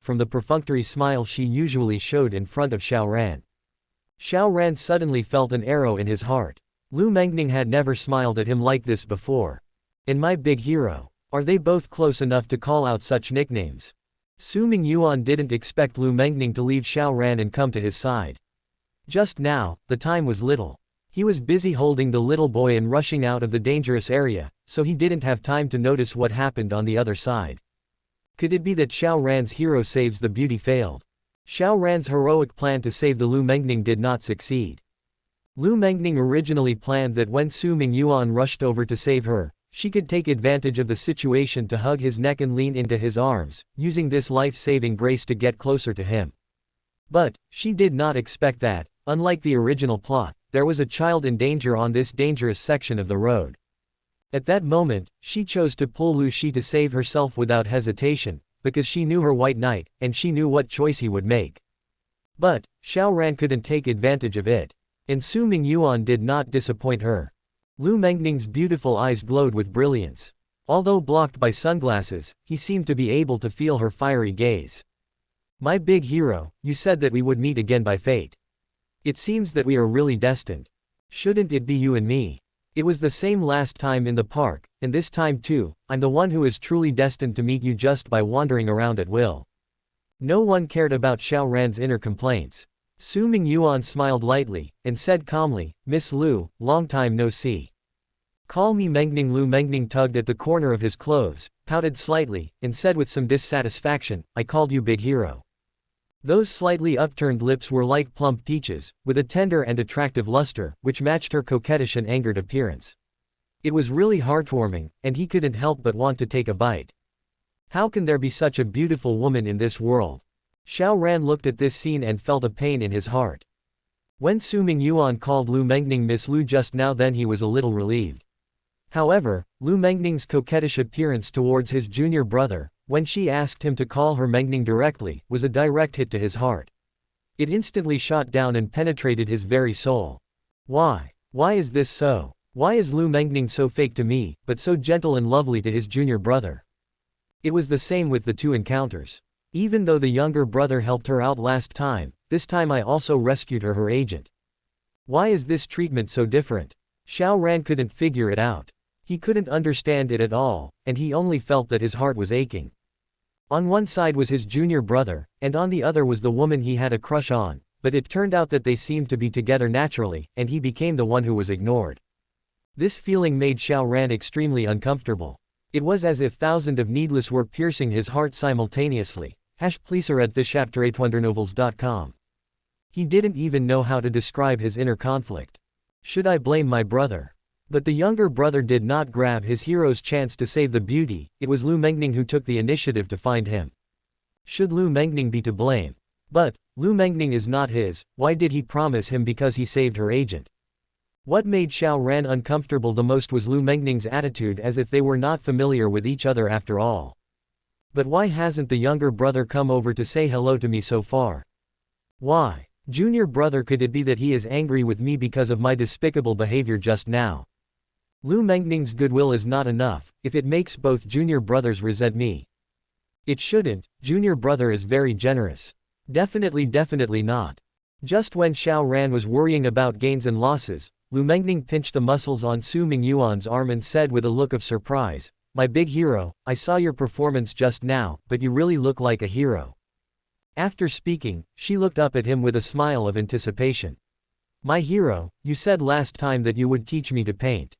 from the perfunctory smile she usually showed in front of Xiao Ran. Xiao Ran suddenly felt an arrow in his heart. Lu Mengning had never smiled at him like this before. And my big hero. Are they both close enough to call out such nicknames? Su Mingyuan didn't expect Lu Mengning to leave Xiao Ran and come to his side. Just now, the time was little. He was busy holding the little boy and rushing out of the dangerous area, so he didn't have time to notice what happened on the other side. Could it be that Xiao Ran's hero saves the beauty failed? Xiao Ran's heroic plan to save the Lu Mengning did not succeed. Lu Mengning originally planned that when Su Mingyuan rushed over to save her, she could take advantage of the situation to hug his neck and lean into his arms, using this life-saving grace to get closer to him. But, she did not expect that, unlike the original plot, there was a child in danger on this dangerous section of the road. At that moment, she chose to pull Lu Shi to save herself without hesitation, because she knew her white knight, and she knew what choice he would make. But, Xiao Ran couldn't take advantage of it. And Su Mingyuan did not disappoint her. Lu Mengning's beautiful eyes glowed with brilliance. Although blocked by sunglasses, he seemed to be able to feel her fiery gaze. My big hero, you said that we would meet again by fate. It seems that we are really destined. Shouldn't it be you and me? It was the same last time in the park, and this time too, I'm the one who is truly destined to meet you just by wandering around at will. No one cared about Xiao Ran's inner complaints. Su Mingyuan smiled lightly, and said calmly, Miss Lu, long time no see. Call me Mengning. Lu Mengning tugged at the corner of his clothes, pouted slightly, and said with some dissatisfaction, I called you big hero. Those slightly upturned lips were like plump peaches, with a tender and attractive luster, which matched her coquettish and angered appearance. It was really heartwarming, and he couldn't help but want to take a bite. How can there be such a beautiful woman in this world? Xiao Ran looked at this scene and felt a pain in his heart. When Su Mingyuan called Lu Mengning Miss Lu just now, then he was a little relieved. However, Lu Mengning's coquettish appearance towards his junior brother, when she asked him to call her Mengning directly, was a direct hit to his heart. It instantly shot down and penetrated his very soul. Why? Why is this so? Why is Lu Mengning so fake to me, but so gentle and lovely to his junior brother? It was the same with the two encounters. Even though the younger brother helped her out last time, this time I also rescued her agent. Why is this treatment so different? Xiao Ran couldn't figure it out. He couldn't understand it at all, and he only felt that his heart was aching. On one side was his junior brother, and on the other was the woman he had a crush on, but it turned out that they seemed to be together naturally, and he became the one who was ignored. This feeling made Xiao Ran extremely uncomfortable. It was as if thousands of needles were piercing his heart simultaneously. #pleaser at thechapter8wondernovels.com. He didn't even know how to describe his inner conflict. Should I blame my brother? But the younger brother did not grab his hero's chance to save the beauty, it was Lu Mengning who took the initiative to find him. Should Lu Mengning be to blame? But, Lu Mengning is not his, why did he promise him because he saved her agent? What made Xiao Ran uncomfortable the most was Lu Mengning's attitude, as if they were not familiar with each other after all. But why hasn't the younger brother come over to say hello to me so far? Why? Junior brother, could it be that he is angry with me because of my despicable behavior just now? Lu Mengning's goodwill is not enough, if it makes both junior brothers resent me. It shouldn't, junior brother is very generous. Definitely not. Just when Xiao Ran was worrying about gains and losses, Lu Mengning pinched the muscles on Su Mingyuan's arm and said with a look of surprise, My big hero, I saw your performance just now, but you really look like a hero. After speaking, she looked up at him with a smile of anticipation. My hero, you said last time that you would teach me to paint.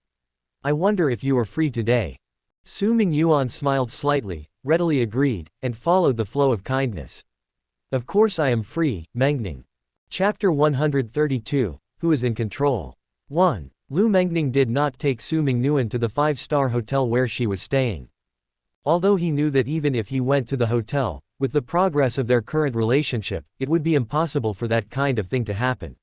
I wonder if you are free today. Su Mingyuan smiled slightly, readily agreed, and followed the flow of kindness. Of course I am free, Mengning. Chapter 132, Who is in Control? 1. Lu Mengning did not take Su Mingyuan to the 5-star hotel where she was staying. Although he knew that even if he went to the hotel, with the progress of their current relationship, it would be impossible for that kind of thing to happen.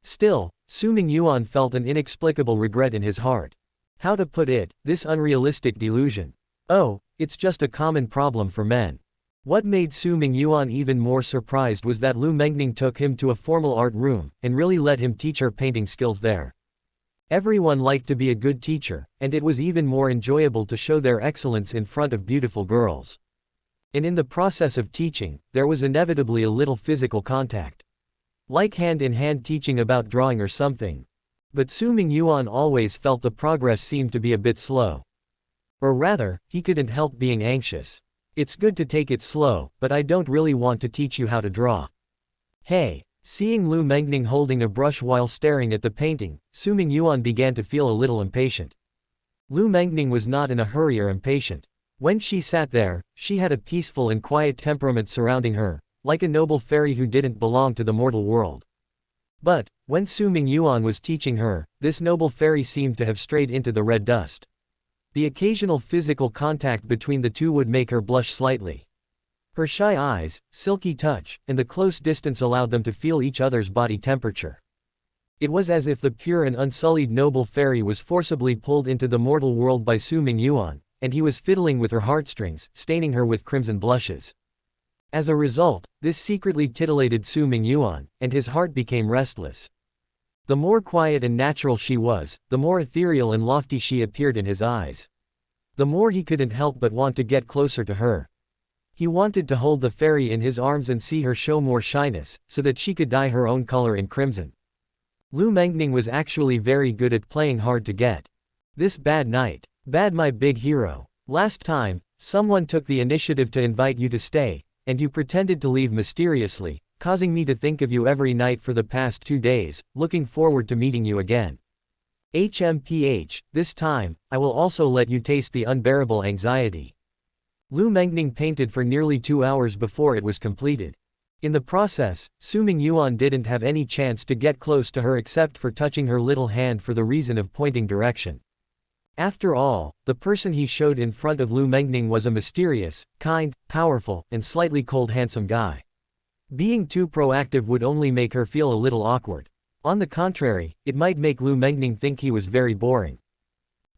Still, Su Mingyuan felt an inexplicable regret in his heart. How to put it, this unrealistic delusion. Oh, it's just a common problem for men. What made Su Mingyuan even more surprised was that Lu Mengning took him to a formal art room, and really let him teach her painting skills there. Everyone liked to be a good teacher, and it was even more enjoyable to show their excellence in front of beautiful girls. And in the process of teaching, there was inevitably a little physical contact. Like hand-in-hand teaching about drawing or something. But Su Mingyuan always felt the progress seemed to be a bit slow. Or rather, he couldn't help being anxious. It's good to take it slow, but I don't really want to teach you how to draw. Hey. Seeing Lu Mengning holding a brush while staring at the painting, Su Mingyuan began to feel a little impatient. Lu Mengning was not in a hurry or impatient. When she sat there, she had a peaceful and quiet temperament surrounding her, like a noble fairy who didn't belong to the mortal world. But, when Su Mingyuan was teaching her, this noble fairy seemed to have strayed into the red dust. The occasional physical contact between the two would make her blush slightly. Her shy eyes, silky touch, and the close distance allowed them to feel each other's body temperature. It was as if the pure and unsullied noble fairy was forcibly pulled into the mortal world by Su Mingyuan, and he was fiddling with her heartstrings, staining her with crimson blushes. As a result, this secretly titillated Su Mingyuan, and his heart became restless. The more quiet and natural she was, the more ethereal and lofty she appeared in his eyes. The more he couldn't help but want to get closer to her. He wanted to hold the fairy in his arms and see her show more shyness, so that she could dye her own color in crimson. Lu Mengning was actually very good at playing hard to get. This bad night. Bad my big hero. Last time, someone took the initiative to invite you to stay, and you pretended to leave mysteriously, causing me to think of you every night for the past 2 days, looking forward to meeting you again. HMPH, this time, I will also let you taste the unbearable anxiety. Lu Mengning painted for nearly 2 hours before it was completed. In the process, Su Mingyuan didn't have any chance to get close to her except for touching her little hand for the reason of pointing direction. After all, the person he showed in front of Lu Mengning was a mysterious, kind, powerful, and slightly cold handsome guy. Being too proactive would only make her feel a little awkward. On the contrary, it might make Lu Mengning think he was very boring.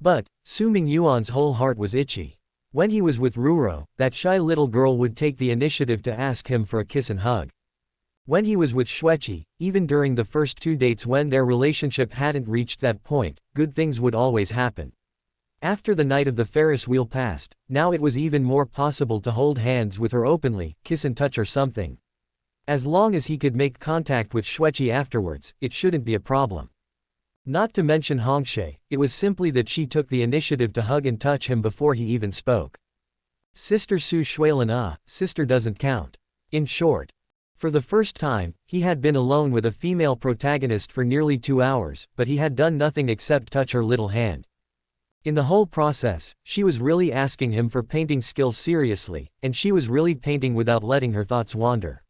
But, Su Mingyuan's whole heart was itchy. When he was with Ruro, that shy little girl would take the initiative to ask him for a kiss and hug. When he was with Xueqi, even during the first 2 dates when their relationship hadn't reached that point, good things would always happen. After the night of the Ferris wheel passed, now it was even more possible to hold hands with her openly, kiss and touch or something. As long as he could make contact with Xueqi afterwards, it shouldn't be a problem. Not to mention Hongshe, it was simply that she took the initiative to hug and touch him before he even spoke. Sister Su Shuilin sister doesn't count. In short. For the first time, he had been alone with a female protagonist for nearly 2 hours, but he had done nothing except touch her little hand. In the whole process, she was really asking him for painting skills seriously, and she was really painting without letting her thoughts wander.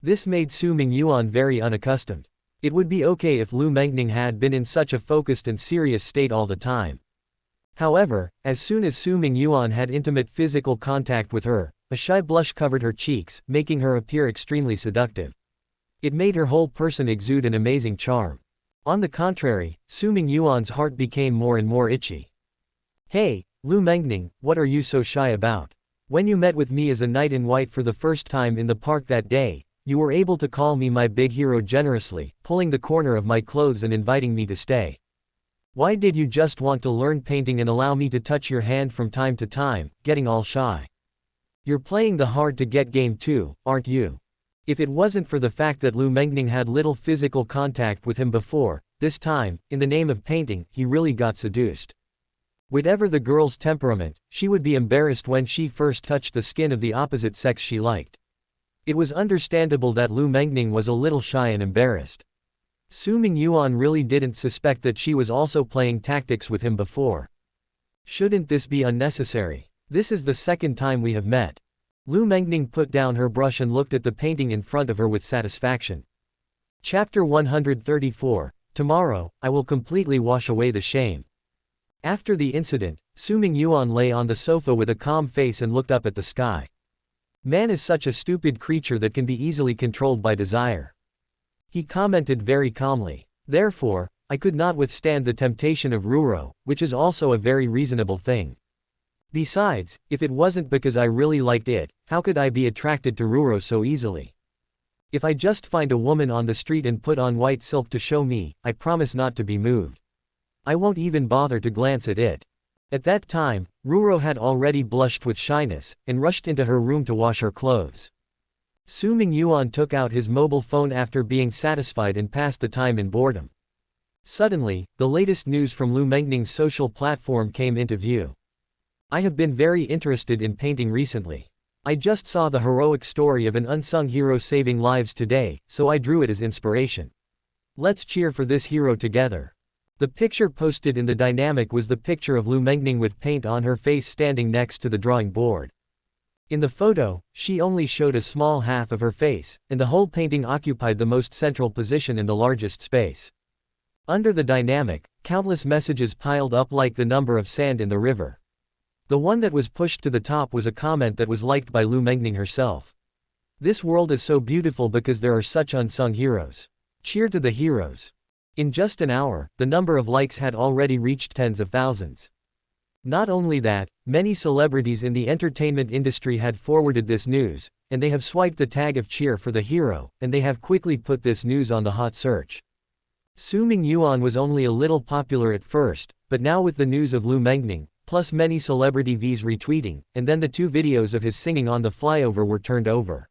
This made Su Mingyuan very unaccustomed. It would be okay if Lu Mengning had been in such a focused and serious state all the time. However, as soon as Su Mingyuan had intimate physical contact with her, a shy blush covered her cheeks, making her appear extremely seductive. It made her whole person exude an amazing charm. On the contrary, Su Mingyuan's heart became more and more itchy. Hey, Lu Mengning, what are you so shy about? When you met with me as a knight in white for the first time in the park that day, you were able to call me my big hero generously, pulling the corner of my clothes and inviting me to stay. Why did you just want to learn painting and allow me to touch your hand from time to time, getting all shy? You're playing the hard-to-get game too, aren't you? If it wasn't for the fact that Lu Mengning had little physical contact with him before, this time, in the name of painting, he really got seduced. Whatever the girl's temperament, she would be embarrassed when she first touched the skin of the opposite sex she liked. It was understandable that Lu Mengning was a little shy and embarrassed. Su Mingyuan really didn't suspect that she was also playing tactics with him before. Shouldn't this be unnecessary? This is the second time we have met. Lu Mengning put down her brush and looked at the painting in front of her with satisfaction. Chapter 134, Tomorrow, I will completely wash away the shame. After the incident, Su Mingyuan lay on the sofa with a calm face and looked up at the sky. Man is such a stupid creature that can be easily controlled by desire. He commented very calmly. Therefore, I could not withstand the temptation of Ruro, which is also a very reasonable thing. Besides, if it wasn't because I really liked it, how could I be attracted to Ruro so easily? If I just find a woman on the street and put on white silk to show me, I promise not to be moved. I won't even bother to glance at it. At that time, Ruro had already blushed with shyness, and rushed into her room to wash her clothes. Su Mingyuan took out his mobile phone after being satisfied and passed the time in boredom. Suddenly, the latest news from Lu Mengning's social platform came into view. I have been very interested in painting recently. I just saw the heroic story of an unsung hero saving lives today, so I drew it as inspiration. Let's cheer for this hero together. The picture posted in the dynamic was the picture of Lu Mengning with paint on her face standing next to the drawing board. In the photo, she only showed a small half of her face, and the whole painting occupied the most central position in the largest space. Under the dynamic, countless messages piled up like the number of sand in the river. The one that was pushed to the top was a comment that was liked by Lu Mengning herself. This world is so beautiful because there are such unsung heroes. Cheer to the heroes. In just an hour, the number of likes had already reached tens of thousands. Not only that, many celebrities in the entertainment industry had forwarded this news, and they have swiped the tag of cheer for the hero, and they have quickly put this news on the hot search. Su Mingyuan was only a little popular at first, but now with the news of Lu Mengning, plus many celebrity V's retweeting, and then the 2 videos of his singing on the flyover were turned over.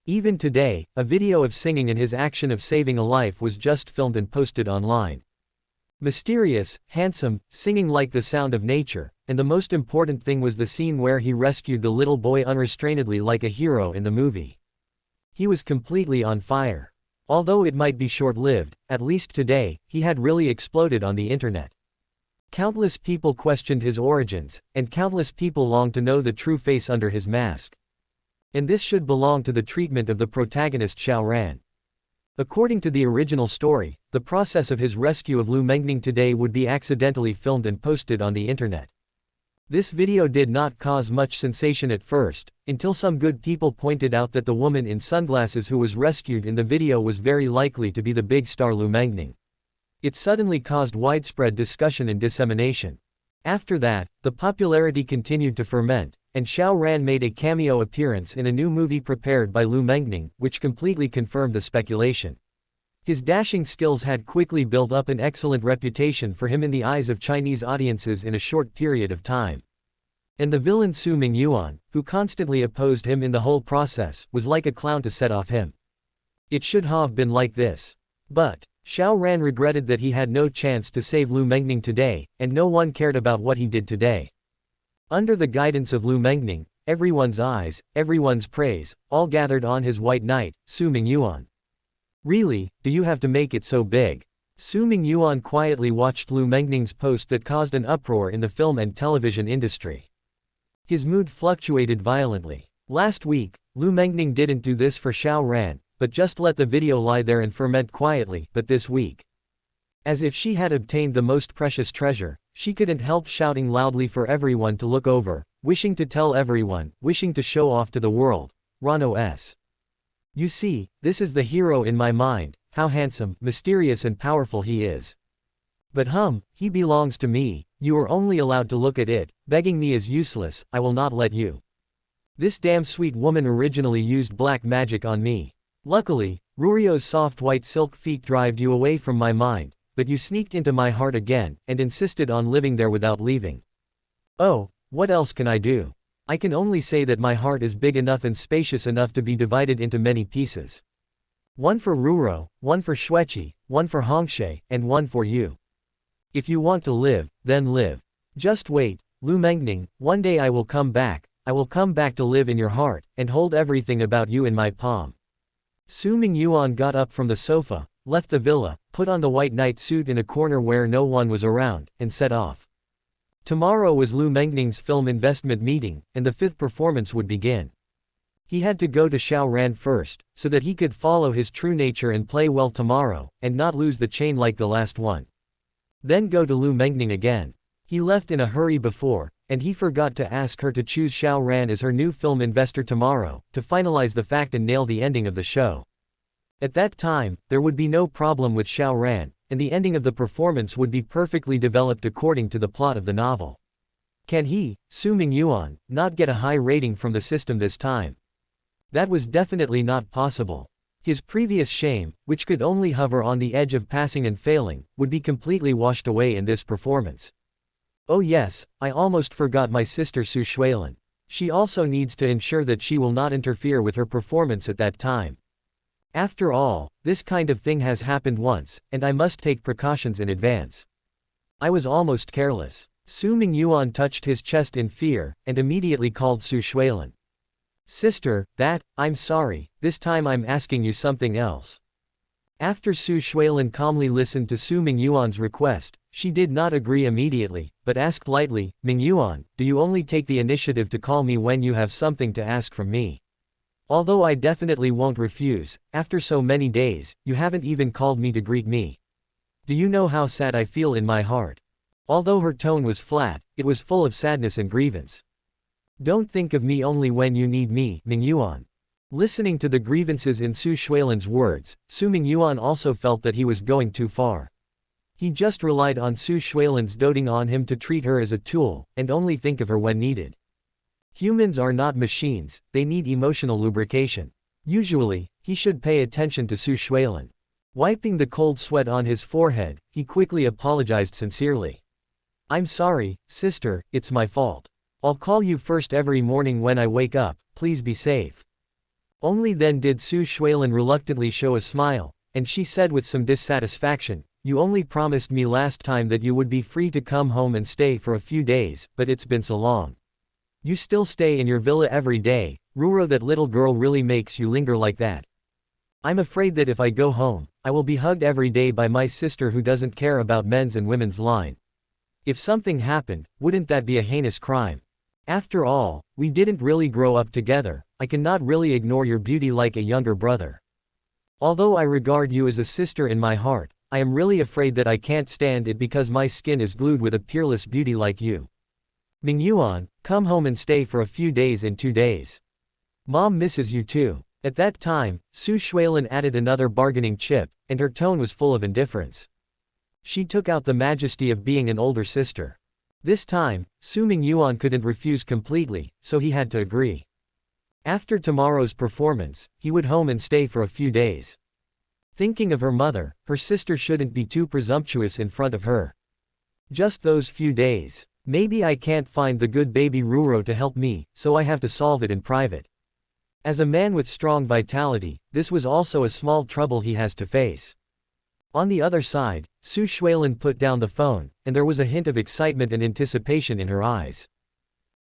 Even today, a video of singing and his action of saving a life was just filmed and posted online. Mysterious, handsome, singing like the sound of nature, and the most important thing was the scene where he rescued the little boy unrestrainedly like a hero in the movie. He was completely on fire. Although it might be short-lived, at least today, he had really exploded on the internet. Countless people questioned his origins, and countless people longed to know the true face under his mask. And this should belong to the treatment of the protagonist Xiao Ran. According to the original story, the process of his rescue of Lu Mengning today would be accidentally filmed and posted on the internet. This video did not cause much sensation at first, until some good people pointed out that the woman in sunglasses who was rescued in the video was very likely to be the big star Lu Mengning. It suddenly caused widespread discussion and dissemination. After that, the popularity continued to ferment, and Xiao Ran made a cameo appearance in a new movie prepared by Lu Mengning, which completely confirmed the speculation. His dashing skills had quickly built up an excellent reputation for him in the eyes of Chinese audiences in a short period of time. And the villain Su Mingyuan, who constantly opposed him in the whole process, was like a clown to set off him. It should have been like this. But Xiao Ran regretted that he had no chance to save Lu Mengning today, and no one cared about what he did today. Under the guidance of Lu Mengning, everyone's eyes, everyone's praise, all gathered on his white knight, Su Mingyuan. Really, do you have to make it so big? Su Mingyuan quietly watched Lu Mengning's post that caused an uproar in the film and television industry. His mood fluctuated violently. Last week, Lu Mengning didn't do this for Xiao Ran, but just let the video lie there and ferment quietly, but this week, as if she had obtained the most precious treasure, she couldn't help shouting loudly for everyone to look over, wishing to tell everyone, wishing to show off to the world. Rano S. You see, this is the hero in my mind, how handsome, mysterious and powerful he is. But he belongs to me, you are only allowed to look at it, begging me is useless, I will not let you. This damn sweet woman originally used black magic on me. Luckily, Rurio's soft white silk feet drove you away from my mind, but you sneaked into my heart again, and insisted on living there without leaving. Oh, what else can I do? I can only say that my heart is big enough and spacious enough to be divided into many pieces. One for Ruro, one for Xueqi, one for Hongshe, and one for you. If you want to live, then live. Just wait, Lu Mengning, one day I will come back to live in your heart, and hold everything about you in my palm. Su Mingyuan got up from the sofa, left the villa, put on the white night suit in a corner where no one was around, and set off. Tomorrow was Lu Mengning's film investment meeting, and the 5th performance would begin. He had to go to Xiao Ran first, so that he could follow his true nature and play well tomorrow, and not lose the chain like the last one. Then go to Lu Mengning again. He left in a hurry before, and he forgot to ask her to choose Xiao Ran as her new film investor tomorrow, to finalize the fact and nail the ending of the show. At that time, there would be no problem with Xiao Ran, and the ending of the performance would be perfectly developed according to the plot of the novel. Can he, Su Mingyuan, not get a high rating from the system this time? That was definitely not possible. His previous shame, which could only hover on the edge of passing and failing, would be completely washed away in this performance. Oh yes, I almost forgot my sister Su Shuilin. She also needs to ensure that she will not interfere with her performance at that time. After all, this kind of thing has happened once, and I must take precautions in advance. I was almost careless. Su Mingyuan touched his chest in fear, and immediately called Su Shuilin. Sister, I'm sorry, this time I'm asking you something else. After Su Shuilin calmly listened to Su Mingyuan's request, she did not agree immediately, but asked lightly, Mingyuan, do you only take the initiative to call me when you have something to ask from me? Although I definitely won't refuse, after so many days, you haven't even called me to greet me. Do you know how sad I feel in my heart? Although her tone was flat, it was full of sadness and grievance. Don't think of me only when you need me, Mingyuan. Listening to the grievances in Su Shuilin's words, Su Mingyuan also felt that he was going too far. He just relied on Su Shuilin's doting on him to treat her as a tool, and only think of her when needed. Humans are not machines, they need emotional lubrication. Usually, he should pay attention to Su Shuilin. Wiping the cold sweat on his forehead, he quickly apologized sincerely. I'm sorry, sister, it's my fault. I'll call you first every morning when I wake up, please be safe. Only then did Su Shuilin reluctantly show a smile, and she said with some dissatisfaction, you only promised me last time that you would be free to come home and stay for a few days, but it's been so long. You still stay in your villa every day, Ruro, that little girl really makes you linger like that. I'm afraid that if I go home, I will be hugged every day by my sister who doesn't care about men's and women's line. If something happened, wouldn't that be a heinous crime? After all, we didn't really grow up together, I cannot really ignore your beauty like a younger brother. Although I regard you as a sister in my heart, I am really afraid that I can't stand it because my skin is glued with a peerless beauty like you. Mingyuan, come home and stay for a few days in 2 days. Mom misses you too. At that time, Su Shuilin added another bargaining chip, and her tone was full of indifference. She took out the majesty of being an older sister. This time, Su Mingyuan couldn't refuse completely, so he had to agree. After tomorrow's performance, he would home and stay for a few days. Thinking of her mother, her sister shouldn't be too presumptuous in front of her. Just those few days. Maybe I can't find the good baby Ruro to help me, so I have to solve it in private. As a man with strong vitality, this was also a small trouble he has to face. On the other side, Su Shuilin put down the phone, and there was a hint of excitement and anticipation in her eyes.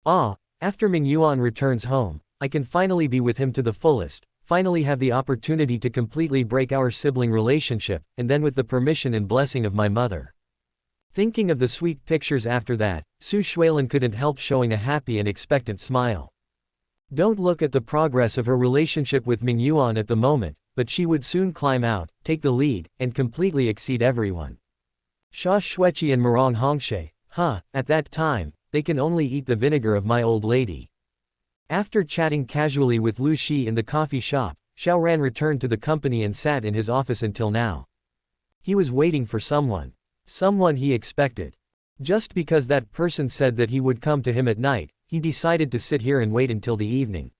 After Mingyuan returns home, I can finally be with him to the fullest, finally have the opportunity to completely break our sibling relationship, and then with the permission and blessing of my mother. Thinking of the sweet pictures after that, Su Shuilin couldn't help showing a happy and expectant smile. Don't look at the progress of her relationship with Mingyuan at the moment, but she would soon climb out, take the lead, and completely exceed everyone. Sha Shueqi and Murong Hongshe, at that time, they can only eat the vinegar of my old lady. After chatting casually with Lu Shi in the coffee shop, Xiaoran returned to the company and sat in his office until now. He was waiting for someone. Someone he expected. Just because that person said that he would come to him at night, he decided to sit here and wait until the evening.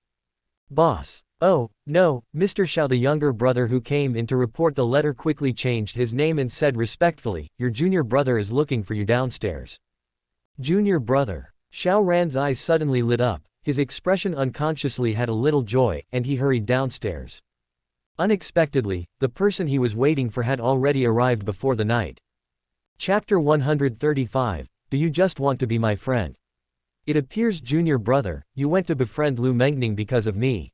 Boss. Oh, no, Mr. Xiao, the younger brother who came in to report the letter, quickly changed his name and said respectfully, your junior brother is looking for you downstairs. Junior brother. Xiaoran's eyes suddenly lit up, his expression unconsciously had a little joy, and he hurried downstairs. Unexpectedly, the person he was waiting for had already arrived before the night. Chapter 135, Do You Just Want to Be My Friend? It appears, junior brother, you went to befriend Lu Mengning because of me.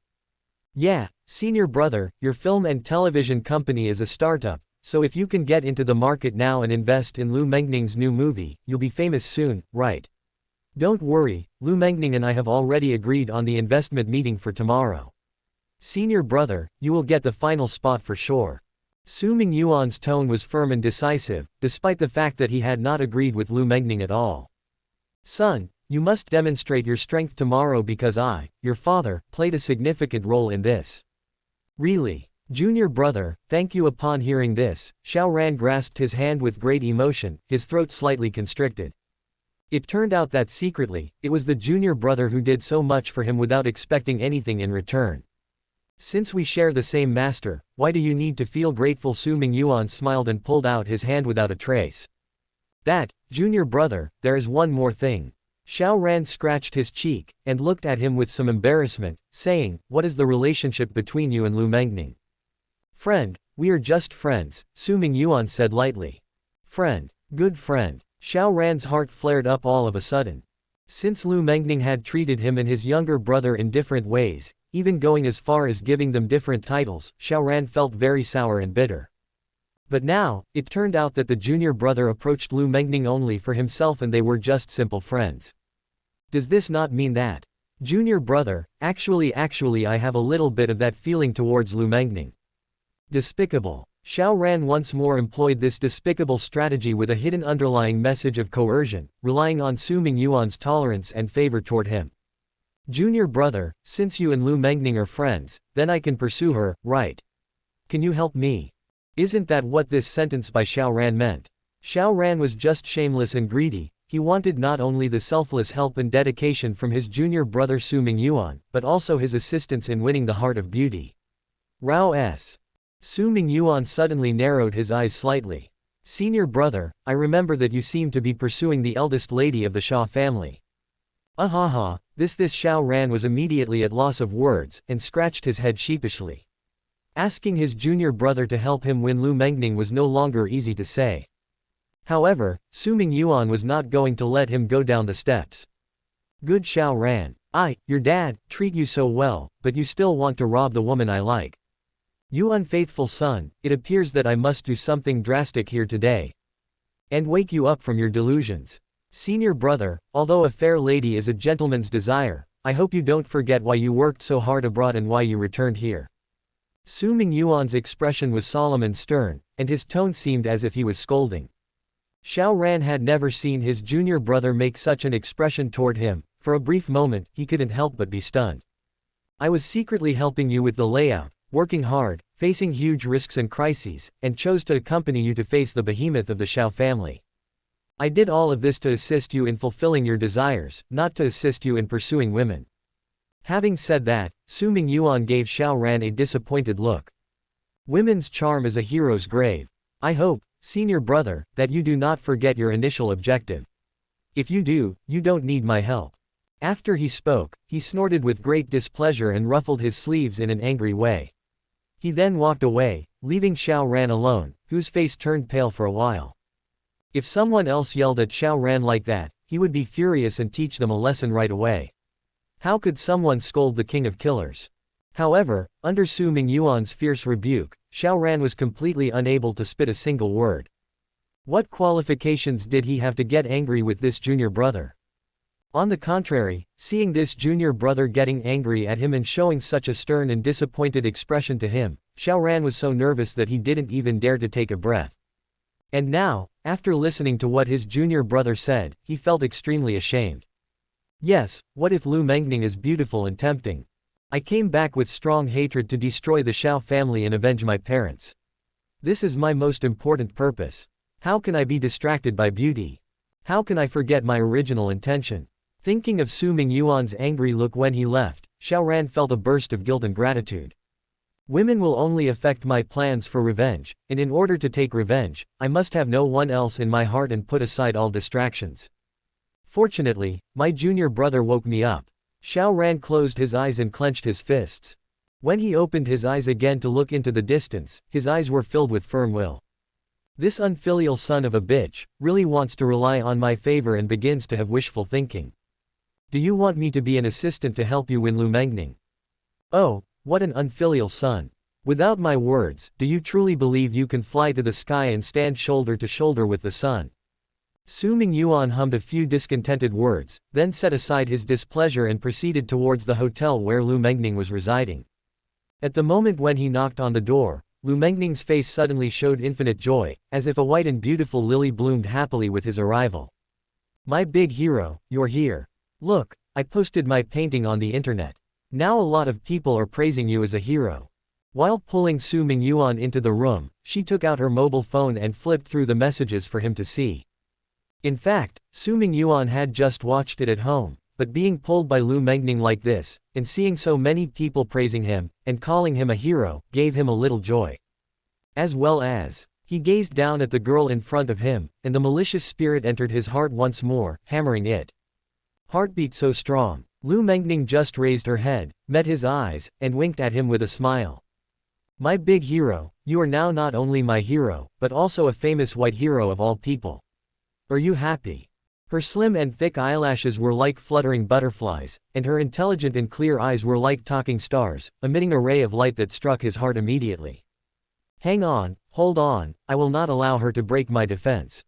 Yeah, senior brother, your film and television company is a startup, so if you can get into the market now and invest in Lu Mengning's new movie, you'll be famous soon, right? Don't worry, Lu Mengning and I have already agreed on the investment meeting for tomorrow. Senior brother, you will get the final spot for sure. Su Mingyuan's tone was firm and decisive, despite the fact that he had not agreed with Lu Mengning at all. Son, you must demonstrate your strength tomorrow because I, your father, played a significant role in this. Really? Junior brother, thank you. Upon hearing this, Xiaoran grasped his hand with great emotion, his throat slightly constricted. It turned out that secretly, it was the junior brother who did so much for him without expecting anything in return. Since we share the same master, why do you need to feel grateful? Su Mingyuan smiled and pulled out his hand without a trace. That, junior brother, there is one more thing. Xiao Ran scratched his cheek, and looked at him with some embarrassment, saying, what is the relationship between you and Lu Mengning? Friend, we are just friends, Su Mingyuan said lightly. Friend. Good friend. Xiao Ran's heart flared up all of a sudden. Since Lu Mengning had treated him and his younger brother in different ways, even going as far as giving them different titles, Xiao Ran felt very sour and bitter. But now, it turned out that the junior brother approached Lu Mengning only for himself and they were just simple friends. Does this not mean that? Junior brother, actually I have a little bit of that feeling towards Lu Mengning. Despicable. Xiao Ran once more employed this despicable strategy with a hidden underlying message of coercion, relying on Su Mingyuan's tolerance and favor toward him. Junior brother, since you and Lu Mengning are friends, then I can pursue her, right? Can you help me? Isn't that what this sentence by Xiao Ran meant? Xiao Ran was just shameless and greedy. He wanted not only the selfless help and dedication from his junior brother Su Mingyuan, but also his assistance in winning the heart of beauty. Rao S. Su Mingyuan suddenly narrowed his eyes slightly. Senior brother, I remember that you seem to be pursuing the eldest lady of the Xia family. Ahaha, this Xiao Ran was immediately at loss of words, and scratched his head sheepishly. Asking his junior brother to help him win Lu Mengning was no longer easy to say. However, Su Mingyuan was not going to let him go down the steps. Good Xiao Ran. Your dad, treat you so well, but you still want to rob the woman I like. You unfaithful son, it appears that I must do something drastic here today. And wake you up from your delusions. Senior brother, although a fair lady is a gentleman's desire, I hope you don't forget why you worked so hard abroad and why you returned here. Su Mingyuan's expression was solemn and stern, and his tone seemed as if he was scolding. Xiao Ran had never seen his junior brother make such an expression toward him. For a brief moment, he couldn't help but be stunned. I was secretly helping you with the layout, working hard, facing huge risks and crises, and chose to accompany you to face the behemoth of the Xiao family. I did all of this to assist you in fulfilling your desires, not to assist you in pursuing women. Having said that, Su Mingyuan gave Xiao Ran a disappointed look. Women's charm is a hero's grave. I hope, senior brother, that you do not forget your initial objective. If you do, you don't need my help. After he spoke, he snorted with great displeasure and ruffled his sleeves in an angry way. He then walked away, leaving Xiao Ran alone, whose face turned pale for a while. If someone else yelled at Xiao Ran like that, he would be furious and teach them a lesson right away. How could someone scold the king of killers? However, under Su Mingyuan's fierce rebuke, Xiao Ran was completely unable to spit a single word. What qualifications did he have to get angry with this junior brother? On the contrary, seeing this junior brother getting angry at him and showing such a stern and disappointed expression to him, Xiao Ran was so nervous that he didn't even dare to take a breath. And now, after listening to what his junior brother said, he felt extremely ashamed. Yes, what if Lu Mengning is beautiful and tempting? I came back with strong hatred to destroy the Xiao family and avenge my parents. This is my most important purpose. How can I be distracted by beauty? How can I forget my original intention? Thinking of Su Mingyuan's angry look when he left, Xiao Ran felt a burst of guilt and gratitude. Women will only affect my plans for revenge, and in order to take revenge, I must have no one else in my heart and put aside all distractions. Fortunately, my junior brother woke me up. Xiao Ran closed his eyes and clenched his fists. When he opened his eyes again to look into the distance, his eyes were filled with firm will. This unfilial son of a bitch really wants to rely on my favor and begins to have wishful thinking. Do you want me to be an assistant to help you win Lu Mengning? Oh, what an unfilial son. Without my words, do you truly believe you can fly to the sky and stand shoulder to shoulder with the sun? Su Mingyuan hummed a few discontented words, then set aside his displeasure and proceeded towards the hotel where Lu Mengning was residing. At the moment when he knocked on the door, Lu Mengning's face suddenly showed infinite joy, as if a white and beautiful lily bloomed happily with his arrival. My big hero, you're here. Look, I posted my painting on the internet. Now a lot of people are praising you as a hero. While pulling Su Mingyuan into the room, she took out her mobile phone and flipped through the messages for him to see. In fact, Su Mingyuan had just watched it at home, but being pulled by Lu Mengning like this, and seeing so many people praising him, and calling him a hero, gave him a little joy. As well as, He gazed down at the girl in front of him, and the malicious spirit entered his heart once more, hammering it. Heartbeat so strong. Lu Mengning just raised her head, met his eyes, and winked at him with a smile. My big hero, you are now not only my hero, but also a famous white hero of all people. Are you happy? Her slim and thick eyelashes were like fluttering butterflies, and her intelligent and clear eyes were like talking stars, emitting a ray of light that struck his heart immediately. Hang on, hold on, I will not allow her to break my defense.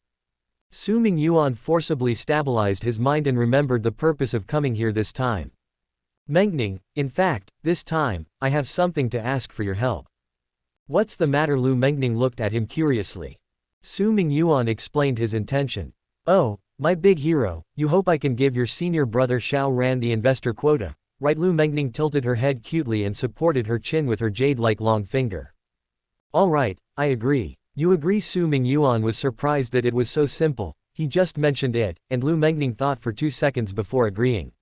Su Mingyuan forcibly stabilized his mind and remembered the purpose of coming here this time. Mengning, in fact, this time, I have something to ask for your help. What's the matter? Lu Mengning looked at him curiously. Su Mingyuan explained his intention. Oh, my big hero, you hope I can give your senior brother Xiao Ran the investor quota, right? Lu Mengning tilted her head cutely and supported her chin with her jade-like long finger. All right, I agree. You agree? Su Mingyuan was surprised that it was so simple. He just mentioned it, and Lu Mengning thought for 2 seconds before agreeing.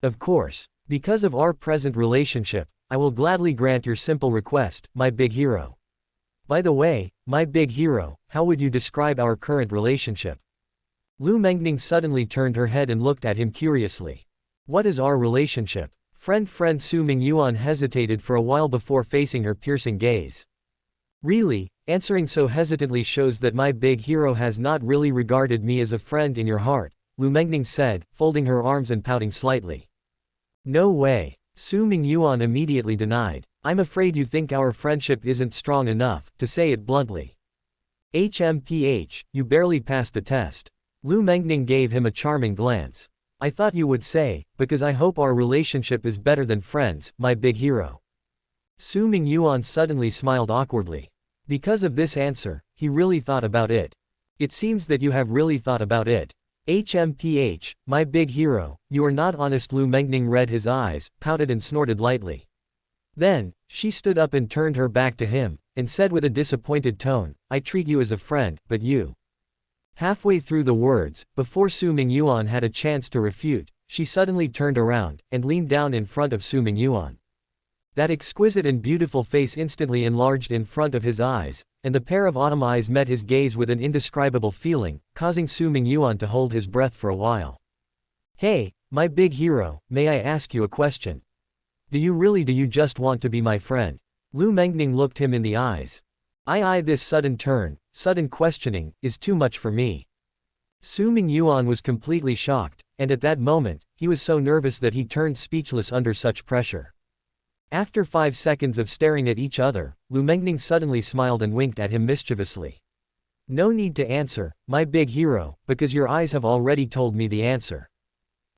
Of course. Because of our present relationship, I will gladly grant your simple request, my big hero. By the way, my big hero, how would you describe our current relationship? Lu Mengning suddenly turned her head and looked at him curiously. What is our relationship? Friend. Su Mingyuan hesitated for a while before facing her piercing gaze. Really, answering so hesitantly shows that my big hero has not really regarded me as a friend in your heart, Lu Mengning said, folding her arms and pouting slightly. No way. Su Mingyuan immediately denied. I'm afraid you think our friendship isn't strong enough, to say it bluntly. HMPH, you barely passed the test. Lu Mengning gave him a charming glance. I thought you would say, because I hope our relationship is better than friends, my big hero. Su Mingyuan suddenly smiled awkwardly. Because of this answer, he really thought about it. It seems that you have really thought about it. HMPH, my big hero, you are not honest. Lu Mengning read his eyes, pouted and snorted lightly. Then, she stood up and turned her back to him, and said with a disappointed tone, I treat you as a friend, but you. Halfway through the words, before Su Mingyuan had a chance to refute, she suddenly turned around, and leaned down in front of Su Mingyuan. That exquisite and beautiful face instantly enlarged in front of his eyes, and the pair of autumn eyes met his gaze with an indescribable feeling, causing Su Mingyuan to hold his breath for a while. Hey, my big hero, may I ask you a question? Do you just want to be my friend? Lu Mengning looked him in the eyes. This sudden turn, sudden questioning, is too much for me. Su Mingyuan was completely shocked, and at that moment, he was so nervous that he turned speechless under such pressure. After 5 seconds of staring at each other, Lu Mengning suddenly smiled and winked at him mischievously. No need to answer, my big hero, because your eyes have already told me the answer.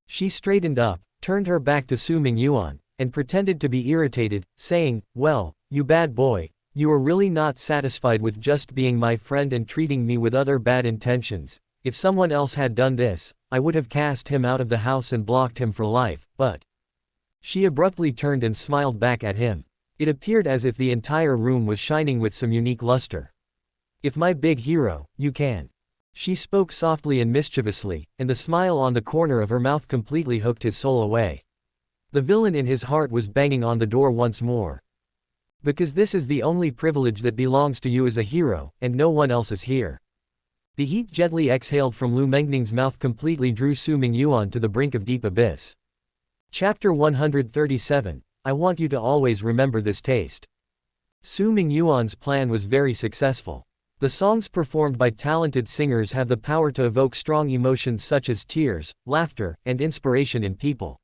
She straightened up, turned her back to Su Mingyuan, and pretended to be irritated, saying, well, you bad boy, you are really not satisfied with just being my friend and treating me with other bad intentions. If someone else had done this, I would have cast him out of the house and blocked him for life, but... She abruptly turned and smiled back at him. It appeared as if the entire room was shining with some unique luster. If my big hero, you can. She spoke softly and mischievously, and the smile on the corner of her mouth completely hooked his soul away. The villain in his heart was banging on the door once more. Because this is the only privilege that belongs to you as a hero, and no one else is here. The heat gently exhaled from Lu Mengning's mouth completely drew Su Mingyuan to the brink of deep abyss. Chapter 137, I want you to always remember this taste. Su Mingyuan's plan was very successful. The songs performed by talented singers have the power to evoke strong emotions such as tears, laughter, and inspiration in people.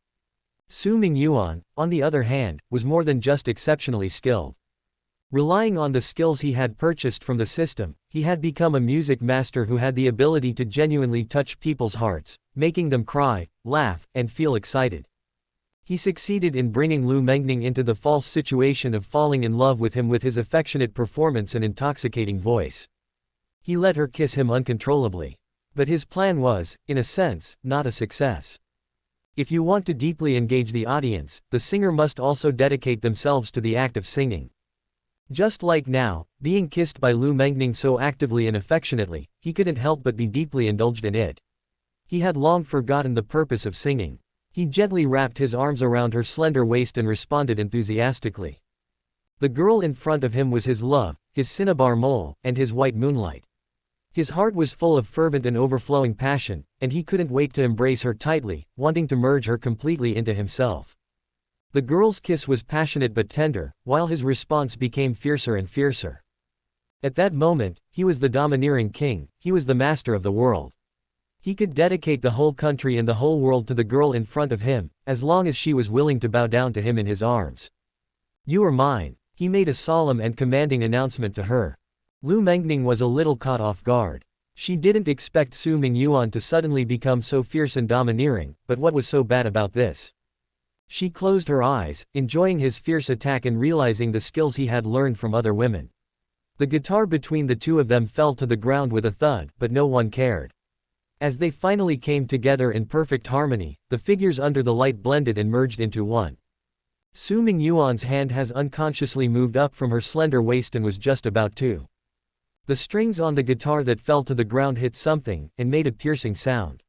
Su Mingyuan, on the other hand, was more than just exceptionally skilled. Relying on the skills he had purchased from the system, he had become a music master who had the ability to genuinely touch people's hearts, making them cry, laugh, and feel excited. He succeeded in bringing Lu Mengning into the false situation of falling in love with him with his affectionate performance and intoxicating voice. He let her kiss him uncontrollably. But his plan was, in a sense, not a success. If you want to deeply engage the audience, the singer must also dedicate themselves to the act of singing. Just like now, being kissed by Lu Mengning so actively and affectionately, he couldn't help but be deeply indulged in it. He had long forgotten the purpose of singing. He gently wrapped his arms around her slender waist and responded enthusiastically. The girl in front of him was his love, his cinnabar mole, and his white moonlight. His heart was full of fervent and overflowing passion, and he couldn't wait to embrace her tightly, wanting to merge her completely into himself. The girl's kiss was passionate but tender, while his response became fiercer and fiercer. At that moment, he was the domineering king, he was the master of the world. He could dedicate the whole country and the whole world to the girl in front of him, as long as she was willing to bow down to him in his arms. "You are mine," he made a solemn and commanding announcement to her. Lu Mengning was a little caught off guard. She didn't expect Su Mingyuan to suddenly become so fierce and domineering, but what was so bad about this? She closed her eyes, enjoying his fierce attack and realizing the skills he had learned from other women. The guitar between the two of them fell to the ground with a thud, but no one cared. As they finally came together in perfect harmony, the figures under the light blended and merged into one. Su Mingyuan's hand has unconsciously moved up from her slender waist and was just about to. The strings on the guitar that fell to the ground hit something, and made a piercing sound.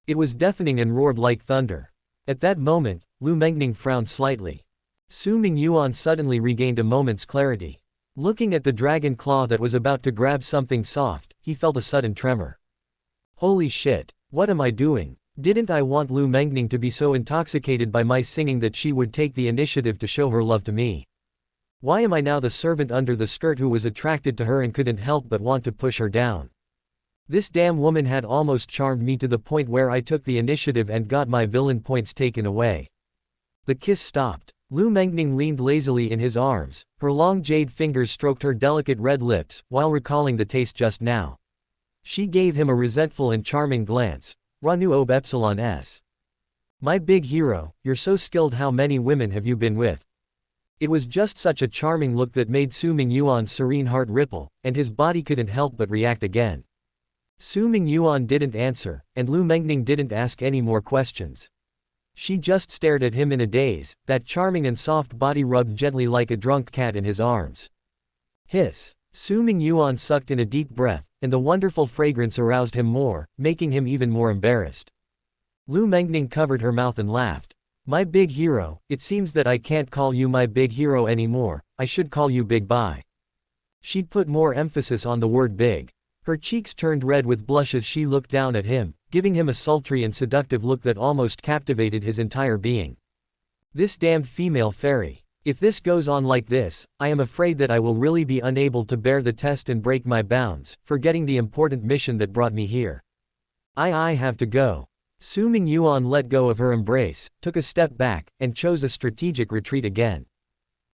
It was deafening and roared like thunder. At that moment, Lu Mengning frowned slightly. Su Mingyuan suddenly regained a moment's clarity. Looking at the dragon claw that was about to grab something soft, he felt a sudden tremor. Holy shit, what am I doing? Didn't I want Lu Mengning to be so intoxicated by my singing that she would take the initiative to show her love to me? Why am I now the servant under the skirt who was attracted to her and couldn't help but want to push her down? This damn woman had almost charmed me to the point where I took the initiative and got my villain points taken away. The kiss stopped. Lu Mengning leaned lazily in his arms, her long jade fingers stroked her delicate red lips, while recalling the taste just now. She gave him a resentful and charming glance. Ranu ob epsilon s. My big hero, you're so skilled, how many women have you been with? It was just such a charming look that made Su Mingyuan's serene heart ripple, and his body couldn't help but react again. Su Mingyuan didn't answer, and Lu Mengning didn't ask any more questions. She just stared at him in a daze, that charming and soft body rubbed gently like a drunk cat in his arms. Hiss. Su Mingyuan sucked in a deep breath, and the wonderful fragrance aroused him more, making him even more embarrassed. Lu Mengning covered her mouth and laughed. My big hero, it seems that I can't call you my big hero anymore, I should call you Big Bye. She'd put more emphasis on the word big. Her cheeks turned red with blush as she looked down at him, giving him a sultry and seductive look that almost captivated his entire being. This damned female fairy. If this goes on like this, I am afraid that I will really be unable to bear the test and break my bounds, forgetting the important mission that brought me here. I have to go. Su Mingyuan let go of her embrace, took a step back, and chose a strategic retreat again.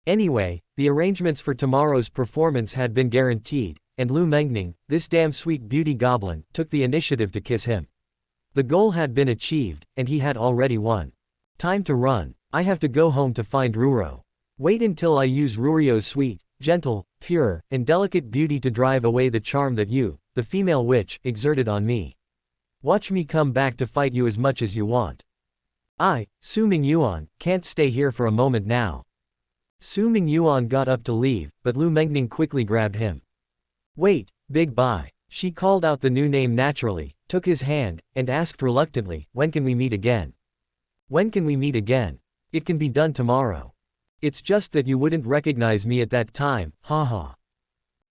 Anyway, the arrangements for tomorrow's performance had been guaranteed, and Lu Mengning, this damn sweet beauty goblin, took the initiative to kiss him. The goal had been achieved, and he had already won. Time to run. I have to go home to find Ruro. Wait until I use Rurio's sweet, gentle, pure, and delicate beauty to drive away the charm that you, the female witch, exerted on me. Watch me come back to fight you as much as you want. I, Su Mingyuan, can't stay here for a moment now. Su Mingyuan got up to leave, but Lu Mengning quickly grabbed him. Wait, Big Bye. She called out the new name naturally, took his hand, and asked reluctantly, when can we meet again? When can we meet again? It can be done tomorrow. It's just that you wouldn't recognize me at that time, haha.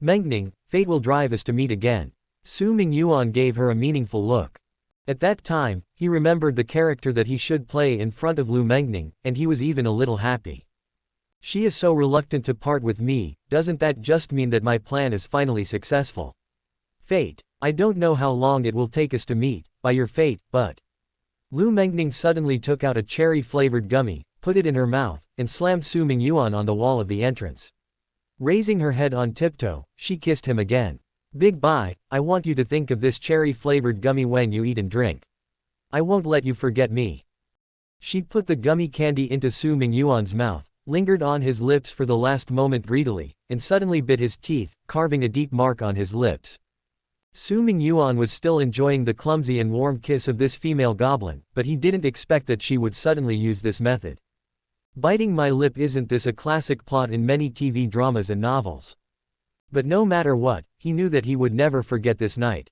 Mengning, fate will drive us to meet again. Su Mingyuan gave her a meaningful look. At that time, he remembered the character that he should play in front of Lu Mengning, and he was even a little happy. She is so reluctant to part with me, doesn't that just mean that my plan is finally successful? Fate. I don't know how long it will take us to meet, by your fate, but… Lu Mengning suddenly took out a cherry-flavored gummy, put it in her mouth, and slammed Su Mingyuan on the wall of the entrance. Raising her head on tiptoe, she kissed him again. Big Bye, I want you to think of this cherry-flavored gummy when you eat and drink. I won't let you forget me. She put the gummy candy into Su Mingyuan's mouth, lingered on his lips for the last moment greedily, and suddenly bit his teeth, carving a deep mark on his lips. Su Mingyuan was still enjoying the clumsy and warm kiss of this female goblin, but he didn't expect that she would suddenly use this method. Biting my lip, isn't this a classic plot in many TV dramas and novels? But no matter what, he knew that he would never forget this night.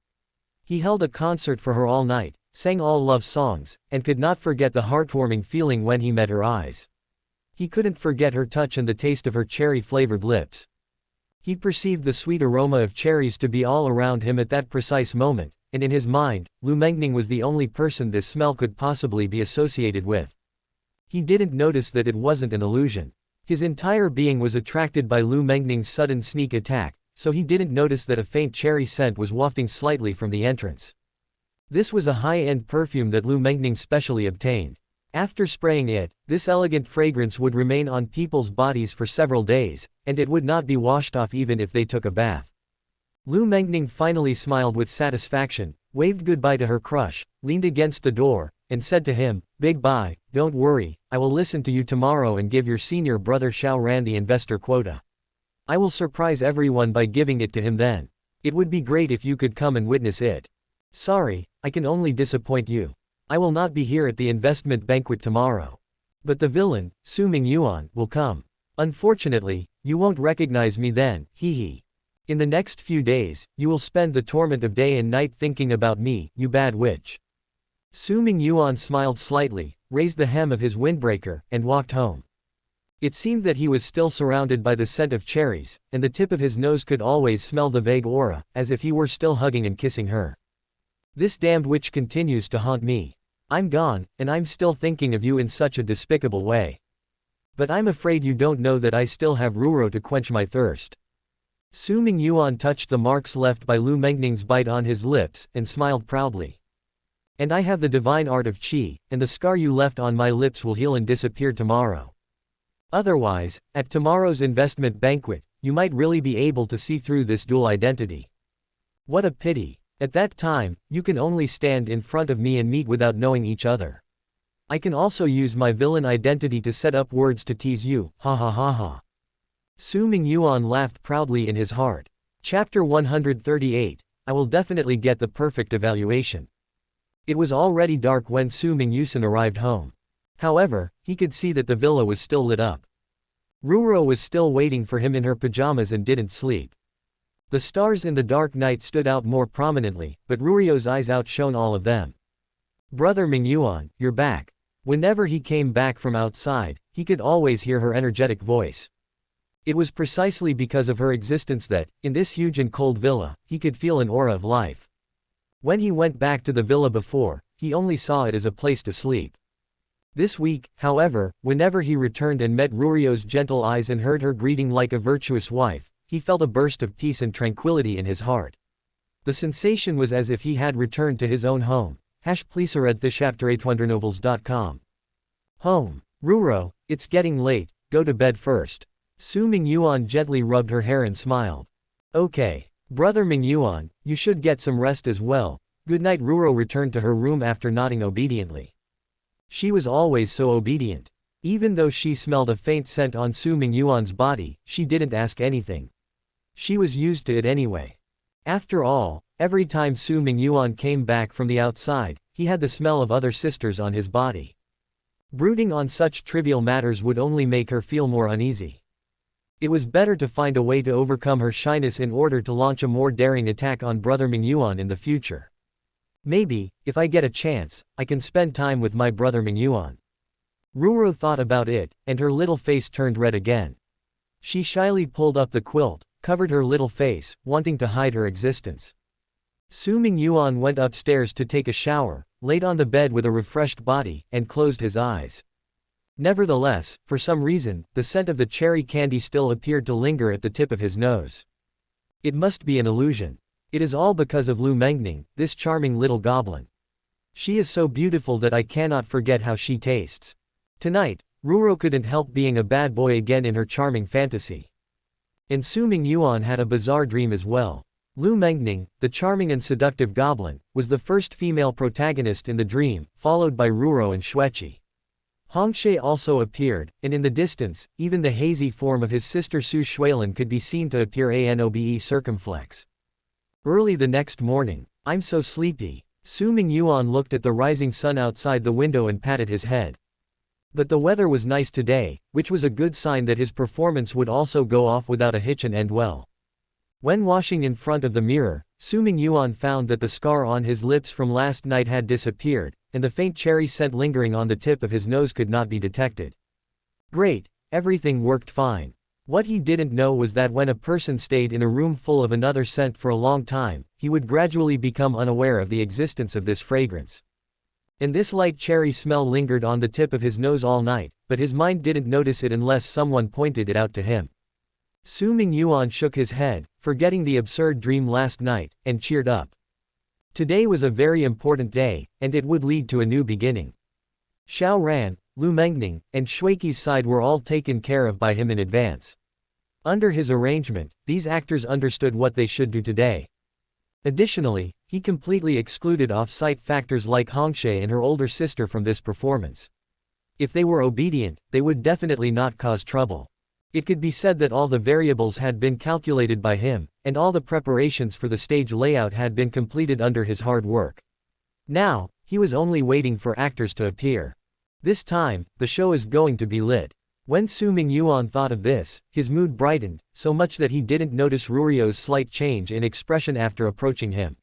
He held a concert for her all night, sang all love songs, and could not forget the heartwarming feeling when he met her eyes. He couldn't forget her touch and the taste of her cherry-flavored lips. He perceived the sweet aroma of cherries to be all around him at that precise moment, and in his mind, Lu Mengning was the only person this smell could possibly be associated with. He didn't notice that it wasn't an illusion. His entire being was attracted by Lu Mengning's sudden sneak attack, so he didn't notice that a faint cherry scent was wafting slightly from the entrance. This was a high-end perfume that Lu Mengning specially obtained. After spraying it, this elegant fragrance would remain on people's bodies for several days, and it would not be washed off even if they took a bath. Lu Mengning finally smiled with satisfaction, waved goodbye to her crush, leaned against the door, and said to him, "Big bye, don't worry, I will listen to you tomorrow and give your senior brother Xiao Ran the investor quota. I will surprise everyone by giving it to him then. It would be great if you could come and witness it. Sorry, I can only disappoint you. I will not be here at the investment banquet tomorrow. But the villain, Su Mingyuan, will come. Unfortunately, you won't recognize me then, hee. In the next few days, you will spend the torment of day and night thinking about me, you bad witch." Su Mingyuan smiled slightly, raised the hem of his windbreaker, and walked home. It seemed that he was still surrounded by the scent of cherries, and the tip of his nose could always smell the vague aura, as if he were still hugging and kissing her. "This damned witch continues to haunt me. I'm gone, and I'm still thinking of you in such a despicable way. But I'm afraid you don't know that I still have Ruro to quench my thirst." Su Mingyuan touched the marks left by Lu Mengning's bite on his lips, and smiled proudly. "And I have the divine art of qi, and the scar you left on my lips will heal and disappear tomorrow. Otherwise, at tomorrow's investment banquet, you might really be able to see through this dual identity. What a pity. At that time, you can only stand in front of me and meet without knowing each other. I can also use my villain identity to set up words to tease you, ha ha ha ha." Su Mingyuan laughed proudly in his heart. Chapter 138, I will definitely get the perfect evaluation. It was already dark when Su Mingyuan arrived home. However, he could see that the villa was still lit up. Ruro was still waiting for him in her pajamas and didn't sleep. The stars in the dark night stood out more prominently, but Rurio's eyes outshone all of them. "Brother Mingyuan, you're back." Whenever he came back from outside, he could always hear her energetic voice. It was precisely because of her existence that, in this huge and cold villa, he could feel an aura of life. When he went back to the villa before, he only saw it as a place to sleep. This week, however, whenever he returned and met Rurio's gentle eyes and heard her greeting like a virtuous wife, he felt a burst of peace and tranquility in his heart. The sensation was as if he had returned to his own home. Please read this chapter at wondernovels.com. Home. "Ruro, it's getting late, go to bed first." Su Mingyuan gently rubbed her hair and smiled. "Okay. Brother Mingyuan, you should get some rest as well. Good night." Ruro returned to her room after nodding obediently. She was always so obedient. Even though she smelled a faint scent on Su Mingyuan's body, she didn't ask anything. She was used to it anyway. After all, every time Su Mingyuan came back from the outside, he had the smell of other sisters on his body. Brooding on such trivial matters would only make her feel more uneasy. It was better to find a way to overcome her shyness in order to launch a more daring attack on Brother Mingyuan in the future. Maybe, if I get a chance, I can spend time with my brother Mingyuan. Ruro thought about it, and her little face turned red again. She shyly pulled up the quilt, covered her little face, wanting to hide her existence. Su Mingyuan went upstairs to take a shower, laid on the bed with a refreshed body, and closed his eyes. Nevertheless, for some reason, the scent of the cherry candy still appeared to linger at the tip of his nose. It must be an illusion. It is all because of Lu Mengning, this charming little goblin. She is so beautiful that I cannot forget how she tastes. Tonight, Ruro couldn't help being a bad boy again in her charming fantasy. And Su Mingyuan had a bizarre dream as well. Lu Mengning, the charming and seductive goblin, was the first female protagonist in the dream, followed by Ruro and Xueqi. Hongshe also appeared, and in the distance, even the hazy form of his sister Su Shuilin could be seen to appear anobe circumflex. Early the next morning, "I'm so sleepy." Su Mingyuan looked at the rising sun outside the window and patted his head. But the weather was nice today, which was a good sign that his performance would also go off without a hitch and end well. When washing in front of the mirror, Su Mingyuan found that the scar on his lips from last night had disappeared, and the faint cherry scent lingering on the tip of his nose could not be detected. Great, everything worked fine. What he didn't know was that when a person stayed in a room full of another scent for a long time, he would gradually become unaware of the existence of this fragrance. And this light cherry smell lingered on the tip of his nose all night, but his mind didn't notice it unless someone pointed it out to him. Su Mingyuan shook his head, forgetting the absurd dream last night, and cheered up. Today was a very important day, and it would lead to a new beginning. Xiao Ran, Lu Mengning, and Shuiqi's side were all taken care of by him in advance. Under his arrangement, these actors understood what they should do today. Additionally, he completely excluded off-site factors like Hongshe and her older sister from this performance. If they were obedient, they would definitely not cause trouble. It could be said that all the variables had been calculated by him, and all the preparations for the stage layout had been completed under his hard work. Now, he was only waiting for actors to appear. This time, the show is going to be lit. When Su Mingyuan thought of this, his mood brightened, so much that he didn't notice Rurio's slight change in expression after approaching him.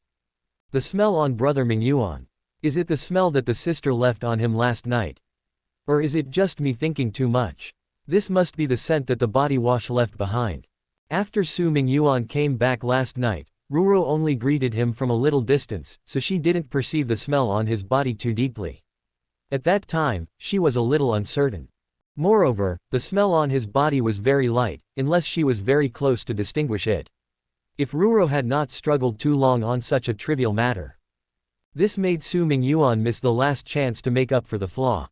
The smell on Brother Mingyuan. Is it the smell that the sister left on him last night? Or is it just me thinking too much? This must be the scent that the body wash left behind. After Su Mingyuan came back last night, Ruro only greeted him from a little distance, so she didn't perceive the smell on his body too deeply. At that time, she was a little uncertain. Moreover, the smell on his body was very light, unless she was very close to distinguish it. If Ruro had not struggled too long on such a trivial matter. This made Su Mingyuan miss the last chance to make up for the flaw.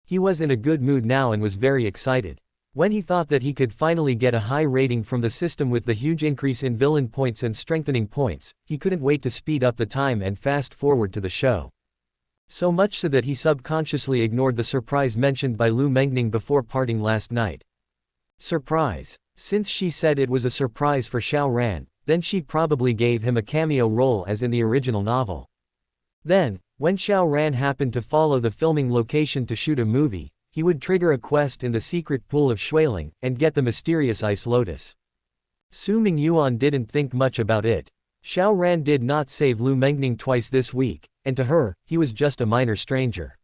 He was in a good mood now and was very excited. When he thought that he could finally get a high rating from the system with the huge increase in villain points and strengthening points, he couldn't wait to speed up the time and fast forward to the show. So much so that he subconsciously ignored the surprise mentioned by Lu Mengning before parting last night. Surprise. Since she said it was a surprise for Xiao Ran, then she probably gave him a cameo role as in the original novel. Then, when Xiao Ran happened to follow the filming location to shoot a movie, he would trigger a quest in the secret pool of Shuiling, and get the mysterious ice lotus. Su Mingyuan didn't think much about it. Xiao Ran did not save Lu Mengning twice this week, and to her, he was just a minor stranger.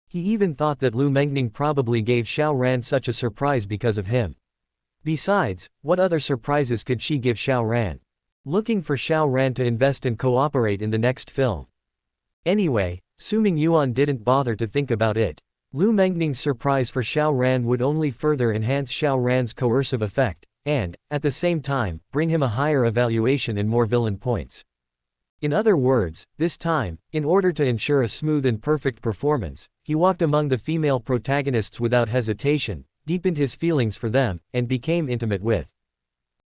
He even thought that Lu Mengning probably gave Xiao Ran such a surprise because of him. Besides, what other surprises could she give Xiao Ran? Looking for Xiao Ran to invest and cooperate in the next film. Anyway, Su Mingyuan didn't bother to think about it. Lu Mengning's surprise for Xiao Ran would only further enhance Xiao Ran's coercive effect, and, at the same time, bring him a higher evaluation and more villain points. In other words, this time, in order to ensure a smooth and perfect performance, he walked among the female protagonists without hesitation, deepened his feelings for them, and became intimate with.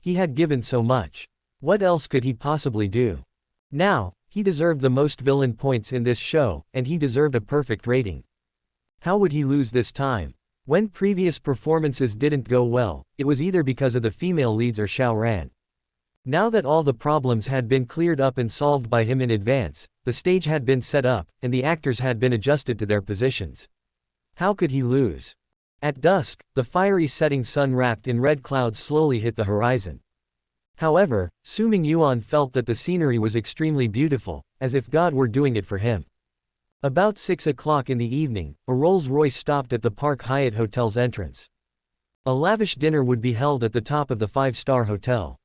He had given so much. What else could he possibly do? Now, he deserved the most villain points in this show, and he deserved a perfect rating. How would he lose this time? When previous performances didn't go well, it was either because of the female leads or Xiao Ran. Now that all the problems had been cleared up and solved by him in advance, the stage had been set up, and the actors had been adjusted to their positions. How could he lose? At dusk, the fiery setting sun wrapped in red clouds slowly hit the horizon. However, Su Mingyuan felt that the scenery was extremely beautiful, as if God were doing it for him. About 6 o'clock in the evening, a Rolls-Royce stopped at the Park Hyatt Hotel's entrance. A lavish dinner would be held at the top of the 5-star hotel.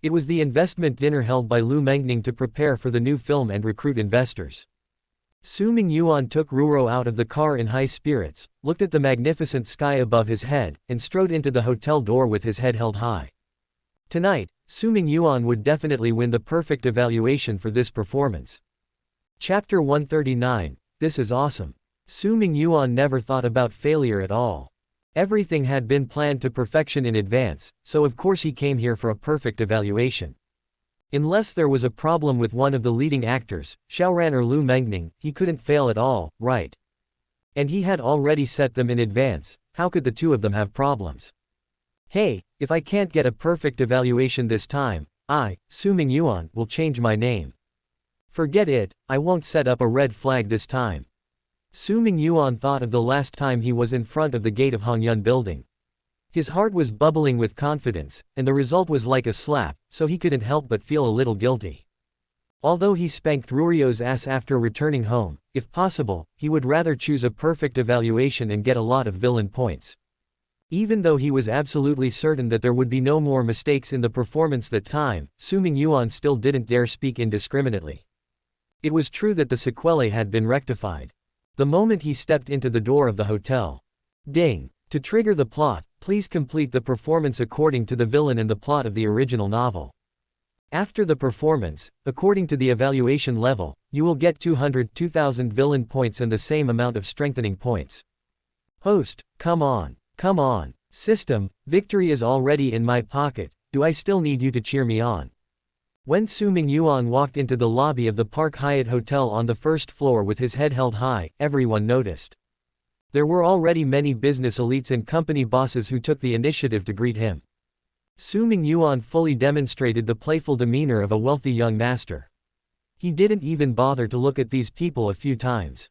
It was the investment dinner held by Lu Mengning to prepare for the new film and recruit investors. Su Mingyuan took Ruro out of the car in high spirits, looked at the magnificent sky above his head, and strode into the hotel door with his head held high. Tonight, Su Mingyuan would definitely win the perfect evaluation for this performance. Chapter 139, This is Awesome. Su Mingyuan never thought about failure at all. Everything had been planned to perfection in advance, so of course he came here for a perfect evaluation. Unless there was a problem with one of the leading actors, Xiao Ran or Lu Mengning, he couldn't fail at all, right? And he had already set them in advance, how could the two of them have problems? Hey, if I can't get a perfect evaluation this time, I, Su Mingyuan, will change my name. Forget it, I won't set up a red flag this time. Su Mingyuan thought of the last time he was in front of the gate of Hongyun building. His heart was bubbling with confidence, and the result was like a slap, so he couldn't help but feel a little guilty. Although he spanked Rurio's ass after returning home, if possible, he would rather choose a perfect evaluation and get a lot of villain points. Even though he was absolutely certain that there would be no more mistakes in the performance that time, Su Mingyuan still didn't dare speak indiscriminately. It was true that the sequelae had been rectified. The moment he stepped into the door of the hotel. Ding! To trigger the plot, please complete the performance according to the villain and the plot of the original novel. After the performance, according to the evaluation level, you will get 202,000 villain points and the same amount of strengthening points. Host, come on. Come on. System, victory is already in my pocket, do I still need you to cheer me on? When Su Mingyuan walked into the lobby of the Park Hyatt Hotel on the first floor with his head held high, everyone noticed. There were already many business elites and company bosses who took the initiative to greet him. Su Mingyuan fully demonstrated the playful demeanor of a wealthy young master. He didn't even bother to look at these people a few times.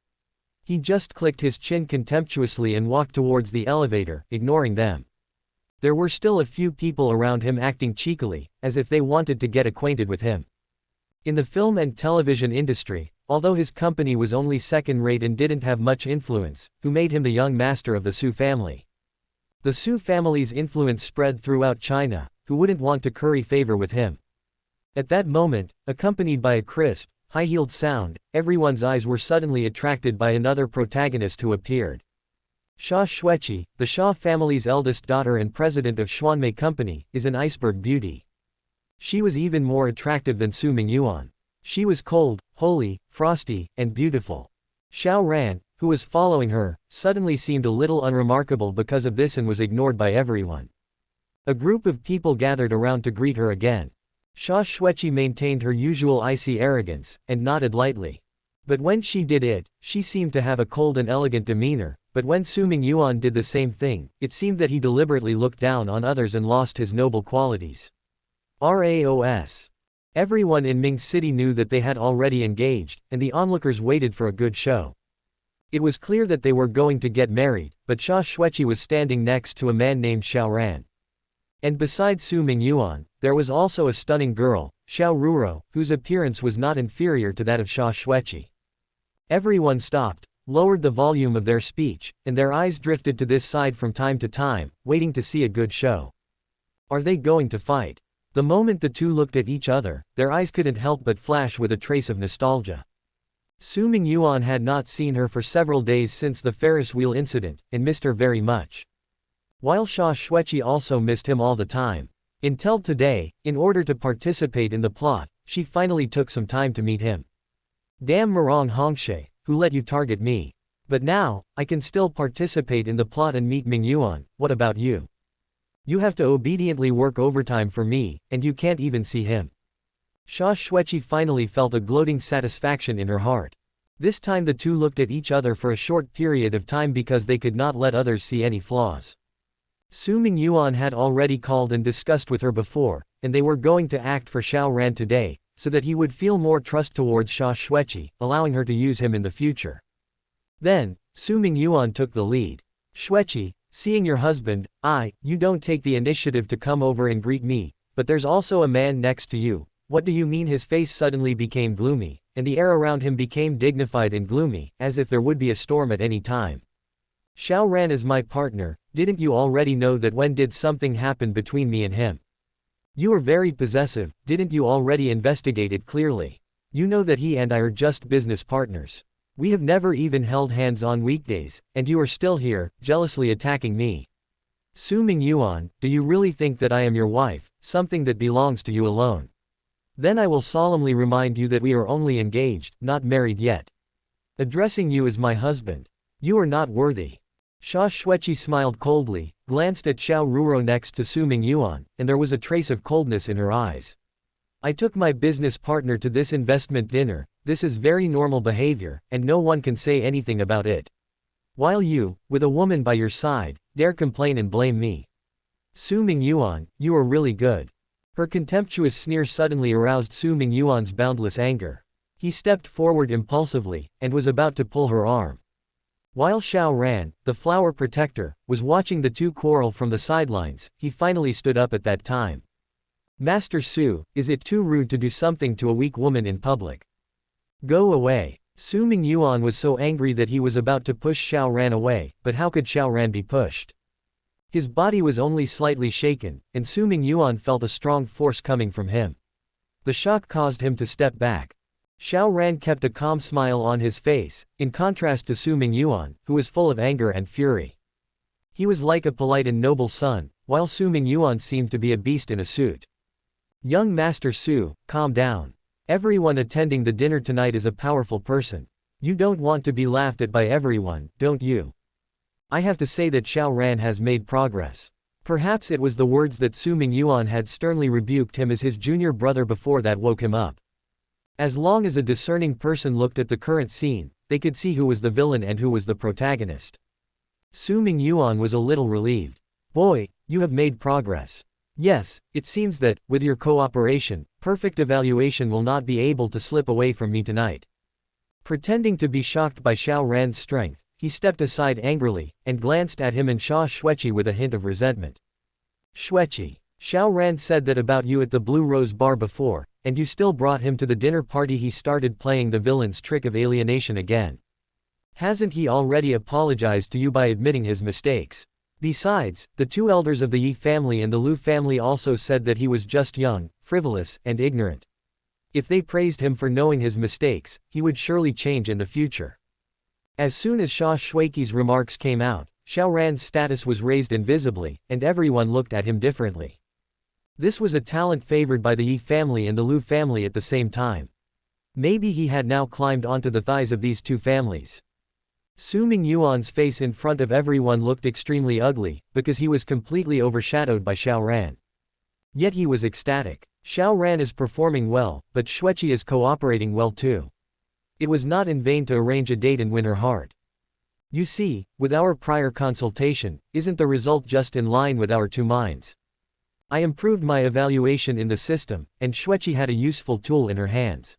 He just clicked his chin contemptuously and walked towards the elevator, ignoring them. There were still a few people around him acting cheekily, as if they wanted to get acquainted with him. In the film and television industry, although his company was only second-rate and didn't have much influence, who made him the young master of the Su family? The Su family's influence spread throughout China, who wouldn't want to curry favor with him. At that moment, accompanied by a crisp, high-heeled sound, everyone's eyes were suddenly attracted by another protagonist who appeared. Xia Xueqi, the Xia family's eldest daughter and president of Xuanmei Company, is an iceberg beauty. She was even more attractive than Su Mingyuan. She was cold, holy, frosty, and beautiful. Xiao Ran, who was following her, suddenly seemed a little unremarkable because of this and was ignored by everyone. A group of people gathered around to greet her again. Xia Xueqi maintained her usual icy arrogance, and nodded lightly. But when she did it, she seemed to have a cold and elegant demeanor, but when Su Mingyuan did the same thing, it seemed that he deliberately looked down on others and lost his noble qualities. RAOS. Everyone in Ming City knew that they had already engaged, and the onlookers waited for a good show. It was clear that they were going to get married, but Xia Xueqi was standing next to a man named Xiao Ran. And besides Su Mingyuan, there was also a stunning girl, Xiao Ruro, whose appearance was not inferior to that of Xia Xueqi. Everyone stopped, lowered the volume of their speech, and their eyes drifted to this side from time to time, waiting to see a good show. Are they going to fight? The moment the two looked at each other, their eyes couldn't help but flash with a trace of nostalgia. Su Mingyuan had not seen her for several days since the Ferris wheel incident, and missed her very much. While Xia Xueqi also missed him all the time. Until today, in order to participate in the plot, she finally took some time to meet him. Damn Murong Hongshe, who let you target me? But now, I can still participate in the plot and meet Mingyuan, what about you? You have to obediently work overtime for me, and you can't even see him. Xia Xueqi finally felt a gloating satisfaction in her heart. This time the two looked at each other for a short period of time because they could not let others see any flaws. Su Mingyuan had already called and discussed with her before, and they were going to act for Xiao Ran today, so that he would feel more trust towards Xia Xueqi, allowing her to use him in the future. Then, Su Mingyuan took the lead. Xueqi, seeing your husband, you don't take the initiative to come over and greet me, but there's also a man next to you. What do you mean? His face suddenly became gloomy, and the air around him became dignified and gloomy, as if there would be a storm at any time. Xiao Ran is my partner, didn't you already know that? When did something happen between me and him? You are very possessive, didn't you already investigate it clearly? You know that he and I are just business partners. We have never even held hands on weekdays, and you are still here, jealously attacking me. Su Mingyuan, do you really think that I am your wife, something that belongs to you alone? Then I will solemnly remind you that we are only engaged, not married yet. Addressing you as my husband. You are not worthy. Xia Xueqi smiled coldly, glanced at Xiao Ruro next to Su Mingyuan, and there was a trace of coldness in her eyes. I took my business partner to this investment dinner, this is very normal behavior, and no one can say anything about it. While you, with a woman by your side, dare complain and blame me. Su Mingyuan, you are really good. Her contemptuous sneer suddenly aroused Su Mingyuan's boundless anger. He stepped forward impulsively, and was about to pull her arm. While Xiao Ran, the flower protector, was watching the two quarrel from the sidelines, he finally stood up at that time. Master Su, is it too rude to do something to a weak woman in public? Go away. Su Mingyuan was so angry that he was about to push Xiao Ran away, but how could Xiao Ran be pushed? His body was only slightly shaken, and Su Mingyuan felt a strong force coming from him. The shock caused him to step back. Xiao Ran kept a calm smile on his face, in contrast to Su Mingyuan, who was full of anger and fury. He was like a polite and noble son, while Su Mingyuan seemed to be a beast in a suit. Young Master Su, calm down. Everyone attending the dinner tonight is a powerful person. You don't want to be laughed at by everyone, don't you? I have to say that Xiao Ran has made progress. Perhaps it was the words that Su Mingyuan had sternly rebuked him as his junior brother before that woke him up. As long as a discerning person looked at the current scene, they could see who was the villain and who was the protagonist. Su Mingyuan was a little relieved. Boy, you have made progress. Yes, it seems that, with your cooperation, perfect evaluation will not be able to slip away from me tonight. Pretending to be shocked by Xiao Ran's strength, he stepped aside angrily, and glanced at him and Sha Xueqi with a hint of resentment. Xueqi, Xiao Ran said that about you at the Blue Rose Bar before, and you still brought him to the dinner party. He started playing the villain's trick of alienation again. Hasn't he already apologized to you by admitting his mistakes? Besides, the two elders of the Yi family and the Lu family also said that he was just young, frivolous, and ignorant. If they praised him for knowing his mistakes, he would surely change in the future. As soon as Sha Xueqi's remarks came out, Xiao Ran's status was raised invisibly, and everyone looked at him differently. This was a talent favored by the Yi family and the Lu family at the same time. Maybe he had now climbed onto the thighs of these two families. Su Mingyuan's face in front of everyone looked extremely ugly, because he was completely overshadowed by Xiao Ran. Yet he was ecstatic. Xiao Ran is performing well, but Xueqi is cooperating well too. It was not in vain to arrange a date and win her heart. You see, with our prior consultation, isn't the result just in line with our two minds? I improved my evaluation in the system, and Xueqi had a useful tool in her hands.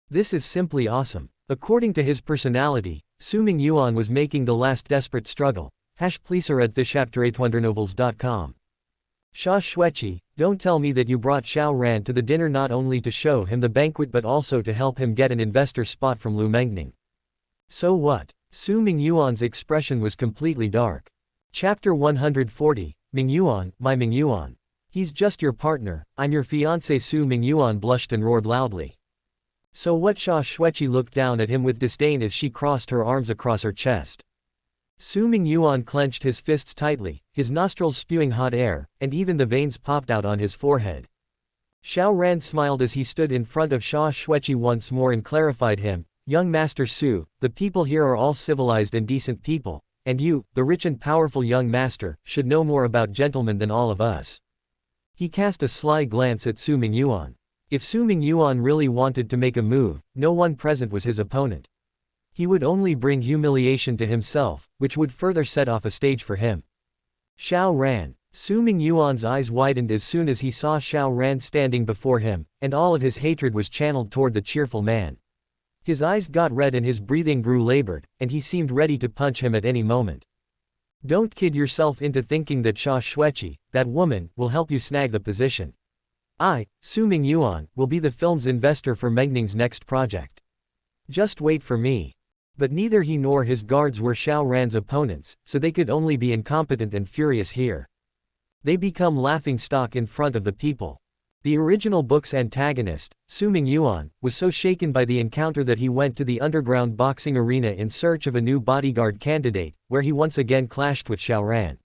This is simply awesome. According to his personality, Su Mingyuan was making the last desperate struggle. #pleaser@thechapter8wondernovels.com. Sha Xueqi, don't tell me that you brought Xiao Ran to the dinner not only to show him the banquet but also to help him get an investor spot from Lu Mengning. So what? Su Mingyuan's expression was completely dark. Chapter 140, Mingyuan, my Mingyuan. He's just your partner, I'm your fiancé. Su Mingyuan blushed and roared loudly. So what? Sha Xueqi looked down at him with disdain as she crossed her arms across her chest. Su Mingyuan clenched his fists tightly, his nostrils spewing hot air, and even the veins popped out on his forehead. Xiao Ran smiled as he stood in front of Sha Xueqi once more and clarified him, Young Master Su, the people here are all civilized and decent people, and you, the rich and powerful young master, should know more about gentlemen than all of us. He cast a sly glance at Su Mingyuan. If Su Mingyuan really wanted to make a move, no one present was his opponent. He would only bring humiliation to himself, which would further set off a stage for him. Xiao Ran. Su Mingyuan's eyes widened as soon as he saw Xiao Ran standing before him, and all of his hatred was channeled toward the cheerful man. His eyes got red and his breathing grew labored, and he seemed ready to punch him at any moment. Don't kid yourself into thinking that Sha Xueqi, that woman, will help you snag the position. I, Su Mingyuan, will be the film's investor for Mengning's next project. Just wait for me. But neither he nor his guards were Xiao Ran's opponents, so they could only be incompetent and furious here. They become laughing stock in front of the people. The original book's antagonist, Su Mingyuan, was so shaken by the encounter that he went to the underground boxing arena in search of a new bodyguard candidate, where he once again clashed with Xiao Ran.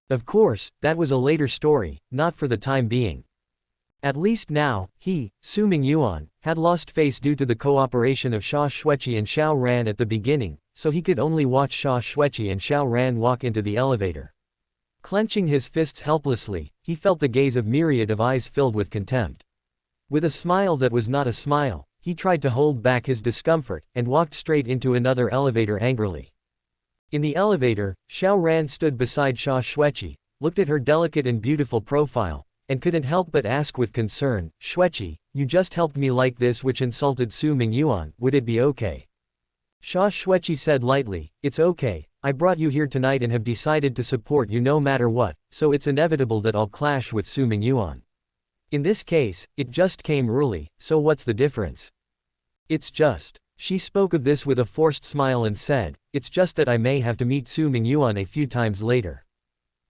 Of course, that was a later story, not for the time being. At least now, he, Su Mingyuan, had lost face due to the cooperation of Sha Xueqi and Xiao Ran at the beginning, so he could only watch Sha Xueqi and Xiao Ran walk into the elevator. Clenching his fists helplessly, he felt the gaze of myriad of eyes filled with contempt. With a smile that was not a smile, he tried to hold back his discomfort, and walked straight into another elevator angrily. In the elevator, Xiao Ran stood beside Sha Xueqi, looked at her delicate and beautiful profile, and couldn't help but ask with concern, Xueqi, you just helped me like this, which insulted Su Mingyuan, would it be okay? Sha Xueqi said lightly, it's okay, I brought you here tonight and have decided to support you no matter what, so it's inevitable that I'll clash with Su Mingyuan. In this case, it just came early, so what's the difference? It's just. She spoke of this with a forced smile and said, it's just that I may have to meet Su Mingyuan a few times later.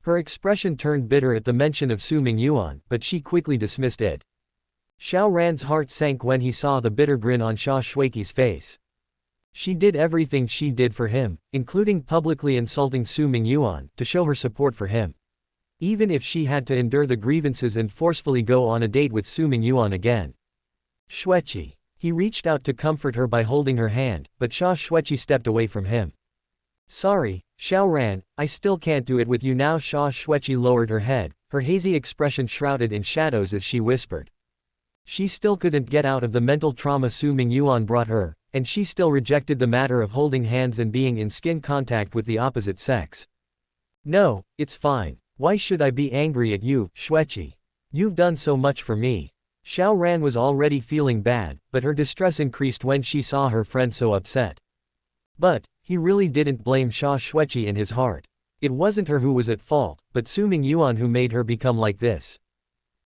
Her expression turned bitter at the mention of Su Mingyuan, but she quickly dismissed it. Xiao Ran's heart sank when he saw the bitter grin on Xia Shuiqi's face. She did everything she did for him, including publicly insulting Su Mingyuan, to show her support for him. Even if she had to endure the grievances and forcefully go on a date with Su Mingyuan again. Shuiqi. He reached out to comfort her by holding her hand, but Xia Shuiqi stepped away from him. Sorry, Xiao Ran, I still can't do it with you now. Xia Shuiqi lowered her head, her hazy expression shrouded in shadows as she whispered. She still couldn't get out of the mental trauma Su Mingyuan brought her, and she still rejected the matter of holding hands and being in skin contact with the opposite sex. No, it's fine. Why should I be angry at you, Shuiqi? You've done so much for me. Xiao Ran was already feeling bad, but her distress increased when she saw her friend so upset. But he really didn't blame Xia Shuiqi in his heart. It wasn't her who was at fault, but Su Mingyuan who made her become like this.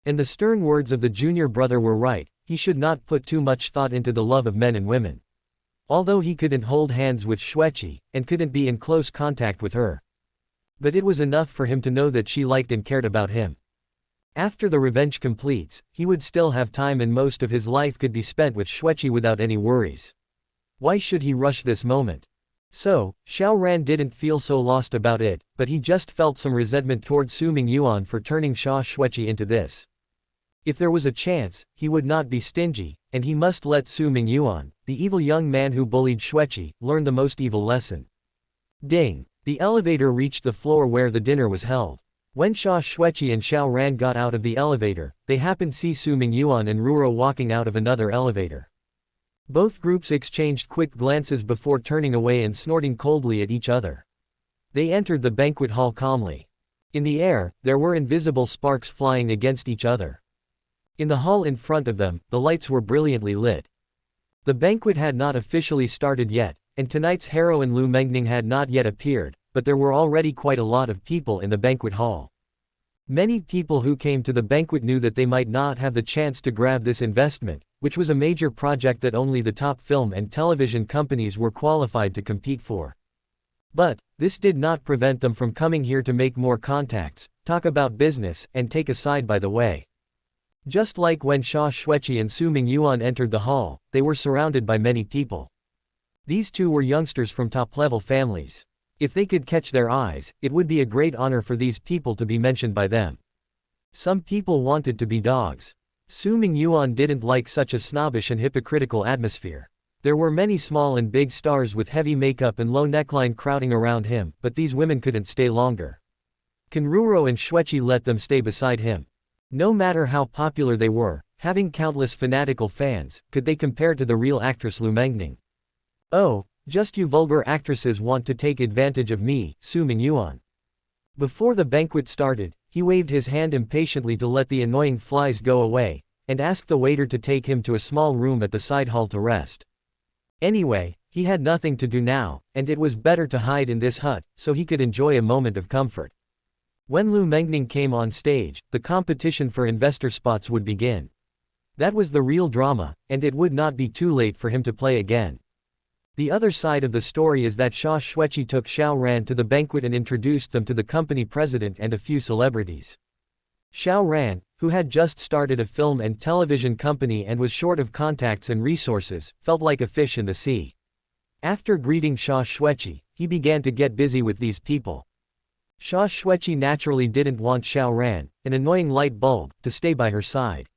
And the stern words of the junior brother were right, he should not put too much thought into the love of men and women. Although he couldn't hold hands with Shuiqi, and couldn't be in close contact with her. But it was enough for him to know that she liked and cared about him. After the revenge completes, he would still have time and most of his life could be spent with Shuiqi without any worries. Why should he rush this moment? So, Xiao Ran didn't feel so lost about it, but he just felt some resentment toward Su Mingyuan for turning Xia Shuiqi into this. If there was a chance, he would not be stingy, and he must let Su Mingyuan, the evil young man who bullied Shuiqi, learn the most evil lesson. Ding! The elevator reached the floor where the dinner was held. When Xia Shuiqi and Xiao Ran got out of the elevator, they happened to see Su Mingyuan and Ruro walking out of another elevator. Both groups exchanged quick glances before turning away and snorting coldly at each other. They entered the banquet hall calmly. In the air, there were invisible sparks flying against each other. In the hall in front of them, the lights were brilliantly lit. The banquet had not officially started yet, and tonight's heroine Lu Mengning had not yet appeared, but there were already quite a lot of people in the banquet hall. Many people who came to the banquet knew that they might not have the chance to grab this investment, which was a major project that only the top film and television companies were qualified to compete for. But this did not prevent them from coming here to make more contacts, talk about business, and take a side by the way. Just like when Xia Shuiqi and Su Mingyuan entered the hall, they were surrounded by many people. These two were youngsters from top-level families. If they could catch their eyes, it would be a great honor for these people to be mentioned by them. Some people wanted to be dogs. Su Mingyuan didn't like such a snobbish and hypocritical atmosphere. There were many small and big stars with heavy makeup and low neckline crowding around him, but these women couldn't stay longer. Can Ruro and Shuiqi let them stay beside him? No matter how popular they were, having countless fanatical fans, could they compare to the real actress Lu Mengning? Oh, just you vulgar actresses want to take advantage of me, Su Mingyuan. Before the banquet started, he waved his hand impatiently to let the annoying flies go away, and asked the waiter to take him to a small room at the side hall to rest. Anyway, he had nothing to do now, and it was better to hide in this hut, so he could enjoy a moment of comfort. When Lu Mengning came on stage, the competition for investor spots would begin. That was the real drama, and it would not be too late for him to play again. The other side of the story is that Xia Shuiqi took Xiao Ran to the banquet and introduced them to the company president and a few celebrities. Xiao Ran, who had just started a film and television company and was short of contacts and resources, felt like a fish in the sea. After greeting Xia Shuiqi, he began to get busy with these people. Xia Shuiqi naturally didn't want Xiao Ran, an annoying light bulb, to stay by her side.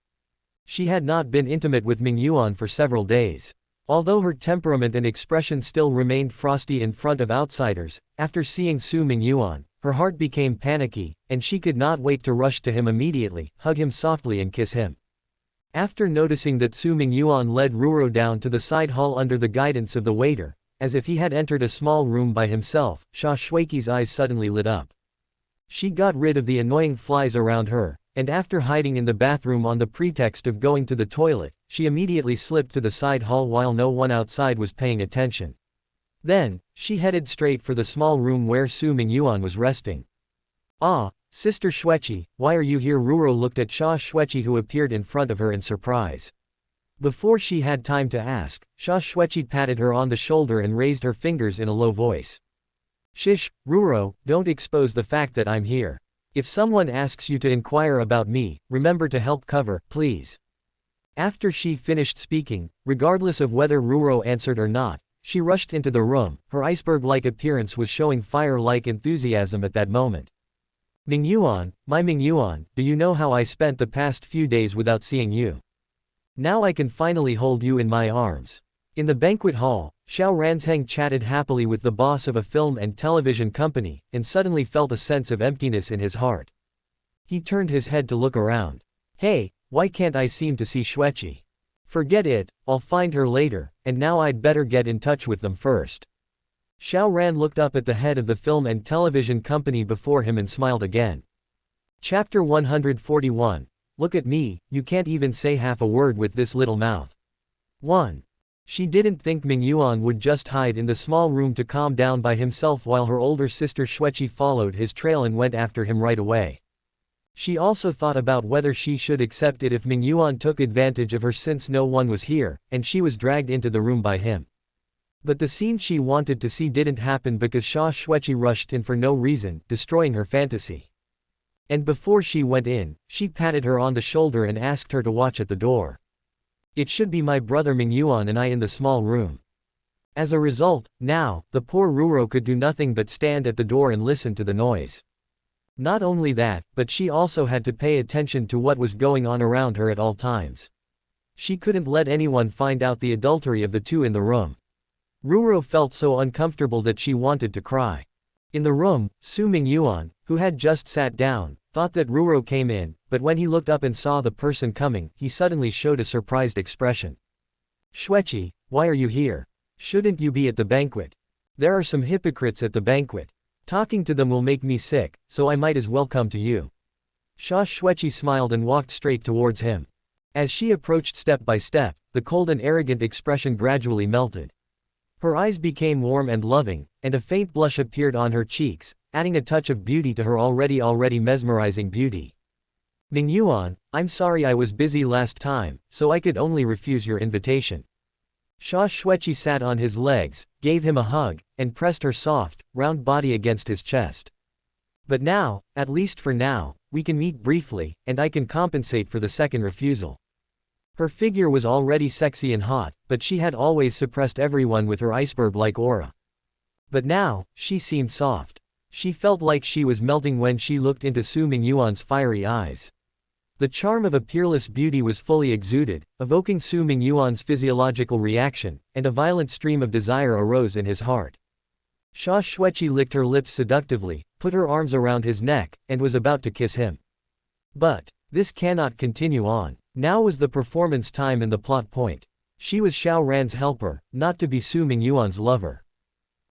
She had not been intimate with Mingyuan for several days. Although her temperament and expression still remained frosty in front of outsiders, after seeing Su Mingyuan, her heart became panicky, and she could not wait to rush to him immediately, hug him softly and kiss him. After noticing that Su Mingyuan led Ruro down to the side hall under the guidance of the waiter, as if he had entered a small room by himself, Xia Shuiqi's eyes suddenly lit up. She got rid of the annoying flies around her, and after hiding in the bathroom on the pretext of going to the toilet, she immediately slipped to the side hall while no one outside was paying attention. Then, she headed straight for the small room where Su Mingyuan was resting. Ah, Sister Shuiqi, why are you here? Ruro looked at Xia Shuiqi who appeared in front of her in surprise. Before she had time to ask, Xia Shuiqi patted her on the shoulder and raised her fingers in a low voice. Shish, Ruro, don't expose the fact that I'm here. If someone asks you to inquire about me, remember to help cover, please. After she finished speaking, regardless of whether Ruro answered or not, she rushed into the room. Her iceberg-like appearance was showing fire-like enthusiasm at that moment. Mingyuan, my Mingyuan, do you know how I spent the past few days without seeing you? Now I can finally hold you in my arms. In the banquet hall, Xiao Ranzheng chatted happily with the boss of a film and television company, and suddenly felt a sense of emptiness in his heart. He turned his head to look around. Hey, why can't I seem to see Xueqi? Forget it, I'll find her later, and now I'd better get in touch with them first. Xiao Ran looked up at the head of the film and television company before him and smiled again. Chapter 141. Look at me, you can't even say half a word with this little mouth. 1. She didn't think Mingyuan would just hide in the small room to calm down by himself while her older sister Xueqi followed his trail and went after him right away. She also thought about whether she should accept it if Mingyuan took advantage of her since no one was here, and she was dragged into the room by him. But the scene she wanted to see didn't happen because Xueqi rushed in for no reason, destroying her fantasy. And before she went in, she patted her on the shoulder and asked her to watch at the door. It should be my brother Mingyuan and I in the small room. As a result, now, the poor Ruro could do nothing but stand at the door and listen to the noise. Not only that, but she also had to pay attention to what was going on around her at all times. She couldn't let anyone find out the adultery of the two in the room. Ruro felt so uncomfortable that she wanted to cry. In the room, Su Mingyuan, who had just sat down, thought that Ruro came in, but when he looked up and saw the person coming, he suddenly showed a surprised expression. Xueqi, why are you here? Shouldn't you be at the banquet? There are some hypocrites at the banquet. Talking to them will make me sick, so I might as well come to you. Xueqi smiled and walked straight towards him. As she approached step by step, the cold and arrogant expression gradually melted. Her eyes became warm and loving, and a faint blush appeared on her cheeks, adding a touch of beauty to her already mesmerizing beauty. Mingyuan, I'm sorry I was busy last time, so I could only refuse your invitation. Xueqi sat on his legs, gave him a hug, and pressed her soft, round body against his chest. But now, at least for now, we can meet briefly, and I can compensate for the second refusal. Her figure was already sexy and hot, but she had always suppressed everyone with her iceberg-like aura. But now, she seemed soft. She felt like she was melting when she looked into Su Mingyuan's fiery eyes. The charm of a peerless beauty was fully exuded, evoking Su Mingyuan's physiological reaction, and a violent stream of desire arose in his heart. Xueqi licked her lips seductively, put her arms around his neck, and was about to kiss him. But this cannot continue on. Now was the performance time and the plot point. She was Xiao Ran's helper, not to be Su Mingyuan's lover.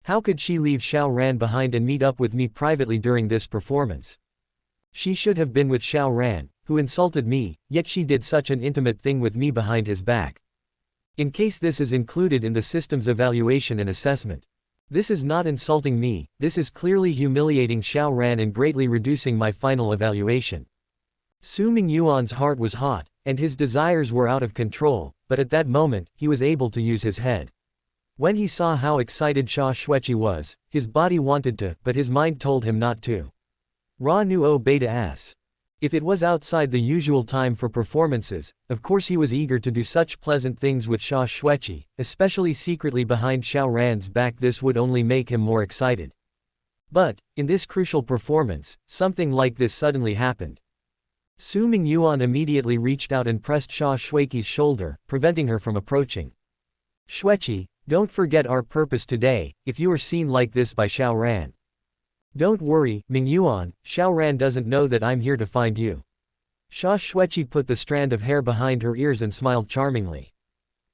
How could she leave Xiao Ran behind and meet up with me privately during this performance? She should have been with Xiao Ran, who insulted me, yet she did such an intimate thing with me behind his back. In case this is included in the system's evaluation and assessment. This is not insulting me, this is clearly humiliating Xiao Ran and greatly reducing my final evaluation. Su Mingyuan's heart was hot, and his desires were out of control, but at that moment, he was able to use his head. When he saw how excited Xueqi was, his body wanted to, but his mind told him not to. Ra nu o beta s. If it was outside the usual time for performances, of course he was eager to do such pleasant things with Xueqi, especially secretly behind Xiao Ran's back. This would only make him more excited. But, in this crucial performance, something like this suddenly happened. Su Mingyuan immediately reached out and pressed Xueqi's shoulder, preventing her from approaching. Xueqi, don't forget our purpose today, if you are seen like this by Xiao Ran. Don't worry, Mingyuan, Xiao Ran doesn't know that I'm here to find you. Xueqi put the strand of hair behind her ears and smiled charmingly.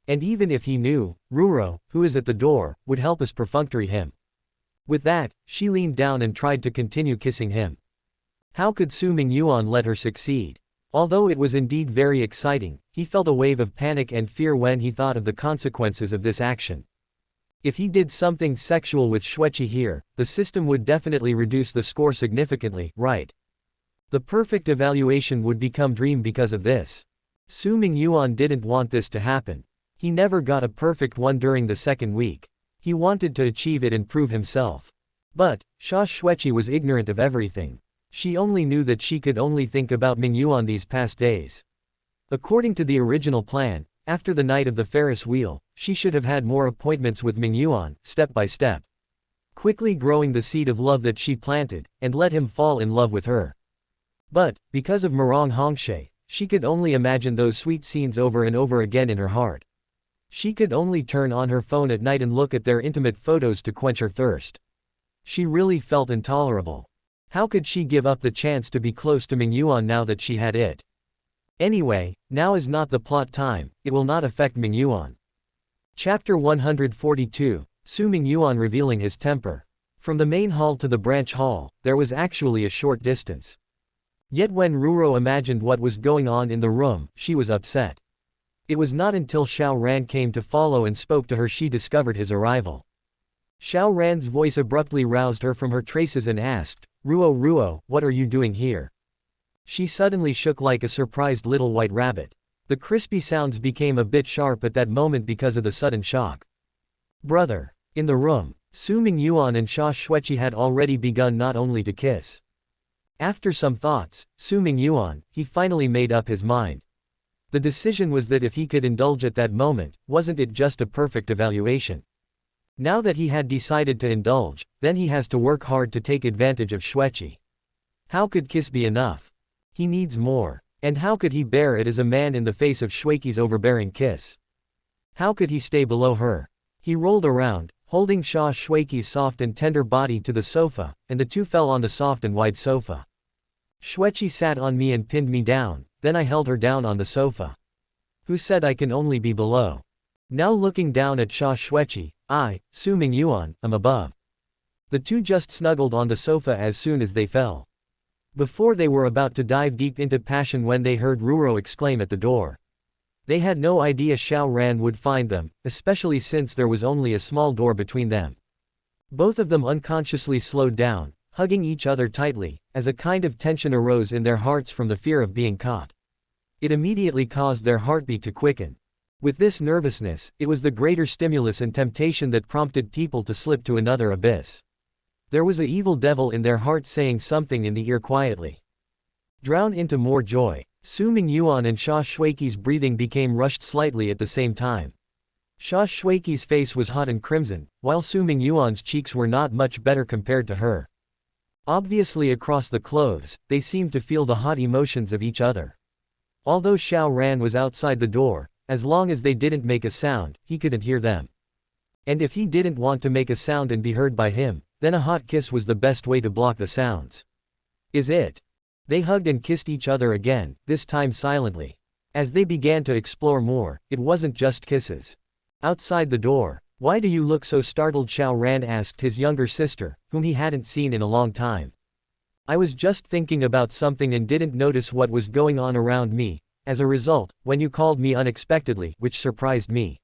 And even if he knew, Ruro, who is at the door, would help us perfunctory him. With that, she leaned down and tried to continue kissing him. How could Su Mingyuan let her succeed? Although it was indeed very exciting, he felt a wave of panic and fear when he thought of the consequences of this action. If he did something sexual with Xueqi here, the system would definitely reduce the score significantly, right? The perfect evaluation would become dream because of this. Su Mingyuan didn't want this to happen. He never got a perfect one during the second week. He wanted to achieve it and prove himself. But, Xueqi was ignorant of everything. She only knew that she could only think about Mingyuan these past days. According to the original plan, after the night of the Ferris wheel, she should have had more appointments with Mingyuan, step by step. Quickly growing the seed of love that she planted, and let him fall in love with her. But, because of Murong Hongshe, she could only imagine those sweet scenes over and over again in her heart. She could only turn on her phone at night and look at their intimate photos to quench her thirst. She really felt intolerable. How could she give up the chance to be close to Mingyuan now that she had it? Anyway, now is not the plot time, it will not affect Mingyuan. Chapter 142, Su Mingyuan revealing his temper. From the main hall to the branch hall, there was actually a short distance. Yet when Ruro imagined what was going on in the room, she was upset. It was not until Xiao Ran came to follow and spoke to her she discovered his arrival. Xiao Ran's voice abruptly roused her from her traces and asked, Ruo, what are you doing here? She suddenly shook like a surprised little white rabbit. The crispy sounds became a bit sharp at that moment because of the sudden shock. Brother. In the room, Su Mingyuan and Sha Xueqi had already begun not only to kiss. After some thoughts, Su Mingyuan, he finally made up his mind. The decision was that if he could indulge at that moment, wasn't it just a perfect evaluation? Now that he had decided to indulge, then he has to work hard to take advantage of Xueqi. How could kiss be enough? He needs more. And how could he bear it as a man in the face of Xueqi's overbearing kiss? How could he stay below her? He rolled around, holding Sha Xueqi's soft and tender body to the sofa, and the two fell on the soft and wide sofa. Xueqi sat on me and pinned me down, then I held her down on the sofa. Who said I can only be below? Now looking down at Sha Xueqi, I, Su Mingyuan, am above. The two just snuggled on the sofa as soon as they fell. Before they were about to dive deep into passion when they heard Ruro exclaim at the door. They had no idea Xiao Ran would find them, especially since there was only a small door between them. Both of them unconsciously slowed down, hugging each other tightly, as a kind of tension arose in their hearts from the fear of being caught. It immediately caused their heartbeat to quicken. With this nervousness, it was the greater stimulus and temptation that prompted people to slip to another abyss. There was an evil devil in their hearts saying something in the ear quietly. Drown into more joy. Su Mingyuan and Sha Xueqi's breathing became rushed slightly at the same time. Sha Xueqi's face was hot and crimson, while Su Mingyuan's cheeks were not much better compared to her. Obviously across the clothes, they seemed to feel the hot emotions of each other. Although Xiao Ran was outside the door, as long as they didn't make a sound, he couldn't hear them. And if he didn't want to make a sound and be heard by him, then a hot kiss was the best way to block the sounds. Is it? They hugged and kissed each other again, this time silently. As they began to explore more, it wasn't just kisses. Outside the door, why do you look so startled? Xiao Ran asked his younger sister, whom he hadn't seen in a long time. I was just thinking about something and didn't notice what was going on around me, as a result, when you called me unexpectedly, which surprised me.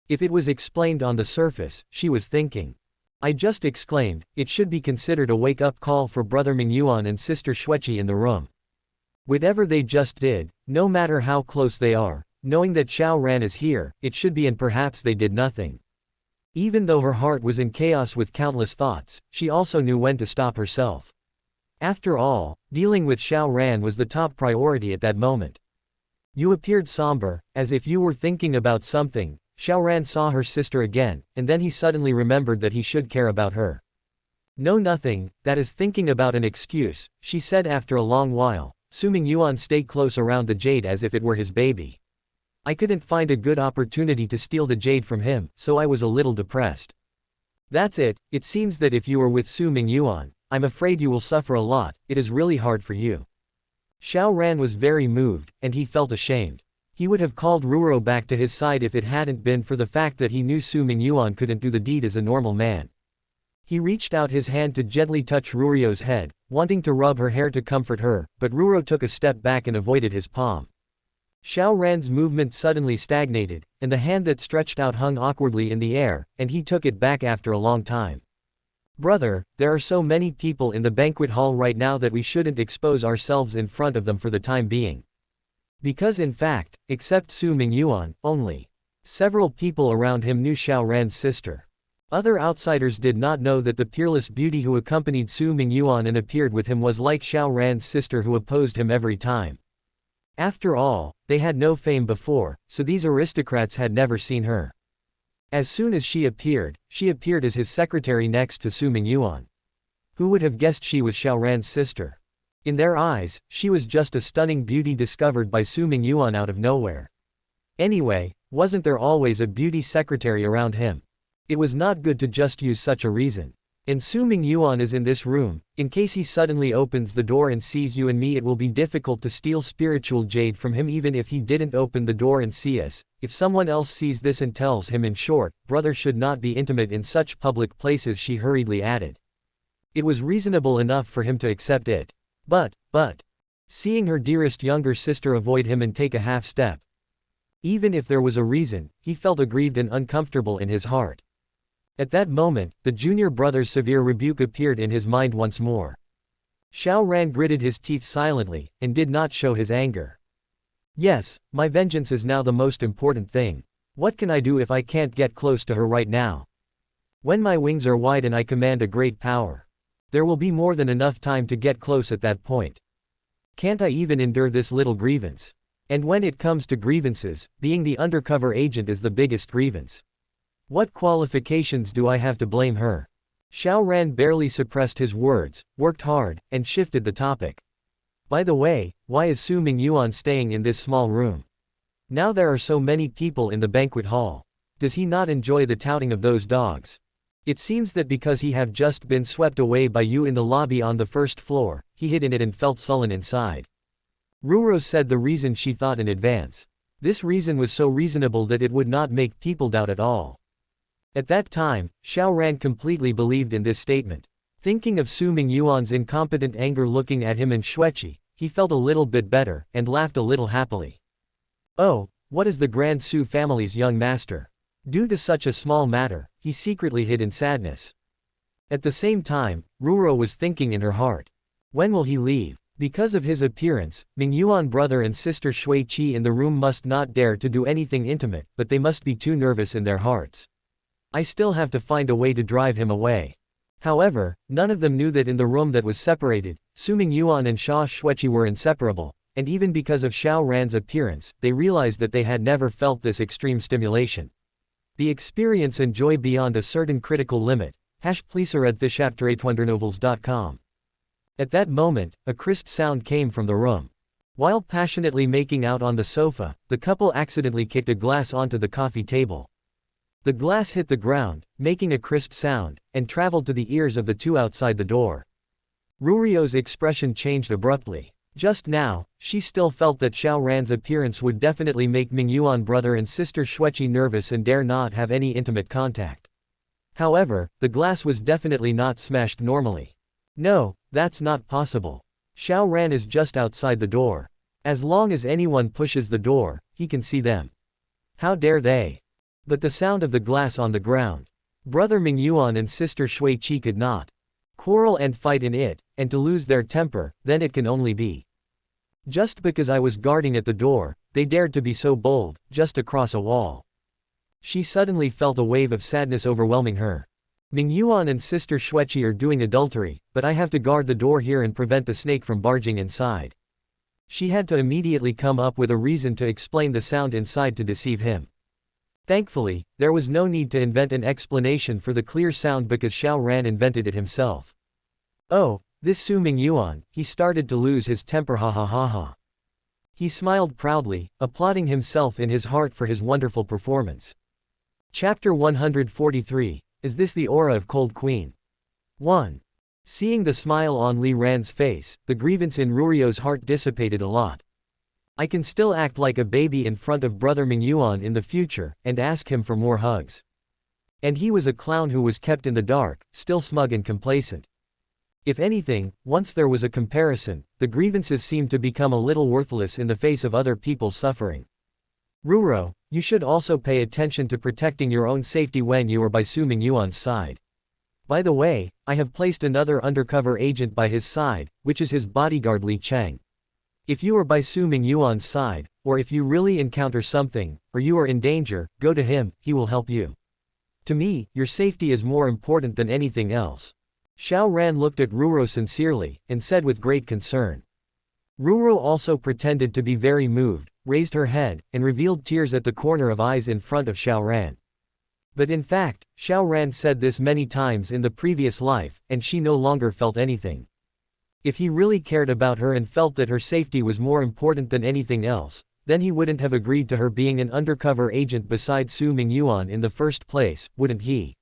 If it was explained on the surface, she was thinking. I just exclaimed, it should be considered a wake-up call for brother Mingyuan and sister Xueqi in the room. Whatever they just did, no matter how close they are, knowing that Xiao Ran is here, it should be, and perhaps they did nothing. Even though her heart was in chaos with countless thoughts, she also knew when to stop herself. After all, dealing with Xiao Ran was the top priority at that moment. You appeared somber, as if you were thinking about something. Xiao Ran saw her sister again, and then he suddenly remembered that he should care about her. No, nothing, that is thinking about an excuse, she said after a long while. Su Mingyuan stayed close around the jade as if it were his baby. I couldn't find a good opportunity to steal the jade from him, so I was a little depressed. That's it. It seems that if you are with Su Mingyuan, I'm afraid you will suffer a lot. It is really hard for you. Xiao Ran was very moved, and he felt ashamed. He would have called Ruro back to his side if it hadn't been for the fact that he knew Su Mingyuan couldn't do the deed as a normal man. He reached out his hand to gently touch Ruro's head, wanting to rub her hair to comfort her, but Ruro took a step back and avoided his palm. Xiao Ran's movement suddenly stagnated, and the hand that stretched out hung awkwardly in the air, and he took it back after a long time. Brother, there are so many people in the banquet hall right now that we shouldn't expose ourselves in front of them for the time being. Because in fact, except Su Mingyuan, only several people around him knew Xiao Ran's sister. Other outsiders did not know that the peerless beauty who accompanied Su Mingyuan and appeared with him was like Xiao Ran's sister who opposed him every time. After all, they had no fame before, so these aristocrats had never seen her. As soon as she appeared as his secretary next to Su Mingyuan. Who would have guessed she was Xiao Ran's sister? In their eyes, she was just a stunning beauty discovered by Su Mingyuan out of nowhere. Anyway, wasn't there always a beauty secretary around him? It was not good to just use such a reason. And Su Mingyuan is in this room. In case he suddenly opens the door and sees you and me, it will be difficult to steal spiritual jade from him even if he didn't open the door and see us. If someone else sees this and tells him, in short, brother should not be intimate in such public places, she hurriedly added. It was reasonable enough for him to accept it. But, seeing her dearest younger sister avoid him and take a half step. Even if there was a reason, he felt aggrieved and uncomfortable in his heart. At that moment, the junior brother's severe rebuke appeared in his mind once more. Xiao Ran gritted his teeth silently, and did not show his anger. Yes, my vengeance is now the most important thing. What can I do if I can't get close to her right now? When my wings are wide and I command a great power. There will be more than enough time to get close at that point. Can't I even endure this little grievance? And when it comes to grievances, being the undercover agent is the biggest grievance. What qualifications do I have to blame her? Xiao Ran barely suppressed his words, worked hard, and shifted the topic. By the way, why is Su Mingyuan staying in this small room? Now there are so many people in the banquet hall. Does he not enjoy the touting of those dogs? It seems that because he have just been swept away by you in the lobby on the first floor, he hid in it and felt sullen inside. Ruro said the reason she thought in advance. This reason was so reasonable that it would not make people doubt at all. At that time, Xiao Ran completely believed in this statement. Thinking of Su Mingyuan's incompetent anger looking at him and Xueqi, he felt a little bit better, and laughed a little happily. Oh, what is the Grand Su family's young master? Due to such a small matter, he secretly hid in sadness. At the same time, Ruro was thinking in her heart. When will he leave? Because of his appearance, Mingyuan brother and sister Xueqi in the room must not dare to do anything intimate, but they must be too nervous in their hearts. I still have to find a way to drive him away. However, none of them knew that in the room that was separated, Su Mingyuan and Xia Xueqi were inseparable, and even because of Xiao Ran's appearance, they realized that they had never felt this extreme stimulation. The experience and joy beyond a certain critical limit. Please read this chapter at wondernovels.com. At that moment, a crisp sound came from the room. While passionately making out on the sofa, the couple accidentally kicked a glass onto the coffee table. The glass hit the ground, making a crisp sound, and traveled to the ears of the two outside the door. Rurio's expression changed abruptly. Just now, she still felt that Xiao Ran's appearance would definitely make Mingyuan brother and sister Xueqi nervous and dare not have any intimate contact. However, the glass was definitely not smashed normally. No, that's not possible. Xiao Ran is just outside the door. As long as anyone pushes the door, he can see them. How dare they? But the sound of the glass on the ground. Brother Mingyuan and sister Xueqi could not quarrel and fight in it, and to lose their temper, then it can only be. Just because I was guarding at the door, they dared to be so bold, just across a wall. She suddenly felt a wave of sadness overwhelming her. Mingyuan and sister Xueqi are doing adultery, but I have to guard the door here and prevent the snake from barging inside. She had to immediately come up with a reason to explain the sound inside to deceive him. Thankfully, there was no need to invent an explanation for the clear sound because Xiao Ran invented it himself. Oh, this Su Mingyuan, he started to lose his temper, ha ha ha ha. He smiled proudly, applauding himself in his heart for his wonderful performance. Chapter 143, Is This the Aura of Cold Queen? 1. Seeing the smile on Li Ran's face, the grievance in Rurio's heart dissipated a lot. I can still act like a baby in front of brother Mingyuan in the future, and ask him for more hugs. And he was a clown who was kept in the dark, still smug and complacent. If anything, once there was a comparison, the grievances seemed to become a little worthless in the face of other people's suffering. Ruro, you should also pay attention to protecting your own safety when you are by Su Mingyuan's side. By the way, I have placed another undercover agent by his side, which is his bodyguard Li Cheng. If you are by Su Mingyuan's side, or if you really encounter something, or you are in danger, go to him, he will help you. To me, your safety is more important than anything else. Xiao Ran looked at Ruro sincerely, and said with great concern. Ruro also pretended to be very moved, raised her head, and revealed tears at the corner of eyes in front of Xiao Ran. But in fact, Xiao Ran said this many times in the previous life, and she no longer felt anything. If he really cared about her and felt that her safety was more important than anything else, then he wouldn't have agreed to her being an undercover agent beside Su Mingyuan in the first place, wouldn't he?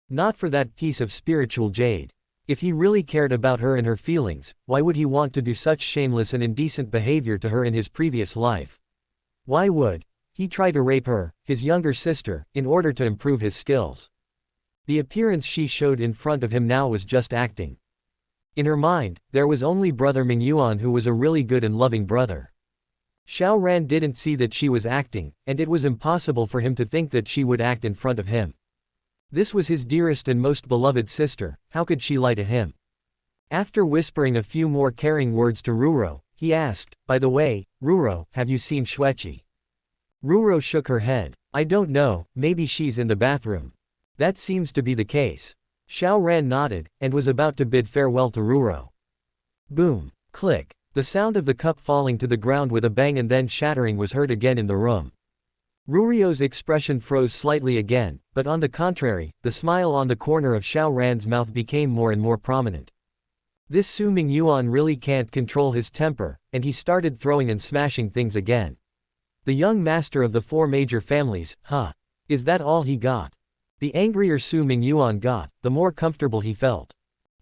Not for that piece of spiritual jade. If he really cared about her and her feelings, why would he want to do such shameless and indecent behavior to her in his previous life? Why would he try to rape her, his younger sister, in order to improve his skills? The appearance she showed in front of him now was just acting. In her mind, there was only brother Mingyuan who was a really good and loving brother. Xiao Ran didn't see that she was acting, and it was impossible for him to think that she would act in front of him. This was his dearest and most beloved sister, how could she lie to him? After whispering a few more caring words to Ruro, he asked, by the way, Ruro, have you seen Xueqi? Ruro shook her head. I don't know, maybe she's in the bathroom. That seems to be the case. Xiao Ran nodded, and was about to bid farewell to Ruro. Boom! Click! The sound of the cup falling to the ground with a bang and then shattering was heard again in the room. Rurio's expression froze slightly again, but on the contrary, the smile on the corner of Xiao Ran's mouth became more and more prominent. This Su Mingyuan really can't control his temper, and he started throwing and smashing things again. The young master of the four major families, huh? Is that all he got? The angrier Su Mingyuan got, the more comfortable he felt.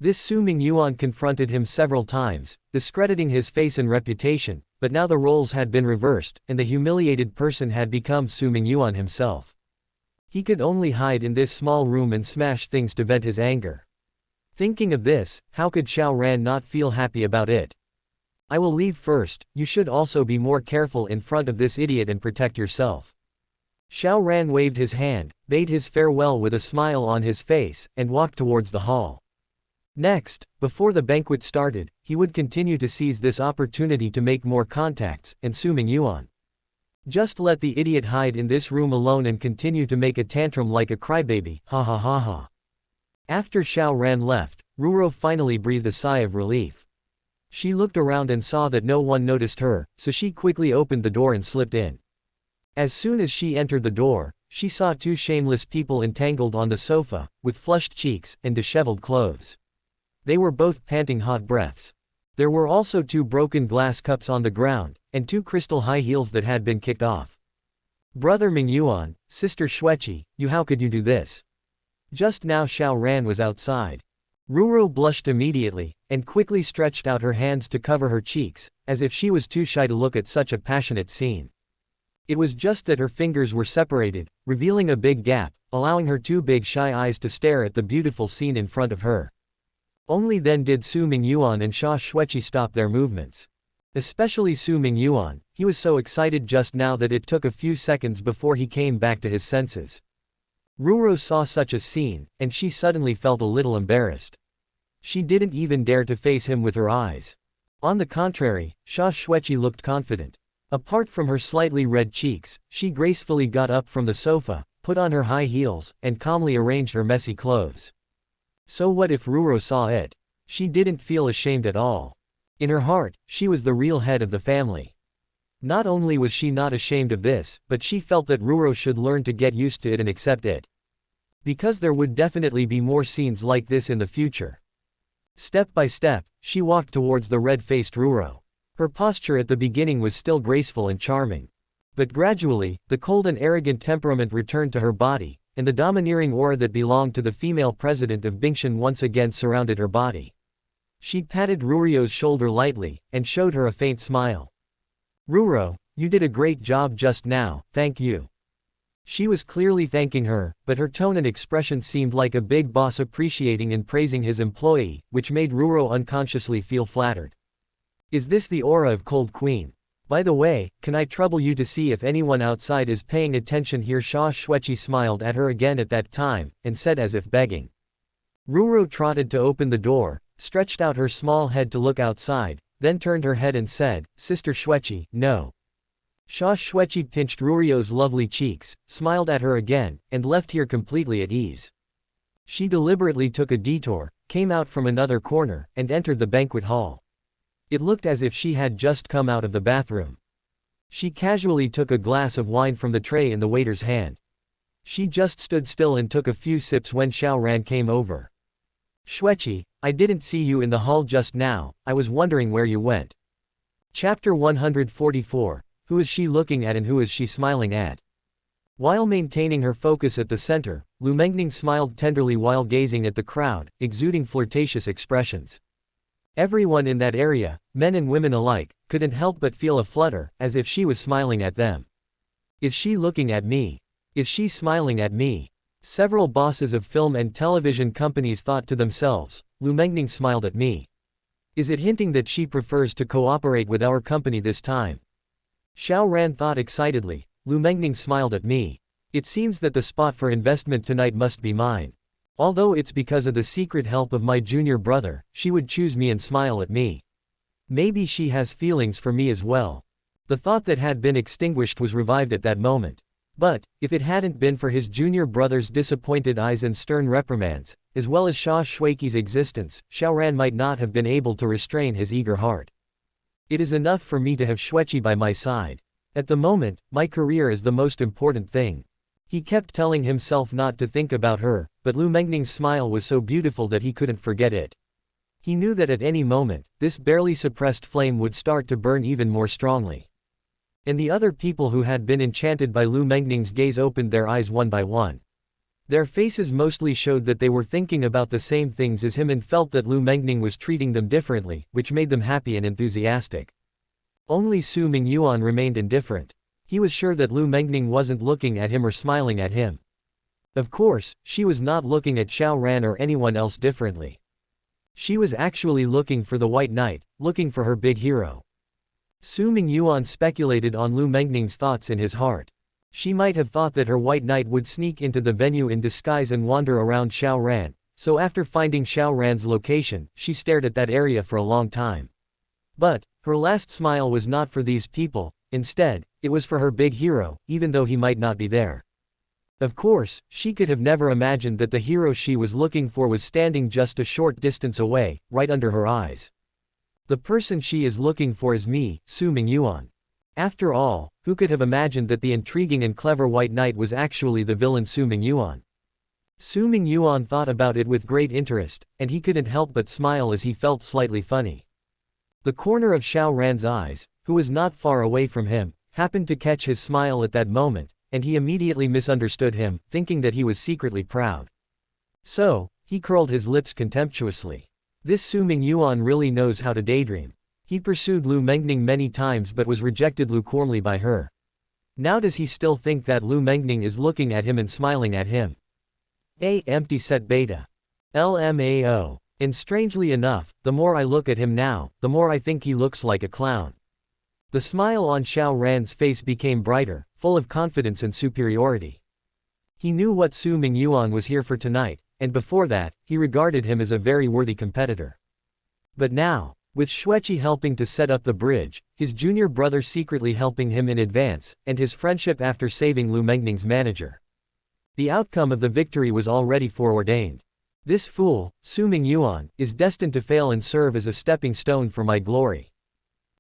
This Su Mingyuan confronted him several times, discrediting his face and reputation, but now the roles had been reversed, and the humiliated person had become Su Mingyuan himself. He could only hide in this small room and smash things to vent his anger. Thinking of this, how could Xiao Ran not feel happy about it? I will leave first, you should also be more careful in front of this idiot and protect yourself. Xiao Ran waved his hand, bade his farewell with a smile on his face, and walked towards the hall. Next, before the banquet started, he would continue to seize this opportunity to make more contacts, and Su Mingyuan. Just let the idiot hide in this room alone and continue to make a tantrum like a crybaby, ha ha ha ha. After Xiao Ran left, Ruro finally breathed a sigh of relief. She looked around and saw that no one noticed her, so she quickly opened the door and slipped in. As soon as she entered the door, she saw two shameless people entangled on the sofa, with flushed cheeks and disheveled clothes. They were both panting hot breaths. There were also two broken glass cups on the ground, and two crystal high heels that had been kicked off. Brother Mingyuan, sister Xueqi, how could you do this? Just now Xiao Ran was outside. Ruro blushed immediately, and quickly stretched out her hands to cover her cheeks, as if she was too shy to look at such a passionate scene. It was just that her fingers were separated, revealing a big gap, allowing her two big shy eyes to stare at the beautiful scene in front of her. Only then did Su Mingyuan and Xia Xueqi stop their movements. Especially Su Mingyuan, he was so excited just now that it took a few seconds before he came back to his senses. Ruro saw such a scene, and she suddenly felt a little embarrassed. She didn't even dare to face him with her eyes. On the contrary, Xia Xueqi looked confident. Apart from her slightly red cheeks, she gracefully got up from the sofa, put on her high heels, and calmly arranged her messy clothes. So what if Ruro saw it? She didn't feel ashamed at all. In her heart, she was the real head of the family. Not only was she not ashamed of this, but she felt that Ruro should learn to get used to it and accept it. Because there would definitely be more scenes like this in the future. Step by step, she walked towards the red-faced Ruro. Her posture at the beginning was still graceful and charming. But gradually, the cold and arrogant temperament returned to her body, and the domineering aura that belonged to the female president of Bingshan once again surrounded her body. She patted Rurio's shoulder lightly, and showed her a faint smile. Ruro, you did a great job just now, thank you. She was clearly thanking her, but her tone and expression seemed like a big boss appreciating and praising his employee, which made Ruro unconsciously feel flattered. Is this the aura of Cold Queen? By the way, can I trouble you to see if anyone outside is paying attention here? Xia Xueqi smiled at her again at that time, and said as if begging. Ruro trotted to open the door, stretched out her small head to look outside, then turned her head and said, Sister Xueqi, no. Sha Xueqi pinched Rurio's lovely cheeks, smiled at her again, and left here completely at ease. She deliberately took a detour, came out from another corner, and entered the banquet hall. It looked as if she had just come out of the bathroom. She casually took a glass of wine from the tray in the waiter's hand. She just stood still and took a few sips when Xiao Ran came over. Xueqi, I didn't see you in the hall just now, I was wondering where you went. Chapter 144, Who is she looking at and who is she smiling at? While maintaining her focus at the center, Lu Mengning smiled tenderly while gazing at the crowd, exuding flirtatious expressions. Everyone in that area, men and women alike, couldn't help but feel a flutter, as if she was smiling at them. Is she looking at me? Is she smiling at me? Several bosses of film and television companies thought to themselves, Lu Mengning smiled at me. Is it hinting that she prefers to cooperate with our company this time? Xiao Ran thought excitedly, Lu Mengning smiled at me. It seems that the spot for investment tonight must be mine. Although it's because of the secret help of my junior brother, she would choose me and smile at me. Maybe she has feelings for me as well. The thought that had been extinguished was revived at that moment. But, if it hadn't been for his junior brother's disappointed eyes and stern reprimands, as well as Sha Xueqi's existence, Xiao Ran might not have been able to restrain his eager heart. It is enough for me to have Xueqi by my side. At the moment, my career is the most important thing. He kept telling himself not to think about her, but Lu Mengning's smile was so beautiful that he couldn't forget it. He knew that at any moment, this barely suppressed flame would start to burn even more strongly. And the other people who had been enchanted by Lu Mengning's gaze opened their eyes one by one. Their faces mostly showed that they were thinking about the same things as him and felt that Lu Mengning was treating them differently, which made them happy and enthusiastic. Only Su Mingyuan remained indifferent. He was sure that Lu Mengning wasn't looking at him or smiling at him. Of course, she was not looking at Xiao Ran or anyone else differently. She was actually looking for the White Knight, looking for her big hero. Su Mingyuan speculated on Lu Mengning's thoughts in his heart. She might have thought that her White Knight would sneak into the venue in disguise and wander around Xiao Ran, so after finding Xiao Ran's location, she stared at that area for a long time. But, her last smile was not for these people, instead, it was for her big hero, even though he might not be there. Of course, she could have never imagined that the hero she was looking for was standing just a short distance away, right under her eyes. The person she is looking for is me, Su Mingyuan. After all, who could have imagined that the intriguing and clever White Knight was actually the villain Su Mingyuan? Su Mingyuan thought about it with great interest, and he couldn't help but smile as he felt slightly funny. The corner of Xiao Ran's eyes, who was not far away from him, happened to catch his smile at that moment, and he immediately misunderstood him, thinking that he was secretly proud. So, he curled his lips contemptuously. This Su Mingyuan really knows how to daydream. He pursued Lu Mengning many times but was rejected lukewarmly by her. Now does he still think that Lu Mengning is looking at him and smiling at him? Empty set beta. LMAO. And strangely enough, the more I look at him now, the more I think he looks like a clown. The smile on Xiao Ran's face became brighter, full of confidence and superiority. He knew what Su Mingyuan was here for tonight, and before that, he regarded him as a very worthy competitor. But now, with Xueqi helping to set up the bridge, his junior brother secretly helping him in advance, and his friendship after saving Lu Mengning's manager, the outcome of the victory was already foreordained. This fool, Su Mingyuan, is destined to fail and serve as a stepping stone for my glory.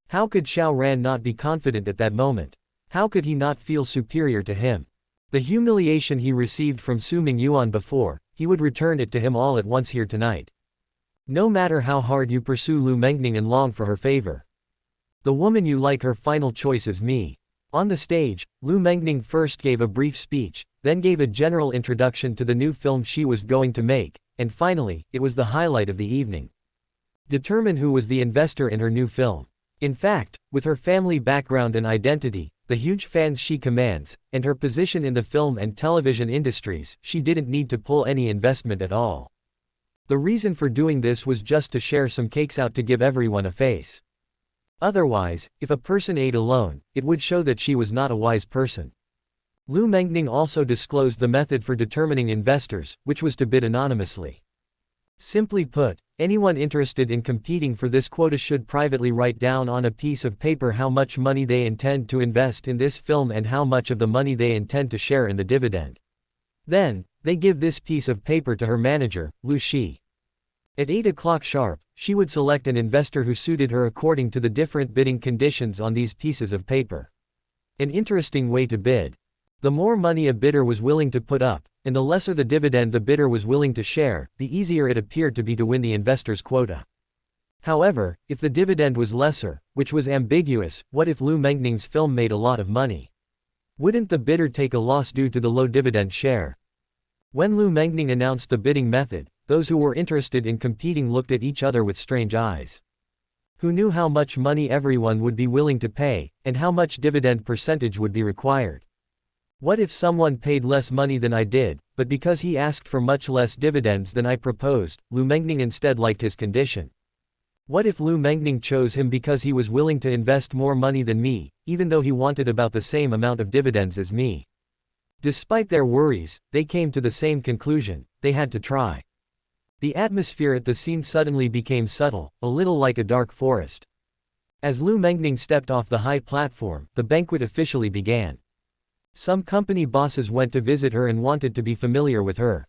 How could Xiao Ran not be confident at that moment? How could he not feel superior to him? The humiliation he received from Su Mingyuan before, he would return it to him all at once here tonight. No matter how hard you pursue Lu Mengning and long for her favor, the woman you like, her final choice is me. On the stage, Lu Mengning first gave a brief speech, then gave a general introduction to the new film she was going to make, and finally, it was the highlight of the evening. Determine who was the investor in her new film. In fact, with her family background and identity, the huge fans she commands, and her position in the film and television industries, she didn't need to pull any investment at all. The reason for doing this was just to share some cakes out to give everyone a face. Otherwise, if a person ate alone, it would show that she was not a wise person. Lu Mengning also disclosed the method for determining investors, which was to bid anonymously. Simply put, Anyone interested in competing for this quota should privately write down on a piece of paper how much money they intend to invest in this film and how much of the money they intend to share in the dividend. Then, they give this piece of paper to her manager, Lu Shi. At 8 o'clock sharp, she would select an investor who suited her according to the different bidding conditions on these pieces of paper. An interesting way to bid. The more money a bidder was willing to put up, and the lesser the dividend the bidder was willing to share, the easier it appeared to be to win the investor's quota. However, if the dividend was lesser, which was ambiguous, what if Lu Mengning's film made a lot of money? Wouldn't the bidder take a loss due to the low dividend share? When Lu Mengning announced the bidding method, those who were interested in competing looked at each other with strange eyes. Who knew how much money everyone would be willing to pay, and how much dividend percentage would be required? What if someone paid less money than I did, but because he asked for much less dividends than I proposed, Lu Mengning instead liked his condition? What if Lu Mengning chose him because he was willing to invest more money than me, even though he wanted about the same amount of dividends as me? Despite their worries, they came to the same conclusion: they had to try. The atmosphere at the scene suddenly became subtle, a little like a dark forest. As Lu Mengning stepped off the high platform, the banquet officially began. Some company bosses went to visit her and wanted to be familiar with her.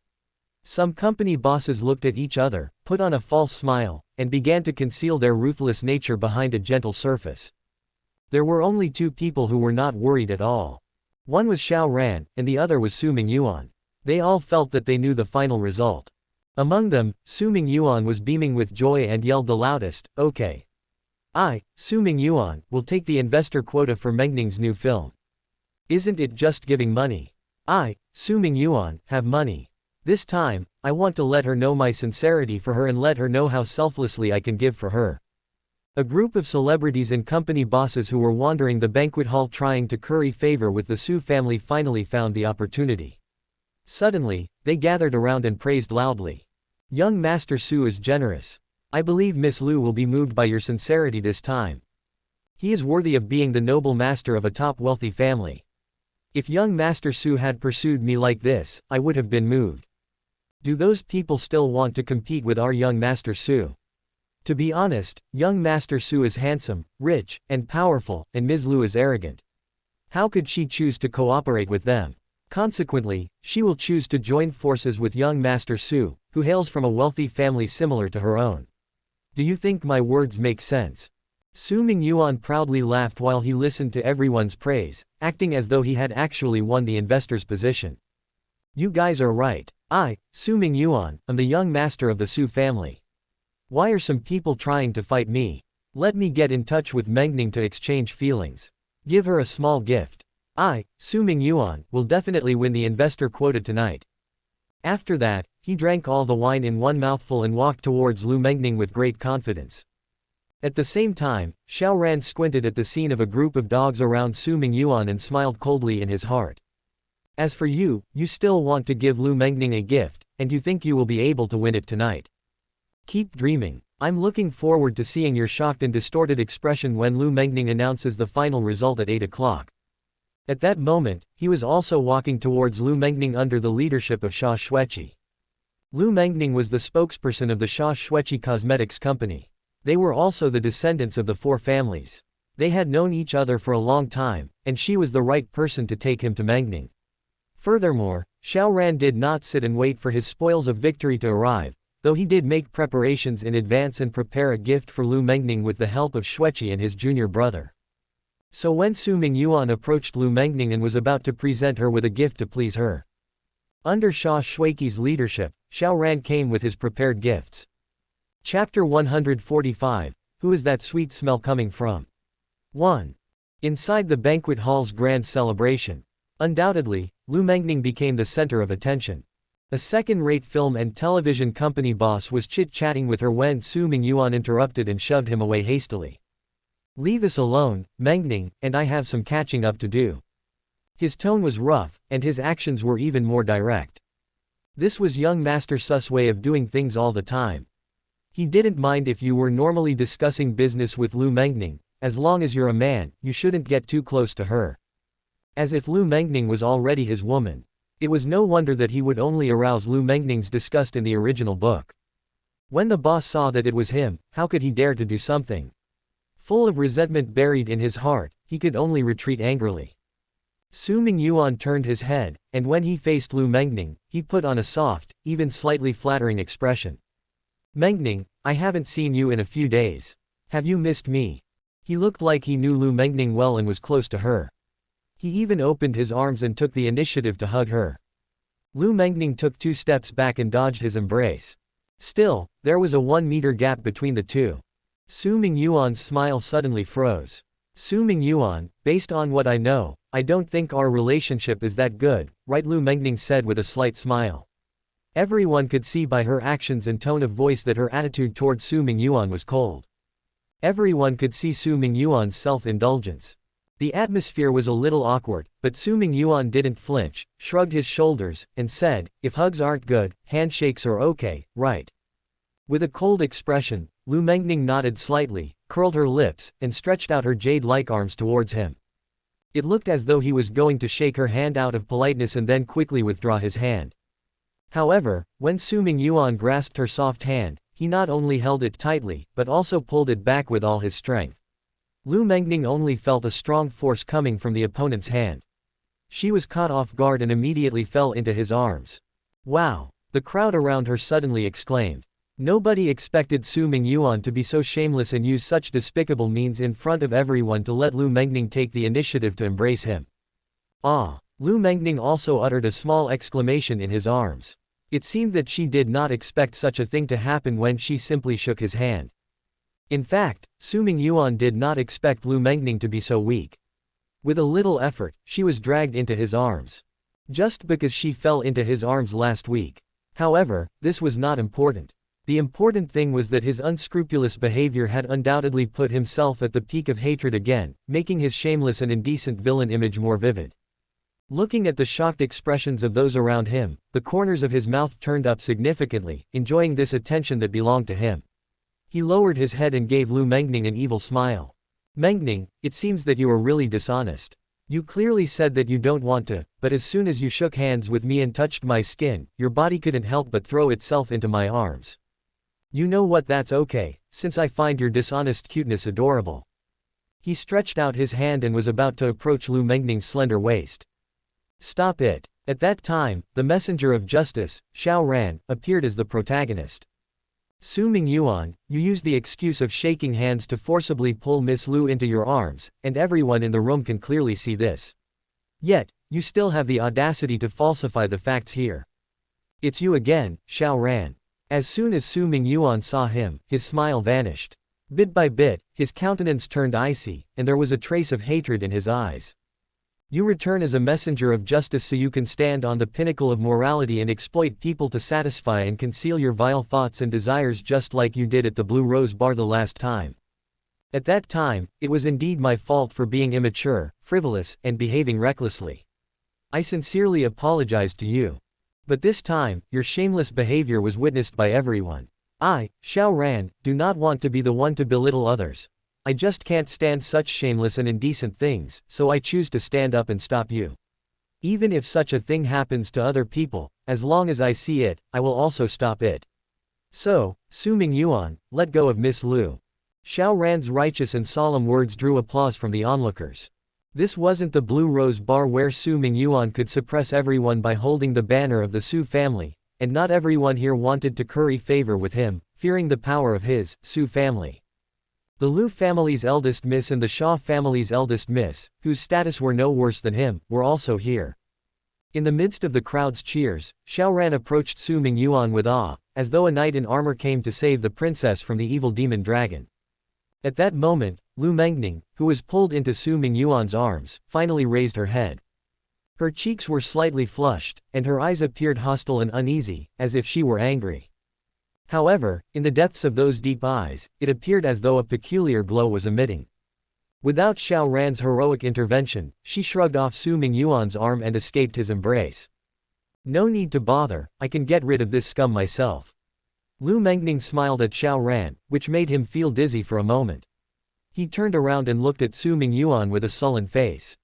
Some company bosses looked at each other, put on a false smile, and began to conceal their ruthless nature behind a gentle surface. There were only two people who were not worried at all. One was Xiao Ran, and the other was Su Mingyuan. They all felt that they knew the final result. Among them, Su Mingyuan was beaming with joy and yelled the loudest, "Okay. Su Mingyuan, will take the investor quota for Mengning's new film. Isn't it just giving money? Su Mingyuan, have money. This time, I want to let her know my sincerity for her and let her know how selflessly I can give for her." A group of celebrities and company bosses who were wandering the banquet hall trying to curry favor with the Su family finally found the opportunity. Suddenly, they gathered around and praised loudly. "Young Master Su is generous. I believe Miss Lu will be moved by your sincerity this time. He is worthy of being the noble master of a top wealthy family. If young Master Su had pursued me like this, I would have been moved. Do those people still want to compete with our young Master Su? To be honest, young Master Su is handsome, rich, and powerful, and Ms. Lu is arrogant. How could she choose to cooperate with them? Consequently, she will choose to join forces with young Master Su, who hails from a wealthy family similar to her own. Do you think my words make sense?" Su Mingyuan proudly laughed while he listened to everyone's praise, acting as though he had actually won the investor's position. "You guys are right. Su Mingyuan, am the young master of the Su family. Why are some people trying to fight me? Let me get in touch with Mengning to exchange feelings. Give her a small gift. Su Mingyuan, will definitely win the investor quota tonight." After that, he drank all the wine in one mouthful and walked towards Lu Mengning with great confidence. At the same time, Xiao Ran squinted at the scene of a group of dogs around Su Mingyuan and smiled coldly in his heart. "As for you, you still want to give Lu Mengning a gift, and you think you will be able to win it tonight. Keep dreaming. I'm looking forward to seeing your shocked and distorted expression when Lu Mengning announces the final result at 8 o'clock. At that moment, he was also walking towards Lu Mengning under the leadership of Xia Xueqi. Lu Mengning was the spokesperson of the Xia Xueqi Cosmetics Company. They were also the descendants of the four families. They had known each other for a long time, and she was the right person to take him to Mengning. Furthermore, Xiao Ran did not sit and wait for his spoils of victory to arrive, though he did make preparations in advance and prepare a gift for Lu Mengning with the help of Xueqi and his junior brother. So when Su Mingyuan approached Lu Mengning and was about to present her with a gift to please her, under Xia Xueqi's leadership, Xiao Ran came with his prepared gifts. Chapter 145, Who is that sweet smell coming from? 1. Inside the banquet hall's grand celebration. Undoubtedly, Lu Mengning became the center of attention. A second-rate film and television company boss was chit-chatting with her when Su Mingyuan interrupted and shoved him away hastily. "Leave us alone, Mengning, and I have some catching up to do." His tone was rough, and his actions were even more direct. This was young Master Su's way of doing things all the time. He didn't mind if you were normally discussing business with Lu Mengning, as long as you're a man, you shouldn't get too close to her. As if Lu Mengning was already his woman. It was no wonder that he would only arouse Lu Mengning's disgust in the original book. When the boss saw that it was him, how could he dare to do something? Full of resentment buried in his heart, he could only retreat angrily. Su Mingyuan turned his head, and when he faced Lu Mengning, he put on a soft, even slightly flattering expression. Mengning, I haven't seen you in a few days. Have you missed me? He looked like he knew Lu Mengning well and was close to her. He even opened his arms and took the initiative to hug her. Lu Mengning took 2 steps back and dodged his embrace. Still, there was a 1-meter gap between the two. Su Mingyuan's smile suddenly froze. Su Mingyuan, based on what I know, I don't think our relationship is that good, right? Lu Mengning said with a slight smile. Everyone could see by her actions and tone of voice that her attitude toward Su Mingyuan was cold. Everyone could see Su Mingyuan's self-indulgence. The atmosphere was a little awkward, but Su Mingyuan didn't flinch, shrugged his shoulders, and said, if hugs aren't good, handshakes are okay, right? With a cold expression, Lu Mengning nodded slightly, curled her lips, and stretched out her jade-like arms towards him. It looked as though he was going to shake her hand out of politeness and then quickly withdraw his hand. However, when Su Mingyuan grasped her soft hand, he not only held it tightly, but also pulled it back with all his strength. Lu Mengning only felt a strong force coming from the opponent's hand. She was caught off guard and immediately fell into his arms. Wow! The crowd around her suddenly exclaimed. Nobody expected Su Mingyuan to be so shameless and use such despicable means in front of everyone to let Lu Mengning take the initiative to embrace him. Ah! Lu Mengning also uttered a small exclamation in his arms. It seemed that she did not expect such a thing to happen when she simply shook his hand. In fact, Su Mingyuan did not expect Lu Mengning to be so weak. With a little effort, she was dragged into his arms. Just because she fell into his arms last week. However, this was not important. The important thing was that his unscrupulous behavior had undoubtedly put himself at the peak of hatred again, making his shameless and indecent villain image more vivid. Looking at the shocked expressions of those around him, the corners of his mouth turned up significantly, enjoying this attention that belonged to him. He lowered his head and gave Lu Mengning an evil smile. Mengning, it seems that you are really dishonest. You clearly said that you don't want to, but as soon as you shook hands with me and touched my skin, your body couldn't help but throw itself into my arms. You know what, that's okay, since I find your dishonest cuteness adorable. He stretched out his hand and was about to approach Lu Mengning's slender waist. Stop it. At that time, the messenger of justice, Xiao Ran, appeared as the protagonist. Su Mingyuan, you used the excuse of shaking hands to forcibly pull Miss Lu into your arms, and everyone in the room can clearly see this. Yet, you still have the audacity to falsify the facts here. It's you again, Xiao Ran. As soon as Su Mingyuan saw him, his smile vanished. Bit by bit, his countenance turned icy, and there was a trace of hatred in his eyes. You return as a messenger of justice so you can stand on the pinnacle of morality and exploit people to satisfy and conceal your vile thoughts and desires just like you did at the Blue Rose Bar the last time. At that time, it was indeed my fault for being immature, frivolous, and behaving recklessly. I sincerely apologize to you. But this time, your shameless behavior was witnessed by everyone. I, Xiao Ran, do not want to be the one to belittle others. I just can't stand such shameless and indecent things, so I choose to stand up and stop you. Even if such a thing happens to other people, as long as I see it, I will also stop it. So, Su Mingyuan, let go of Miss Lu. Xiao Ran's righteous and solemn words drew applause from the onlookers. This wasn't the Blue Rose Bar where Su Mingyuan could suppress everyone by holding the banner of the Su family, and not everyone here wanted to curry favor with him, fearing the power of his, Su family. The Lu family's eldest miss and the Shaw family's eldest miss, whose status were no worse than him, were also here. In the midst of the crowd's cheers, Xiao Ran approached Su Mingyuan with awe, as though a knight in armor came to save the princess from the evil demon dragon. At that moment, Lu Mengning, who was pulled into Su Mingyuan's arms, finally raised her head. Her cheeks were slightly flushed, and her eyes appeared hostile and uneasy, as if she were angry. However, in the depths of those deep eyes, it appeared as though a peculiar glow was emitting. Without Xiao Ran's heroic intervention, she shrugged off Su Mingyuan's arm and escaped his embrace. No need to bother, I can get rid of this scum myself. Lu Mengning smiled at Xiao Ran, which made him feel dizzy for a moment. He turned around and looked at Su Mingyuan with a sullen face.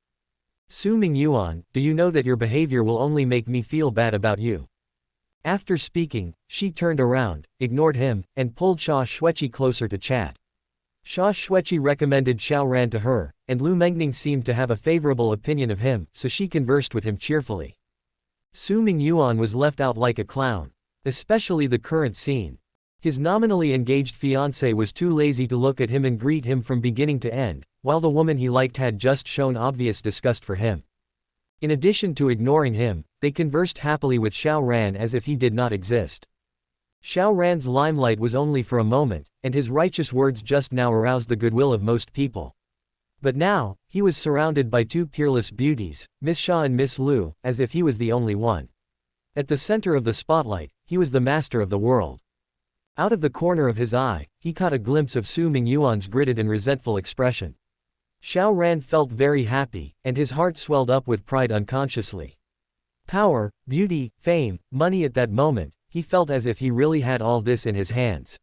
Su Mingyuan, do you know that your behavior will only make me feel bad about you? After speaking, she turned around, ignored him, and pulled Xia Xueqi closer to chat. Xia Xueqi recommended Xiao Ran to her, and Lu Mengning seemed to have a favorable opinion of him, so she conversed with him cheerfully. Su Mingyuan was left out like a clown. Especially the current scene. His nominally engaged fiancée was too lazy to look at him and greet him from beginning to end, while the woman he liked had just shown obvious disgust for him. In addition to ignoring him, they conversed happily with Xiao Ran as if he did not exist. Xiao Ran's limelight was only for a moment, and his righteous words just now aroused the goodwill of most people. But now, he was surrounded by two peerless beauties, Miss Xia and Miss Lu, as if he was the only one. At the center of the spotlight, he was the master of the world. Out of the corner of his eye, he caught a glimpse of Su Mingyuan's gritted and resentful expression. Xiao Ran felt very happy, and his heart swelled up with pride unconsciously. Power, beauty, fame, money. At that moment, he felt as if he really had all this in his hands.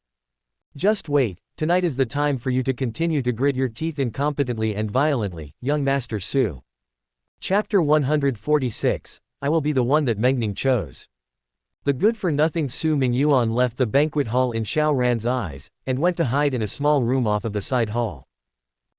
Just wait, tonight is the time for you to continue to grit your teeth incompetently and violently, young Master Su. Chapter 146, I will be the one that Mengning chose. The good-for-nothing Su Mingyuan left the banquet hall in Xiao Ran's eyes, and went to hide in a small room off of the side hall.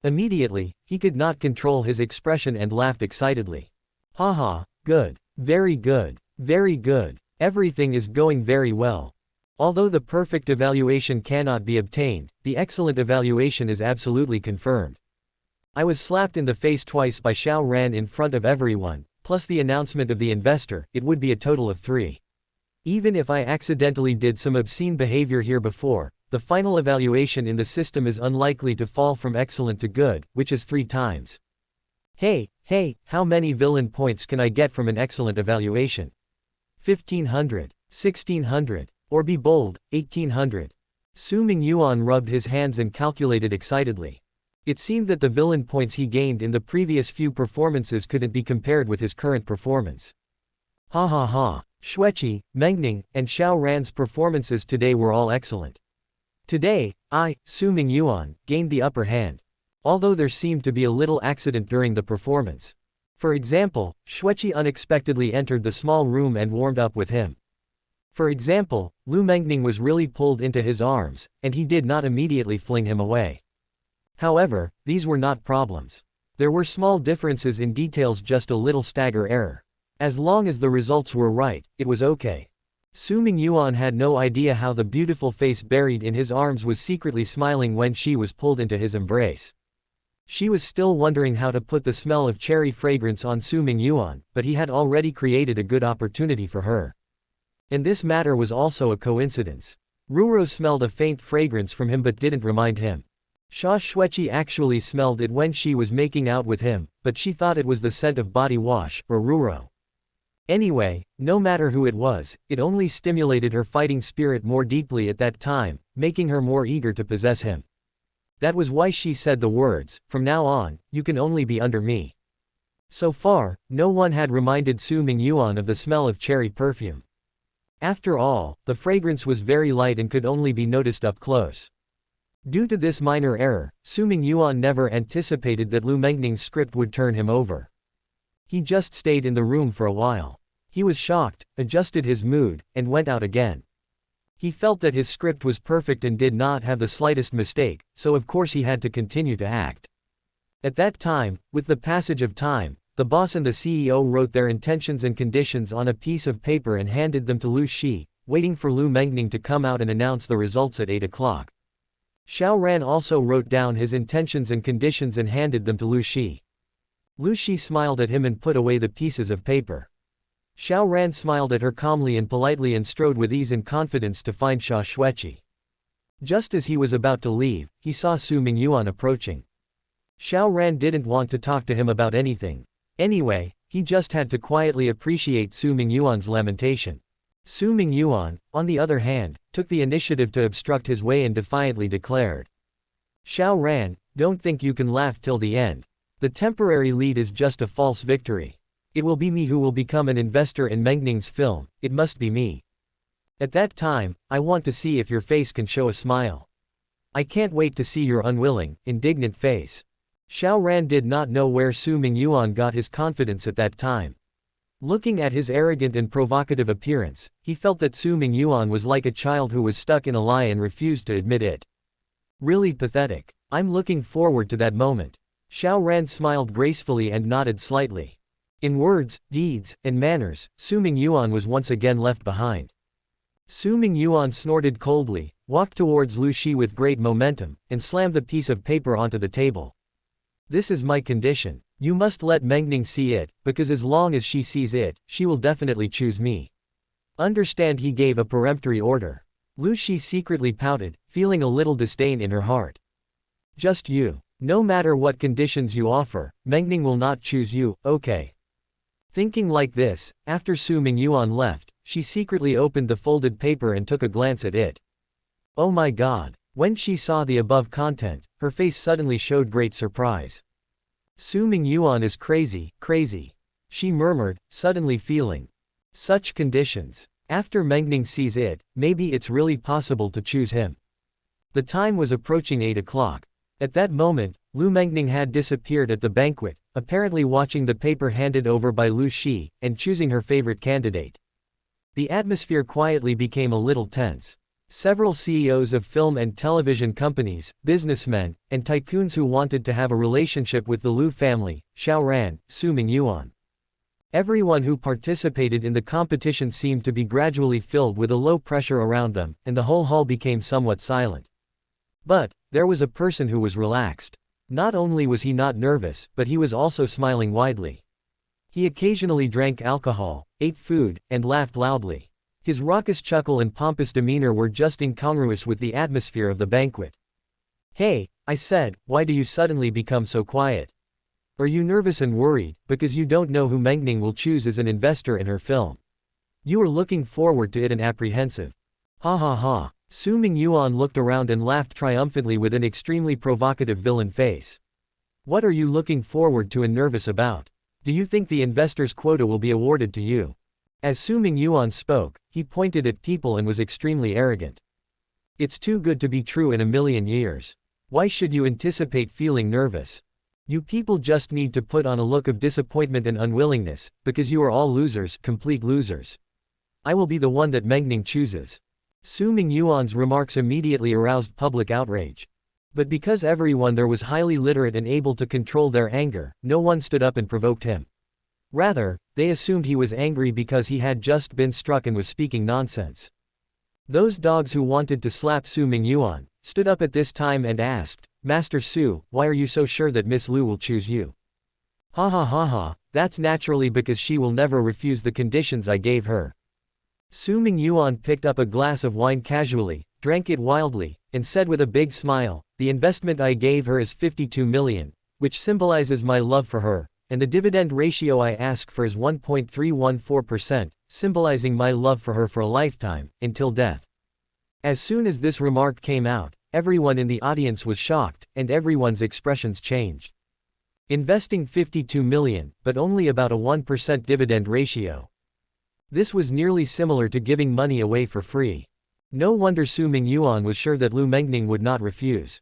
Immediately, he could not control his expression and laughed excitedly. Haha, good. Very good. Very good. Everything is going very well. Although the perfect evaluation cannot be obtained, the excellent evaluation is absolutely confirmed. I was slapped in the face twice by Xiao Ran in front of everyone, plus the announcement of the investor. It would be a total of 3. Even if I accidentally did some obscene behavior here before, the final evaluation in the system is unlikely to fall from excellent to good, which is 3 times. Hey, how many villain points can I get from an excellent evaluation? 1500, 1600, or be bold, 1800. Su Mingyuan rubbed his hands and calculated excitedly. It seemed that the villain points he gained in the previous few performances couldn't be compared with his current performance. Ha ha ha. Xueqi, Mengning, and Xiao Ran's performances today were all excellent. Today, I, Su Mingyuan, gained the upper hand. Although there seemed to be a little accident during the performance. For example, Xueqi unexpectedly entered the small room and warmed up with him. For example, Lu Mengning was really pulled into his arms, and he did not immediately fling him away. However, these were not problems. There were small differences in details, just a little stagger error. As long as the results were right, it was okay. Su Mingyuan had no idea how the beautiful face buried in his arms was secretly smiling when she was pulled into his embrace. She was still wondering how to put the smell of cherry fragrance on Su Mingyuan, but he had already created a good opportunity for her. And this matter was also a coincidence. Ruro smelled a faint fragrance from him but didn't remind him. Xia Xueqi actually smelled it when she was making out with him, but she thought it was the scent of body wash, or Ruro. Anyway, no matter who it was, it only stimulated her fighting spirit more deeply at that time, making her more eager to possess him. That was why she said the words, "From now on, you can only be under me." So far, no one had reminded Su Mingyuan of the smell of cherry perfume. After all, the fragrance was very light and could only be noticed up close. Due to this minor error, Su Mingyuan never anticipated that Lu Mengning's script would turn him over. He just stayed in the room for a while. He was shocked, adjusted his mood, and went out again. He felt that his script was perfect and did not have the slightest mistake, so of course he had to continue to act. At that time, with the passage of time, the boss and the CEO wrote their intentions and conditions on a piece of paper and handed them to Lu Shi, waiting for Lu Mengning to come out and announce the results at 8 o'clock. Xiao Ran also wrote down his intentions and conditions and handed them to Lu Shi. Lu Shi smiled at him and put away the pieces of paper. Xiao Ran smiled at her calmly and politely and strode with ease and confidence to find Xia Xueqi. Just as he was about to leave, he saw Su Mingyuan approaching. Xiao Ran didn't want to talk to him about anything. Anyway, he just had to quietly appreciate Su Mingyuan's lamentation. Su Mingyuan, on the other hand, took the initiative to obstruct his way and defiantly declared. Xiao Ran, don't think you can laugh till the end. The temporary lead is just a false victory. It will be me who will become an investor in Mengning's film, it must be me. At that time, I want to see if your face can show a smile. I can't wait to see your unwilling, indignant face. Xiao Ran did not know where Su Mingyuan got his confidence at that time. Looking at his arrogant and provocative appearance, he felt that Su Mingyuan was like a child who was stuck in a lie and refused to admit it. Really pathetic. I'm looking forward to that moment. Xiao Ran smiled gracefully and nodded slightly. In words, deeds, and manners, Su Mingyuan was once again left behind. Su Mingyuan snorted coldly, walked towards Lu Shi with great momentum, and slammed the piece of paper onto the table. This is my condition. You must let Mengning see it, because as long as she sees it, she will definitely choose me. Understand, he gave a peremptory order. Lu Shi secretly pouted, feeling a little disdain in her heart. Just you. No matter what conditions you offer, Mengning will not choose you, okay? Thinking like this, after Su Mingyuan left, she secretly opened the folded paper and took a glance at it. Oh my god. When she saw the above content, her face suddenly showed great surprise. Su Mingyuan is crazy, crazy. She murmured, suddenly feeling. Such conditions. After Mengning sees it, maybe it's really possible to choose him. The time was approaching 8 o'clock. At that moment, Lu Mengning had disappeared at the banquet, apparently watching the paper handed over by Lu Shi, and choosing her favorite candidate. The atmosphere quietly became a little tense. Several CEOs of film and television companies, businessmen, and tycoons who wanted to have a relationship with the Lu family, Xiao Ran, Su Mingyuan. Everyone who participated in the competition seemed to be gradually filled with a low pressure around them, and the whole hall became somewhat silent. But there was a person who was relaxed. Not only was he not nervous, but he was also smiling widely. He occasionally drank alcohol, ate food, and laughed loudly. His raucous chuckle and pompous demeanor were just incongruous with the atmosphere of the banquet. Hey, I said, why do you suddenly become so quiet? Are you nervous and worried, because you don't know who Mengning will choose as an investor in her film? You are looking forward to it and apprehensive. Ha ha ha. Su Mingyuan looked around and laughed triumphantly with an extremely provocative villain face. What are you looking forward to and nervous about? Do you think the investor's quota will be awarded to you? As Su Mingyuan spoke, he pointed at people and was extremely arrogant. It's too good to be true in a million years. Why should you anticipate feeling nervous? You people just need to put on a look of disappointment and unwillingness, because you are all losers, complete losers. I will be the one that Mengning chooses. Su Mingyuan's remarks immediately aroused public outrage. But because everyone there was highly literate and able to control their anger, no one stood up and provoked him. Rather, they assumed he was angry because he had just been struck and was speaking nonsense. Those dogs who wanted to slap Su Mingyuan stood up at this time and asked, Master Su, why are you so sure that Miss Lu will choose you? Ha ha ha ha, that's naturally because she will never refuse the conditions I gave her. Su Mingyuan picked up a glass of wine casually, drank it wildly, and said with a big smile, the investment I gave her is 52 million, which symbolizes my love for her. And the dividend ratio I ask for is 1.314%, symbolizing my love for her for a lifetime, until death. As soon as this remark came out, everyone in the audience was shocked, and everyone's expressions changed. Investing 52 million, but only about a 1% dividend ratio. This was nearly similar to giving money away for free. No wonder Su Mingyuan was sure that Lu Mengning would not refuse.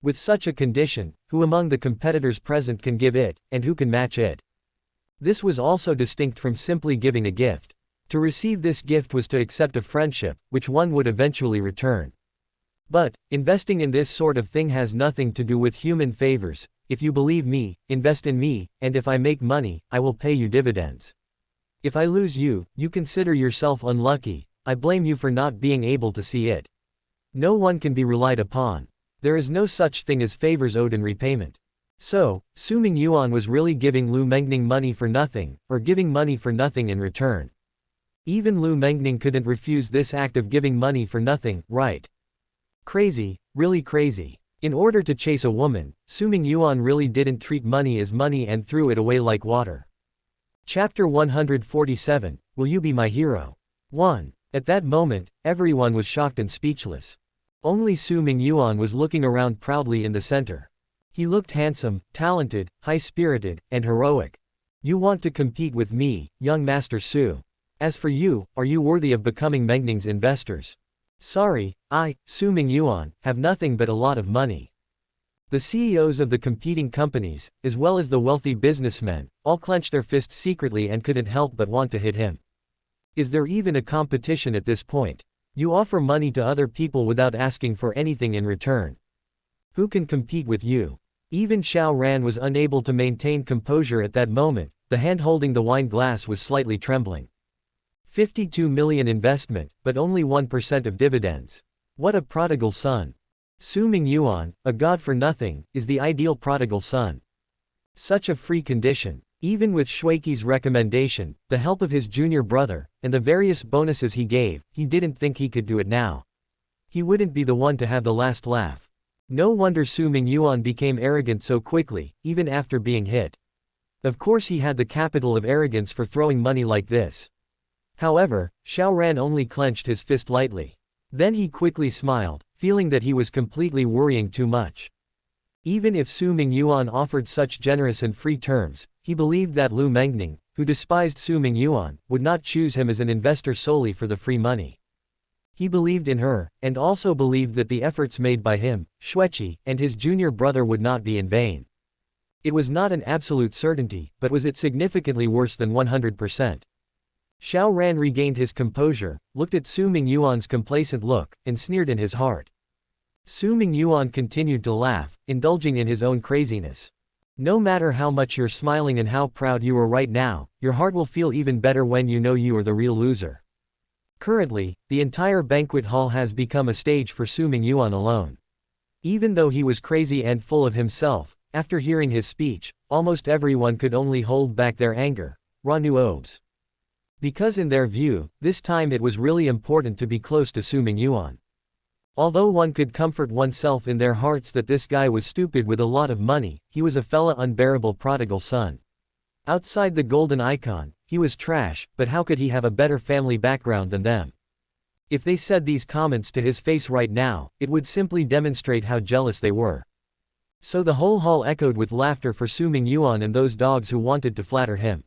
With such a condition, who among the competitors present can give it, and who can match it? This was also distinct from simply giving a gift. To receive this gift was to accept a friendship, which one would eventually return. But, investing in this sort of thing has nothing to do with human favors. If you believe me, invest in me, and if I make money, I will pay you dividends. If I lose you, you consider yourself unlucky, I blame you for not being able to see it. No one can be relied upon. There is no such thing as favors owed in repayment. So, Su Mingyuan was really giving Lu Mengning money for nothing, or giving money for nothing in return. Even Lu Mengning couldn't refuse this act of giving money for nothing, right? Crazy, really crazy. In order to chase a woman, Su Mingyuan really didn't treat money as money and threw it away like water. Chapter 147, Will You Be My Hero? 1. At that moment, everyone was shocked and speechless. Only Su Mingyuan was looking around proudly in the center. He looked handsome, talented, high-spirited, and heroic. You want to compete with me, young Master Su. As for you, are you worthy of becoming Mengning's investors? Sorry, I, Su Mingyuan, have nothing but a lot of money. The CEOs of the competing companies, as well as the wealthy businessmen, all clenched their fists secretly and couldn't help but want to hit him. Is there even a competition at this point? You offer money to other people without asking for anything in return. Who can compete with you? Even Xiao Ran was unable to maintain composure at that moment. The hand holding the wine glass was slightly trembling. 52 million investment, but only 1% of dividends. What a prodigal son. Su Mingyuan, a god for nothing, is the ideal prodigal son. Such a free condition. Even with Shuiqi's recommendation, the help of his junior brother, and the various bonuses he gave, he didn't think he could do it now. He wouldn't be the one to have the last laugh. No wonder Su Mingyuan became arrogant so quickly, even after being hit. Of course he had the capital of arrogance for throwing money like this. However, Xiao Ran only clenched his fist lightly. Then he quickly smiled, feeling that he was completely worrying too much. Even if Su Mingyuan offered such generous and free terms, he believed that Lu Mengning, who despised Su Mingyuan, would not choose him as an investor solely for the free money. He believed in her, and also believed that the efforts made by him, Shuiqi, and his junior brother would not be in vain. It was not an absolute certainty, but was it significantly worse than 100%? Xiao Ran regained his composure, looked at Su Mingyuan's complacent look, and sneered in his heart. Su Mingyuan continued to laugh, indulging in his own craziness. No matter how much you're smiling and how proud you are right now, your heart will feel even better when you know you are the real loser. Currently, the entire banquet hall has become a stage for Su Mingyuan alone. Even though he was crazy and full of himself, after hearing his speech, almost everyone could only hold back their anger. Ranu Obes. Because in their view, this time it was really important to be close to Su Mingyuan. Although one could comfort oneself in their hearts that this guy was stupid with a lot of money, he was a fella unbearable prodigal son. Outside the golden icon, he was trash, but how could he have a better family background than them? If they said these comments to his face right now, it would simply demonstrate how jealous they were. So the whole hall echoed with laughter for Su Mingyuan and those dogs who wanted to flatter him.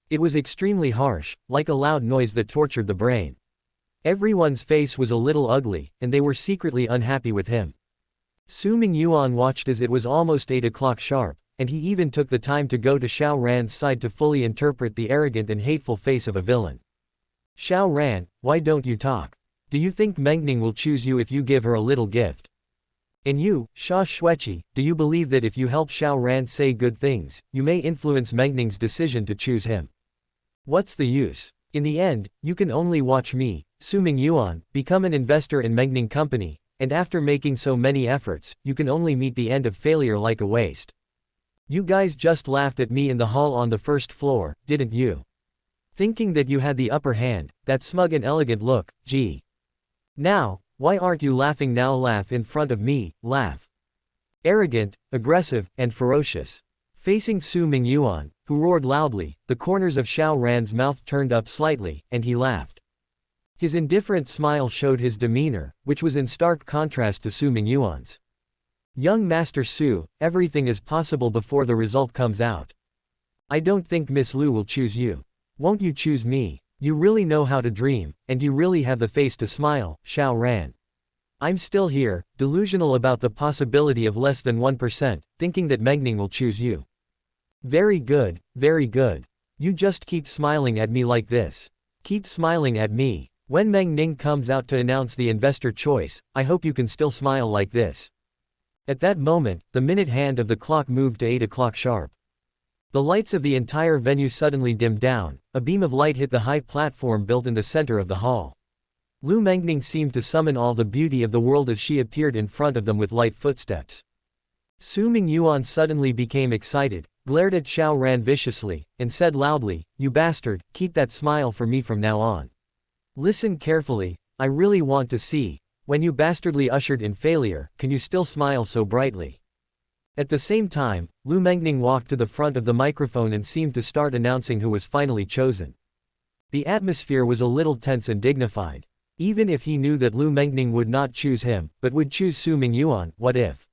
It was extremely harsh, like a loud noise that tortured the brain. Everyone's face was a little ugly, and they were secretly unhappy with him. Su Mingyuan watched as it was almost 8 o'clock sharp, and he even took the time to go to Xiao Ran's side to fully interpret the arrogant and hateful face of a villain. Xiao Ran, why don't you talk? Do you think Mengning will choose you if you give her a little gift? And you, Sha Shuiqi, do you believe that if you help Xiao Ran say good things, you may influence Mengning's decision to choose him? What's the use? In the end, you can only watch me, Su Mingyuan, become an investor in Mengning Company, and after making so many efforts, you can only meet the end of failure like a waste. You guys just laughed at me in the hall on the first floor, didn't you? Thinking that you had the upper hand, that smug and elegant look, gee. Now, why aren't you laughing now? Laugh in front of me, laugh. Arrogant, aggressive, and ferocious. Facing Su Mingyuan, who roared loudly, the corners of Xiao Ran's mouth turned up slightly, and he laughed. His indifferent smile showed his demeanor, which was in stark contrast to Su Mingyuan's. Young Master Su, everything is possible before the result comes out. I don't think Miss Lu will choose you. Won't you choose me? You really know how to dream, and you really have the face to smile, Xiao Ran. I'm still here, delusional about the possibility of less than 1%, thinking that Mengning will choose you. Very good, very good. You just keep smiling at me like this. Keep smiling at me. When Mengning comes out to announce the investor choice, I hope you can still smile like this. At that moment, the minute hand of the clock moved to 8 o'clock sharp. The lights of the entire venue suddenly dimmed down, a beam of light hit the high platform built in the center of the hall. Lu Mengning seemed to summon all the beauty of the world as she appeared in front of them with light footsteps. Su Mingyuan suddenly became excited, glared at Xiao Ran viciously, and said loudly, "You bastard, keep that smile for me from now on. Listen carefully, I really want to see, when you bastardly ushered in failure, can you still smile so brightly?" At the same time, Lu Mengning walked to the front of the microphone and seemed to start announcing who was finally chosen. The atmosphere was a little tense and dignified. Even if he knew that Lu Mengning would not choose him, but would choose Su Mingyuan, what if?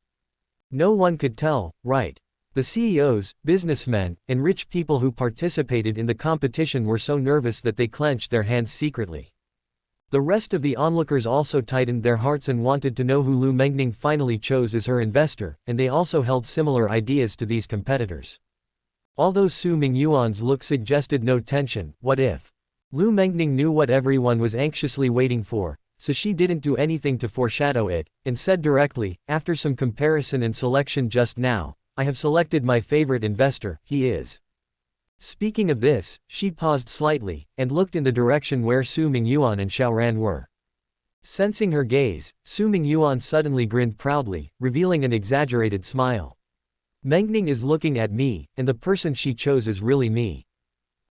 No one could tell, right? The CEOs, businessmen, and rich people who participated in the competition were so nervous that they clenched their hands secretly. The rest of the onlookers also tightened their hearts and wanted to know who Lu Mengning finally chose as her investor, and they also held similar ideas to these competitors. Although Su Mingyuan's look suggested no tension, what if? Lu Mengning knew what everyone was anxiously waiting for, so she didn't do anything to foreshadow it, and said directly, after some comparison and selection just now, I have selected my favorite investor, he is. Speaking of this, she paused slightly, and looked in the direction where Su Mingyuan and Xiaoran were. Sensing her gaze, Su Mingyuan suddenly grinned proudly, revealing an exaggerated smile. Mengning is looking at me, and the person she chose is really me.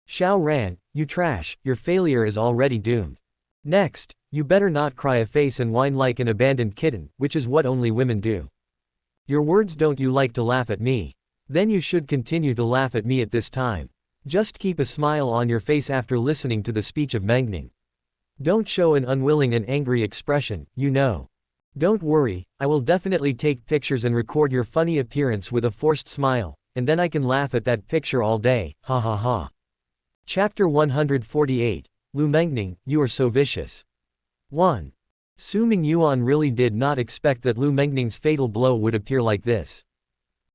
Xiaoran, you trash, your failure is already doomed. Next, you better not cry a face and whine like an abandoned kitten, which is what only women do. Your words don't you like to laugh at me? Then you should continue to laugh at me at this time. Just keep a smile on your face after listening to the speech of Mengning. Don't show an unwilling and angry expression, you know. Don't worry, I will definitely take pictures and record your funny appearance with a forced smile, and then I can laugh at that picture all day, ha ha ha. Chapter 148, Lu Mengning, you are so vicious. 1. Su Mingyuan really did not expect that Lu Mengning's fatal blow would appear like this.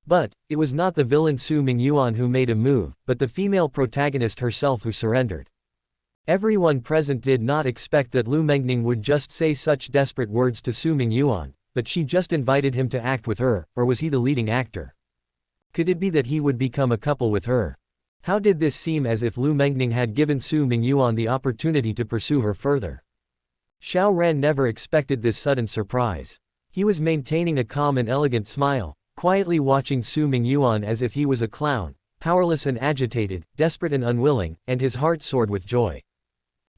But, it was not the villain Su Mingyuan who made a move, but the female protagonist herself who surrendered. Everyone present did not expect that Lu Mengning would just say such desperate words to Su Mingyuan, but she just invited him to act with her, or was he the leading actor? Could it be that he would become a couple with her? How did this seem as if Lu Mengning had given Su Mingyuan the opportunity to pursue her further? Xiaoran never expected this sudden surprise. He was maintaining a calm and elegant smile, quietly watching Su Mingyuan as if he was a clown, powerless and agitated, desperate and unwilling, and his heart soared with joy.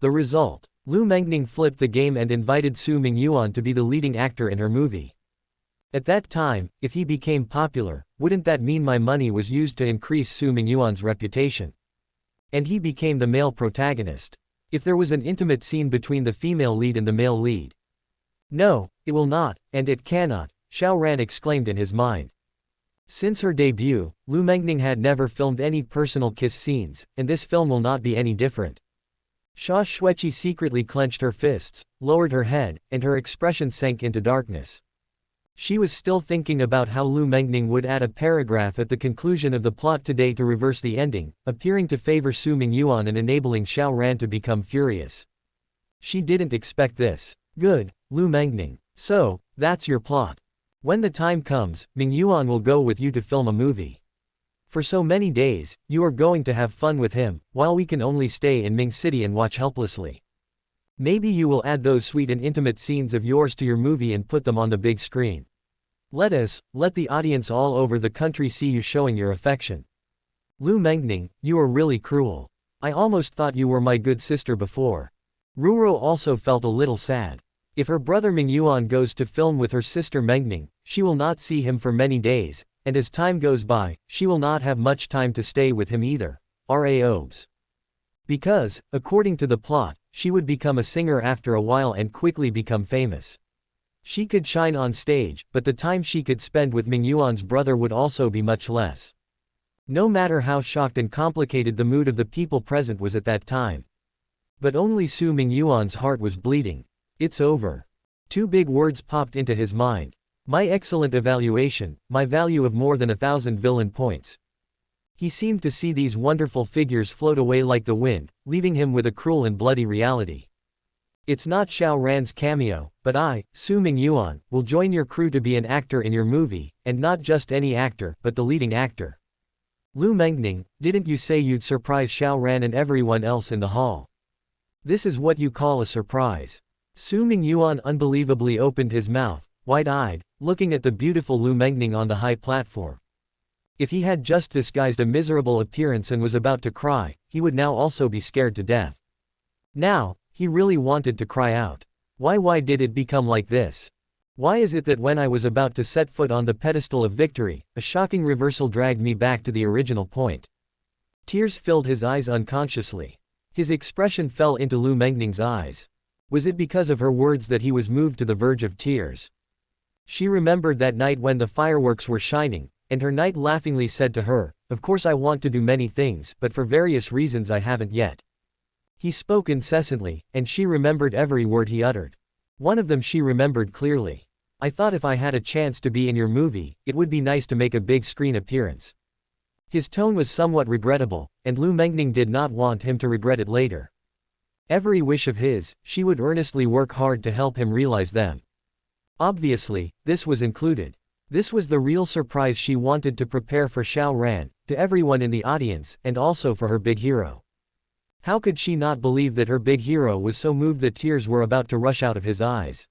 The result: Lu Mengning flipped the game and invited Su Mingyuan to be the leading actor in her movie. At that time, if he became popular, wouldn't that mean my money was used to increase Su Mingyuan's reputation? And he became the male protagonist. If there was an intimate scene between the female lead and the male lead. No, it will not, and it cannot, Xiaoran exclaimed in his mind. Since her debut, Lu Mengning had never filmed any personal kiss scenes, and this film will not be any different. Xia Xueqi secretly clenched her fists, lowered her head, and her expression sank into darkness. She was still thinking about how Lu Mengning would add a paragraph at the conclusion of the plot today to reverse the ending, appearing to favor Su Mingyuan and enabling Xiaoran to become furious. She didn't expect this. Good, Lu Mengning. So, that's your plot. When the time comes, Mingyuan will go with you to film a movie. For so many days, you are going to have fun with him, while we can only stay in Ming City and watch helplessly. Maybe you will add those sweet and intimate scenes of yours to your movie and put them on the big screen. Let the audience all over the country see you showing your affection. Lu Mengning, you are really cruel. I almost thought you were my good sister before. Ruro also felt a little sad. If her brother Mingyuan goes to film with her sister Mengning, she will not see him for many days, and as time goes by, she will not have much time to stay with him either. Raobs. Because, according to the plot, she would become a singer after a while and quickly become famous. She could shine on stage, but the time she could spend with Mingyuan's brother would also be much less. No matter how shocked and complicated the mood of the people present was at that time. But only Su Mingyuan's heart was bleeding. It's over. Two big words popped into his mind. My excellent evaluation, my value of more than 1,000 villain points. He seemed to see these wonderful figures float away like the wind, leaving him with a cruel and bloody reality. It's not Xiaoran's cameo, but I, Su Mingyuan, will join your crew to be an actor in your movie, and not just any actor, but the leading actor. Lu Mengning, didn't you say you'd surprise Xiaoran and everyone else in the hall? This is what you call a surprise. Su Mingyuan unbelievably opened his mouth, wide-eyed, looking at the beautiful Lu Mengning on the high platform. If he had just disguised a miserable appearance and was about to cry, he would now also be scared to death. Now, he really wanted to cry out. Why did it become like this? Why is it that when I was about to set foot on the pedestal of victory, a shocking reversal dragged me back to the original point? Tears filled his eyes unconsciously. His expression fell into Lu Mengning's eyes. Was it because of her words that he was moved to the verge of tears? She remembered that night when the fireworks were shining, and her knight laughingly said to her, "Of course I want to do many things, but for various reasons I haven't yet." He spoke incessantly, and she remembered every word he uttered. One of them she remembered clearly. I thought if I had a chance to be in your movie, it would be nice to make a big screen appearance. His tone was somewhat regrettable, and Lu Mengning did not want him to regret it later. Every wish of his, she would earnestly work hard to help him realize them. Obviously, this was included. This was the real surprise she wanted to prepare for Xiao Ran, to everyone in the audience, and also for her big hero. How could she not believe that her big hero was so moved that tears were about to rush out of his eyes?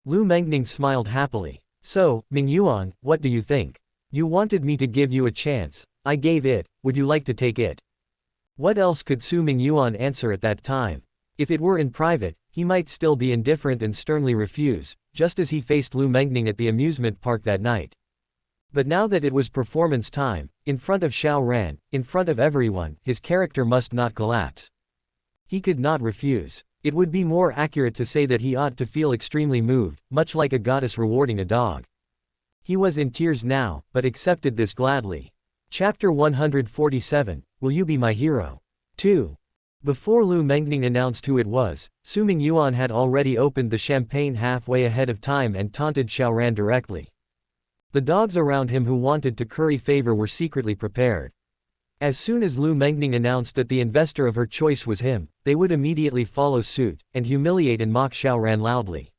Lu Mengning smiled happily. So, Mingyuan, what do you think? You wanted me to give you a chance. I gave it, would you like to take it? What else could Su Mingyuan answer at that time? If it were in private, he might still be indifferent and sternly refuse, just as he faced Lu Mengning at the amusement park that night. But now that it was performance time, in front of Xiao Ran, in front of everyone, his character must not collapse. He could not refuse. It would be more accurate to say that he ought to feel extremely moved, much like a goddess rewarding a dog. He was in tears now, but accepted this gladly. Chapter 147, Will You Be My Hero? 2. Before Lu Mengning announced who it was, Su Mingyuan had already opened the champagne halfway ahead of time and taunted Xiao Ran directly. The dogs around him who wanted to curry favor were secretly prepared. As soon as Lu Mengning announced that the investor of her choice was him, they would immediately follow suit, and humiliate and mock Xiao Ran loudly.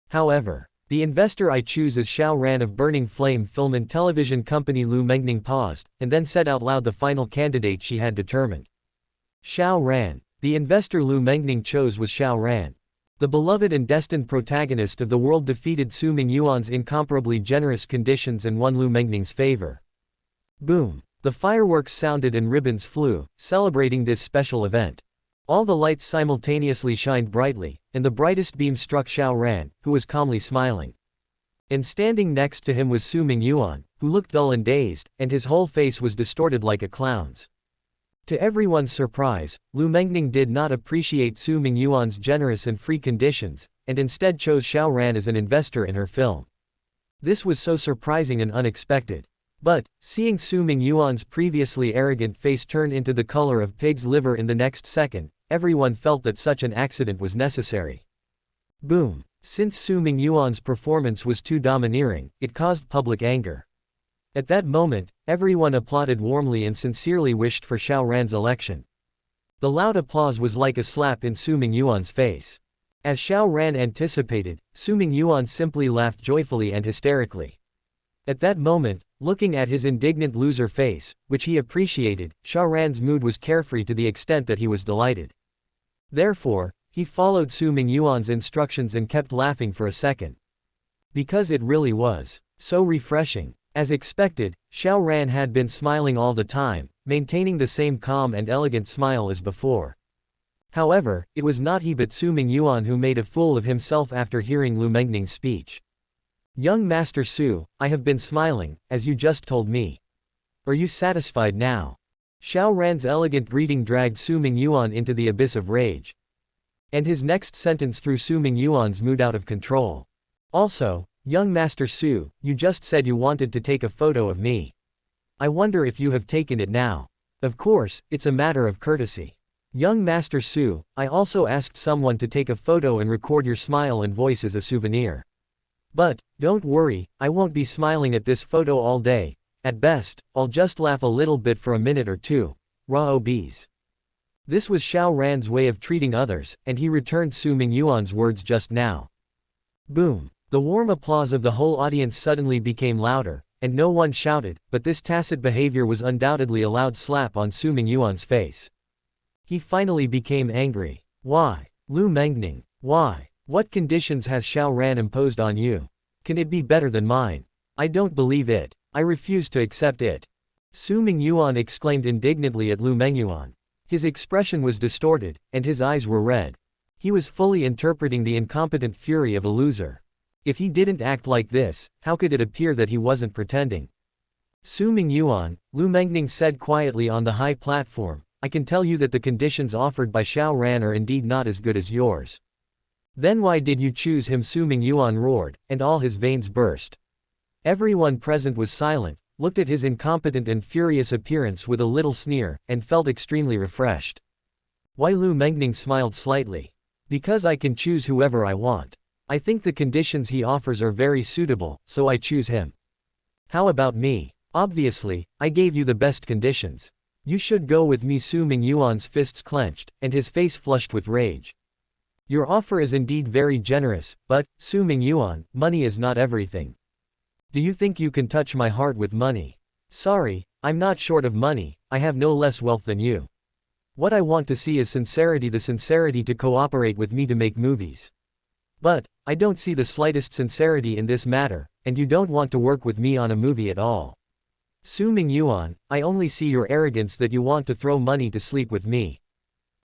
However, the investor I choose is Xiao Ran of Burning Flame Film and Television Company. Lu Mengning paused, and then said out loud the final candidate she had determined. Xiao Ran. The investor Lu Mengning chose was Xiao Ran. The beloved and destined protagonist of the world defeated Su Mingyuan's incomparably generous conditions and won Lu Mengning's favor. Boom. The fireworks sounded and ribbons flew, celebrating this special event. All the lights simultaneously shined brightly, and the brightest beam struck Xiao Ran, who was calmly smiling. And standing next to him was Su Mingyuan, who looked dull and dazed, and his whole face was distorted like a clown's. To everyone's surprise, Lu Mengning did not appreciate Su Mingyuan's generous and free conditions, and instead chose Xiao Ran as an investor in her film. This was so surprising and unexpected. But, seeing Su Mingyuan's previously arrogant face turn into the color of pig's liver in the next second, everyone felt that such an accident was necessary. Boom. Since Su Mingyuan's performance was too domineering, it caused public anger. At that moment, everyone applauded warmly and sincerely wished for Xiao Ran's election. The loud applause was like a slap in Su Mingyuan's face. As Xiao Ran anticipated, Su Mingyuan simply laughed joyfully and hysterically. At that moment, looking at his indignant loser face, which he appreciated, Xiao Ran's mood was carefree to the extent that he was delighted. Therefore, he followed Su Mingyuan's instructions and kept laughing for a second. Because it really was so refreshing. As expected, Xiao Ran had been smiling all the time, maintaining the same calm and elegant smile as before. However, it was not he but Su Mingyuan who made a fool of himself after hearing Lu Mengning's speech. Young Master Su, I have been smiling, as you just told me. Are you satisfied now? Xiao Ran's elegant greeting dragged Su Mingyuan into the abyss of rage. And his next sentence threw Su Mingyuan's mood out of control. Also, young Master Su, you just said you wanted to take a photo of me. I wonder if you have taken it now. Of course, it's a matter of courtesy. Young Master Su, I also asked someone to take a photo and record your smile and voice as a souvenir. But, don't worry, I won't be smiling at this photo all day. At best, I'll just laugh a little bit for a minute or two. Raw obese. This was Xiao Ran's way of treating others, and he returned Su Mingyuan's words just now. Boom. The warm applause of the whole audience suddenly became louder, and no one shouted, but this tacit behavior was undoubtedly a loud slap on Su Mingyuan's face. He finally became angry. Why? Lu Mengning. Why? What conditions has Xiao Ran imposed on you? Can it be better than mine? I don't believe it. I refuse to accept it. Su Mingyuan exclaimed indignantly at Lu Mengyuan. His expression was distorted, and his eyes were red. He was fully interpreting the incompetent fury of a loser. If he didn't act like this, how could it appear that he wasn't pretending? Su Mingyuan, Lu Mengning said quietly on the high platform, I can tell you that the conditions offered by Xiao Ran are indeed not as good as yours. Then why did you choose him? Su Mingyuan roared, and all his veins burst. Everyone present was silent, looked at his incompetent and furious appearance with a little sneer, and felt extremely refreshed. Why? Lu Mengning smiled slightly. Because I can choose whoever I want. I think the conditions he offers are very suitable, so I choose him. How about me? Obviously, I gave you the best conditions. You should go with me. Su Mingyuan's fists clenched, and his face flushed with rage. Your offer is indeed very generous, but, Su Mingyuan, money is not everything. Do you think you can touch my heart with money? Sorry, I'm not short of money, I have no less wealth than you. What I want to see is sincerity, the sincerity to cooperate with me to make movies. But, I don't see the slightest sincerity in this matter, and you don't want to work with me on a movie at all. Su Mingyuan, I only see your arrogance that you want to throw money to sleep with me.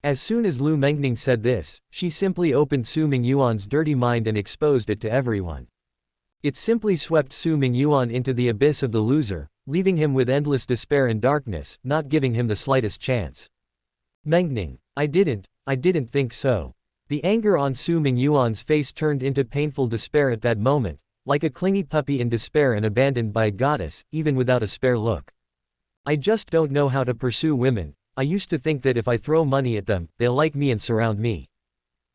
As soon as Lu Mengning said this, she simply opened Su Mingyuan's dirty mind and exposed it to everyone. It simply swept Su Mingyuan into the abyss of the loser, leaving him with endless despair and darkness, not giving him the slightest chance. Mengning, I didn't think so. The anger on Su Mingyuan's face turned into painful despair at that moment, like a clingy puppy in despair and abandoned by a goddess, even without a spare look. I just don't know how to pursue women. I used to think that if I throw money at them, they'll like me and surround me.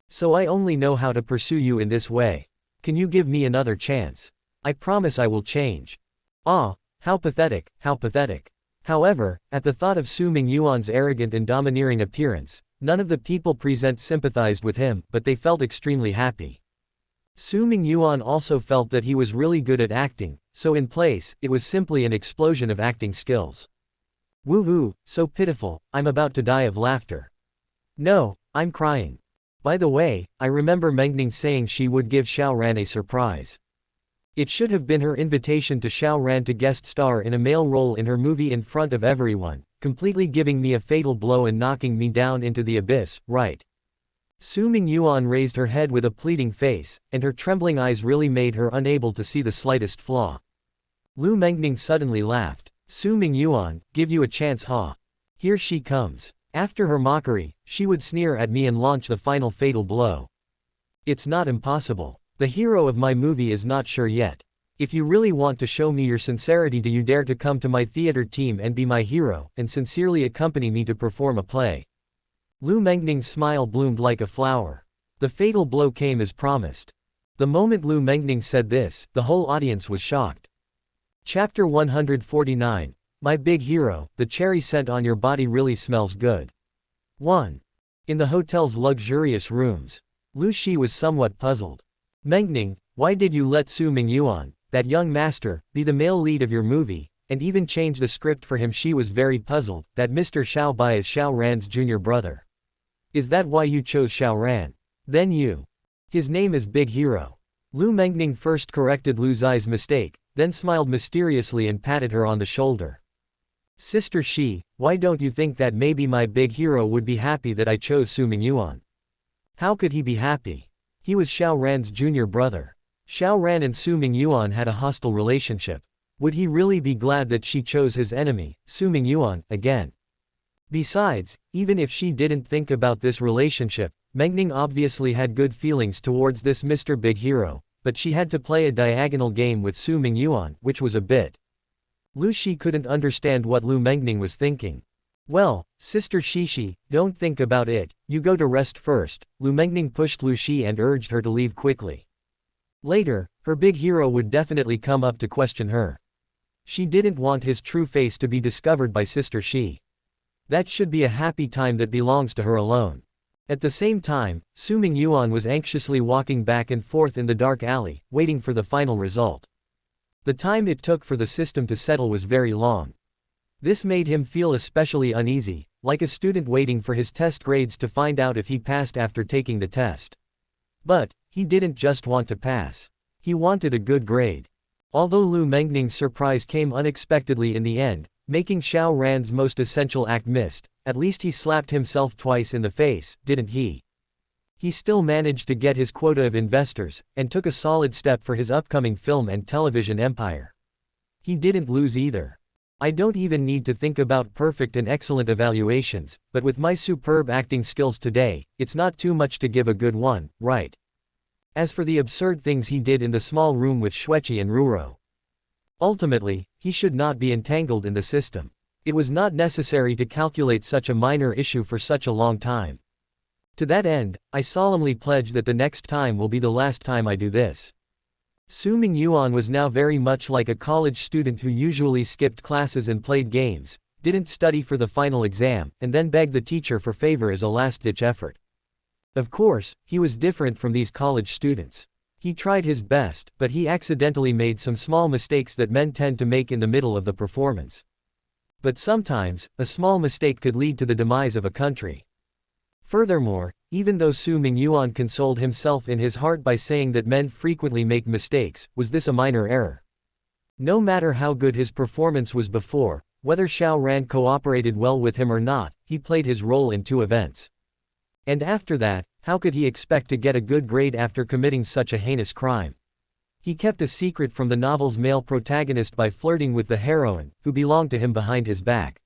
So I only know how to pursue you in this way. Can you give me another chance? I promise I will change. Ah, how pathetic, how pathetic. However, at the thought of Su Mingyuan's arrogant and domineering appearance, none of the people present sympathized with him, but they felt extremely happy. Su Mingyuan also felt that he was really good at acting, so in place, it was simply an explosion of acting skills. Woo-hoo, so pitiful, I'm about to die of laughter. No, I'm crying. By the way, I remember Mengning saying she would give Xiao Ran a surprise. It should have been her invitation to Xiao Ran to guest star in a male role in her movie in front of everyone, completely giving me a fatal blow and knocking me down into the abyss, right? Su Mingyuan raised her head with a pleading face, and her trembling eyes really made her unable to see the slightest flaw. Lu Mengning suddenly laughed. Su Mingyuan, give you a chance, huh? Here she comes. After her mockery, she would sneer at me and launch the final fatal blow. It's not impossible. The hero of my movie is not sure yet. If you really want to show me your sincerity, do you dare to come to my theater team and be my hero, and sincerely accompany me to perform a play? Lu Mengning's smile bloomed like a flower. The fatal blow came as promised. The moment Lu Mengning said this, the whole audience was shocked. Chapter 149. My big hero, the cherry scent on your body really smells good. 1. In the hotel's luxurious rooms. Lu Shi was somewhat puzzled. Mengning, why did you let Su Mingyuan, that young master, be the male lead of your movie, and even change the script for him? She was very puzzled, that Mr. Xiao Bai is Xiao Ran's junior brother. Is that why you chose Xiao Ran? Then you. His name is Big Hero. Lu Mengning first corrected Lu Zai's mistake, then smiled mysteriously and patted her on the shoulder. Sister Shi, why don't you think that maybe my big hero would be happy that I chose Su Mingyuan? How could he be happy? He was Xiao Ran's junior brother. Xiao Ran and Su Mingyuan had a hostile relationship. Would he really be glad that she chose his enemy, Su Mingyuan, again? Besides, even if she didn't think about this relationship, Mengning obviously had good feelings towards this Mr. Big Hero, but she had to play a diagonal game with Su Mingyuan, which was a bit. Lu Shi couldn't understand what Lu Mengning was thinking. Well, Sister Shishi, don't think about it, you go to rest first. Lu Mengning pushed Lu Shi and urged her to leave quickly. Later, her big hero would definitely come up to question her. She didn't want his true face to be discovered by Sister Shi. That should be a happy time that belongs to her alone. At the same time, Su Mingyuan was anxiously walking back and forth in the dark alley, waiting for the final result. The time it took for the system to settle was very long. This made him feel especially uneasy, like a student waiting for his test grades to find out if he passed after taking the test. But, he didn't just want to pass. He wanted a good grade. Although Lu Mengning's surprise came unexpectedly in the end, making Xiao Ran's most essential act missed, at least he slapped himself twice in the face, didn't he? He still managed to get his quota of investors, and took a solid step for his upcoming film and television empire. He didn't lose either. I don't even need to think about perfect and excellent evaluations, but with my superb acting skills today, it's not too much to give a good one, right? As for the absurd things he did in the small room with Xueqi and Ruro. Ultimately, he should not be entangled in the system. It was not necessary to calculate such a minor issue for such a long time. To that end, I solemnly pledge that the next time will be the last time I do this. Su Mingyuan was now very much like a college student who usually skipped classes and played games, didn't study for the final exam, and then begged the teacher for favor as a last-ditch effort. Of course, he was different from these college students. He tried his best, but he accidentally made some small mistakes that men tend to make in the middle of the performance. But sometimes, a small mistake could lead to the demise of a country. Furthermore, even though Su Mingyuan consoled himself in his heart by saying that men frequently make mistakes, was this a minor error? No matter how good his performance was before, whether Xiao Ran cooperated well with him or not, he played his role in 2 events. And after that, how could he expect to get a good grade after committing such a heinous crime? He kept a secret from the novel's male protagonist by flirting with the heroine, who belonged to him behind his back.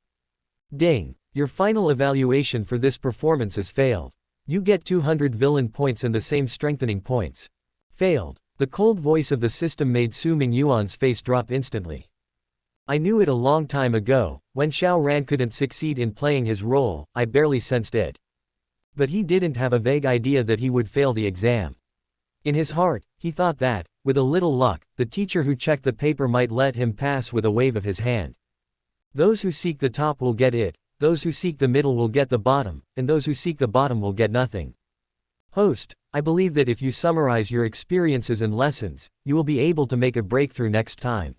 Ding! Your final evaluation for this performance has failed. You get 200 villain points and the same strengthening points. Failed. The cold voice of the system made Su Mingyuan's face drop instantly. I knew it a long time ago. When Xiao Ran couldn't succeed in playing his role, I barely sensed it. But he didn't have a vague idea that he would fail the exam. In his heart, he thought that, with a little luck, the teacher who checked the paper might let him pass with a wave of his hand. Those who seek the top will get it. Those who seek the middle will get the bottom, and those who seek the bottom will get nothing. Host, I believe that if you summarize your experiences and lessons, you will be able to make a breakthrough next time.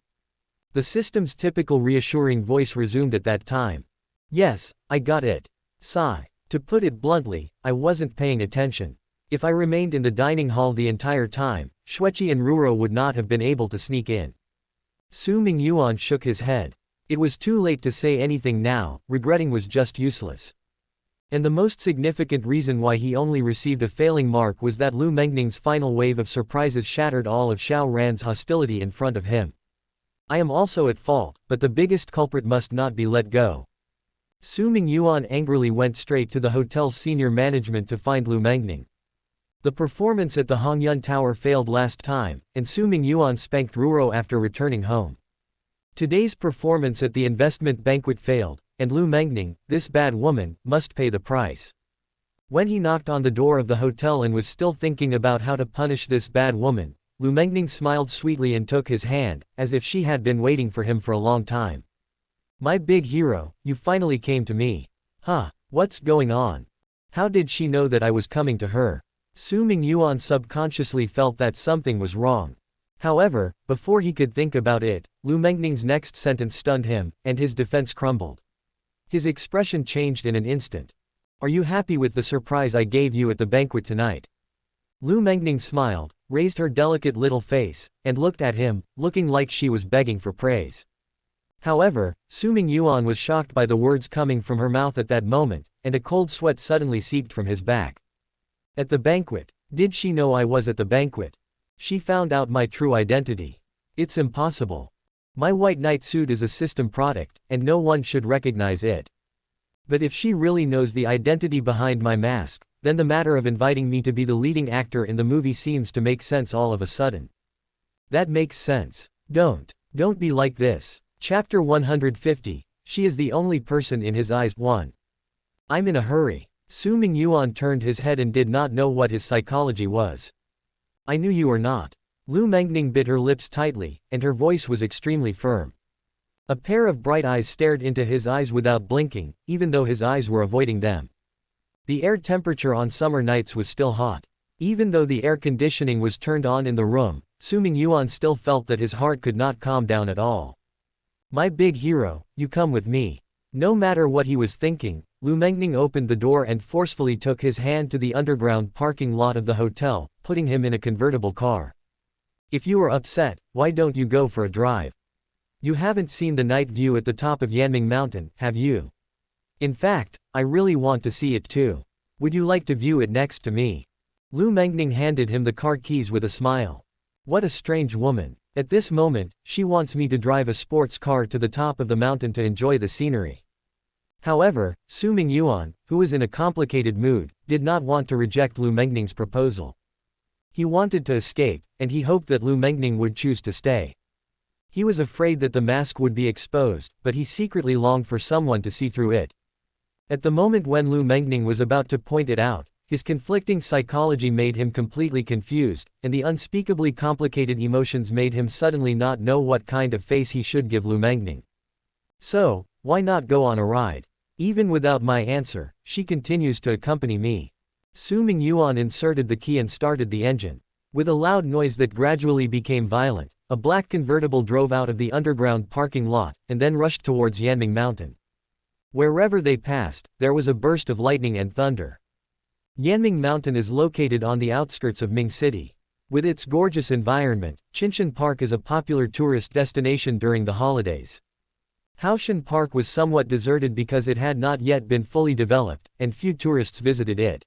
The system's typical reassuring voice resumed at that time. Yes, I got it. Sigh. To put it bluntly, I wasn't paying attention. If I remained in the dining hall the entire time, Xueqi and Ruro would not have been able to sneak in. Su Mingyuan shook his head. It was too late to say anything now, regretting was just useless. And the most significant reason why he only received a failing mark was that Lu Mengning's final wave of surprises shattered all of Xiao Ran's hostility in front of him. I am also at fault, but the biggest culprit must not be let go. Su Mingyuan angrily went straight to the hotel's senior management to find Lu Mengning. The performance at the Hongyun Tower failed last time, and Su Mingyuan spanked Ruro after returning home. Today's performance at the investment banquet failed, and Lu Mengning, this bad woman, must pay the price. When he knocked on the door of the hotel and was still thinking about how to punish this bad woman, Lu Mengning smiled sweetly and took his hand, as if she had been waiting for him for a long time. My big hero, you finally came to me. Huh, what's going on? How did she know that I was coming to her? Su Mingyuan subconsciously felt that something was wrong. However, before he could think about it, Lu Mengning's next sentence stunned him, and his defense crumbled. His expression changed in an instant. Are you happy with the surprise I gave you at the banquet tonight? Lu Mengning smiled, raised her delicate little face, and looked at him, looking like she was begging for praise. However, Su Mingyuan was shocked by the words coming from her mouth at that moment, and a cold sweat suddenly seeped from his back. At the banquet? Did she know I was at the banquet? She found out my true identity. It's impossible. My white night suit is a system product, and no one should recognize it. But if she really knows the identity behind my mask, then the matter of inviting me to be the leading actor in the movie seems to make sense all of a sudden. That makes sense. Don't be like this. Chapter 150, she is the only person in his eyes. 1. I'm in a hurry. Su Mingyuan turned his head and did not know what his psychology was. I knew you or not. Lu Mengning bit her lips tightly, and her voice was extremely firm. A pair of bright eyes stared into his eyes without blinking, even though his eyes were avoiding them. The air temperature on summer nights was still hot. Even though the air conditioning was turned on in the room, Su Mingyuan still felt that his heart could not calm down at all. My big hero, you come with me. No matter what he was thinking, Lu Mengning opened the door and forcefully took his hand to the underground parking lot of the hotel, putting him in a convertible car. If you are upset, why don't you go for a drive? You haven't seen the night view at the top of Yanming Mountain, have you? In fact, I really want to see it too. Would you like to view it next to me? Lu Mengning handed him the car keys with a smile. What a strange woman. At this moment, she wants me to drive a sports car to the top of the mountain to enjoy the scenery. However, Su Mingyuan, who was in a complicated mood, did not want to reject Lu Mengning's proposal. He wanted to escape, and he hoped that Lu Mengning would choose to stay. He was afraid that the mask would be exposed, but he secretly longed for someone to see through it. At the moment when Lu Mengning was about to point it out, his conflicting psychology made him completely confused, and the unspeakably complicated emotions made him suddenly not know what kind of face he should give Lu Mengning. So, why not go on a ride? Even without my answer, she continues to accompany me. Su Mingyuan inserted the key and started the engine. With a loud noise that gradually became violent, a black convertible drove out of the underground parking lot, and then rushed towards Yanming Mountain. Wherever they passed, there was a burst of lightning and thunder. Yanming Mountain is located on the outskirts of Ming City. With its gorgeous environment, Qinshan Park is a popular tourist destination during the holidays. Haoshan Park was somewhat deserted because it had not yet been fully developed, and few tourists visited it.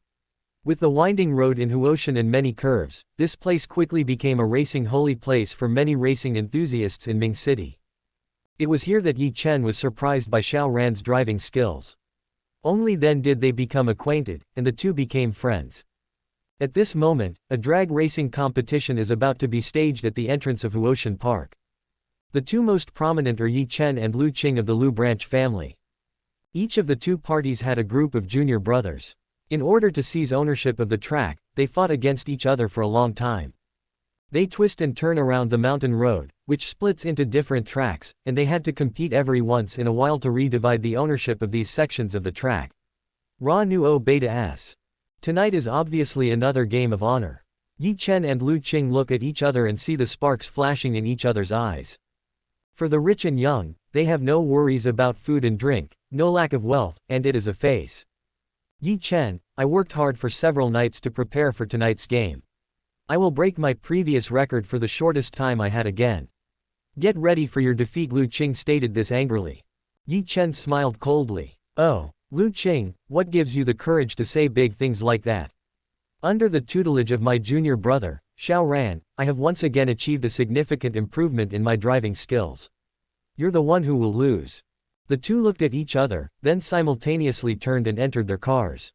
With the winding road in Huoshan and many curves, this place quickly became a racing holy place for many racing enthusiasts in Ming City. It was here that Yi Chen was surprised by Xiao Ran's driving skills. Only then did they become acquainted, and the two became friends. At this moment, a drag racing competition is about to be staged at the entrance of Huoshan Park. The two most prominent are Yi Chen and Lu Qing of the Lu branch family. Each of the two parties had a group of junior brothers. In order to seize ownership of the track, they fought against each other for a long time. They twist and turn around the mountain road, which splits into different tracks, and they had to compete every once in a while to redivide the ownership of these sections of the track. Ra Nu O Beta S. Tonight is obviously another game of honor. Yi Chen and Lu Qing look at each other and see the sparks flashing in each other's eyes. For the rich and young, they have no worries about food and drink, no lack of wealth, and it is a phase. Yi Chen, I worked hard for several nights to prepare for tonight's game. I will break my previous record for the shortest time I had again. Get ready for your defeat. Lu Qing stated this angrily. Yi Chen smiled coldly. Oh, Lu Qing, what gives you the courage to say big things like that? Under the tutelage of my junior brother, Xiao Ran, I have once again achieved a significant improvement in my driving skills. You're the one who will lose. The two looked at each other, then simultaneously turned and entered their cars.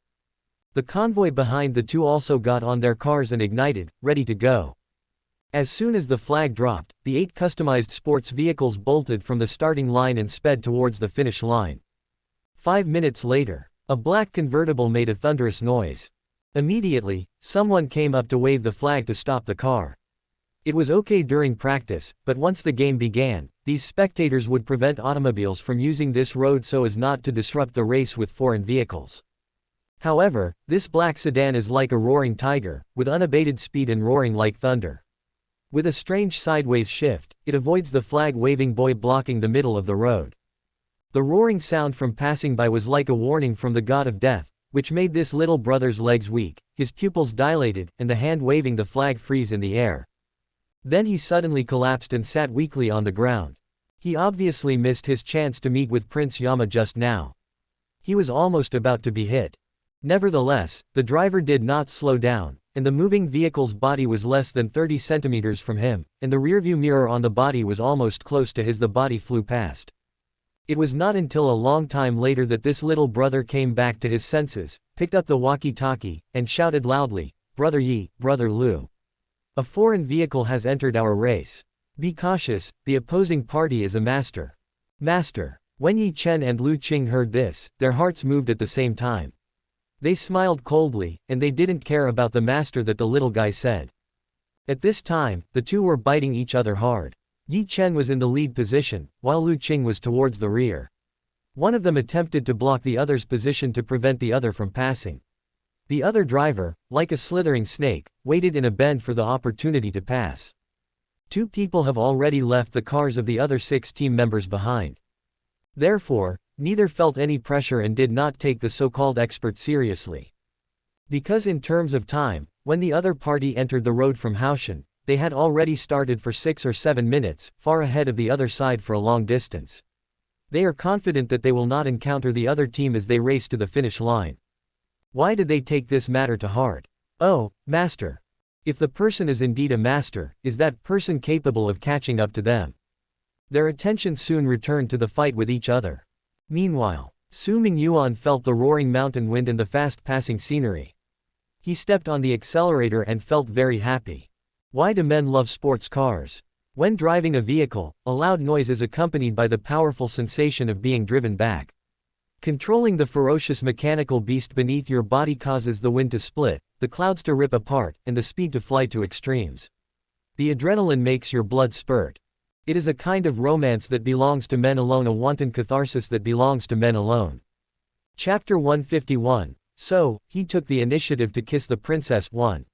The convoy behind the two also got on their cars and ignited, ready to go. As soon as the flag dropped, the 8 customized sports vehicles bolted from the starting line and sped towards the finish line. 5 minutes later, a black convertible made a thunderous noise. Immediately, someone came up to wave the flag to stop the car. It was okay during practice, but once the game began, these spectators would prevent automobiles from using this road so as not to disrupt the race with foreign vehicles. However, this black sedan is like a roaring tiger, with unabated speed and roaring like thunder. With a strange sideways shift, it avoids the flag-waving boy blocking the middle of the road. The roaring sound from passing by was like a warning from the god of death, which made this little brother's legs weak, his pupils dilated, and the hand waving the flag freeze in the air. Then he suddenly collapsed and sat weakly on the ground. He obviously missed his chance to meet with Prince Yama just now. He was almost about to be hit. Nevertheless, the driver did not slow down, and the moving vehicle's body was less than 30 centimeters from him, and the rearview mirror on the body was almost close to his. The body flew past. It was not until a long time later that this little brother came back to his senses, picked up the walkie-talkie, and shouted loudly, "Brother Yi, Brother Lu. A foreign vehicle has entered our race. Be cautious, the opposing party is a master." Master. When Yi Chen and Lu Qing heard this, their hearts moved at the same time. They smiled coldly, and they didn't care about the master that the little guy said. At this time, the two were biting each other hard. Yi Chen was in the lead position, while Lu Qing was towards the rear. One of them attempted to block the other's position to prevent the other from passing. The other driver, like a slithering snake, waited in a bend for the opportunity to pass. 2 people have already left the cars of the other 6 team members behind. Therefore, neither felt any pressure and did not take the so-called expert seriously. Because in terms of time, when the other party entered the road from Haoshan, they had already started for 6 or 7 minutes, far ahead of the other side for a long distance. They are confident that they will not encounter the other team as they race to the finish line. Why did they take this matter to heart? Oh, master. If the person is indeed a master, is that person capable of catching up to them? Their attention soon returned to the fight with each other. Meanwhile, Su Mingyuan felt the roaring mountain wind and the fast-passing scenery. He stepped on the accelerator and felt very happy. Why do men love sports cars? When driving a vehicle, a loud noise is accompanied by the powerful sensation of being driven back. Controlling the ferocious mechanical beast beneath your body causes the wind to split, the clouds to rip apart, and the speed to fly to extremes. The adrenaline makes your blood spurt. It is a kind of romance that belongs to men alone, a wanton catharsis that belongs to men alone. Chapter 151. So, he took the initiative to kiss the princess. 1.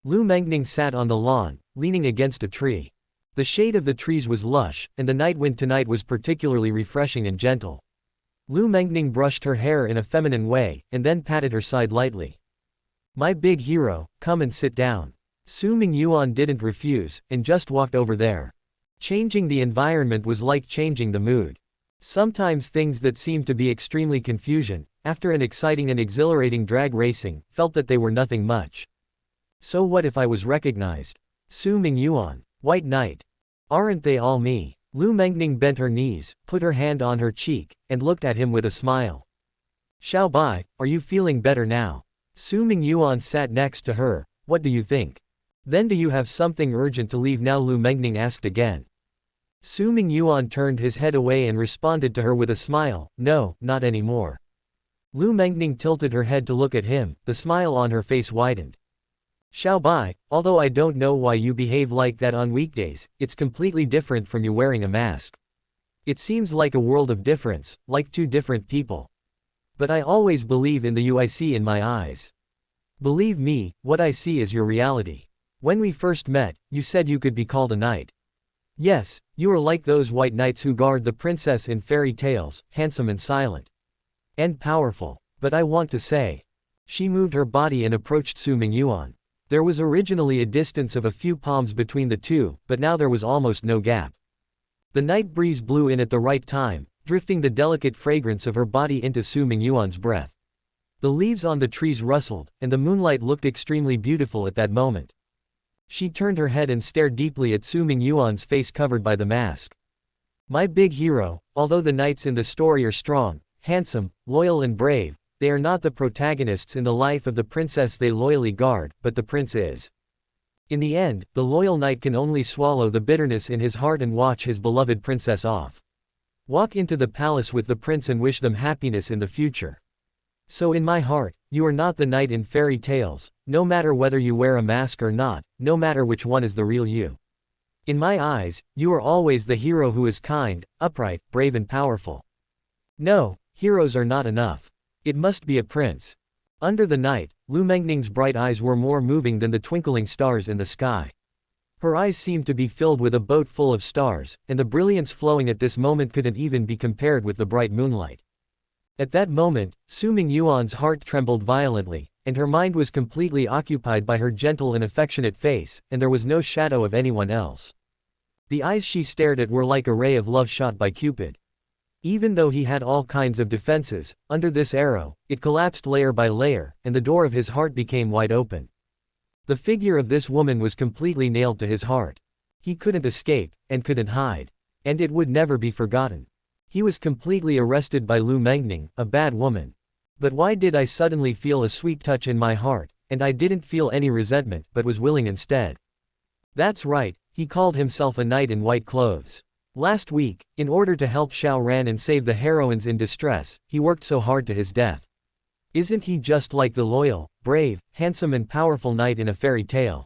Lu Mengning sat on the lawn, leaning against a tree. The shade of the trees was lush, and the night wind tonight was particularly refreshing and gentle. Lu Mengning brushed her hair in a feminine way, and then patted her side lightly. "My big hero, come and sit down." Su Mingyuan didn't refuse, and just walked over there. Changing the environment was like changing the mood. Sometimes things that seemed to be extremely confusion, after an exciting and exhilarating drag racing, felt that they were nothing much. So what if I was recognized? Su Mingyuan. White Knight. Aren't they all me? Lu Mengning bent her knees, put her hand on her cheek, and looked at him with a smile. Xiao Bai, are you feeling better now? Su Mingyuan sat next to her. What do you think? Then do you have something urgent to leave now? Lu Mengning asked again. Su Mingyuan turned his head away and responded to her with a smile. No, not anymore. Lu Mengning tilted her head to look at him, the smile on her face widened. Xiao Bai, although I don't know why you behave like that on weekdays, it's completely different from you wearing a mask. It seems like a world of difference, like two different people. But I always believe in the you I see in my eyes. Believe me, what I see is your reality. When we first met, you said you could be called a knight. Yes, you are like those white knights who guard the princess in fairy tales, handsome and silent. And powerful. But I want to say. She moved her body and approached Su Mingyuan. There was originally a distance of a few palms between the two, but now there was almost no gap. The night breeze blew in at the right time, drifting the delicate fragrance of her body into Su Mingyuan's breath. The leaves on the trees rustled, and the moonlight looked extremely beautiful at that moment. She turned her head and stared deeply at Su Mingyuan's face covered by the mask. My big hero, although the knights in the story are strong, handsome, loyal and brave, they are not the protagonists in the life of the princess they loyally guard, but the prince is. In the end, the loyal knight can only swallow the bitterness in his heart and watch his beloved princess off. Walk into the palace with the prince and wish them happiness in the future. So in my heart, you are not the knight in fairy tales, no matter whether you wear a mask or not, no matter which one is the real you. In my eyes, you are always the hero who is kind, upright, brave and powerful. No, heroes are not enough. It must be a prince. Under the night, Lu Mengning's bright eyes were more moving than the twinkling stars in the sky. Her eyes seemed to be filled with a boat full of stars, and the brilliance flowing at this moment couldn't even be compared with the bright moonlight. At that moment, Su Mingyuan's heart trembled violently, and her mind was completely occupied by her gentle and affectionate face, and there was no shadow of anyone else. The eyes she stared at were like a ray of love shot by Cupid. Even though he had all kinds of defenses, under this arrow, it collapsed layer by layer, and the door of his heart became wide open. The figure of this woman was completely nailed to his heart. He couldn't escape, and couldn't hide. And it would never be forgotten. He was completely arrested by Lu Mengning, a bad woman. But why did I suddenly feel a sweet touch in my heart, and I didn't feel any resentment, but was willing instead? That's right, he called himself a knight in white clothes. Last week, in order to help Xiao Ran and save the heroines in distress, he worked so hard to his death. Isn't he just like the loyal, brave, handsome and powerful knight in a fairy tale?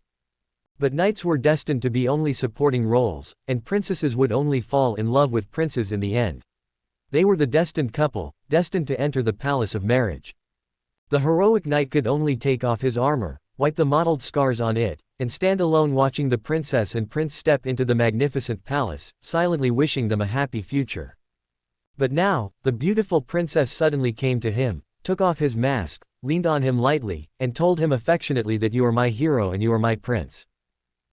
But knights were destined to be only supporting roles, and princesses would only fall in love with princes in the end. They were the destined couple, destined to enter the palace of marriage. The heroic knight could only take off his armor, wipe the mottled scars on it, and stand alone watching the princess and prince step into the magnificent palace, silently wishing them a happy future. But now, the beautiful princess suddenly came to him, took off his mask, leaned on him lightly, and told him affectionately that you are my hero and you are my prince.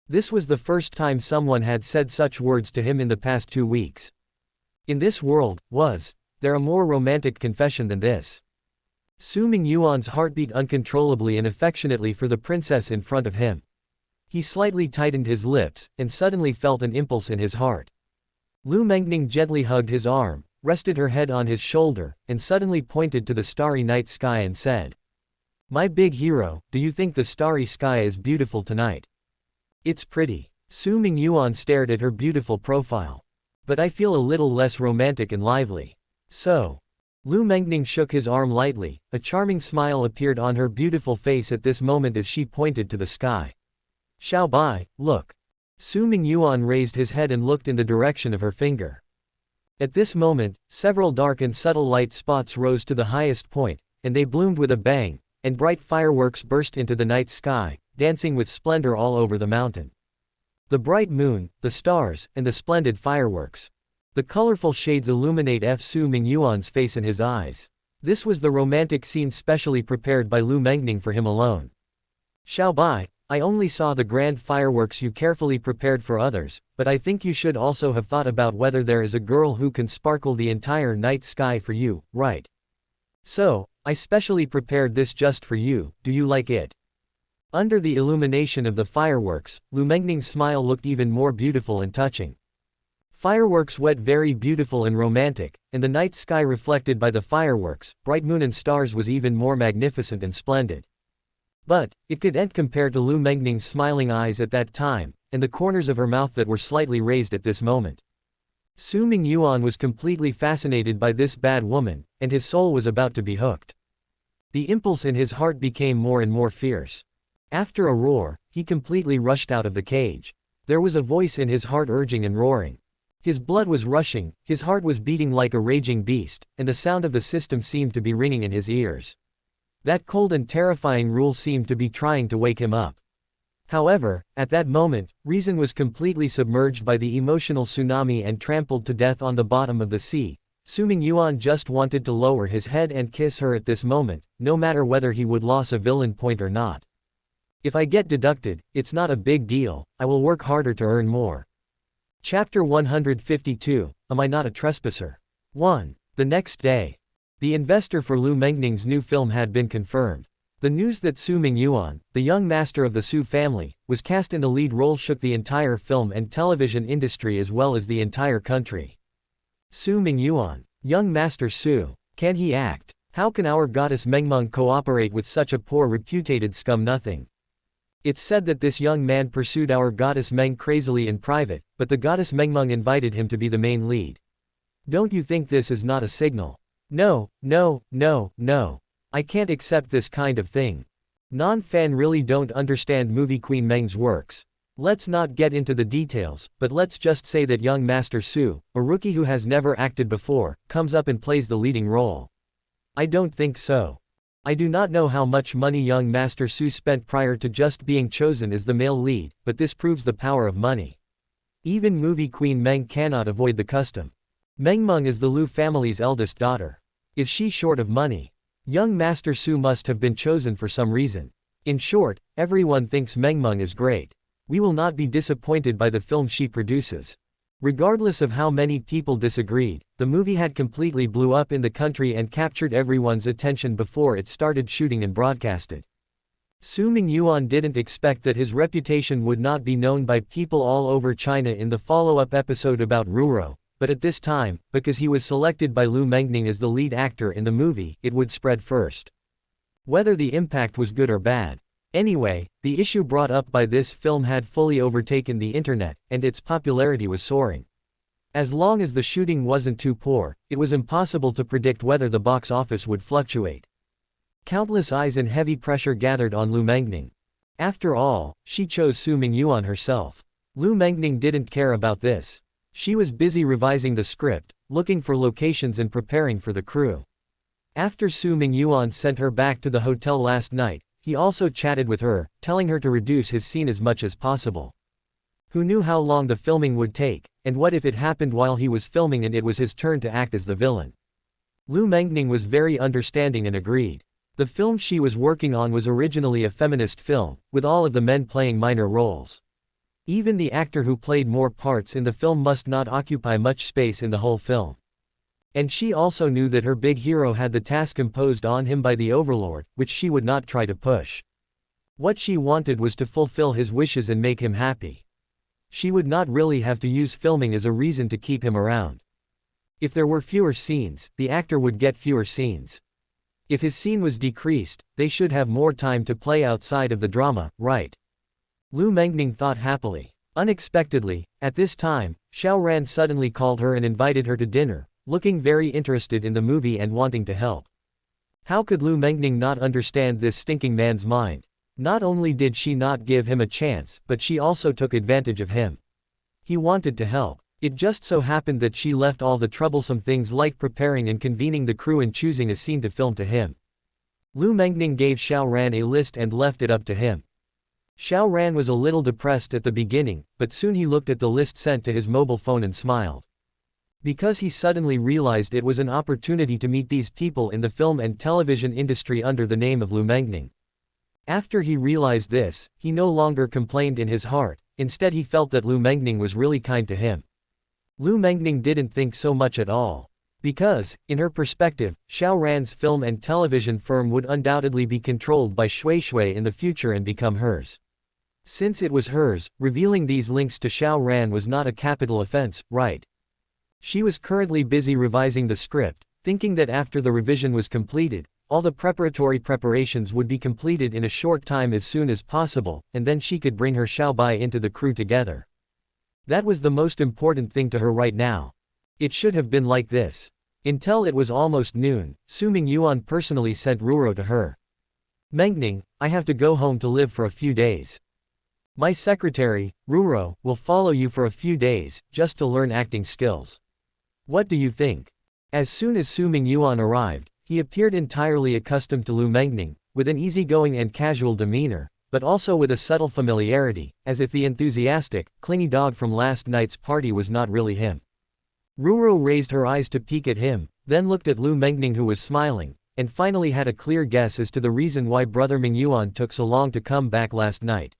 This was the first time someone had said such words to him in the past 2 weeks. In this world, was there a more romantic confession than this? Su Mingyuan's heart beat uncontrollably and affectionately for the princess in front of him. He slightly tightened his lips, and suddenly felt an impulse in his heart. Lu Mengning gently hugged his arm, rested her head on his shoulder, and suddenly pointed to the starry night sky and said, "My big hero, do you think the starry sky is beautiful tonight?" "It's pretty." Su Mingyuan stared at her beautiful profile. But I feel a little less romantic and lively. So. Lu Mengning shook his arm lightly, a charming smile appeared on her beautiful face at this moment as she pointed to the sky. Xiao Bai, look. Su Mingyuan raised his head and looked in the direction of her finger. At this moment, several dark and subtle light spots rose to the highest point, and they bloomed with a bang, and bright fireworks burst into the night sky, dancing with splendor all over the mountain. The bright moon, the stars, and the splendid fireworks. The colorful shades illuminate Su Mingyuan's face and his eyes. This was the romantic scene specially prepared by Lu Mengning for him alone. Xiao Bai, I only saw the grand fireworks you carefully prepared for others, but I think you should also have thought about whether there is a girl who can sparkle the entire night sky for you, right? So, I specially prepared this just for you, do you like it? Under the illumination of the fireworks, Lu Mengning's smile looked even more beautiful and touching. Fireworks wet very beautiful and romantic, and the night sky reflected by the fireworks, bright moon and stars was even more magnificent and splendid. But, it could end compared to Lu Mengning's smiling eyes at that time, and the corners of her mouth that were slightly raised at this moment. Su Mingyuan was completely fascinated by this bad woman, and his soul was about to be hooked. The impulse in his heart became more and more fierce. After a roar, he completely rushed out of the cage. There was a voice in his heart urging and roaring. His blood was rushing, his heart was beating like a raging beast, and the sound of the system seemed to be ringing in his ears. That cold and terrifying rule seemed to be trying to wake him up. However, at that moment, reason was completely submerged by the emotional tsunami and trampled to death on the bottom of the sea. Su Mingyuan just wanted to lower his head and kiss her at this moment, no matter whether he would lose a villain point or not. If I get deducted, it's not a big deal, I will work harder to earn more. Chapter 152, Am I Not a Trespasser? 1. The next day. The investor for Lu Mengning's new film had been confirmed. The news that Su Mingyuan, the young master of the Su family, was cast in the lead role shook the entire film and television industry as well as the entire country. Su Mingyuan, young master Su, can he act? How can our goddess Mengmeng cooperate with such a poor reputed scum-nothing? It's said that this young man pursued our goddess Meng crazily in private, but the goddess Mengmeng invited him to be the main lead. Don't you think this is not a signal? No, no, no, no. I can't accept this kind of thing. Non-fan really don't understand movie Queen Meng's works. Let's not get into the details, but let's just say that young Master Su, a rookie who has never acted before, comes up and plays the leading role. I don't think so. I do not know how much money young Master Su spent prior to just being chosen as the male lead, but this proves the power of money. Even movie Queen Meng cannot avoid the custom. Mengmeng is the Lu family's eldest daughter. Is she short of money? Young Master Su must have been chosen for some reason. In short, everyone thinks Mengmeng is great. We will not be disappointed by the film she produces. Regardless of how many people disagreed, the movie had completely blew up in the country and captured everyone's attention before it started shooting and broadcasted. Su Mingyuan didn't expect that his reputation would not be known by people all over China in the follow-up episode about Ruro, but at this time, because he was selected by Lu Mengning as the lead actor in the movie, it would spread first. Whether the impact was good or bad. Anyway, the issue brought up by this film had fully overtaken the internet, and its popularity was soaring. As long as the shooting wasn't too poor, it was impossible to predict whether the box office would fluctuate. Countless eyes and heavy pressure gathered on Lu Mengning. After all, she chose Su Mingyuan herself. Lu Mengning didn't care about this. She was busy revising the script, looking for locations and preparing for the crew. After Su Mingyuan sent her back to the hotel last night, he also chatted with her, telling her to reduce his scene as much as possible. Who knew how long the filming would take, and what if it happened while he was filming and it was his turn to act as the villain? Lu Mengning was very understanding and agreed. The film she was working on was originally a feminist film, with all of the men playing minor roles. Even the actor who played more parts in the film must not occupy much space in the whole film. And she also knew that her big hero had the task imposed on him by the Overlord, which she would not try to push. What she wanted was to fulfill his wishes and make him happy. She would not really have to use filming as a reason to keep him around. If there were fewer scenes, the actor would get fewer scenes. If his scene was decreased, they should have more time to play outside of the drama, right? Lu Mengning thought happily. Unexpectedly, at this time, Xiao Ran suddenly called her and invited her to dinner, looking very interested in the movie and wanting to help. How could Lu Mengning not understand this stinking man's mind? Not only did she not give him a chance, but she also took advantage of him. He wanted to help. It just so happened that she left all the troublesome things like preparing and convening the crew and choosing a scene to film to him. Lu Mengning gave Xiao Ran a list and left it up to him. Xiao Ran was a little depressed at the beginning, but soon he looked at the list sent to his mobile phone and smiled. Because he suddenly realized it was an opportunity to meet these people in the film and television industry under the name of Lu Mengning. After he realized this, he no longer complained in his heart, instead he felt that Lu Mengning was really kind to him. Lu Mengning didn't think so much at all. Because, in her perspective, Xiao Ran's film and television firm would undoubtedly be controlled by Shui Shui in the future and become hers. Since it was hers, revealing these links to Xiao Ran was not a capital offense, right? She was currently busy revising the script, thinking that after the revision was completed, all the preparatory preparations would be completed in a short time as soon as possible, and then she could bring her Xiao Bai into the crew together. That was the most important thing to her right now. It should have been like this. Until it was almost noon, Su Mingyuan personally sent Ruro to her. Mengning, I have to go home to live for a few days. My secretary, Ruro, will follow you for a few days, just to learn acting skills. What do you think? As soon as Su Mingyuan arrived, he appeared entirely accustomed to Lu Mengning, with an easygoing and casual demeanor, but also with a subtle familiarity, as if the enthusiastic, clingy dog from last night's party was not really him. Ruro raised her eyes to peek at him, then looked at Lu Mengning who was smiling, and finally had a clear guess as to the reason why brother Mingyuan took so long to come back last night.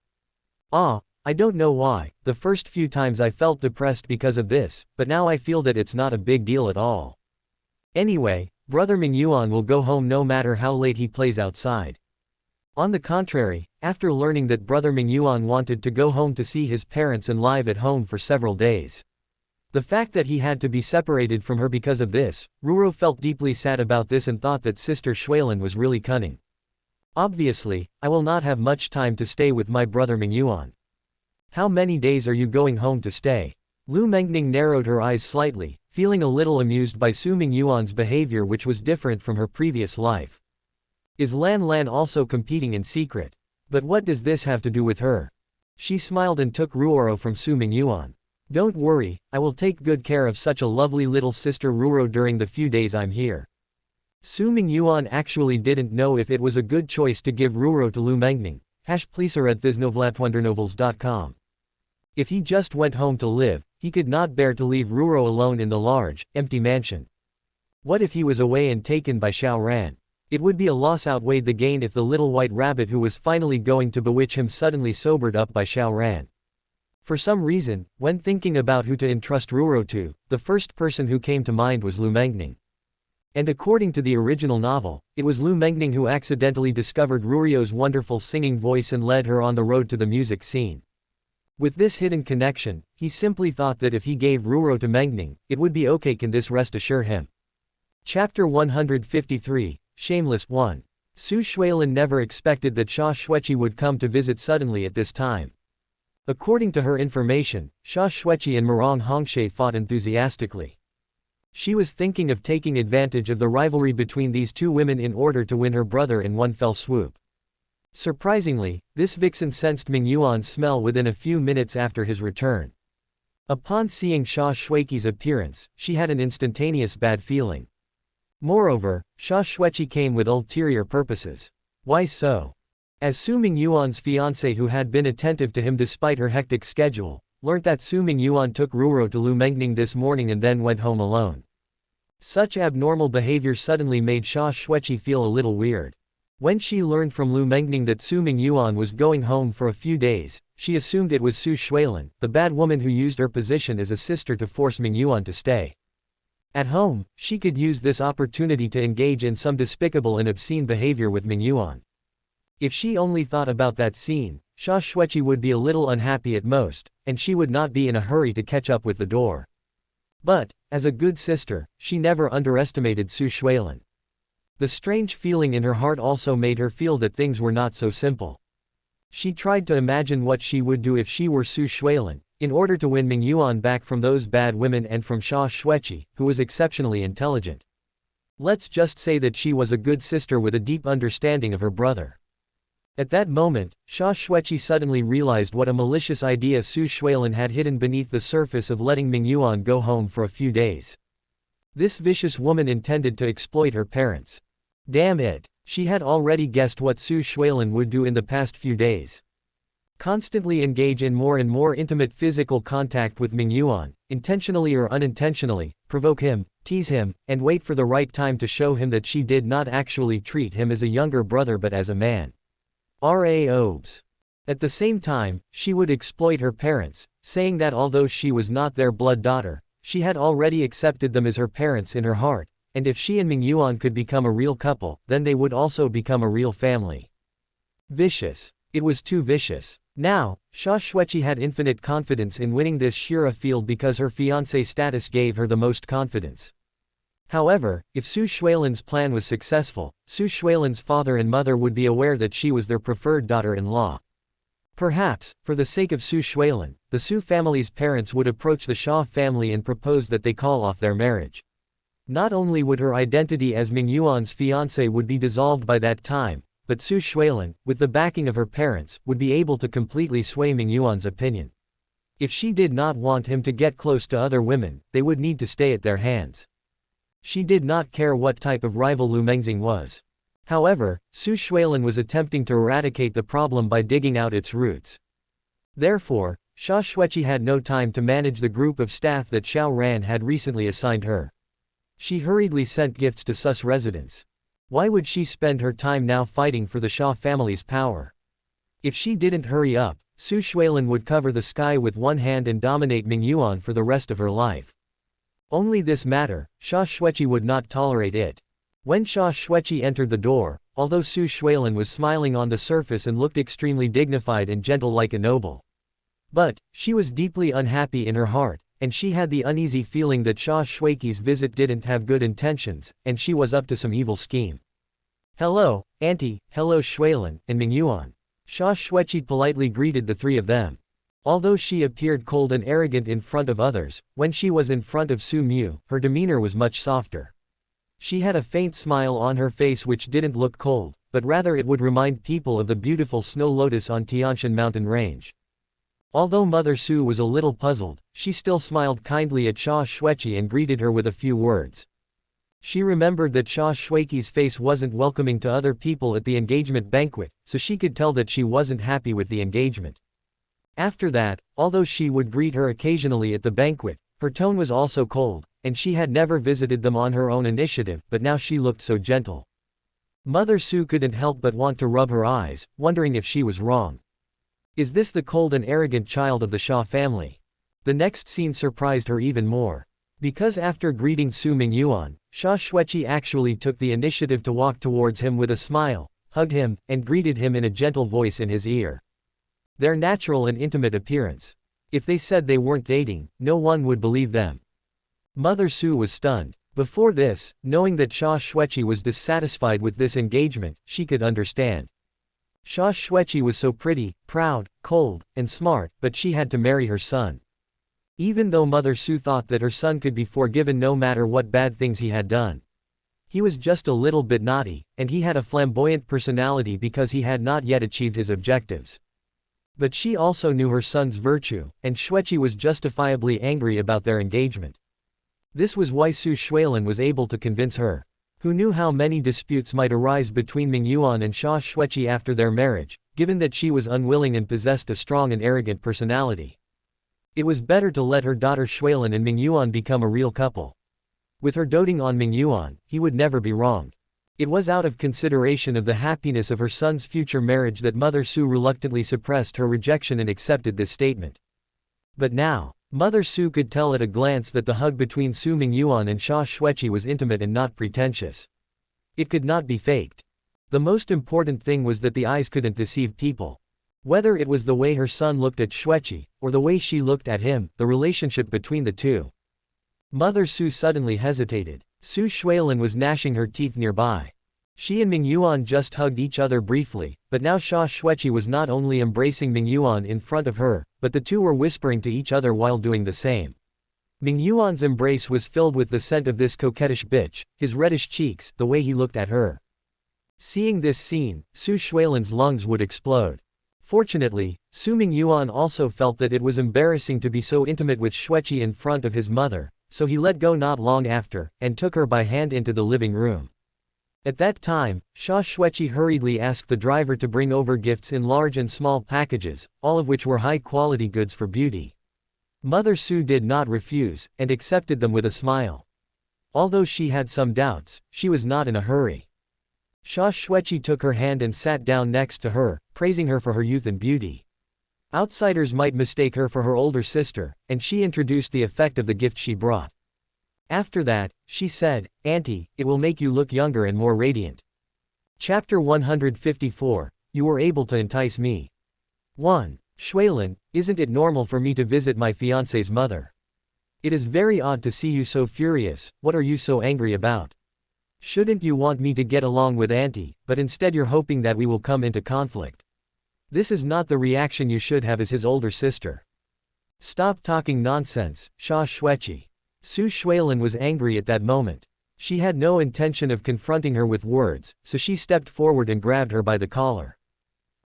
I don't know why, the first few times I felt depressed because of this, but now I feel that it's not a big deal at all. Anyway, brother Mingyuan will go home no matter how late he plays outside. On the contrary, after learning that brother Mingyuan wanted to go home to see his parents and live at home for several days. The fact that he had to be separated from her because of this, Ruro felt deeply sad about this and thought that sister Shuilin was really cunning. Obviously, I will not have much time to stay with my brother Mingyuan. How many days are you going home to stay? Lu Mengning narrowed her eyes slightly, feeling a little amused by Su Mingyuan's behavior which was different from her previous life. Is Lan Lan also competing in secret? But what does this have to do with her? She smiled and took Ruoro from Su Mingyuan. Don't worry, I will take good care of such a lovely little sister Ruro during the few days I'm here. Su Mingyuan actually didn't know if it was a good choice to give Ruro to Lu Mengning. #pleaser@thisnovlatwondernovels.com. If he just went home to live, he could not bear to leave Ruro alone in the large, empty mansion. What if he was away and taken by Xiao Ran? It would be a loss outweighed the gain if the little white rabbit who was finally going to bewitch him suddenly sobered up by Xiao Ran. For some reason, when thinking about who to entrust Ruro to, the first person who came to mind was Lu Mengning. And according to the original novel, it was Lu Mengning who accidentally discovered Rurio's wonderful singing voice and led her on the road to the music scene. With this hidden connection, he simply thought that if he gave Ruro to Mengning, it would be okay. Can this rest assure him? Chapter 153, Shameless 1. Su Shuilin never expected that Sha Xueqi would come to visit suddenly at this time. According to her information, Sha Xueqi and Murong Hongshe fought enthusiastically. She was thinking of taking advantage of the rivalry between these two women in order to win her brother in one fell swoop. Surprisingly, this vixen sensed Mingyuan's smell within a few minutes after his return. Upon seeing Sha Xueqi's appearance, she had an instantaneous bad feeling. Moreover, Sha Xueqi came with ulterior purposes. Why so? As Su Mingyuan's fiancée who had been attentive to him despite her hectic schedule, learnt that Su Mingyuan took Ruro to Lu Mengning this morning and then went home alone. Such abnormal behavior suddenly made Sha Xueqi feel a little weird. When she learned from Lu Mengning that Su Mingyuan was going home for a few days, she assumed it was Su Shuilin, the bad woman who used her position as a sister to force Mingyuan to stay. At home, she could use this opportunity to engage in some despicable and obscene behavior with Mingyuan. If she only thought about that scene, Sha Xueqi would be a little unhappy at most, and she would not be in a hurry to catch up with the door. But, as a good sister, she never underestimated Su Shuilin. The strange feeling in her heart also made her feel that things were not so simple. She tried to imagine what she would do if she were Su Shuilin, in order to win Mingyuan back from those bad women and from Sha Xueqi, who was exceptionally intelligent. Let's just say that she was a good sister with a deep understanding of her brother. At that moment, Sha Xueqi suddenly realized what a malicious idea Su Shuilin had hidden beneath the surface of letting Mingyuan go home for a few days. This vicious woman intended to exploit her parents. Damn it! She had already guessed what Su Shuilin would do in the past few days. Constantly engage in more and more intimate physical contact with Mingyuan, intentionally or unintentionally, provoke him, tease him, and wait for the right time to show him that she did not actually treat him as a younger brother but as a man. Raobs. At the same time, she would exploit her parents, saying that although she was not their blood daughter, she had already accepted them as her parents in her heart, and if she and Mingyuan could become a real couple, then they would also become a real family. Vicious. It was too vicious. Now, Sha Xueqi had infinite confidence in winning this Shira field because her fiancé status gave her the most confidence. However, if Su Shuilin's plan was successful, Su Shuilin's father and mother would be aware that she was their preferred daughter-in-law. Perhaps, for the sake of Su Shuilin, the Su family's parents would approach the Sha family and propose that they call off their marriage. Not only would her identity as Mingyuan's fiancé would be dissolved by that time, but Su Shuilin, with the backing of her parents, would be able to completely sway Mingyuan's opinion. If she did not want him to get close to other women, they would need to stay at their hands. She did not care what type of rival Lu Mengxing was. However, Su Shuilin was attempting to eradicate the problem by digging out its roots. Therefore, Sha Xueqi had no time to manage the group of staff that Xiao Ran had recently assigned her. She hurriedly sent gifts to Sus residents. Why would she spend her time now fighting for the Sha family's power? If she didn't hurry up, Su Shuilin would cover the sky with one hand and dominate Mingyuan for the rest of her life. Only this matter, Sha Xueqi would not tolerate it. When Sha Xueqi entered the door, although Su Shuilin was smiling on the surface and looked extremely dignified and gentle like a noble. But, she was deeply unhappy in her heart, and she had the uneasy feeling that Sha Xueqi's visit didn't have good intentions, and she was up to some evil scheme. Hello, Auntie, hello Shuilin, and Mingyuan. Sha Xueqi politely greeted the three of them. Although she appeared cold and arrogant in front of others, when she was in front of Su Mu, her demeanor was much softer. She had a faint smile on her face which didn't look cold, but rather it would remind people of the beautiful snow lotus on Tianshan mountain range. Although Mother Su was a little puzzled, she still smiled kindly at Sha Xueqi and greeted her with a few words. She remembered that Sha Xueqi's face wasn't welcoming to other people at the engagement banquet, so she could tell that she wasn't happy with the engagement. After that, although she would greet her occasionally at the banquet, her tone was also cold, and she had never visited them on her own initiative, but now she looked so gentle. Mother Su couldn't help but want to rub her eyes, wondering if she was wrong. Is this the cold and arrogant child of the Sha family? The next scene surprised her even more. Because after greeting Su Mingyuan, Sha Xueqi actually took the initiative to walk towards him with a smile, hugged him, and greeted him in a gentle voice in his ear. Their natural and intimate appearance. If they said they weren't dating, no one would believe them. Mother Su was stunned. Before this, knowing that Sha Xueqi was dissatisfied with this engagement, she could understand. Sha Xueqi was so pretty, proud, cold, and smart, but she had to marry her son. Even though Mother Su thought that her son could be forgiven no matter what bad things he had done. He was just a little bit naughty, and he had a flamboyant personality because he had not yet achieved his objectives. But she also knew her son's virtue, and Xueqi was justifiably angry about their engagement. This was why Su Shuilin was able to convince her. Who knew how many disputes might arise between Mingyuan and Sha Xueqi after their marriage, given that she was unwilling and possessed a strong and arrogant personality. It was better to let her daughter Shuilin and Mingyuan become a real couple. With her doting on Mingyuan, he would never be wronged. It was out of consideration of the happiness of her son's future marriage that Mother Su reluctantly suppressed her rejection and accepted this statement. But now, Mother Su could tell at a glance that the hug between Su Mingyuan and Sha Xueqi was intimate and not pretentious. It could not be faked. The most important thing was that the eyes couldn't deceive people. Whether it was the way her son looked at Xueqi, or the way she looked at him, the relationship between the two. Mother Su suddenly hesitated. Su Shuilin was gnashing her teeth nearby. She and Mingyuan just hugged each other briefly, but now Sha Xueqi was not only embracing Mingyuan in front of her, but the two were whispering to each other while doing the same. Mingyuan's embrace was filled with the scent of this coquettish bitch, his reddish cheeks, the way he looked at her. Seeing this scene, Su Shuilan's lungs would explode. Fortunately, Su Mingyuan also felt that it was embarrassing to be so intimate with Xueqi in front of his mother, so he let go not long after, and took her by hand into the living room. At that time, Xueqi hurriedly asked the driver to bring over gifts in large and small packages, all of which were high-quality goods for beauty. Mother Su did not refuse, and accepted them with a smile. Although she had some doubts, she was not in a hurry. Xueqi took her hand and sat down next to her, praising her for her youth and beauty. Outsiders might mistake her for her older sister, and she introduced the effect of the gift she brought. After that, she said, "Auntie, it will make you look younger and more radiant." Chapter 154, You were able to entice me. 1. Shuilan, isn't it normal for me to visit my fiancé's mother? It is very odd to see you so furious, what are you so angry about? Shouldn't you want me to get along with Auntie, but instead you're hoping that we will come into conflict? This is not the reaction you should have as his older sister. Stop talking nonsense, Xueqi. Su Shuilan was angry at that moment. She had no intention of confronting her with words, so she stepped forward and grabbed her by the collar.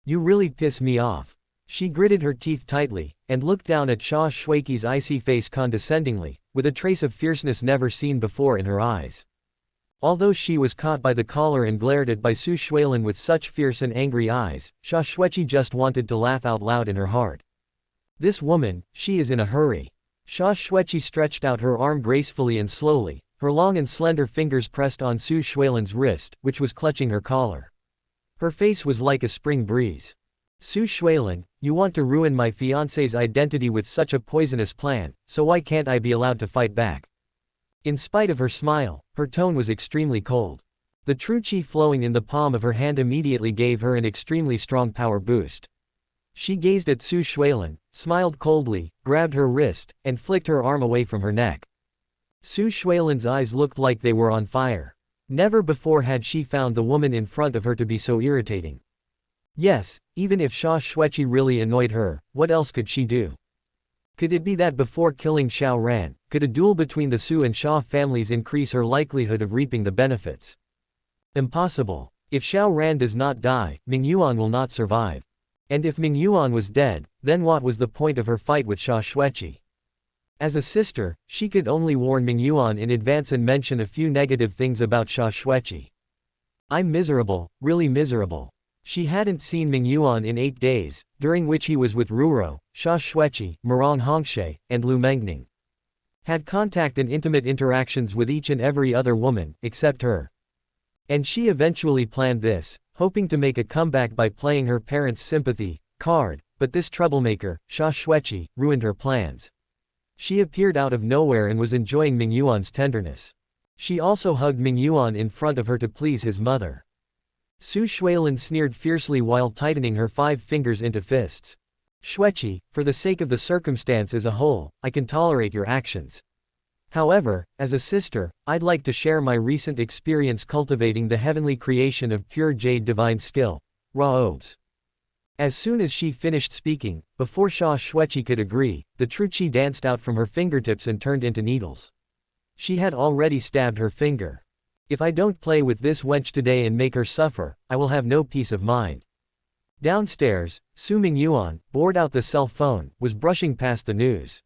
You really piss me off. She gritted her teeth tightly, and looked down at Xueqi's icy face condescendingly, with a trace of fierceness never seen before in her eyes. Although she was caught by the collar and glared at by Su Shuilan with such fierce and angry eyes, Xueqi just wanted to laugh out loud in her heart. This woman, she is in a hurry. Xueqi stretched out her arm gracefully and slowly, her long and slender fingers pressed on Su Shuilan's wrist, which was clutching her collar. Her face was like a spring breeze. Su Shuilan, you want to ruin my fiancé's identity with such a poisonous plan, so why can't I be allowed to fight back? In spite of her smile, her tone was extremely cold. The true chi flowing in the palm of her hand immediately gave her an extremely strong power boost. She gazed at Su Shuilan, smiled coldly, grabbed her wrist, and flicked her arm away from her neck. Su Shuilan's eyes looked like they were on fire. Never before had she found the woman in front of her to be so irritating. Yes, even if Xueqi really annoyed her, what else could she do? Could it be that before killing Xiao Ran, could a duel between the Su and Xia families increase her likelihood of reaping the benefits? Impossible. If Xiao Ran does not die, Mingyuan will not survive. And if Mingyuan was dead, then what was the point of her fight with Xueqi? As a sister, she could only warn Mingyuan in advance and mention a few negative things about Xueqi. I'm miserable, really miserable. She hadn't seen Mingyuan in 8 days, during which he was with Ruro, Xueqi, Murong Hongshe, and Lu Mengning. Had contact and intimate interactions with each and every other woman, except her. And she eventually planned this, hoping to make a comeback by playing her parents' sympathy card, but this troublemaker, Xueqi, ruined her plans. She appeared out of nowhere and was enjoying Mingyuan's tenderness. She also hugged Mingyuan in front of her to please his mother. Su Shuilan sneered fiercely while tightening her 5 fingers into fists. Xueqi, for the sake of the circumstance as a whole, I can tolerate your actions. However, as a sister, I'd like to share my recent experience cultivating the heavenly creation of pure jade divine skill, Raobes. As soon as she finished speaking, before Xueqi could agree, the true chi danced out from her fingertips and turned into needles. She had already stabbed her finger. If I don't play with this wench today and make her suffer, I will have no peace of mind. Downstairs, Su Mingyuan, bored out the cell phone, was brushing past the news.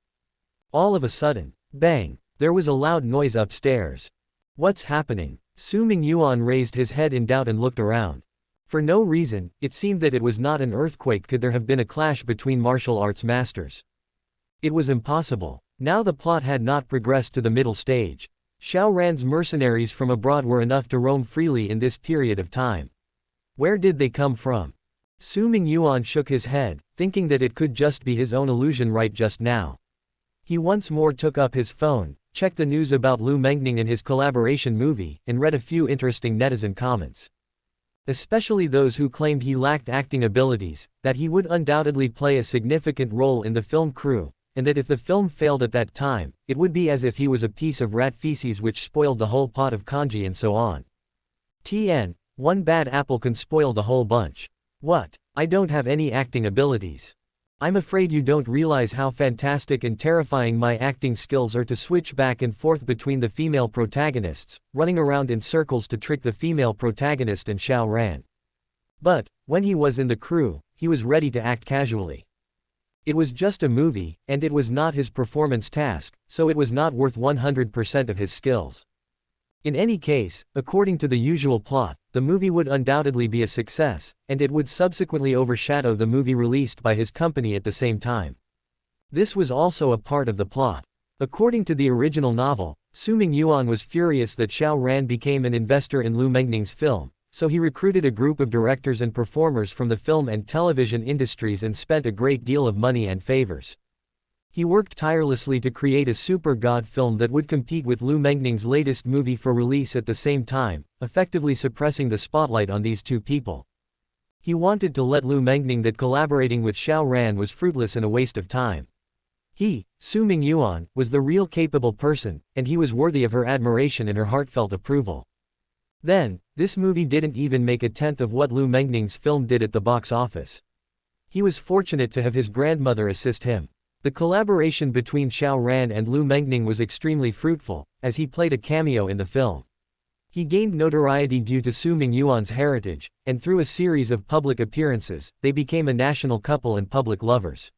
All of a sudden, bang, there was a loud noise upstairs. What's happening? Su Mingyuan raised his head in doubt and looked around. For no reason, it seemed that it was not an earthquake. Could there have been a clash between martial arts masters? It was impossible. Now the plot had not progressed to the middle stage. Xiao Ran's mercenaries from abroad were enough to roam freely in this period of time. Where did they come from? Su Mingyuan shook his head, thinking that it could just be his own illusion right just now. He once more took up his phone, checked the news about Lu Mengning and his collaboration movie, and read a few interesting netizen comments. Especially those who claimed he lacked acting abilities, that he would undoubtedly play a significant role in the film crew, and that if the film failed at that time, it would be as if he was a piece of rat feces which spoiled the whole pot of kanji and so on. TN, one bad apple can spoil the whole bunch. What? I don't have any acting abilities. I'm afraid you don't realize how fantastic and terrifying my acting skills are to switch back and forth between the female protagonists, running around in circles to trick the female protagonist and Xiao Ran. But, when he was in the crew, he was ready to act casually. It was just a movie, and it was not his performance task, so it was not worth 100% of his skills. In any case, according to the usual plot, the movie would undoubtedly be a success, and it would subsequently overshadow the movie released by his company at the same time. This was also a part of the plot. According to the original novel, Su Mingyuan was furious that Xiao Ran became an investor in Lu Mengning's film, so he recruited a group of directors and performers from the film and television industries and spent a great deal of money and favors. He worked tirelessly to create a super god film that would compete with Lu Mengning's latest movie for release at the same time, effectively suppressing the spotlight on these two people. He wanted to let Lu Mengning that collaborating with Xiao Ran was fruitless and a waste of time. He, Su Mingyuan, was the real capable person, and he was worthy of her admiration and her heartfelt approval. Then, this movie didn't even make a tenth of what Lu Mengning's film did at the box office. He was fortunate to have his grandmother assist him. The collaboration between Xiao Ran and Lu Mengning was extremely fruitful, as he played a cameo in the film. He gained notoriety due to Su Mingyuan's heritage, and through a series of public appearances, they became a national couple and public lovers.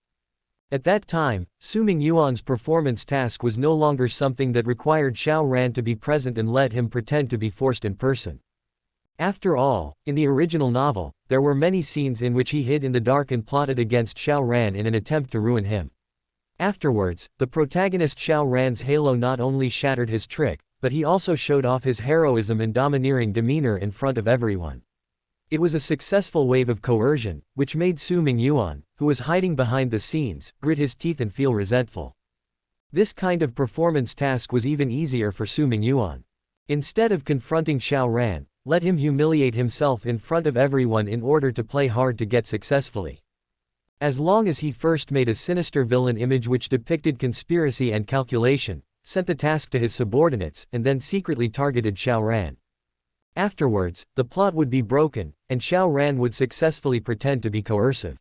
At that time, Su Mingyuan's performance task was no longer something that required Xiao Ran to be present and let him pretend to be forced in person. After all, in the original novel, there were many scenes in which he hid in the dark and plotted against Xiao Ran in an attempt to ruin him. Afterwards, the protagonist Xiao Ran's halo not only shattered his trick, but he also showed off his heroism and domineering demeanor in front of everyone. It was a successful wave of coercion, which made Su Mingyuan, who was hiding behind the scenes, grit his teeth and feel resentful. This kind of performance task was even easier for Su Mingyuan. Instead of confronting Xiao Ran, let him humiliate himself in front of everyone in order to play hard to get successfully. As long as he first made a sinister villain image which depicted conspiracy and calculation, sent the task to his subordinates, and then secretly targeted Xiao Ran. Afterwards, the plot would be broken, and Xiao Ran would successfully pretend to be coercive.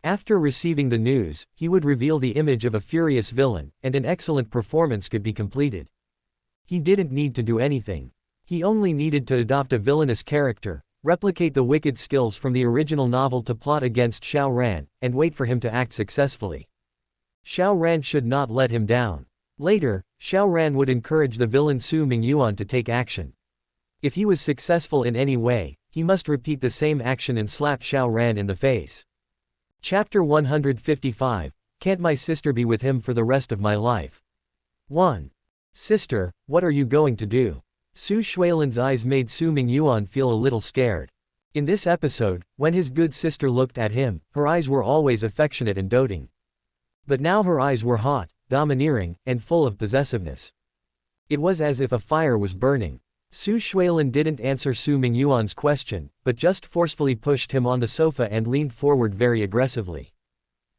After receiving the news, he would reveal the image of a furious villain, and an excellent performance could be completed. He didn't need to do anything. He only needed to adopt a villainous character, replicate the wicked skills from the original novel to plot against Xiao Ran, and wait for him to act successfully. Xiao Ran should not let him down. Later, Xiao Ran would encourage the villain Su Mingyuan to take action. If he was successful in any way, he must repeat the same action and slap Xiao Ran in the face. Chapter 155, Can't My Sister Be With Him for the Rest of My Life? 1. Sister, what are you going to do? Su Shuilan's eyes made Su Mingyuan feel a little scared. In this episode, when his good sister looked at him, her eyes were always affectionate and doting. But now her eyes were hot, domineering, and full of possessiveness. It was as if a fire was burning. Su Shuilan didn't answer Su Mingyuan's question, but just forcefully pushed him on the sofa and leaned forward very aggressively.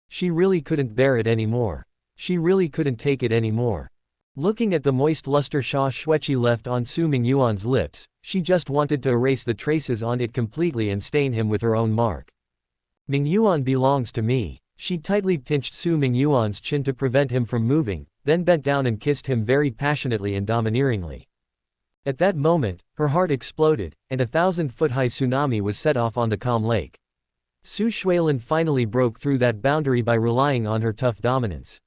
She really couldn't bear it anymore. She really couldn't take it anymore. Looking at the moist luster Sha Shueqi left on Su Mingyuan's lips, she just wanted to erase the traces on it completely and stain him with her own mark. Mingyuan belongs to me. She tightly pinched Su Mingyuan's chin to prevent him from moving, then bent down and kissed him very passionately and domineeringly. At that moment, her heart exploded, and a 1,000-foot-high tsunami was set off on the calm lake. Su Shuilan finally broke through that boundary by relying on her tough dominance.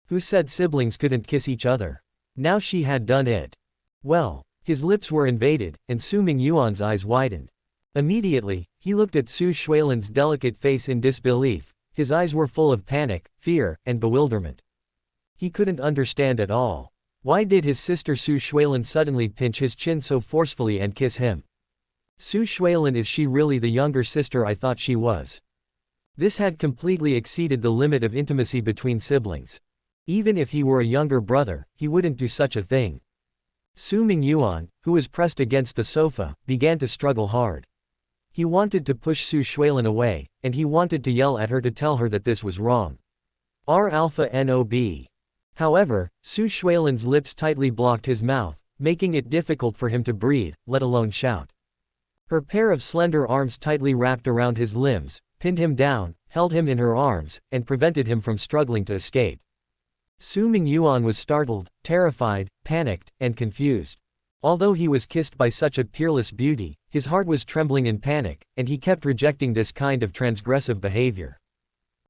Who said siblings couldn't kiss each other? Now she had done it. Well, his lips were invaded, and Su Mingyuan's eyes widened. Immediately, he looked at Su Shuilan's delicate face in disbelief. His eyes were full of panic, fear, and bewilderment. He couldn't understand at all. Why did his sister Su Shuilan suddenly pinch his chin so forcefully and kiss him? Su Shuilan, is she really the younger sister I thought she was? This had completely exceeded the limit of intimacy between siblings. Even if he were a younger brother, he wouldn't do such a thing. Su Mingyuan, who was pressed against the sofa, began to struggle hard. He wanted to push Su Shuilan away, and he wanted to yell at her to tell her that this was wrong. R-alpha-NOB. However, Su Shuilan's lips tightly blocked his mouth, making it difficult for him to breathe, let alone shout. Her pair of slender arms tightly wrapped around his limbs, pinned him down, held him in her arms, and prevented him from struggling to escape. Su Mingyuan was startled, terrified, panicked, and confused. Although he was kissed by such a peerless beauty, his heart was trembling in panic, and he kept rejecting this kind of transgressive behavior.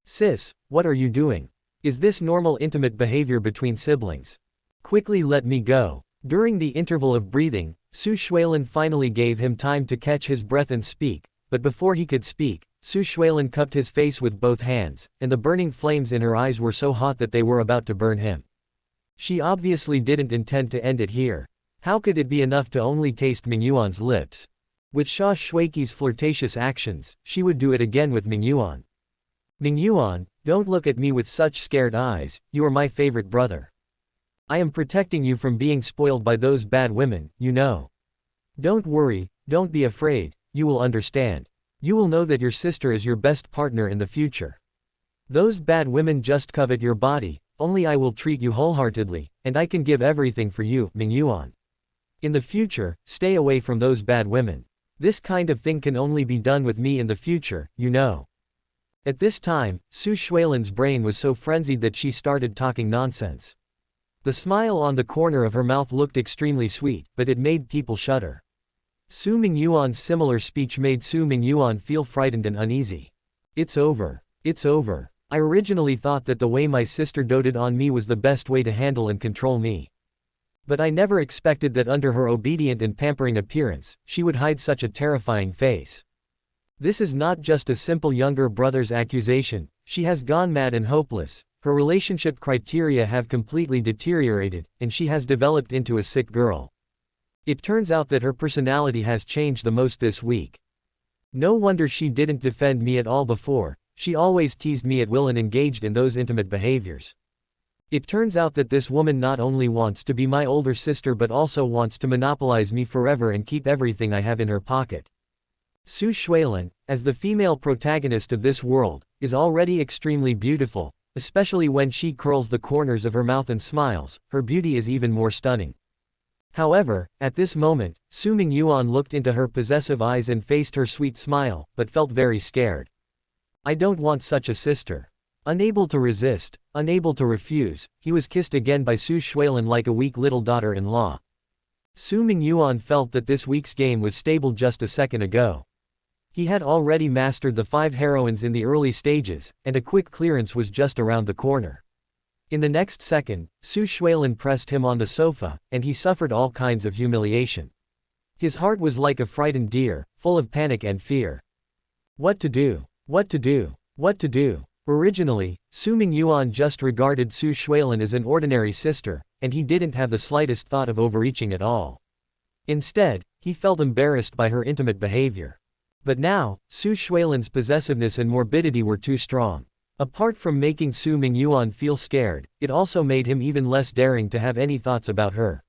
"Sis, what are you doing? Is this normal intimate behavior between siblings? Quickly let me go." During the interval of breathing, Su Shuilin finally gave him time to catch his breath and speak, but before he could speak, Su Shuilin cupped his face with both hands, and the burning flames in her eyes were so hot that they were about to burn him. She obviously didn't intend to end it here. How could it be enough to only taste Mingyuan's lips? With Sha Shuiqi's flirtatious actions, she would do it again with Mingyuan. "Mingyuan, don't look at me with such scared eyes, you are my favorite brother. I am protecting you from being spoiled by those bad women, you know. Don't worry, don't be afraid, you will understand. You will know that your sister is your best partner in the future. Those bad women just covet your body, only I will treat you wholeheartedly, and I can give everything for you, Mingyuan. In the future, stay away from those bad women. This kind of thing can only be done with me in the future, you know." At this time, Su Shuilin's brain was so frenzied that she started talking nonsense. The smile on the corner of her mouth looked extremely sweet, but it made people shudder. Su Mingyuan's similar speech made Su Mingyuan feel frightened and uneasy. "It's over. It's over. I originally thought that the way my sister doted on me was the best way to handle and control me. But I never expected that under her obedient and pampering appearance, she would hide such a terrifying face. This is not just a simple younger brother's accusation, she has gone mad and hopeless, her relationship criteria have completely deteriorated, and she has developed into a sick girl. It turns out that her personality has changed the most this week. No wonder she didn't defend me at all before, she always teased me at will and engaged in those intimate behaviors. It turns out that this woman not only wants to be my older sister but also wants to monopolize me forever and keep everything I have in her pocket." Su Shuilin, as the female protagonist of this world, is already extremely beautiful, especially when she curls the corners of her mouth and smiles, her beauty is even more stunning. However, at this moment, Su Mingyuan looked into her possessive eyes and faced her sweet smile, but felt very scared. "I don't want such a sister." Unable to resist, unable to refuse, he was kissed again by Su Shuilin like a weak little daughter-in-law. Su Mingyuan felt that this week's game was stable just a second ago. He had already mastered the 5 heroines in the early stages, and a quick clearance was just around the corner. In the next second, Su Shuilin pressed him on the sofa, and he suffered all kinds of humiliation. His heart was like a frightened deer, full of panic and fear. What to do? What to do? What to do? Originally, Su Mingyuan just regarded Su Shuilin as an ordinary sister, and he didn't have the slightest thought of overreaching at all. Instead, he felt embarrassed by her intimate behavior. But now, Su Shuilin's possessiveness and morbidity were too strong. Apart from making Su Mingyuan feel scared, it also made him even less daring to have any thoughts about her.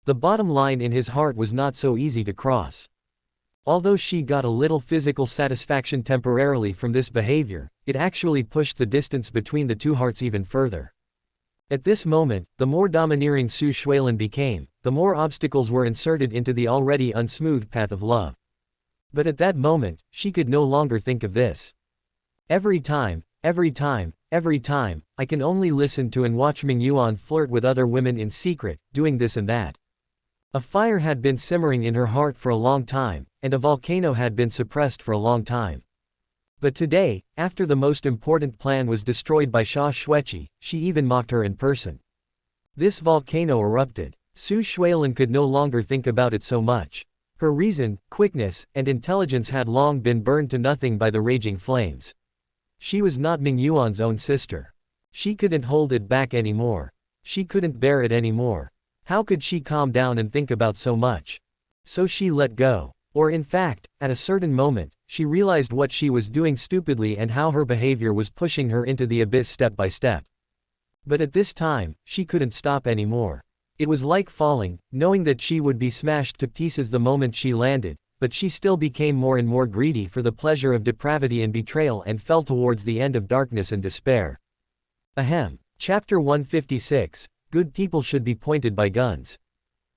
The bottom line in his heart was not so easy to cross. Although she got a little physical satisfaction temporarily from this behavior, it actually pushed the distance between the two hearts even further. At this moment, the more domineering Su Shuilin became, the more obstacles were inserted into the already unsmooth path of love. But at that moment, she could no longer think of this. Every time, I can only listen to and watch Mingyuan flirt with other women in secret, doing this and that. A fire had been simmering in her heart for a long time, and a volcano had been suppressed for a long time. But today, after the most important plan was destroyed by Sha Shuiqi, she even mocked her in person. This volcano erupted. Su Shuilin could no longer think about it so much. Her reason, quickness, and intelligence had long been burned to nothing by the raging flames. She was not Mingyuan's own sister. She couldn't hold it back anymore. She couldn't bear it anymore. How could she calm down and think about so much? So she let go. Or in fact, at a certain moment, she realized what she was doing stupidly and how her behavior was pushing her into the abyss step by step. But at this time, she couldn't stop anymore. It was like falling, knowing that she would be smashed to pieces the moment she landed, but she still became more and more greedy for the pleasure of depravity and betrayal and fell towards the end of darkness and despair. Ahem. Chapter 156. Good people should be pointed by guns.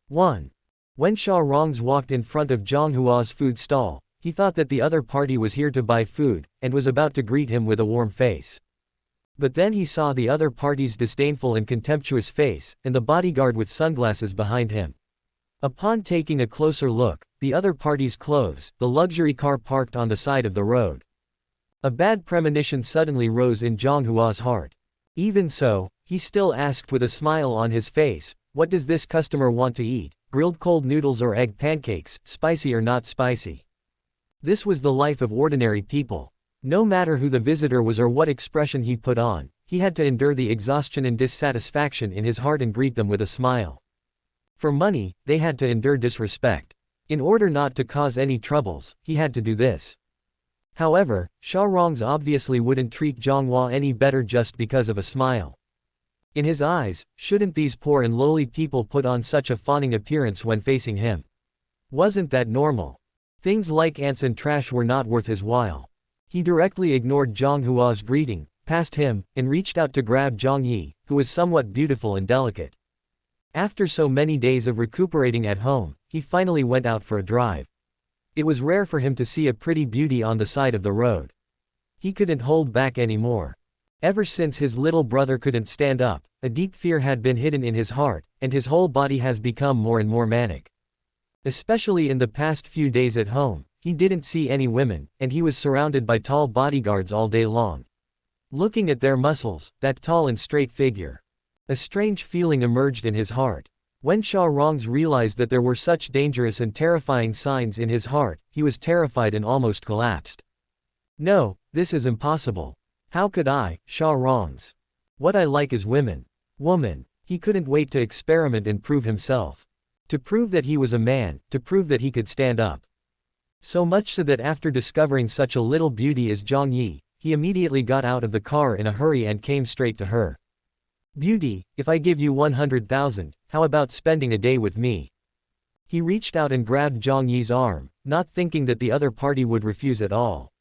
1. When Sha Rongs walked in front of Zhang Hua's food stall, He thought that the other party was here to buy food, and was about to greet him with a warm face. But then he saw the other party's disdainful and contemptuous face, and the bodyguard with sunglasses behind him. Upon taking a closer look, the other party's clothes, the luxury car parked on the side of the road. A bad premonition suddenly rose in Zhang Hua's heart. Even so, he still asked with a smile on his face, "What does this customer want to eat? Grilled cold noodles or egg pancakes, spicy or not spicy?" This was the life of ordinary people. No matter who the visitor was or what expression he put on, he had to endure the exhaustion and dissatisfaction in his heart and greet them with a smile. For money, they had to endure disrespect. In order not to cause any troubles, he had to do this. However, Xiaorongs obviously wouldn't treat Zhang Hua any better just because of a smile. In his eyes, shouldn't these poor and lowly people put on such a fawning appearance when facing him? Wasn't that normal? Things like ants and trash were not worth his while. He directly ignored Zhang Hua's greeting, passed him, and reached out to grab Zhang Yi, who was somewhat beautiful and delicate. After so many days of recuperating at home, he finally went out for a drive. It was rare for him to see a pretty beauty on the side of the road. He couldn't hold back anymore. Ever since his little brother couldn't stand up, a deep fear had been hidden in his heart, and his whole body has become more and more manic. Especially in the past few days at home, he didn't see any women, and he was surrounded by tall bodyguards all day long. Looking at their muscles, that tall and straight figure. A strange feeling emerged in his heart. When Xiaorongs realized that there were such dangerous and terrifying signs in his heart, he was terrified and almost collapsed. "No, this is impossible. How could I, Xiaorongs? What I like is women." Woman. He couldn't wait to experiment and prove himself. To prove that he was a man, to prove that he could stand up. So much so that after discovering such a little beauty as Zhang Yi, he immediately got out of the car in a hurry and came straight to her. "Beauty, if I give you 100,000, how about spending a day with me?" He reached out and grabbed Zhang Yi's arm, not thinking that the other party would refuse at all.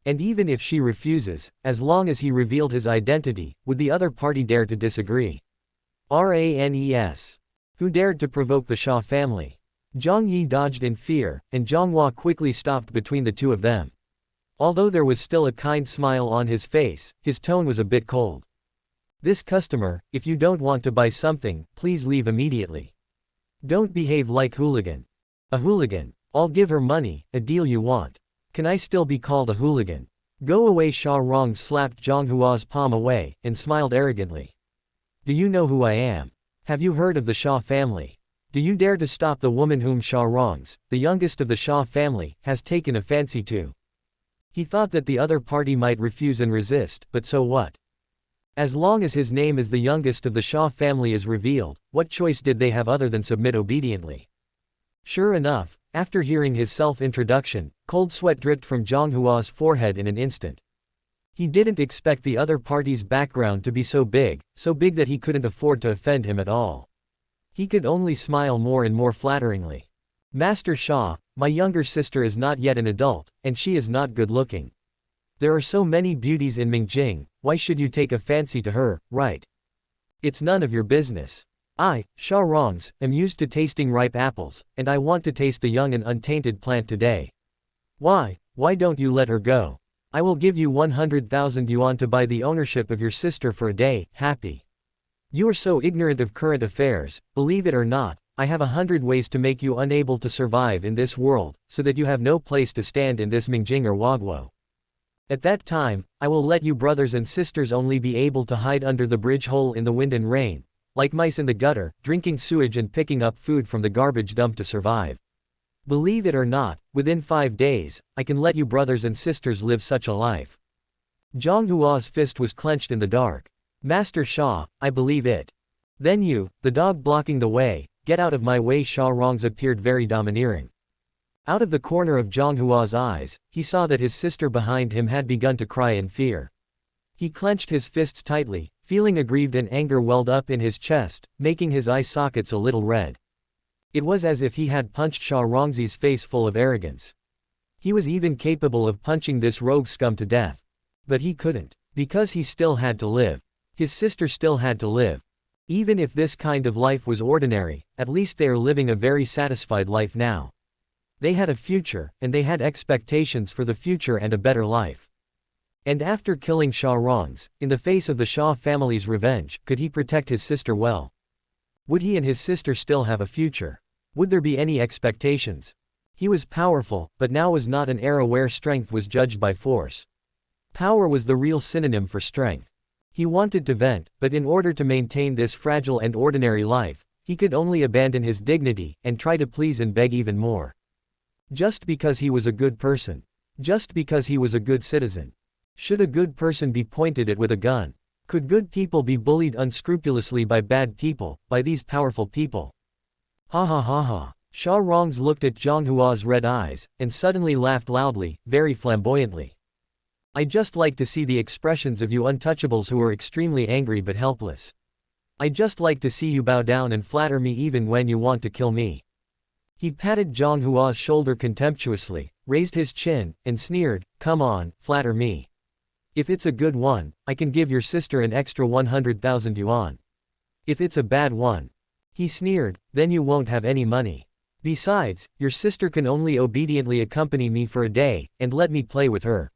And even if she refuses, as long as he revealed his identity, would the other party dare to disagree? Ranes. Who dared to provoke the Xia family? Zhang Yi dodged in fear, and Zhang Hua quickly stopped between the two of them. Although there was still a kind smile on his face, his tone was a bit cold. "This customer, if you don't want to buy something, please leave immediately. Don't behave like hooligan." "A hooligan? I'll give her money, a deal you want. Can I still be called a hooligan?" "Go away." Xiaorongs slapped Zhang Hua's palm away, and smiled arrogantly. "Do you know who I am? Have you heard of the Xia family? Do you dare to stop the woman whom Xiaorongs, the youngest of the Xia family, has taken a fancy to?" He thought that the other party might refuse and resist, but so what? As long as his name as the youngest of the Xia family is revealed, what choice did they have other than submit obediently? Sure enough, after hearing his self-introduction, cold sweat dripped from Zhang Hua's forehead in an instant. He didn't expect the other party's background to be so big that he couldn't afford to offend him at all. He could only smile more and more flatteringly. "Master Xia, my younger sister is not yet an adult, and she is not good-looking. There are so many beauties in Mingjing, why should you take a fancy to her, right? It's none of your business. I, Xiaorongs, am used to tasting ripe apples, and I want to taste the young and untainted plant today. Why don't you let her go? I will give you 100,000 yuan to buy the ownership of your sister for a day, happy. You are so ignorant of current affairs, believe it or not, I have 100 ways to make you unable to survive in this world, so that you have no place to stand in this Mingjing or Wagwo. At that time, I will let you brothers and sisters only be able to hide under the bridge hole in the wind and rain, like mice in the gutter, drinking sewage and picking up food from the garbage dump to survive. Believe it or not, within 5 days, I can let you brothers and sisters live such a life." Zhang Hua's fist was clenched in the dark. "Master Xia, I believe it. Then you, the dog blocking the way, get out of my way." Xiaorongs appeared very domineering. Out of the corner of Zhang Hua's eyes, he saw that his sister behind him had begun to cry in fear. He clenched his fists tightly, feeling aggrieved, and anger welled up in his chest, making his eye sockets a little red. It was as if he had punched Xiaorong's face full of arrogance. He was even capable of punching this rogue scum to death. But he couldn't, because he still had to live. His sister still had to live. Even if this kind of life was ordinary, at least they are living a very satisfied life now. They had a future, and they had expectations for the future and a better life. And after killing Shah Rongs, in the face of the Shah family's revenge, could he protect his sister well? Would he and his sister still have a future? Would there be any expectations? He was powerful, but now was not an era where strength was judged by force. Power was the real synonym for strength. He wanted to vent, but in order to maintain this fragile and ordinary life, he could only abandon his dignity, and try to please and beg even more. Just because he was a good person. Just because he was a good citizen. Should a good person be pointed at with a gun? Could good people be bullied unscrupulously by bad people, by these powerful people? Ha ha ha ha. Shah Rongs looked at Zhang Hua's red eyes, and suddenly laughed loudly, very flamboyantly. I just like to see the expressions of you untouchables who are extremely angry but helpless. I just like to see you bow down and flatter me even when you want to kill me. He patted Zhang Hua's shoulder contemptuously, raised his chin, and sneered, come on, flatter me. If it's a good one, I can give your sister an extra 100,000 yuan. If it's a bad one, he sneered, then you won't have any money. Besides, your sister can only obediently accompany me for a day, and let me play with her.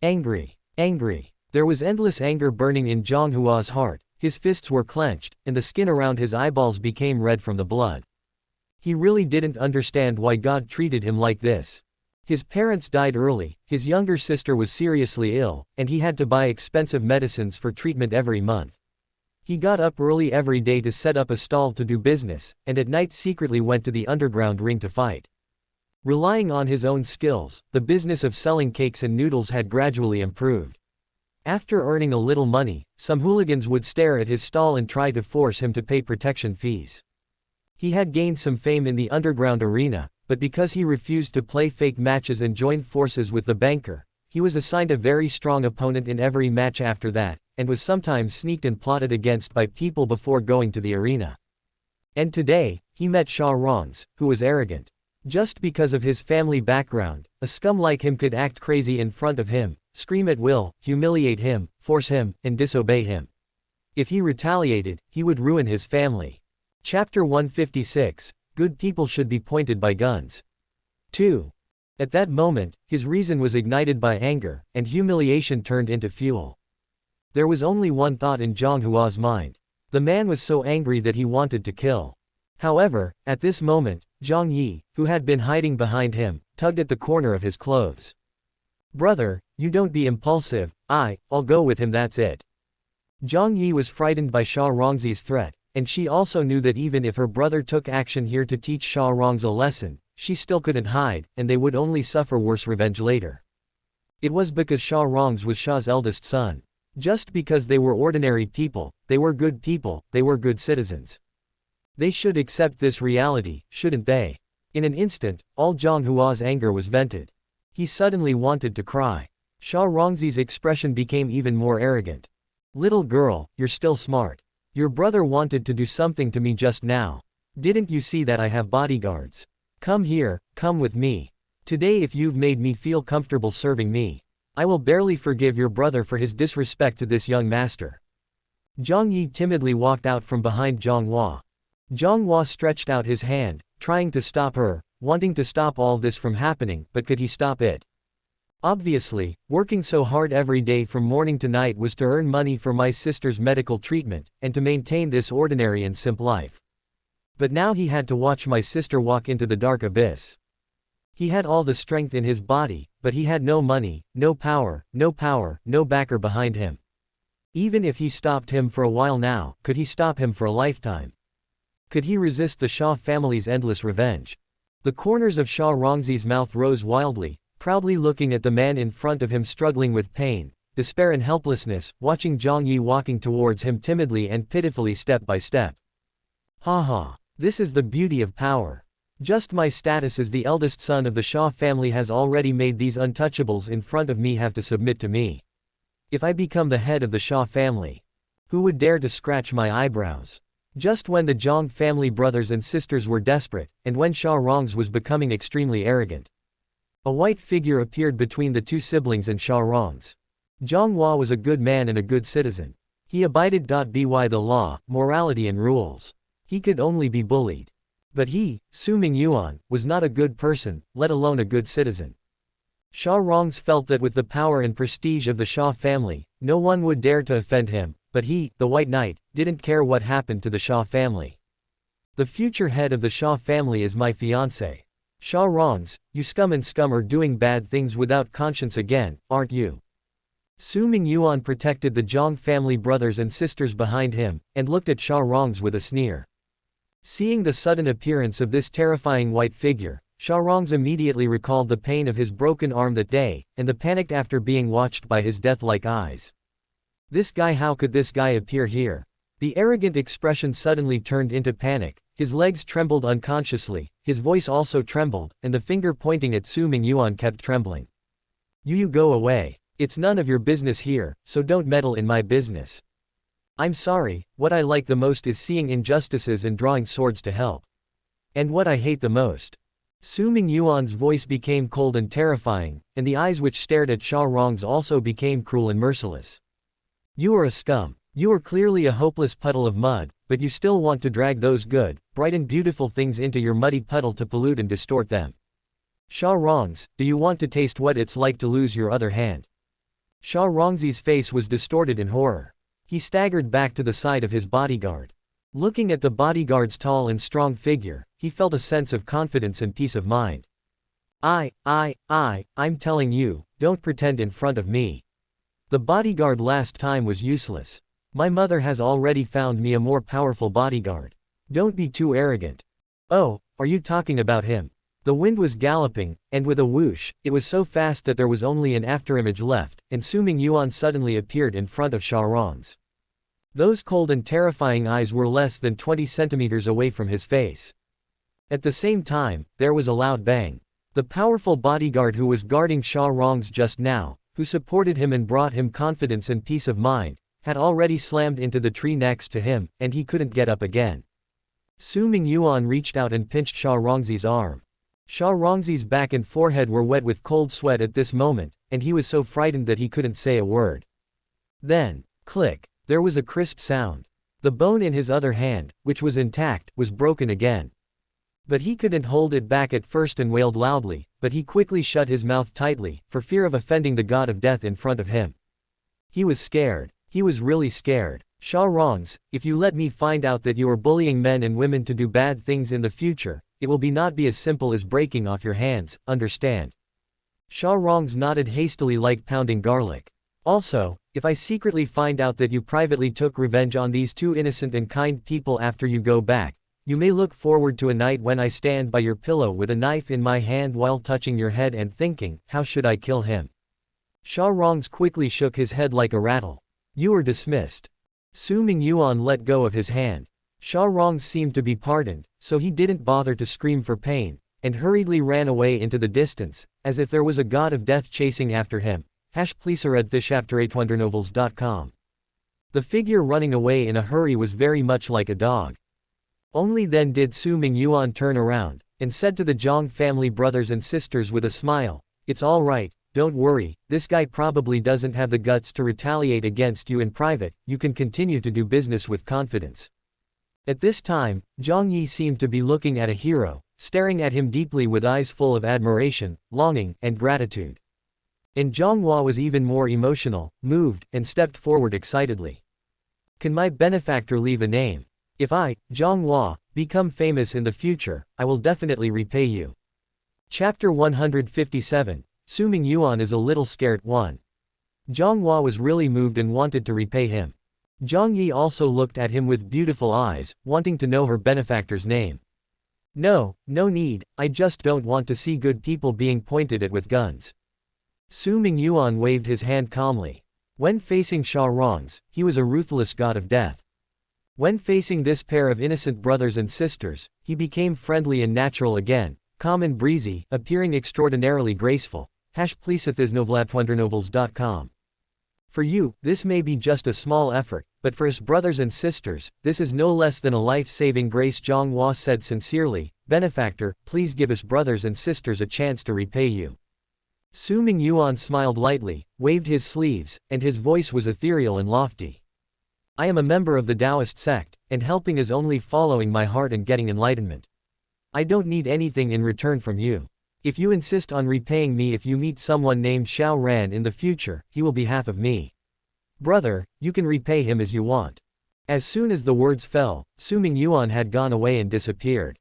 Angry. Angry. There was endless anger burning in Zhang Hua's heart, his fists were clenched, and the skin around his eyeballs became red from the blood. He really didn't understand why God treated him like this. His parents died early, his younger sister was seriously ill, and he had to buy expensive medicines for treatment every month. He got up early every day to set up a stall to do business, and at night secretly went to the underground ring to fight. Relying on his own skills, the business of selling cakes and noodles had gradually improved. After earning a little money, some hooligans would stare at his stall and try to force him to pay protection fees. He had gained some fame in the underground arena, but because he refused to play fake matches and joined forces with the banker, he was assigned a very strong opponent in every match after that, and was sometimes sneaked and plotted against by people before going to the arena. And today, he met Shah Rongs, who was arrogant. Just because of his family background, a scum like him could act crazy in front of him, scream at will, humiliate him, force him, and disobey him. If he retaliated, he would ruin his family. Chapter 156, Good People Should Be Pointed by Guns. 2. At that moment, his reason was ignited by anger, and humiliation turned into fuel. There was only one thought in Zhang Hua's mind. The man was so angry that he wanted to kill. However, at this moment, Zhang Yi, who had been hiding behind him, tugged at the corner of his clothes. Brother, you don't be impulsive, I'll go with him, that's it. Zhang Yi was frightened by Shah Rongzi's threat, and she also knew that even if her brother took action here to teach Shah Rongs a lesson, she still couldn't hide, and they would only suffer worse revenge later. It was because Shah Rongs was Shah's eldest son. Just because they were ordinary people, they were good citizens. They should accept this reality, shouldn't they? In an instant, all Zhang Hua's anger was vented. He suddenly wanted to cry. Shah Rongzi's expression became even more arrogant. Little girl, you're still smart. Your brother wanted to do something to me just now. Didn't you see that I have bodyguards? Come here, come with me. Today if you've made me feel comfortable serving me, I will barely forgive your brother for his disrespect to this young master. Zhang Yi timidly walked out from behind Zhang Hua. Zhang Hua stretched out his hand, trying to stop her, wanting to stop all this from happening, but could he stop it? Obviously, working so hard every day from morning to night was to earn money for my sister's medical treatment, and to maintain this ordinary and simple life. But now he had to watch my sister walk into the dark abyss. He had all the strength in his body, but he had no money, no power, no backer behind him. Even if he stopped him for a while now, could he stop him for a lifetime? Could he resist the Shah family's endless revenge? The corners of Shah Rongzi's mouth rose wildly, proudly looking at the man in front of him struggling with pain, despair and helplessness, watching Zhang Yi walking towards him timidly and pitifully step by step. Ha ha. This is the beauty of power. Just my status as the eldest son of the Shah family has already made these untouchables in front of me have to submit to me. If I become the head of the Shah family, who would dare to scratch my eyebrows? Just when the Zhang family brothers and sisters were desperate, and when Shah Rongs was becoming extremely arrogant, a white figure appeared between the two siblings and Shah Rongs. Zhang Hua was a good man and a good citizen. He abided by the law, morality and rules. He could only be bullied. But he, Su Mingyuan, was not a good person, let alone a good citizen. Sha Rongs felt that with the power and prestige of the Sha family, no one would dare to offend him, but he, the White Knight, didn't care what happened to the Sha family. The future head of the Sha family is my fiancé. Sha Rongs, you scum and scum are doing bad things without conscience again, aren't you? Su Mingyuan protected the Zhang family brothers and sisters behind him, and looked at Sha Rongs with a sneer. Seeing the sudden appearance of this terrifying white figure, Sha Rongs immediately recalled the pain of his broken arm that day, and the panic after being watched by his death-like eyes. This guy, how could this guy appear here? The arrogant expression suddenly turned into panic, his legs trembled unconsciously, his voice also trembled, and the finger pointing at Su Mingyuan kept trembling. You go away. It's none of your business here, so don't meddle in my business. I'm sorry, what I like the most is seeing injustices and drawing swords to help. And what I hate the most. Su Mingyuan's voice became cold and terrifying, and the eyes which stared at Sha Rongs also became cruel and merciless. You are a scum. You are clearly a hopeless puddle of mud, but you still want to drag those good, bright and beautiful things into your muddy puddle to pollute and distort them. Sha Rongs, do you want to taste what it's like to lose your other hand? Sha Rongzi's face was distorted in horror. He staggered back to the side of his bodyguard. Looking at the bodyguard's tall and strong figure, he felt a sense of confidence and peace of mind. I'm telling you, don't pretend in front of me. The bodyguard last time was useless. My mother has already found me a more powerful bodyguard. Don't be too arrogant. Oh, are you talking about him? The wind was galloping, and with a whoosh, it was so fast that there was only an afterimage left, and Su Mingyuan suddenly appeared in front of Sha Rongs. Those cold and terrifying eyes were less than 20 centimeters away from his face. At the same time, there was a loud bang. The powerful bodyguard who was guarding Sha Rongs just now, who supported him and brought him confidence and peace of mind, had already slammed into the tree next to him, and he couldn't get up again. Su Mingyuan reached out and pinched Sha Rongzi's arm. Sha Rongzi's back and forehead were wet with cold sweat at this moment, and he was so frightened that he couldn't say a word. Then, click, there was a crisp sound. The bone in his other hand, which was intact, was broken again. But he couldn't hold it back at first and wailed loudly, but he quickly shut his mouth tightly, for fear of offending the god of death in front of him. He was scared. He was really scared. Sha Rongs, if you let me find out that you are bullying men and women to do bad things in the future, it will not be as simple as breaking off your hands, understand? Sha Rongs nodded hastily like pounding garlic. Also, if I secretly find out that you privately took revenge on these two innocent and kind people after you go back, you may look forward to a night when I stand by your pillow with a knife in my hand while touching your head and thinking, how should I kill him? Sha Rongs quickly shook his head like a rattle. You are dismissed. Su Mingyuan let go of his hand. Sha Rongs seemed to be pardoned, so he didn't bother to scream for pain, and hurriedly ran away into the distance, as if there was a god of death chasing after him. Please read this chapter at wondernovels.com. The figure running away in a hurry was very much like a dog. Only then did Su Mingyuan turn around, and said to the Zhang family brothers and sisters with a smile, it's all right, don't worry, this guy probably doesn't have the guts to retaliate against you in private, you can continue to do business with confidence. At this time, Zhang Yi seemed to be looking at a hero, staring at him deeply with eyes full of admiration, longing, and gratitude. And Zhang Hua was even more emotional, moved, and stepped forward excitedly. Can my benefactor leave a name? If I, Zhang Hua, become famous in the future, I will definitely repay you. Chapter 157, Su Mingyuan is a little scared. 1. Zhang Hua was really moved and wanted to repay him. Zhang Yi also looked at him with beautiful eyes, wanting to know her benefactor's name. No need, I just don't want to see good people being pointed at with guns. Su Mingyuan waved his hand calmly. When facing Sha Rongs, he was a ruthless god of death. When facing this pair of innocent brothers and sisters, he became friendly and natural again, calm and breezy, appearing extraordinarily graceful. Please wondernovels.com. For you, this may be just a small effort, but for his brothers and sisters, this is no less than a life-saving grace. Zhang Hua said sincerely, benefactor, please give us brothers and sisters a chance to repay you. Su Mingyuan smiled lightly, waved his sleeves, and his voice was ethereal and lofty. I am a member of the Taoist sect, and helping is only following my heart and getting enlightenment. I don't need anything in return from you. If you insist on repaying me, if you meet someone named Xiao Ran in the future, he will be half of me. Brother, you can repay him as you want. As soon as the words fell, Su Mingyuan had gone away and disappeared.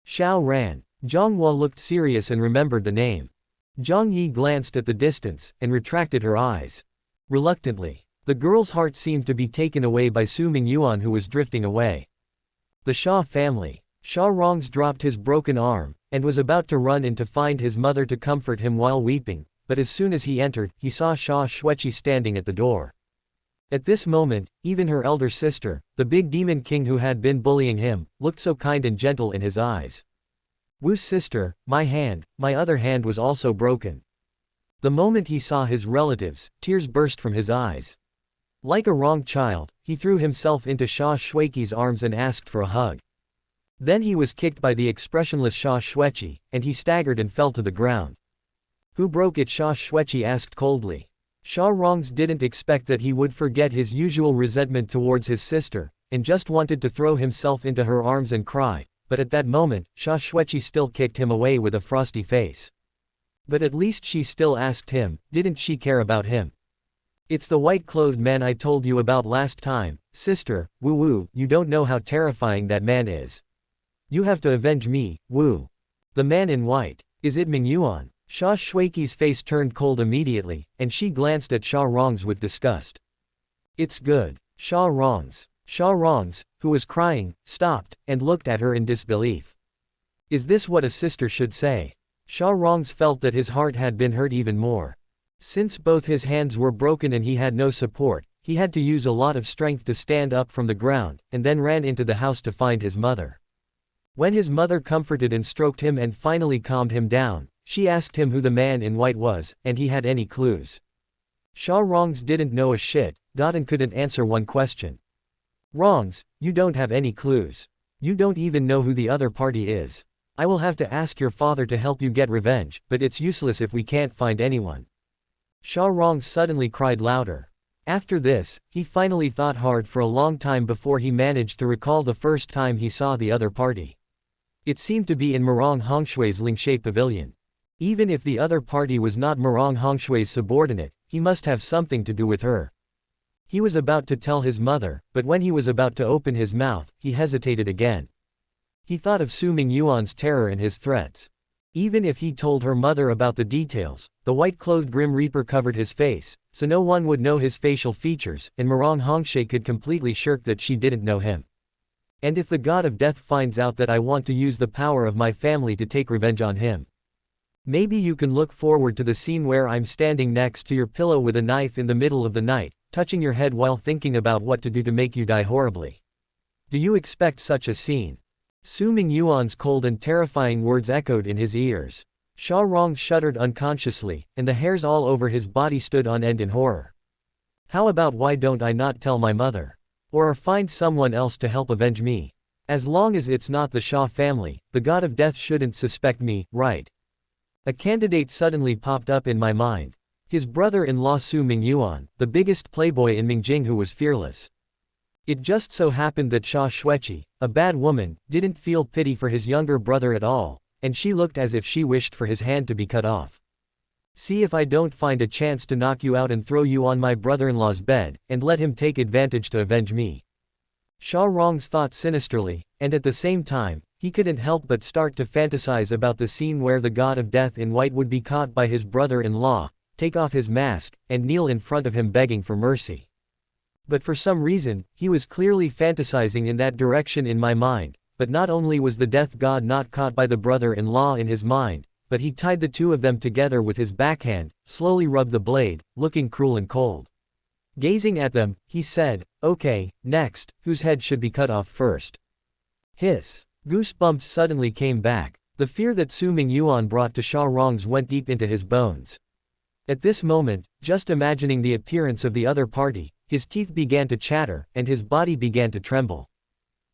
Xiao Ran. Zhang Hua looked serious and remembered the name. Zhang Yi glanced at the distance, and retracted her eyes. Reluctantly. The girl's heart seemed to be taken away by Su Mingyuan, who was drifting away. The Xia family. Xia Rongs dropped his broken arm, and was about to run in to find his mother to comfort him while weeping, but as soon as he entered, he saw Xia Xueqi standing at the door. At this moment, even her elder sister, the big demon king who had been bullying him, looked so kind and gentle in his eyes. Wu's sister, my other hand was also broken. The moment he saw his relatives, tears burst from his eyes. Like a wronged child, he threw himself into Xia Xueqi's arms and asked for a hug. Then he was kicked by the expressionless Xia Xueqi, and he staggered and fell to the ground. Who broke it? Xia Xueqi asked coldly. Xia Rongs didn't expect that he would forget his usual resentment towards his sister, and just wanted to throw himself into her arms and cry, but at that moment, Xia Xueqi still kicked him away with a frosty face. But at least she still asked him, didn't she care about him? It's the white-clothed man I told you about last time, sister, Wu, you don't know how terrifying that man is. You have to avenge me, Wu. The man in white. Is it Mingyuan? Xia Xueqi's face turned cold immediately, and she glanced at Xia Rongs with disgust. It's good. Xia Rongs, who was crying, stopped, and looked at her in disbelief. Is this what a sister should say? Xia Rongs felt that his heart had been hurt even more. Since both his hands were broken and he had no support, he had to use a lot of strength to stand up from the ground, and then ran into the house to find his mother. When his mother comforted and stroked him and finally calmed him down, she asked him who the man in white was, and he had any clues. Xia Rongs didn't know a shit, and couldn't answer one question. Rongs, you don't have any clues. You don't even know who the other party is. I will have to ask your father to help you get revenge, but it's useless if we can't find anyone. Xia Rongs suddenly cried louder. After this, he finally thought hard for a long time before he managed to recall the first time he saw the other party. It seemed to be in Murong Hongshui's Lingshe Pavilion. Even if the other party was not Murong Hongshui's subordinate, he must have something to do with her. He was about to tell his mother, but when he was about to open his mouth, he hesitated again. He thought of Su Mingyuan's terror and his threats. Even if he told her mother about the details, the white-clothed Grim Reaper covered his face, so no one would know his facial features, and Murong Hongshui could completely shirk that she didn't know him. And if the god of death finds out that I want to use the power of my family to take revenge on him. Maybe you can look forward to the scene where I'm standing next to your pillow with a knife in the middle of the night, touching your head while thinking about what to do to make you die horribly. Do you expect such a scene? Su Mingyuan's cold and terrifying words echoed in his ears. Xia Rongs shuddered unconsciously, and the hairs all over his body stood on end in horror. How about why don't I not tell my mother? Or find someone else to help avenge me? As long as it's not the Xia family, the god of death shouldn't suspect me, right? A candidate suddenly popped up in my mind. His brother-in-law Su Mingyuan, the biggest playboy in Mingjing who was fearless. It just so happened that Xia Xueqi, a bad woman, didn't feel pity for his younger brother at all, and she looked as if she wished for his hand to be cut off. See if I don't find a chance to knock you out and throw you on my brother-in-law's bed, and let him take advantage to avenge me. Xia Rongs thought sinisterly, and at the same time, he couldn't help but start to fantasize about the scene where the god of death in white would be caught by his brother-in-law, take off his mask, and kneel in front of him begging for mercy. But for some reason, he was clearly fantasizing in that direction in my mind, but not only was the death god not caught by the brother-in-law in his mind, but he tied the two of them together with his backhand, slowly rubbed the blade, looking cruel and cold. Gazing at them, he said, "Okay, next, whose head should be cut off first?" Hiss. Goosebumps suddenly came back. The fear that Su Mingyuan brought to Xia Rongs went deep into his bones. At this moment, just imagining the appearance of the other party, his teeth began to chatter, and his body began to tremble.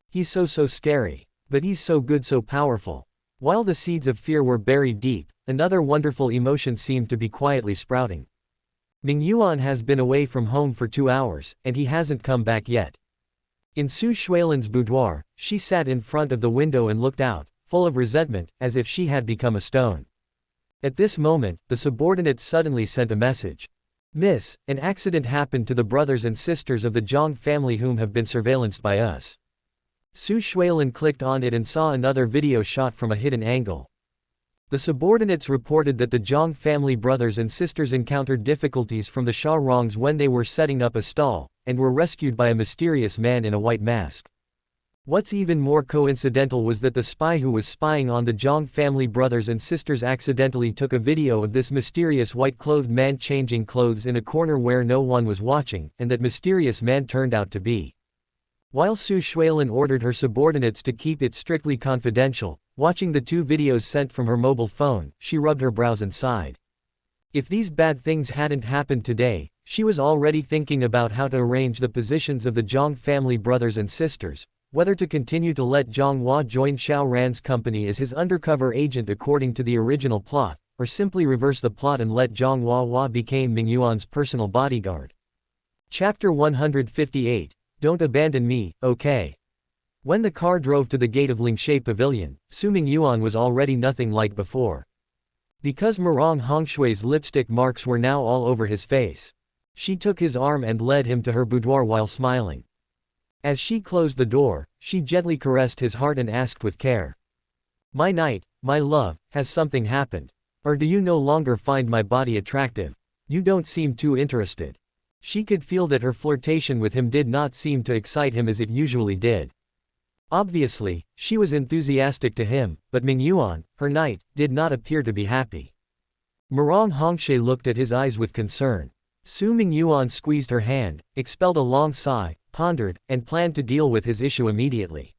He's so scary. But he's so good, so powerful. While the seeds of fear were buried deep, another wonderful emotion seemed to be quietly sprouting. Mingyuan has been away from home for 2 hours, and he hasn't come back yet. In Su Shuilan's boudoir, she sat in front of the window and looked out, full of resentment, as if she had become a stone. At this moment, the subordinate suddenly sent a message. Miss, an accident happened to the brothers and sisters of the Zhang family whom have been surveillanced by us. Su Shuilin clicked on it and saw another video shot from a hidden angle. The subordinates reported that the Zhang family brothers and sisters encountered difficulties from the Shaorongs when they were setting up a stall, and were rescued by a mysterious man in a white mask. What's even more coincidental was that the spy who was spying on the Zhang family brothers and sisters accidentally took a video of this mysterious white-clothed man changing clothes in a corner where no one was watching, and that mysterious man turned out to be. While Su Shuilin ordered her subordinates to keep it strictly confidential, watching the two videos sent from her mobile phone, she rubbed her brows and sighed. If these bad things hadn't happened today, she was already thinking about how to arrange the positions of the Zhang family brothers and sisters, whether to continue to let Zhang Hua join Xiao Ran's company as his undercover agent according to the original plot, or simply reverse the plot and let Zhang Hua become Mingyuan's personal bodyguard. Chapter 158. Don't abandon me, okay? When the car drove to the gate of Lingshe Pavilion, Su Mingyuan was already nothing like before. Because Murong Hongshui's lipstick marks were now all over his face. She took his arm and led him to her boudoir while smiling. As she closed the door, she gently caressed his heart and asked with care. My knight, my love, has something happened? Or do you no longer find my body attractive? You don't seem too interested. She could feel that her flirtation with him did not seem to excite him as it usually did. Obviously, she was enthusiastic to him, but Mingyuan, her knight, did not appear to be happy. Murong Hongshe looked at his eyes with concern. Su Mingyuan squeezed her hand, expelled a long sigh, pondered, and planned to deal with his issue immediately.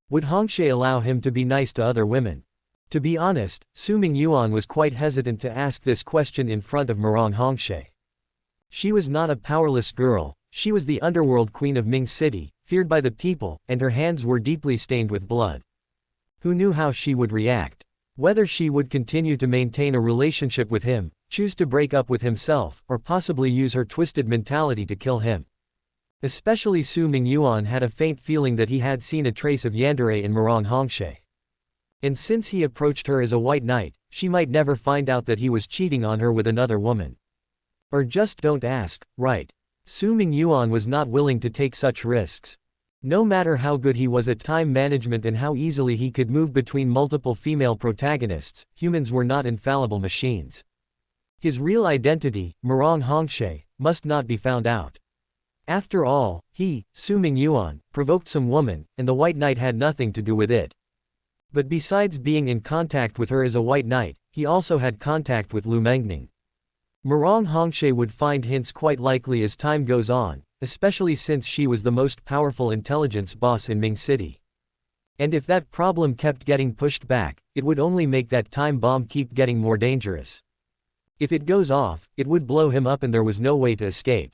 Would Hongshe allow him to be nice to other women? To be honest, Su Mingyuan was quite hesitant to ask this question in front of Murong Hongshe. She was not a powerless girl, she was the underworld queen of Ming City, feared by the people, and her hands were deeply stained with blood. Who knew how she would react? Whether she would continue to maintain a relationship with him, choose to break up with himself, or possibly use her twisted mentality to kill him. Especially Su Mingyuan had a faint feeling that he had seen a trace of yandere in Murong Hongshe. And since he approached her as a white knight, she might never find out that he was cheating on her with another woman. Or just don't ask, right? Su Mingyuan was not willing to take such risks. No matter how good he was at time management and how easily he could move between multiple female protagonists, humans were not infallible machines. His real identity, Murong Hongshe, must not be found out. After all, he, Su Mingyuan, provoked some woman, and the White Knight had nothing to do with it. But besides being in contact with her as a White Knight, he also had contact with Lu Mengning. Murong Hongshe would find hints quite likely as time goes on, especially since she was the most powerful intelligence boss in Ming City. And if that problem kept getting pushed back, it would only make that time bomb keep getting more dangerous. If it goes off, it would blow him up and there was no way to escape.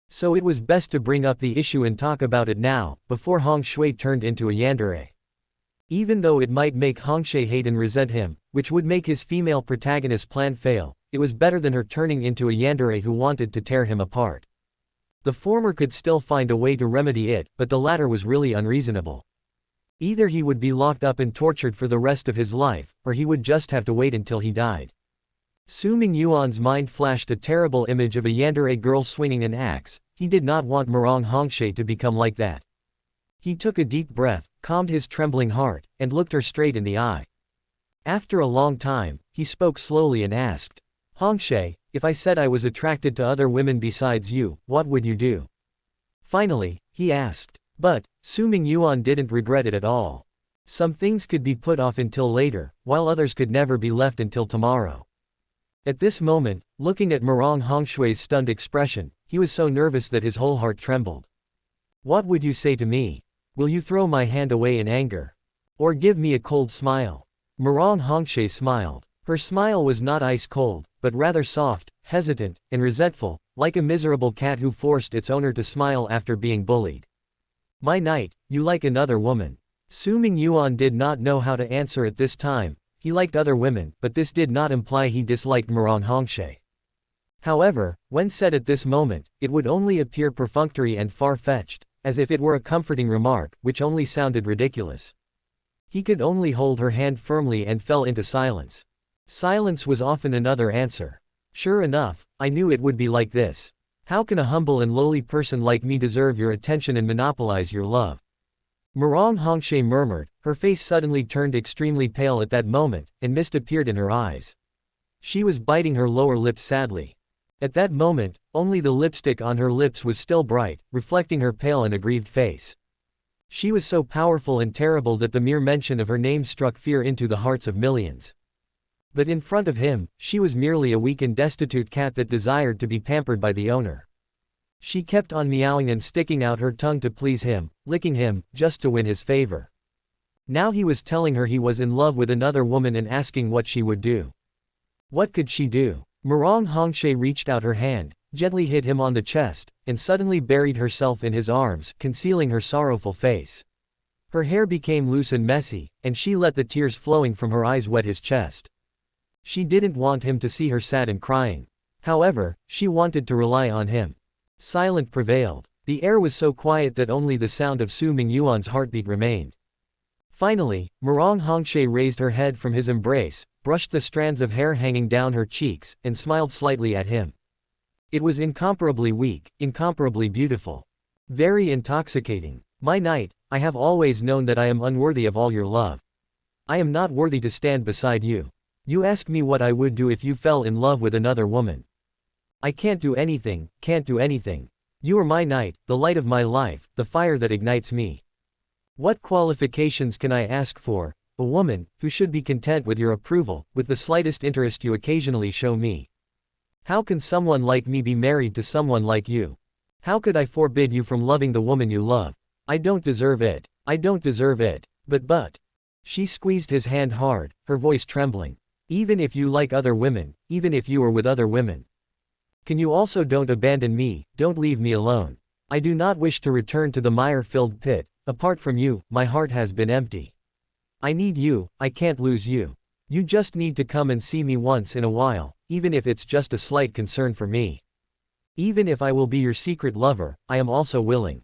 So it was best to bring up the issue and talk about it now, before Hong Shui turned into a yandere. Even though it might make Hongshe hate and resent him, which would make his female protagonist's plan fail, it was better than her turning into a yandere who wanted to tear him apart. The former could still find a way to remedy it, but the latter was really unreasonable. Either he would be locked up and tortured for the rest of his life, or he would just have to wait until he died. Su Mingyuan's mind flashed a terrible image of a yandere girl swinging an axe. He did not want Murong Hongshe to become like that. He took a deep breath, calmed his trembling heart, and looked her straight in the eye. After a long time, he spoke slowly and asked, Hongshe, if I said I was attracted to other women besides you, what would you do? Finally, he asked. But, Su Mingyuan didn't regret it at all. Some things could be put off until later, while others could never be left until tomorrow. At this moment, looking at Murong Hongshui's stunned expression, he was so nervous that his whole heart trembled. What would you say to me? Will you throw my hand away in anger? Or give me a cold smile? Murong Hongshe smiled. Her smile was not ice cold, but rather soft, hesitant, and resentful, like a miserable cat who forced its owner to smile after being bullied. My knight, you like another woman. Su Mingyuan did not know how to answer at this time. He liked other women, but this did not imply he disliked Murong Hongshe. However, when said at this moment, it would only appear perfunctory and far-fetched, as if it were a comforting remark, which only sounded ridiculous. He could only hold her hand firmly and fell into silence. Silence was often another answer. Sure enough, I knew it would be like this. How can a humble and lowly person like me deserve your attention and monopolize your love? Murong Hongshe murmured, her face suddenly turned extremely pale at that moment, and mist appeared in her eyes. She was biting her lower lip sadly. At that moment, only the lipstick on her lips was still bright, reflecting her pale and aggrieved face. She was so powerful and terrible that the mere mention of her name struck fear into the hearts of millions. But in front of him, she was merely a weak and destitute cat that desired to be pampered by the owner. She kept on meowing and sticking out her tongue to please him, licking him, just to win his favor. Now he was telling her he was in love with another woman and asking what she would do. What could she do? Murong Hongshe reached out her hand, gently hit him on the chest, and suddenly buried herself in his arms, concealing her sorrowful face. Her hair became loose and messy, and she let the tears flowing from her eyes wet his chest. She didn't want him to see her sad and crying. However, she wanted to rely on him. Silence prevailed. The air was so quiet that only the sound of Su Mingyuan's heartbeat remained. Finally, Murong Hongshe raised her head from his embrace, brushed the strands of hair hanging down her cheeks, and smiled slightly at him. It was incomparably weak, incomparably beautiful. Very intoxicating. My knight, I have always known that I am unworthy of all your love. I am not worthy to stand beside you. You ask me what I would do if you fell in love with another woman. I can't do anything, can't do anything. You are my knight, the light of my life, the fire that ignites me. What qualifications can I ask for, a woman, who should be content with your approval, with the slightest interest you occasionally show me? How can someone like me be married to someone like you? How could I forbid you from loving the woman you love? I don't deserve it. I don't deserve it. But. She squeezed his hand hard, her voice trembling. Even if you like other women, even if you are with other women. Can you also don't abandon me, don't leave me alone. I do not wish to return to the mire-filled pit. Apart from you, my heart has been empty. I need you, I can't lose you. You just need to come and see me once in a while, even if it's just a slight concern for me. Even if I will be your secret lover, I am also willing.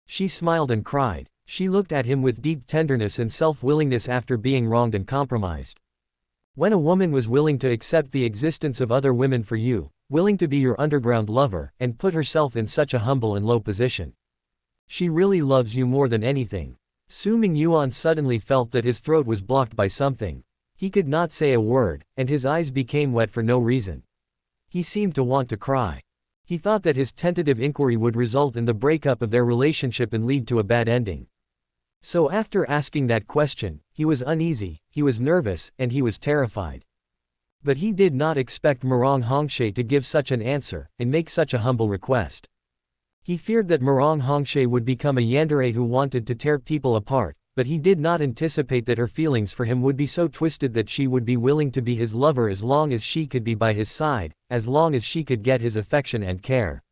She smiled and cried. She looked at him with deep tenderness and self-willingness after being wronged and compromised. When a woman was willing to accept the existence of other women for you, willing to be your underground lover, and put herself in such a humble and low position. She really loves you more than anything. Su Mingyuan suddenly felt that his throat was blocked by something. He could not say a word, and his eyes became wet for no reason. He seemed to want to cry. He thought that his tentative inquiry would result in the breakup of their relationship and lead to a bad ending. So after asking that question, he was uneasy, he was nervous, and he was terrified. But he did not expect Murong Hongshe to give such an answer, and make such a humble request. He feared that Murong Hongshe would become a yandere who wanted to tear people apart, but he did not anticipate that her feelings for him would be so twisted that she would be willing to be his lover as long as she could be by his side, as long as she could get his affection and care.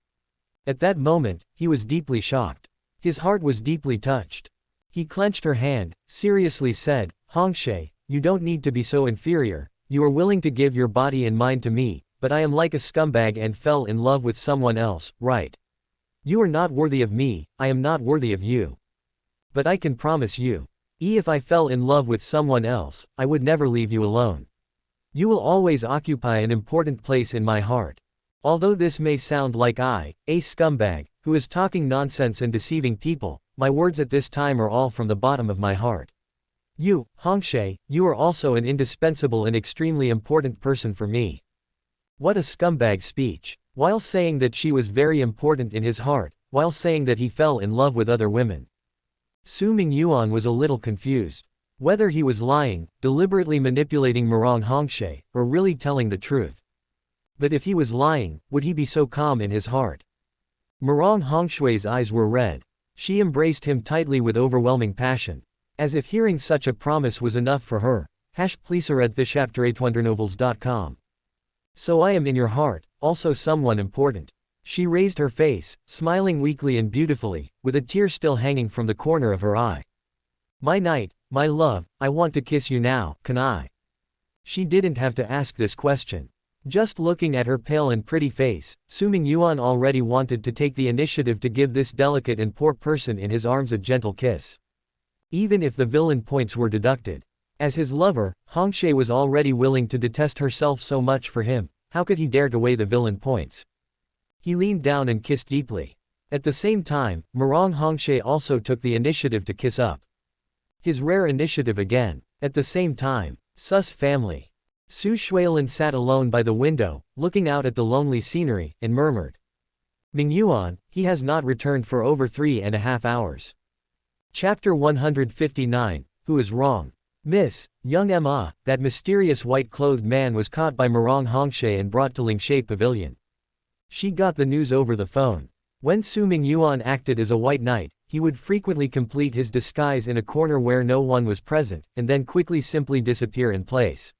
At that moment, he was deeply shocked. His heart was deeply touched. He clenched her hand, seriously said, Hongshe, you don't need to be so inferior, you are willing to give your body and mind to me, but I am like a scumbag and fell in love with someone else, right? You are not worthy of me, I am not worthy of you. But I can promise you, if I fell in love with someone else, I would never leave you alone. You will always occupy an important place in my heart. Although this may sound like a scumbag, who is talking nonsense and deceiving people, my words at this time are all from the bottom of my heart. You, Hongshe, you are also an indispensable and extremely important person for me. What a scumbag speech. While saying that she was very important in his heart, while saying that he fell in love with other women. Su Mingyuan was a little confused. Whether he was lying, deliberately manipulating Murong Hongshe, or really telling the truth. But if he was lying, would he be so calm in his heart? Murong Hongshui's eyes were red. She embraced him tightly with overwhelming passion. As if hearing such a promise was enough for her. #pleasereadthechapter8wondernovels.com. So I am in your heart, also someone important. She raised her face, smiling weakly and beautifully, with a tear still hanging from the corner of her eye. My knight, my love, I want to kiss you now, can I? She didn't have to ask this question. Just looking at her pale and pretty face, Su Mingyuan already wanted to take the initiative to give this delicate and poor person in his arms a gentle kiss. even if the villain points were deducted. As his lover, Hongshae was already willing to detest herself so much for him, how could he dare to weigh the villain points? He leaned down and kissed deeply. At the same time, Murong Hongshae also took the initiative to kiss up. His rare initiative again. At the same time, sus family. Su Shuilin sat alone by the window, looking out at the lonely scenery, and murmured. Mingyuan, he has not returned for over 3.5 hours. Chapter 159, Who is Wrong? Miss, young Emma, that mysterious white-clothed man was caught by Murong Hongshae and brought to Lingshe Pavilion. She got the news over the phone. When Su Mingyuan acted as a white knight, he would frequently complete his disguise in a corner where no one was present, and then quickly simply disappear in place.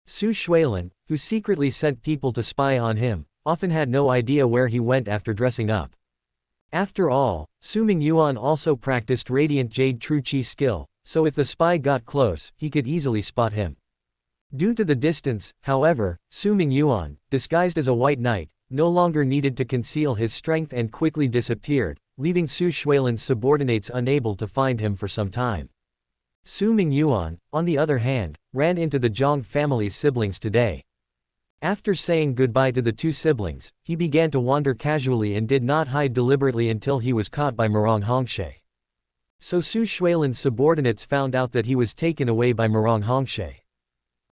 Su Shuilin, who secretly sent people to spy on him, often had no idea where he went after dressing up. After all, Su Mingyuan also practiced Radiant Jade True Chi skill, so if the spy got close, he could easily spot him. Due to the distance, however, Su Mingyuan, disguised as a white knight, no longer needed to conceal his strength and quickly disappeared, leaving Su Shuilin's subordinates unable to find him for some time. Su Mingyuan, on the other hand, ran into the Zhang family's siblings today. After saying goodbye to the two siblings, he began to wander casually and did not hide deliberately until he was caught by Murong Hongshae. So Su Shuilin's subordinates found out that he was taken away by Murong Hongshae.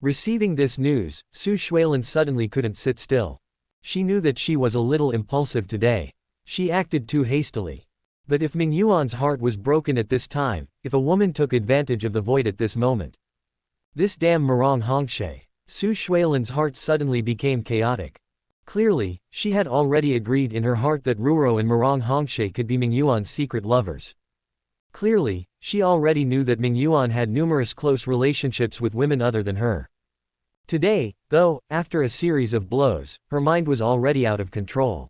Receiving this news, Su Shuilin suddenly couldn't sit still. She knew that she was a little impulsive today. She acted too hastily. But if Mingyuan's heart was broken at this time, if a woman took advantage of the void at this moment. This damn Murong Hongshae. Su Shuilin's heart suddenly became chaotic. Clearly, she had already agreed in her heart that Ruro and Murong Hongshae could be Mingyuan's secret lovers. Clearly, she already knew that Mingyuan had numerous close relationships with women other than her. Today, though, after a series of blows, her mind was already out of control.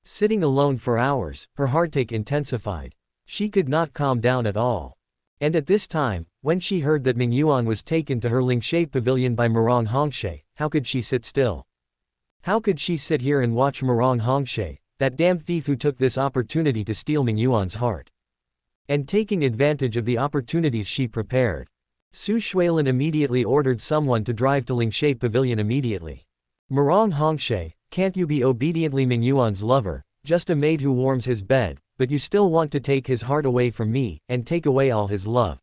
Sitting alone for hours, her heartache intensified. She could not calm down at all. And at this time, when she heard that Mingyuan was taken to her Lingshe Pavilion by Murong Hongshae, how could she sit still? How could she sit here and watch Murong Hongshae, that damn thief who took this opportunity to steal Mingyuan's heart? And taking advantage of the opportunities she prepared. Su Shuilin immediately ordered someone to drive to Lingshe Pavilion immediately. Murong Hongshae, can't you be obediently Mingyuan's lover, just a maid who warms his bed, but you still want to take his heart away from me, and take away all his love?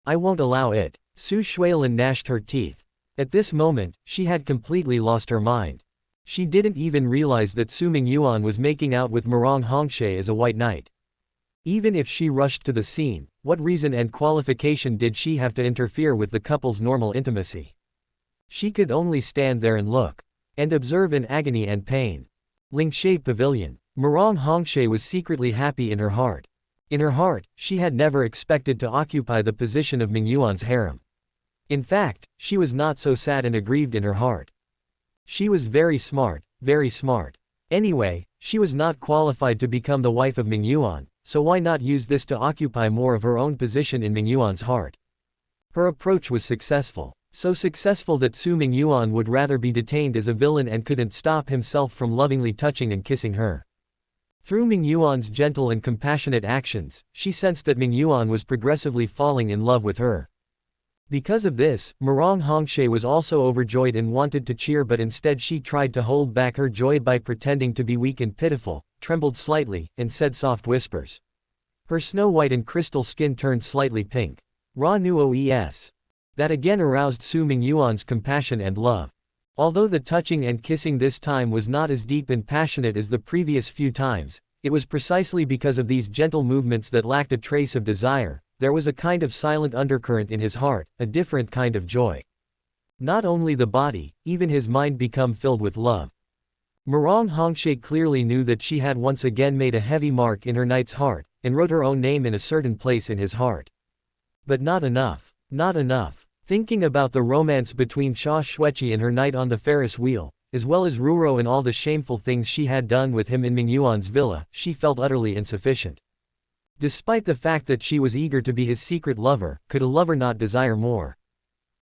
I won't allow it. Su Shuilin gnashed her teeth. At this moment, she had completely lost her mind. She didn't even realize that Su Mingyuan was making out with Murong Hongshae as a white knight. Even if she rushed to the scene, what reason and qualification did she have to interfere with the couple's normal intimacy? She could only stand there and look. And observe in agony and pain. Lingshe Pavilion. Murong Hongshae was secretly happy in her heart. In her heart, she had never expected to occupy the position of Mingyuan's harem. In fact, she was not so sad and aggrieved in her heart. She was very smart, very smart. Anyway, she was not qualified to become the wife of Mingyuan, so why not use this to occupy more of her own position in Mingyuan's heart? Her approach was successful. So successful that Su Mingyuan would rather be detained as a villain and couldn't stop himself from lovingly touching and kissing her. Through Mingyuan's gentle and compassionate actions, she sensed that Mingyuan was progressively falling in love with her. Because of this, Murong Hongshae was also overjoyed and wanted to cheer, but instead she tried to hold back her joy by pretending to be weak and pitiful, trembled slightly, and said soft whispers. Her snow-white and crystal skin turned slightly pink. Ra nu oes. That again aroused Su Mingyuan's compassion and love. Although the touching and kissing this time was not as deep and passionate as the previous few times, it was precisely because of these gentle movements that lacked a trace of desire. There was a kind of silent undercurrent in his heart, a different kind of joy. Not only the body, even his mind became filled with love. Murong Hongshae clearly knew that she had once again made a heavy mark in her knight's heart, and wrote her own name in a certain place in his heart. But not enough. Not enough. Thinking about the romance between Xia Xueqi and her knight on the Ferris wheel, as well as Ruro and all the shameful things she had done with him in Mingyuan's villa, she felt utterly insufficient. Despite the fact that she was eager to be his secret lover, could a lover not desire more?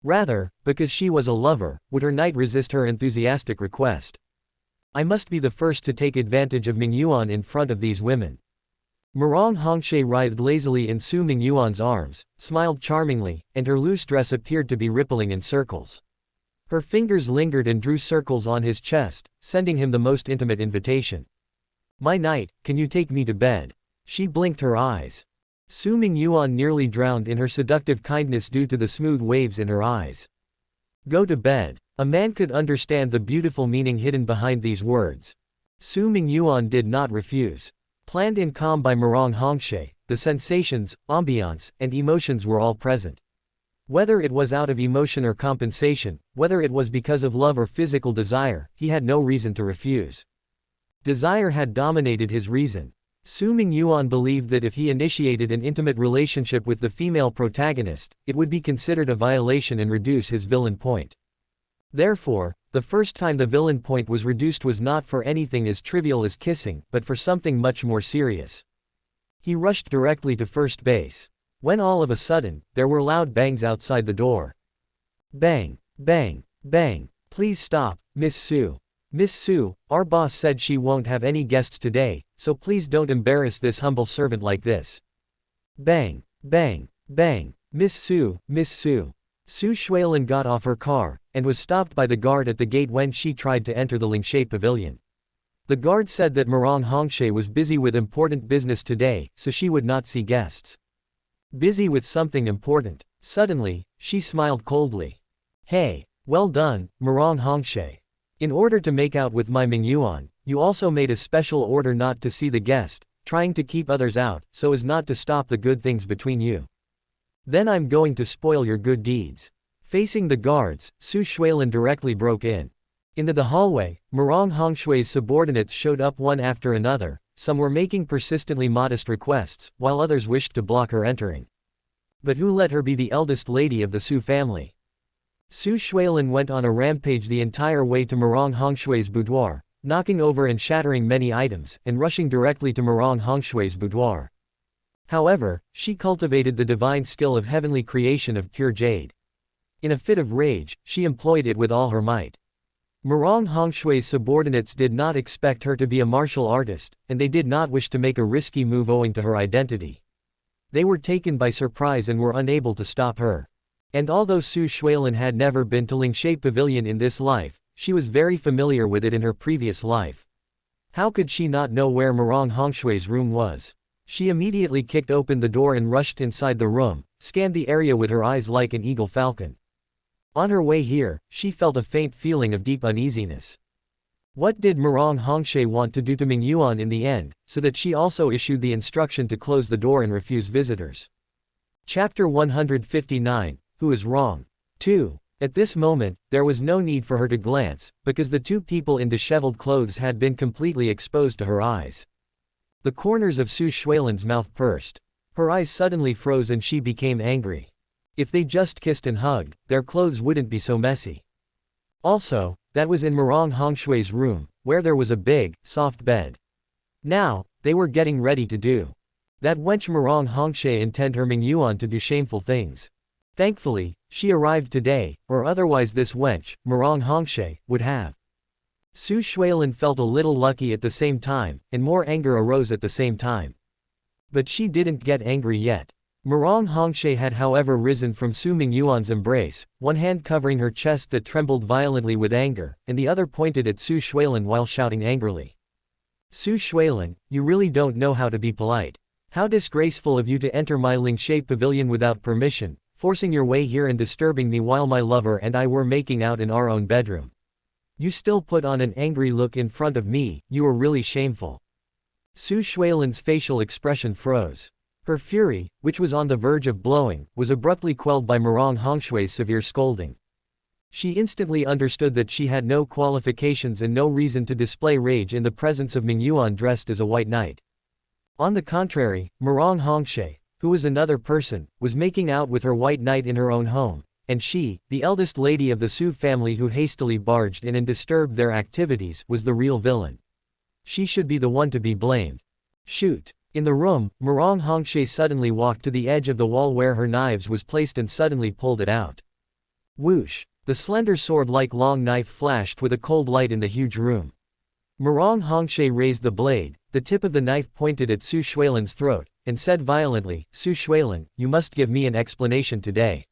Rather, because she was a lover, would her knight resist her enthusiastic request? I must be the first to take advantage of Mingyuan in front of these women. Murong Hongshe writhed lazily in Su Mingyuan's arms, smiled charmingly, and her loose dress appeared to be rippling in circles. Her fingers lingered and drew circles on his chest, sending him the most intimate invitation. "My knight, can you take me to bed?" She blinked her eyes. Su Mingyuan nearly drowned in her seductive kindness due to the smooth waves in her eyes. "Go to bed." A man could understand the beautiful meaning hidden behind these words. Su Mingyuan did not refuse. Planned in calm by Murong Hongshe, the sensations, ambiance, and emotions were all present. Whether it was out of emotion or compensation, whether it was because of love or physical desire, he had no reason to refuse. Desire had dominated his reason. Su Mingyuan believed that if he initiated an intimate relationship with the female protagonist, it would be considered a violation and reduce his villain point. Therefore, the first time the villain point was reduced was not for anything as trivial as kissing, but for something much more serious. He rushed directly to first base. When all of a sudden, there were loud bangs outside the door. Bang, bang, bang. "Please stop, Miss Su. Miss Su, our boss said she won't have any guests today, so please don't embarrass this humble servant like this." Bang, bang, bang. "Miss Su, Miss Su." Su Shuilin got off her car, and was stopped by the guard at the gate when she tried to enter the Lingshe Pavilion. The guard said that Murong Hongshe was busy with important business today, so she would not see guests. Busy with something important. Suddenly, she smiled coldly. "Hey, well done, Murong Hongshe. In order to make out with my Mingyuan, you also made a special order not to see the guest, trying to keep others out, so as not to stop the good things between you. Then I'm going to spoil your good deeds." Facing the guards, Su Shuilin directly broke in. Into the hallway, Murong Hongshui's subordinates showed up one after another. Some were making persistently modest requests, while others wished to block her entering. But who let her be the eldest lady of the Su family? Su Shuilin went on a rampage the entire way to Murong Hongshui's boudoir, knocking over and shattering many items, and rushing directly to Murong Hongshui's boudoir. However, she cultivated the divine skill of heavenly creation of pure jade. In a fit of rage, she employed it with all her might. Murong Hongshui's subordinates did not expect her to be a martial artist, and they did not wish to make a risky move owing to her identity. They were taken by surprise and were unable to stop her. And although Su Shuilin had never been to Lingshe Pavilion in this life, she was very familiar with it in her previous life. How could she not know where Murong Hongshui's room was? She immediately kicked open the door and rushed inside the room, scanned the area with her eyes like an eagle falcon. On her way here, she felt a faint feeling of deep uneasiness. What did Murong Hongshe want to do to Mingyuan in the end, so that she also issued the instruction to close the door and refuse visitors? Chapter 159, Who is Wrong? 2. At this moment, there was no need for her to glance, because the two people in disheveled clothes had been completely exposed to her eyes. The corners of Su Shuilin's mouth pursed. Her eyes suddenly froze and she became angry. If they just kissed and hugged, their clothes wouldn't be so messy. Also, that was in Murong Hongshui's room, where there was a big, soft bed. Now, they were getting ready to do. That wench Murong Hongshe intend her Mingyuan to do shameful things. Thankfully, she arrived today, or otherwise this wench, Murong Hongshe, would have. Su Shuilin felt a little lucky at the same time, and more anger arose at the same time. But she didn't get angry yet. Murong Hongshe had however risen from Su Mingyuan's embrace, one hand covering her chest that trembled violently with anger, and the other pointed at Su Shuilin while shouting angrily. "Su Shuilin, you really don't know how to be polite. How disgraceful of you to enter my Lingshe Pavilion without permission, forcing your way here and disturbing me while my lover and I were making out in our own bedroom. You still put on an angry look in front of me, you are really shameful." Su Shuilin's facial expression froze. Her fury, which was on the verge of blowing, was abruptly quelled by Murong Hongshui's severe scolding. She instantly understood that she had no qualifications and no reason to display rage in the presence of Mingyuan dressed as a white knight. On the contrary, Murong Hongshe, who was another person, was making out with her white knight in her own home, and she, the eldest lady of the Su family who hastily barged in and disturbed their activities, was the real villain. She should be the one to be blamed. Shoot. In the room, Murong Hongshe suddenly walked to the edge of the wall where her knives was placed and suddenly pulled it out. Whoosh! The slender sword-like long knife flashed with a cold light in the huge room. Murong Hongshe raised the blade, the tip of the knife pointed at Su Shuilan's throat, and said violently, Su Shuilan, you must give me an explanation today.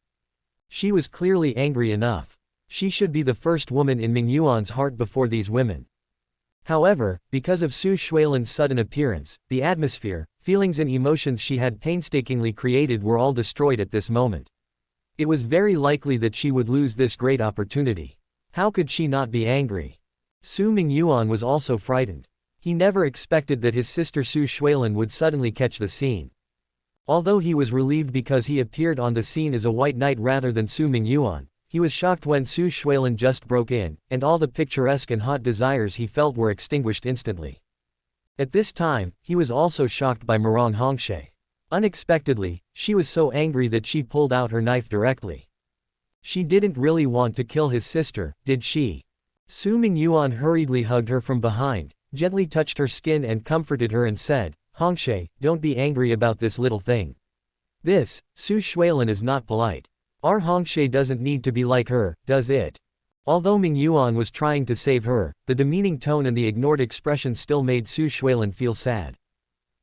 She was clearly angry enough. She should be the first woman in Mingyuan's heart before these women. However, because of Su Shuilan's sudden appearance, the atmosphere, feelings and emotions she had painstakingly created were all destroyed at this moment. It was very likely that she would lose this great opportunity. How could she not be angry? Su Mingyuan was also frightened. He never expected that his sister Su Shuilan would suddenly catch the scene. Although he was relieved because he appeared on the scene as a white knight rather than Su Mingyuan, he was shocked when Su Shuilan just broke in, and all the picturesque and hot desires he felt were extinguished instantly. At this time, he was also shocked by Murong Hongshe. Unexpectedly, she was so angry that she pulled out her knife directly. She didn't really want to kill his sister, did she? Su Mingyuan hurriedly hugged her from behind, gently touched her skin and comforted her and said, Hongshe, don't be angry about this little thing. This, Su Shuilan is not polite. Our Hongshe doesn't need to be like her, does it? Although Mingyuan was trying to save her, the demeaning tone and the ignored expression still made Su Shuilan feel sad.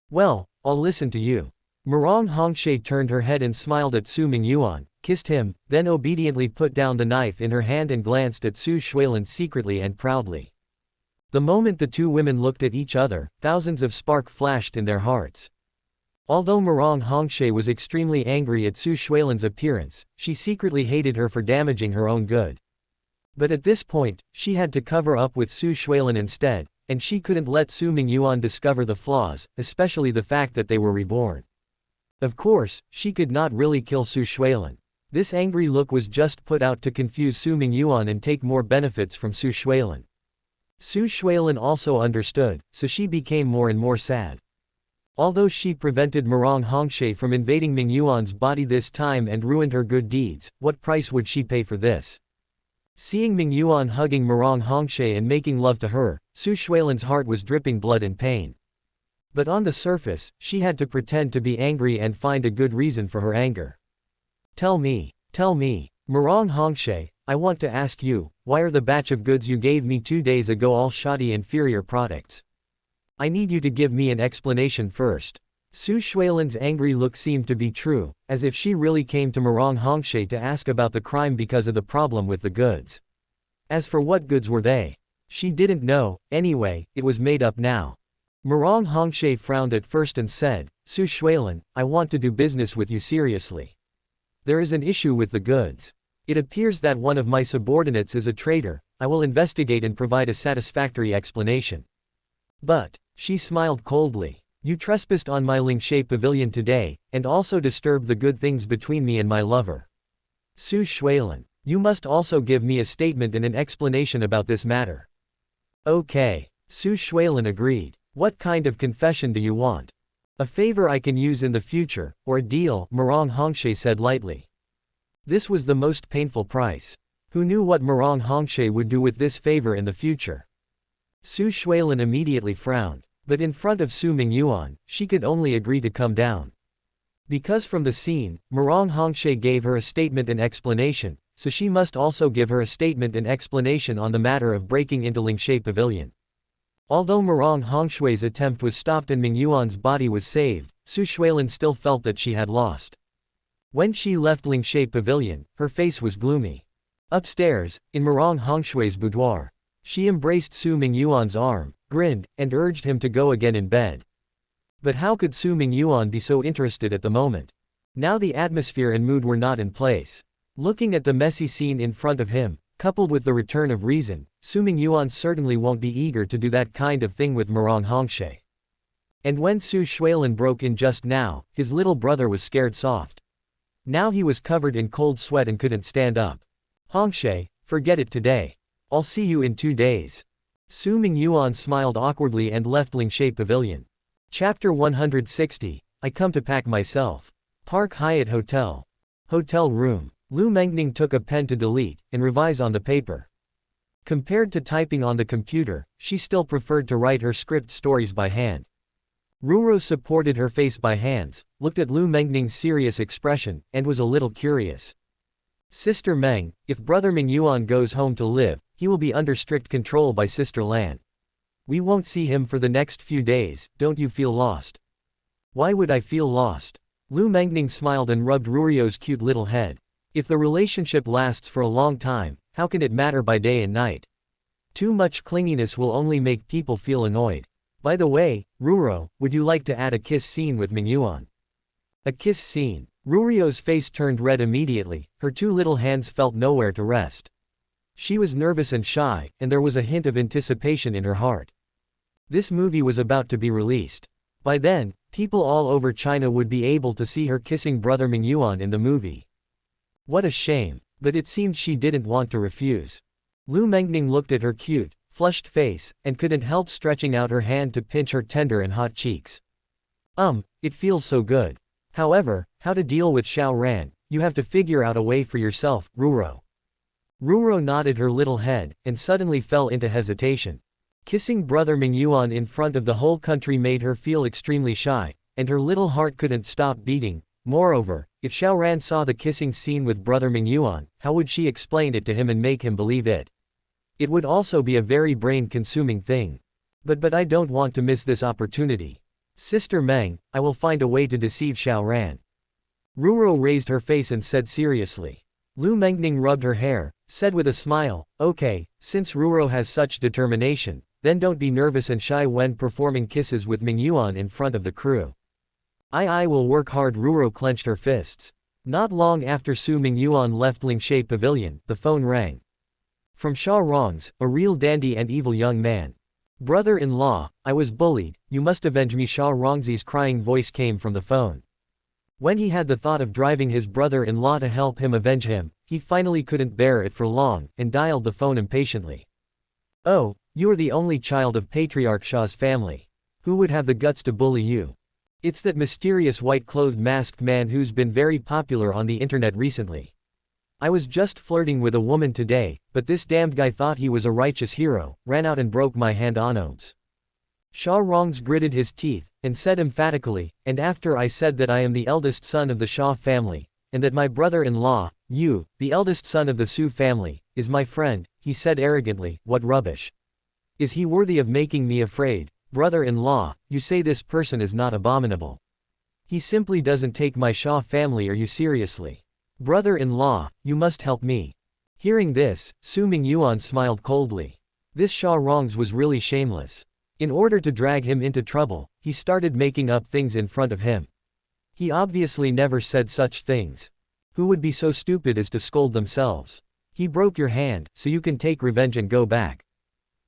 Well, I'll listen to you. Murong Hongshe turned her head and smiled at Su Mingyuan, kissed him, then obediently put down the knife in her hand and glanced at Su Shuilan secretly and proudly. The moment the two women looked at each other, thousands of spark flashed in their hearts. Although Murong Hongshe was extremely angry at Su Shuilan's appearance, she secretly hated her for damaging her own good. But at this point, she had to cover up with Su Shuilan instead, and she couldn't let Su Mingyuan discover the flaws, especially the fact that they were reborn. Of course, she could not really kill Su Shuilan. This angry look was just put out to confuse Su Mingyuan and take more benefits from Su Shuilan. Su Shuilan also understood, so she became more and more sad. Although she prevented Murong Hongshe from invading Mingyuan's body this time and ruined her good deeds, what price would she pay for this? Seeing Mingyuan hugging Murong Hongshe and making love to her, Su Shuilan's heart was dripping blood and pain. But on the surface, she had to pretend to be angry and find a good reason for her anger. Tell me, Murong Hongshe, I want to ask you, why are the batch of goods you gave me 2 days ago all shoddy inferior products? I need you to give me an explanation first. Su Shuilan's angry look seemed to be true, as if she really came to Murong Hongshe to ask about the crime because of the problem with the goods. As for what goods were they? She didn't know, anyway, it was made up now. Murong Hongshe frowned at first and said, Su Shuilan, I want to do business with you seriously. There is an issue with the goods. It appears that one of my subordinates is a traitor. I will investigate and provide a satisfactory explanation. But, she smiled coldly, you trespassed on my Lingshe pavilion today, and also disturbed the good things between me and my lover. Su Shuilan, you must also give me a statement and an explanation about this matter. Okay. Su Shuilan agreed. What kind of confession do you want? A favor I can use in the future, or a deal, Murong Hongshe said lightly. This was the most painful price. Who knew what Murong Hongshe would do with this favor in the future? Su Shuilan immediately frowned, but in front of Su Mingyuan, she could only agree to come down. Because from the scene, Murong Hongshe gave her a statement and explanation, so she must also give her a statement and explanation on the matter of breaking into Lingshe Pavilion. Although Murong Hongshui's attempt was stopped and Mingyuan's body was saved, Su Shuilan still felt that she had lost. When she left Lingshe Pavilion, her face was gloomy. Upstairs, in Murong Hongshui's boudoir, she embraced Su Mingyuan's arm, grinned, and urged him to go again in bed. But how could Su Mingyuan be so interested at the moment? Now the atmosphere and mood were not in place. Looking at the messy scene in front of him, coupled with the return of reason, Su Mingyuan certainly won't be eager to do that kind of thing with Murong Hongshe. And when Su Shuilan broke in just now, his little brother was scared soft. Now he was covered in cold sweat and couldn't stand up. Hongshe, forget it today. I'll see you in 2 days. Su Mingyuan smiled awkwardly and left Lingshe Pavilion. Chapter 160, I come to pack myself. Park Hyatt Hotel. Hotel room. Lu Mengning took a pen to delete and revise on the paper. Compared to typing on the computer, she still preferred to write her script stories by hand. Ruro supported her face by hands, looked at Lu Mengning's serious expression, and was a little curious. Sister Meng, if brother Mingyuan goes home to live, he will be under strict control by Sister Lan. We won't see him for the next few days, don't you feel lost? Why would I feel lost? Lu Mengning smiled and rubbed Rurio's cute little head. If the relationship lasts for a long time, how can it matter by day and night? Too much clinginess will only make people feel annoyed. By the way, Ruro, would you like to add a kiss scene with Mingyuan? A kiss scene. Rurio's face turned red immediately, her two little hands felt nowhere to rest. She was nervous and shy, and there was a hint of anticipation in her heart. This movie was about to be released. By then, people all over China would be able to see her kissing brother Mingyuan in the movie. What a shame, but it seemed she didn't want to refuse. Lu Mengning looked at her cute, flushed face, and couldn't help stretching out her hand to pinch her tender and hot cheeks. It feels so good. However, how to deal with Xiao Ran, you have to figure out a way for yourself, Ruro. Ruro nodded her little head, and suddenly fell into hesitation. Kissing brother Mingyuan in front of the whole country made her feel extremely shy, and her little heart couldn't stop beating. Moreover, if Xiao Ran saw the kissing scene with brother Mingyuan, how would she explain it to him and make him believe it? It would also be a very brain-consuming thing. But I don't want to miss this opportunity. Sister Meng, I will find a way to deceive Xiao Ran. Ruro raised her face and said seriously. Lu Mengning rubbed her hair, said with a smile, okay, since Ruro has such determination, then don't be nervous and shy when performing kisses with Mingyuan in front of the crew. I will work hard. Ruro clenched her fists. Not long after Su Mingyuan left Lingshe Pavilion, the phone rang. From Sha Rong's, a real dandy and evil young man. Brother-in-law, I was bullied, you must avenge me. Sha Rongzi's crying voice came from the phone. When he had the thought of driving his brother-in-law to help him avenge him, he finally couldn't bear it for long, and dialed the phone impatiently. Oh, you are the only child of Patriarch Sha's family. Who would have the guts to bully you? It's that mysterious white-clothed masked man who's been very popular on the internet recently. I was just flirting with a woman today, but this damned guy thought he was a righteous hero, ran out and broke my hand on obs. Sha Rongs gritted his teeth, and said emphatically, and after I said that I am the eldest son of the Sha family, and that my brother-in-law, you, the eldest son of the Su family, is my friend, he said arrogantly, what rubbish. Is he worthy of making me afraid? Brother-in-law, you say this person is not abominable. He simply doesn't take my Sha family or you seriously. Brother-in-law, you must help me. Hearing this, Su Mingyuan smiled coldly. This Sha Rongs was really shameless. In order to drag him into trouble, he started making up things in front of him. He obviously never said such things. Who would be so stupid as to scold themselves? He broke your hand, so you can take revenge and go back.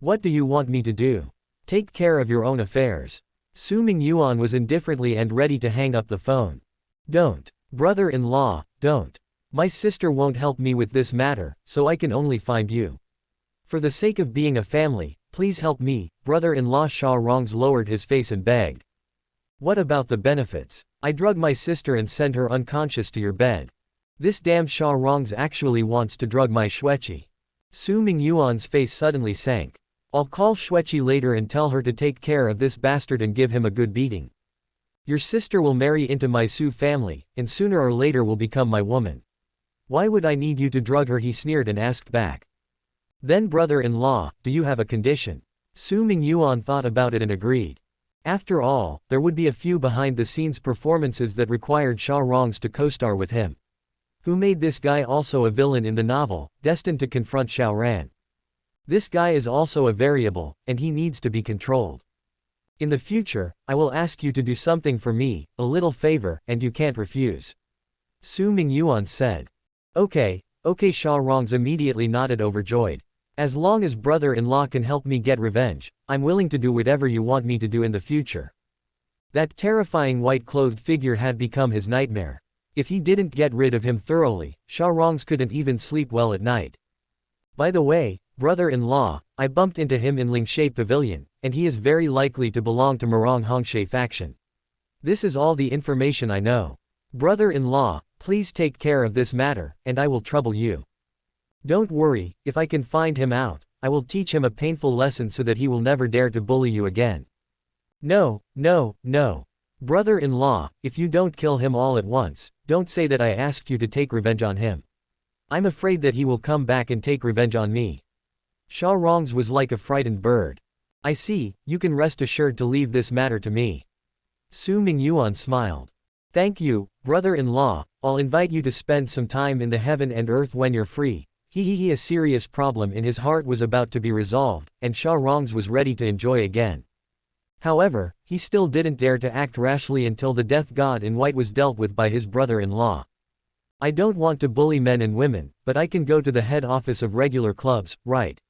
What do you want me to do? Take care of your own affairs. Su Mingyuan was indifferently and ready to hang up the phone. Don't. Brother-in-law, don't. My sister won't help me with this matter, so I can only find you. For the sake of being a family, please help me. Brother-in-law Sha Rongs lowered his face and begged. What about the benefits? I drug my sister and send her unconscious to your bed. This damned Sha Rongs actually wants to drug my Xueqi. Su Mingyuan's face suddenly sank. I'll call Xueqi later and tell her to take care of this bastard and give him a good beating. Your sister will marry into my Su family, and sooner or later will become my woman. Why would I need you to drug her? He sneered and asked back. Then brother-in-law, do you have a condition? Su Mingyuan thought about it and agreed. After all, there would be a few behind-the-scenes performances that required Sha Rongs to co-star with him. Who made this guy also a villain in the novel, destined to confront Xiao Ran? This guy is also a variable, and he needs to be controlled. In the future, I will ask you to do something for me, a little favor, and you can't refuse. Su Mingyuan said. Okay, Sha Rongs immediately nodded overjoyed. As long as brother-in-law can help me get revenge, I'm willing to do whatever you want me to do in the future. That terrifying white-clothed figure had become his nightmare. If he didn't get rid of him thoroughly, Sha Rongs couldn't even sleep well at night. By the way, brother-in-law, I bumped into him in Lingshe Pavilion, and he is very likely to belong to Murong Hongshe faction. This is all the information I know. Brother-in-law, please take care of this matter, and I will trouble you. Don't worry, if I can find him out, I will teach him a painful lesson so that he will never dare to bully you again. No. Brother-in-law, if you don't kill him all at once, don't say that I asked you to take revenge on him. I'm afraid that he will come back and take revenge on me. Sha Rongs was like a frightened bird. I see, you can rest assured to leave this matter to me. Su Mingyuan smiled. Thank you, brother-in-law, I'll invite you to spend some time in the heaven and earth when you're free. A serious problem in his heart was about to be resolved, and Sha Rongs was ready to enjoy again. However, he still didn't dare to act rashly until the death god in white was dealt with by his brother-in-law. I don't want to bully men and women, but I can go to the head office of regular clubs, right?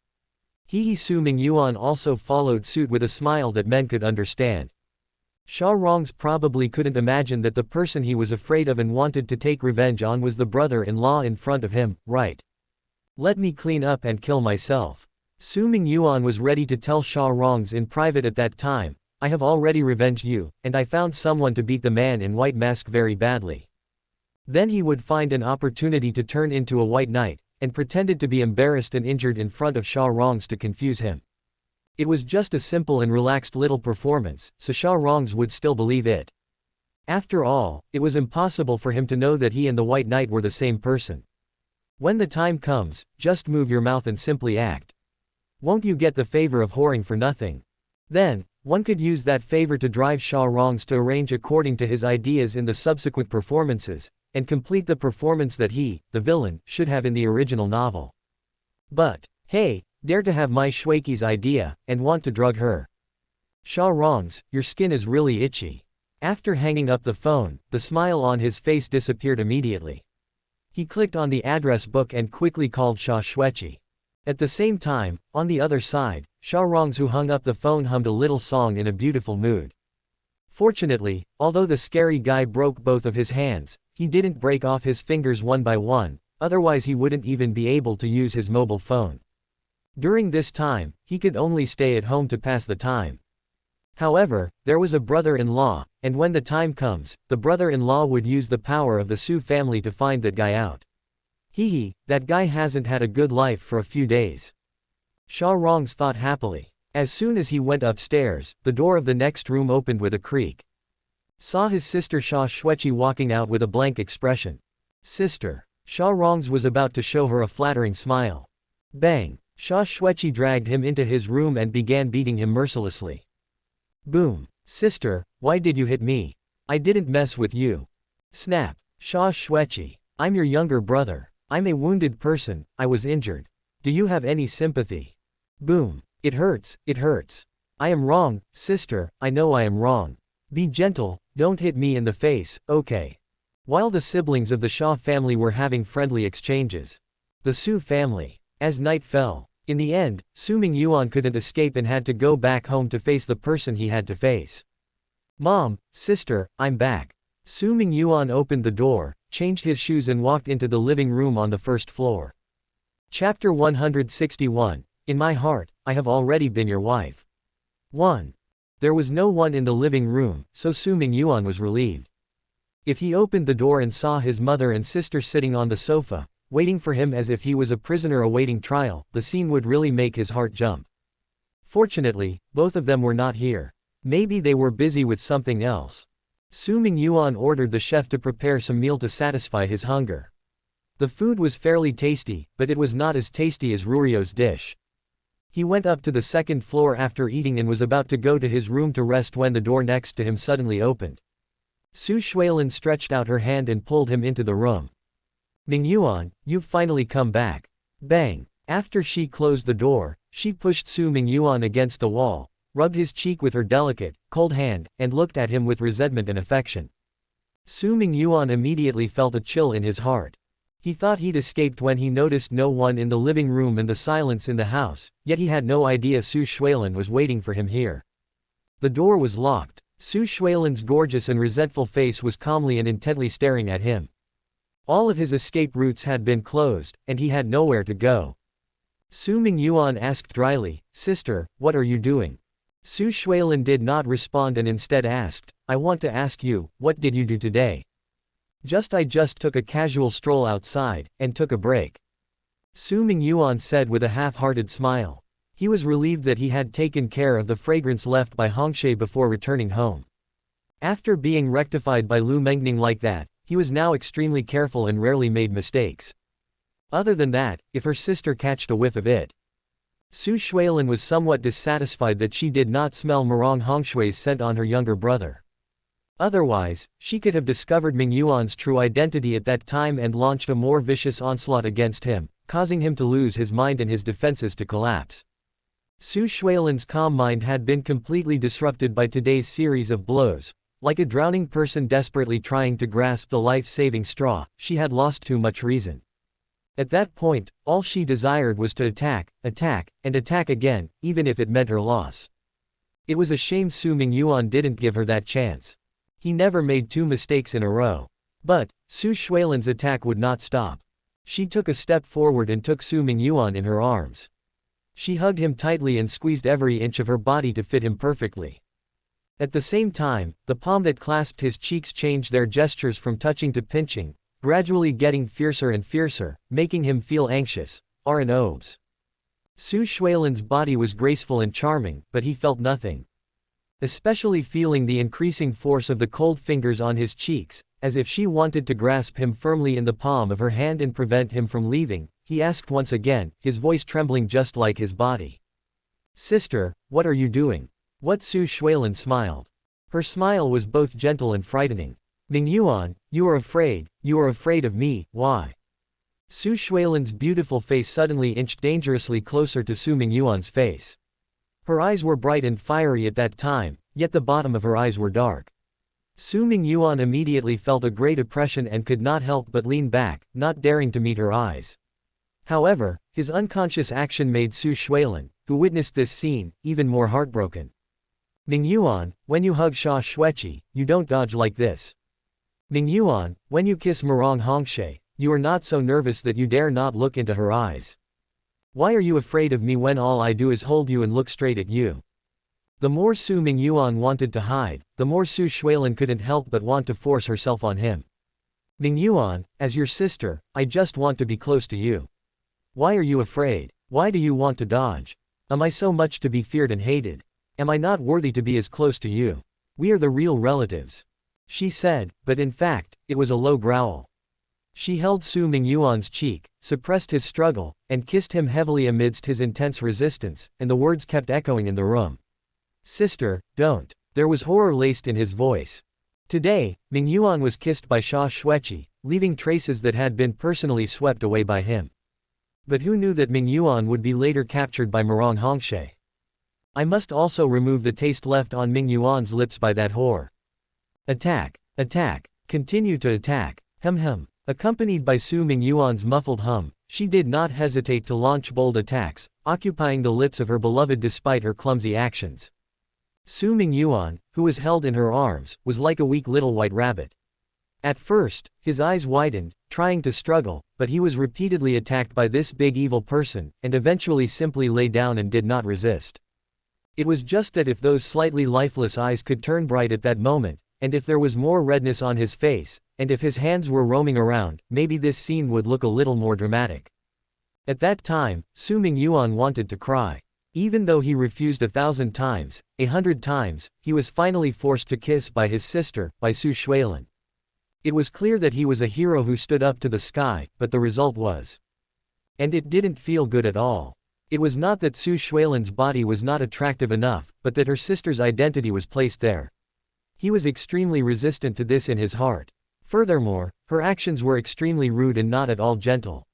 Su Mingyuan also followed suit with a smile that men could understand. Sha Rongs probably couldn't imagine that the person he was afraid of and wanted to take revenge on was the brother-in-law in front of him, right? Let me clean up and kill myself. Su Mingyuan was ready to tell Sha Rongs in private at that time, I have already revenged you, and I found someone to beat the man in white mask very badly. Then he would find an opportunity to turn into a white knight, and pretended to be embarrassed and injured in front of Sha Rongs to confuse him. It was just a simple and relaxed little performance, so Sha Rongs would still believe it. After all, it was impossible for him to know that he and the white knight were the same person. When the time comes, just move your mouth and simply act. Won't you get the favor of whoring for nothing? Then, one could use that favor to drive Sha Rongs to arrange according to his ideas in the subsequent performances, and complete the performance that he, the villain, should have in the original novel. But, hey, dare to have my Shuiqi's idea, and want to drug her. Sha Rongs, your skin is really itchy. After hanging up the phone, the smile on his face disappeared immediately. He clicked on the address book and quickly called Sha Shuiqi. At the same time, on the other side, Sha Rongs who hung up the phone hummed a little song in a beautiful mood. Fortunately, although the scary guy broke both of his hands, he didn't break off his fingers one by one, otherwise he wouldn't even be able to use his mobile phone. During this time, he could only stay at home to pass the time. However, there was a brother-in-law, and when the time comes, the brother-in-law would use the power of the Su family to find that guy out. That guy hasn't had a good life for a few days. Sha Rongs thought happily. As soon as he went upstairs, the door of the next room opened with a creak. Saw his sister Sha Shuiqi walking out with a blank expression. Sister. Sha Rongs was about to show her a flattering smile. Bang! Sha Shuiqi dragged him into his room and began beating him mercilessly. Boom! Sister, why did you hit me? I didn't mess with you. Snap! Sha Shuiqi, I'm your younger brother. I'm a wounded person, I was injured. Do you have any sympathy? Boom! It hurts, it hurts. I am wrong, sister, I know I am wrong. Be gentle, don't hit me in the face, okay? While the siblings of the Sha family were having friendly exchanges. The Su family. As night fell. In the end, Su Mingyuan couldn't escape and had to go back home to face the person he had to face. Mom, sister, I'm back. Su Mingyuan opened the door, changed his shoes and walked into the living room on the first floor. Chapter 161. In my heart, I have already been your wife. 1. There was no one in the living room, so Su Mingyuan was relieved. If he opened the door and saw his mother and sister sitting on the sofa, waiting for him as if he was a prisoner awaiting trial, the scene would really make his heart jump. Fortunately, both of them were not here. Maybe they were busy with something else. Su Mingyuan ordered the chef to prepare some meal to satisfy his hunger. The food was fairly tasty, but it was not as tasty as Rurio's dish. He went up to the second floor after eating and was about to go to his room to rest when the door next to him suddenly opened. Su Shuilin stretched out her hand and pulled him into the room. Mingyuan, you've finally come back. Bang! After she closed the door, she pushed Su Mingyuan against the wall, rubbed his cheek with her delicate, cold hand, and looked at him with resentment and affection. Su Mingyuan immediately felt a chill in his heart. He thought he'd escaped when he noticed no one in the living room and the silence in the house, yet he had no idea Su Shuilin was waiting for him here. The door was locked. Su Shuilin's gorgeous and resentful face was calmly and intently staring at him. All of his escape routes had been closed, and he had nowhere to go. Su Mingyuan asked dryly, Sister, what are you doing? Su Shuilin did not respond and instead asked, I want to ask you, what did you do today? I just took a casual stroll outside, and took a break. Su Mingyuan said with a half-hearted smile. He was relieved that he had taken care of the fragrance left by Hongshe before returning home. After being rectified by Lu Mengning like that, he was now extremely careful and rarely made mistakes. Other than that, if her sister catched a whiff of it. Su Shuilin was somewhat dissatisfied that she did not smell Murong Hongshui's scent on her younger brother. Otherwise, she could have discovered Mingyuan's true identity at that time and launched a more vicious onslaught against him, causing him to lose his mind and his defenses to collapse. Su Shuilin's calm mind had been completely disrupted by today's series of blows. Like a drowning person desperately trying to grasp the life-saving straw, she had lost too much reason. At that point, all she desired was to attack, and attack again, even if it meant her loss. It was a shame Su Mingyuan didn't give her that chance. He never made 2 mistakes in a row. But, Su Shuilin's attack would not stop. She took a step forward and took Su Mingyuan in her arms. She hugged him tightly and squeezed every inch of her body to fit him perfectly. At the same time, the palm that clasped his cheeks changed their gestures from touching to pinching, gradually getting fiercer and fiercer, making him feel anxious. R&Os. Su Shuilin's body was graceful and charming, but he felt nothing. Especially feeling the increasing force of the cold fingers on his cheeks, as if she wanted to grasp him firmly in the palm of her hand and prevent him from leaving, he asked once again, his voice trembling just like his body. "Sister, what are you doing?" What Su Shuilin smiled. Her smile was both gentle and frightening. "Mingyuan, you are afraid of me, why?" Su Shuilin's beautiful face suddenly inched dangerously closer to Su Mingyuan's face. Her eyes were bright and fiery at that time, yet the bottom of her eyes were dark. Su Mingyuan immediately felt a great oppression and could not help but lean back, not daring to meet her eyes. However, his unconscious action made Su Shuilin, who witnessed this scene, even more heartbroken. "Mingyuan, when you hug Sha Xueqi, you don't dodge like this. Mingyuan, when you kiss Murong Hongshui, you are not so nervous that you dare not look into her eyes. Why are you afraid of me when all I do is hold you and look straight at you?" The more Su Mingyuan wanted to hide, the more Su Shuilin couldn't help but want to force herself on him. "Mingyuan, as your sister, I just want to be close to you. Why are you afraid? Why do you want to dodge? Am I so much to be feared and hated? Am I not worthy to be as close to you? We are the real relatives," she said, but in fact, it was a low growl. She held Su Mingyuan's cheek, suppressed his struggle, and kissed him heavily amidst his intense resistance, and the words kept echoing in the room. "Sister, don't." There was horror laced in his voice. Today, Mingyuan was kissed by Sha Xueqi, leaving traces that had been personally swept away by him. But who knew that Mingyuan would be later captured by Murong Hongshui? I must also remove the taste left on Mingyuan's lips by that whore. Attack! Attack! Continue to attack! Hem. Accompanied by Su Mingyuan's muffled hum, she did not hesitate to launch bold attacks, occupying the lips of her beloved despite her clumsy actions. Su Mingyuan, who was held in her arms, was like a weak little white rabbit. At first, his eyes widened, trying to struggle, but he was repeatedly attacked by this big evil person, and eventually simply lay down and did not resist. It was just that if those slightly lifeless eyes could turn bright at that moment, and if there was more redness on his face, and if his hands were roaming around, maybe this scene would look a little more dramatic. At that time, Su Mingyuan wanted to cry. Even though he refused 1,000 times, 100 times, he was finally forced to kiss by his sister, by Su Shuilin. It was clear that he was a hero who stood up to the sky, but the result was. And it didn't feel good at all. It was not that Su Shuilin's body was not attractive enough, but that her sister's identity was placed there. He was extremely resistant to this in his heart. Furthermore, her actions were extremely rude and not at all gentle.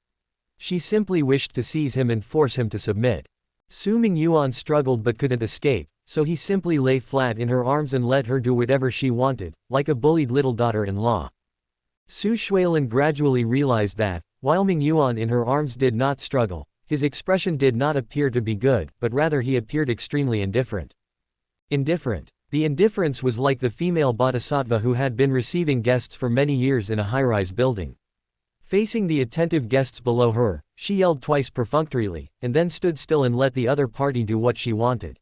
She simply wished to seize him and force him to submit. Su Mingyuan struggled but couldn't escape, so he simply lay flat in her arms and let her do whatever she wanted, like a bullied little daughter-in-law. Su Shuilin gradually realized that, while Mingyuan in her arms did not struggle, his expression did not appear to be good, but rather he appeared extremely indifferent. Indifferent. The indifference was like the female bodhisattva who had been receiving guests for many years in a high-rise building. Facing the attentive guests below her, she yelled twice perfunctorily, and then stood still and let the other party do what she wanted.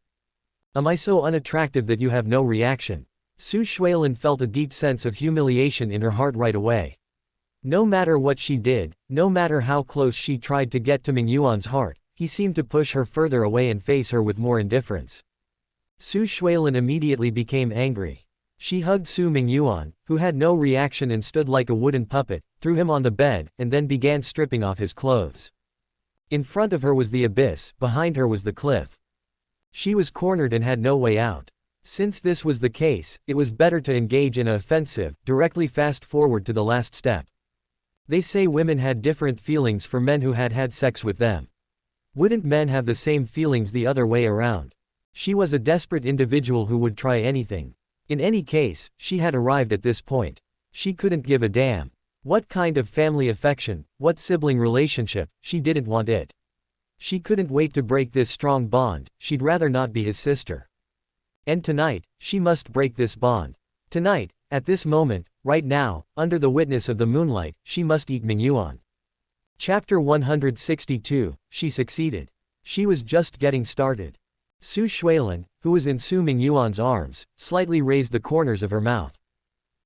"Am I so unattractive that you have no reaction?" Su Shuilin felt a deep sense of humiliation in her heart right away. No matter what she did, no matter how close she tried to get to Mingyuan's heart, he seemed to push her further away and face her with more indifference. Su Shuilin immediately became angry. She hugged Su Mingyuan, who had no reaction and stood like a wooden puppet, threw him on the bed, and then began stripping off his clothes. In front of her was the abyss, behind her was the cliff. She was cornered and had no way out. Since this was the case, it was better to engage in an offensive, directly fast forward to the last step. They say women had different feelings for men who had had sex with them. Wouldn't men have the same feelings the other way around? She was a desperate individual who would try anything. In any case, she had arrived at this point. She couldn't give a damn. What kind of family affection, what sibling relationship, she didn't want it. She couldn't wait to break this strong bond, she'd rather not be his sister. And tonight, she must break this bond. Tonight, at this moment, right now, under the witness of the moonlight, she must eat Mingyuan. Chapter 162, She succeeded. She was just getting started. Su Shuilin, who was in Su Mingyuan's arms, slightly raised the corners of her mouth.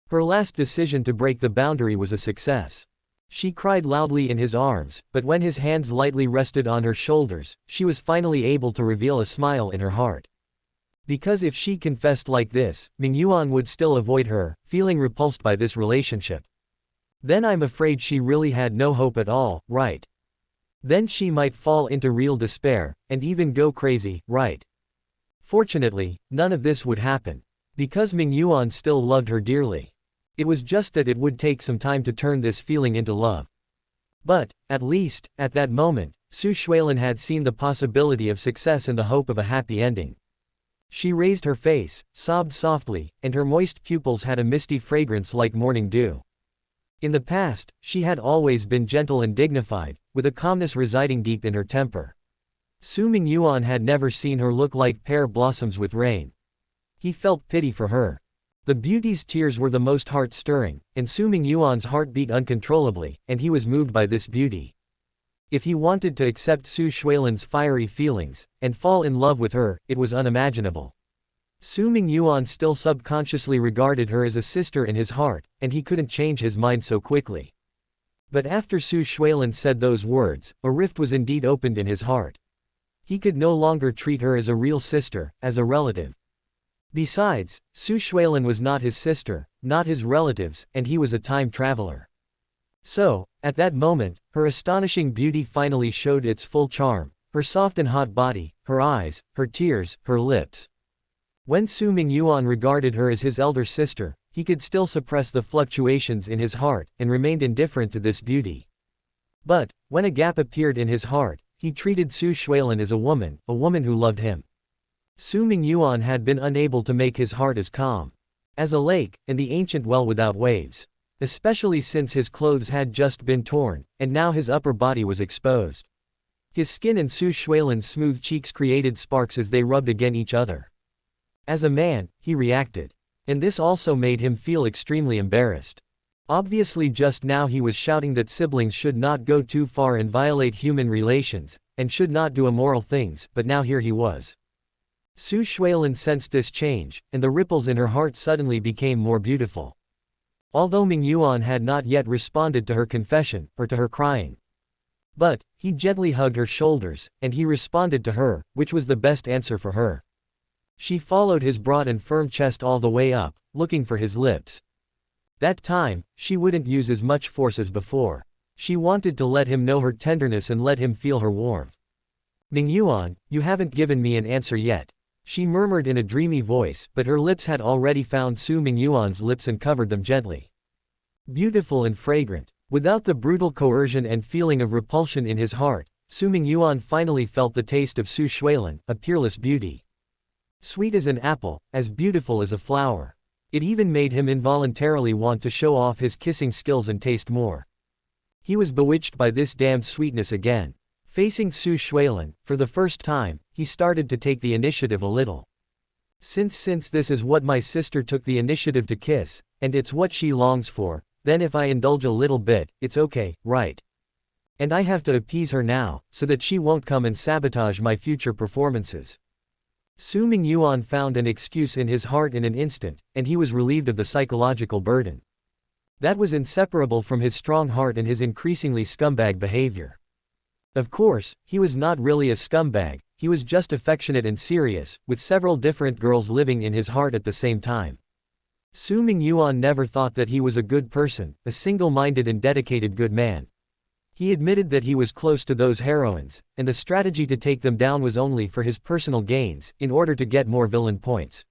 Her last decision to break the boundary was a success. She cried loudly in his arms, but when his hands lightly rested on her shoulders, she was finally able to reveal a smile in her heart. Because if she confessed like this, Mingyuan would still avoid her, feeling repulsed by this relationship. Then I'm afraid she really had no hope at all, right? Then she might fall into real despair, and even go crazy, right? Fortunately, none of this would happen. Because Mingyuan still loved her dearly. It was just that it would take some time to turn this feeling into love. But, at least, at that moment, Su Shuilin had seen the possibility of success and the hope of a happy ending. She raised her face, sobbed softly, and her moist pupils had a misty fragrance like morning dew. In the past, she had always been gentle and dignified, with a calmness residing deep in her temper. Su Mingyuan had never seen her look like pear blossoms with rain. He felt pity for her. The beauty's tears were the most heart-stirring, and Su Mingyuan's heart beat uncontrollably, and he was moved by this beauty. If he wanted to accept Su Shuilin's fiery feelings, and fall in love with her, it was unimaginable. Su Mingyuan still subconsciously regarded her as a sister in his heart, and he couldn't change his mind so quickly. But after Su Shuilin said those words, a rift was indeed opened in his heart. He could no longer treat her as a real sister, as a relative. Besides, Su Shuilin was not his sister, not his relatives, and he was a time traveler. So, at that moment, her astonishing beauty finally showed its full charm, her soft and hot body, her eyes, her tears, her lips. When Su Mingyuan regarded her as his elder sister, he could still suppress the fluctuations in his heart, and remained indifferent to this beauty. But, when a gap appeared in his heart, he treated Su Shuilin as a woman who loved him. Su Mingyuan had been unable to make his heart as calm as a lake, and the ancient well without waves. Especially since his clothes had just been torn, and now his upper body was exposed. His skin and Su Shuilin's smooth cheeks created sparks as they rubbed against each other. As a man, he reacted. And this also made him feel extremely embarrassed. Obviously just now he was shouting that siblings should not go too far and violate human relations, and should not do immoral things, but now here he was. Su Shuilin sensed this change, and the ripples in her heart suddenly became more beautiful. Although Mingyuan had not yet responded to her confession, or to her crying. But, he gently hugged her shoulders, and he responded to her, which was the best answer for her. She followed his broad and firm chest all the way up, looking for his lips. That time, she wouldn't use as much force as before. She wanted to let him know her tenderness and let him feel her warmth. Mingyuan, you haven't given me an answer yet. She murmured in a dreamy voice, but her lips had already found Su Mingyuan's lips and covered them gently. Beautiful and fragrant. Without the brutal coercion and feeling of repulsion in his heart, Su Mingyuan finally felt the taste of Su Shuilin, a peerless beauty. Sweet as an apple, as beautiful as a flower. It even made him involuntarily want to show off his kissing skills and taste more. He was bewitched by this damned sweetness again. Facing Su Shuilin, for the first time, he started to take the initiative a little. Since this is what my sister took the initiative to kiss, and it's what she longs for, then if I indulge a little bit, it's okay, right? And I have to appease her now, so that she won't come and sabotage my future performances. Su Mingyuan found an excuse in his heart in an instant, and he was relieved of the psychological burden. That was inseparable from his strong heart and his increasingly scumbag behavior. Of course, he was not really a scumbag, he was just affectionate and serious, with several different girls living in his heart at the same time. Su Mingyuan never thought that he was a good person, a single-minded and dedicated good man. He admitted that he was close to those heroines, and the strategy to take them down was only for his personal gains, in order to get more villain points.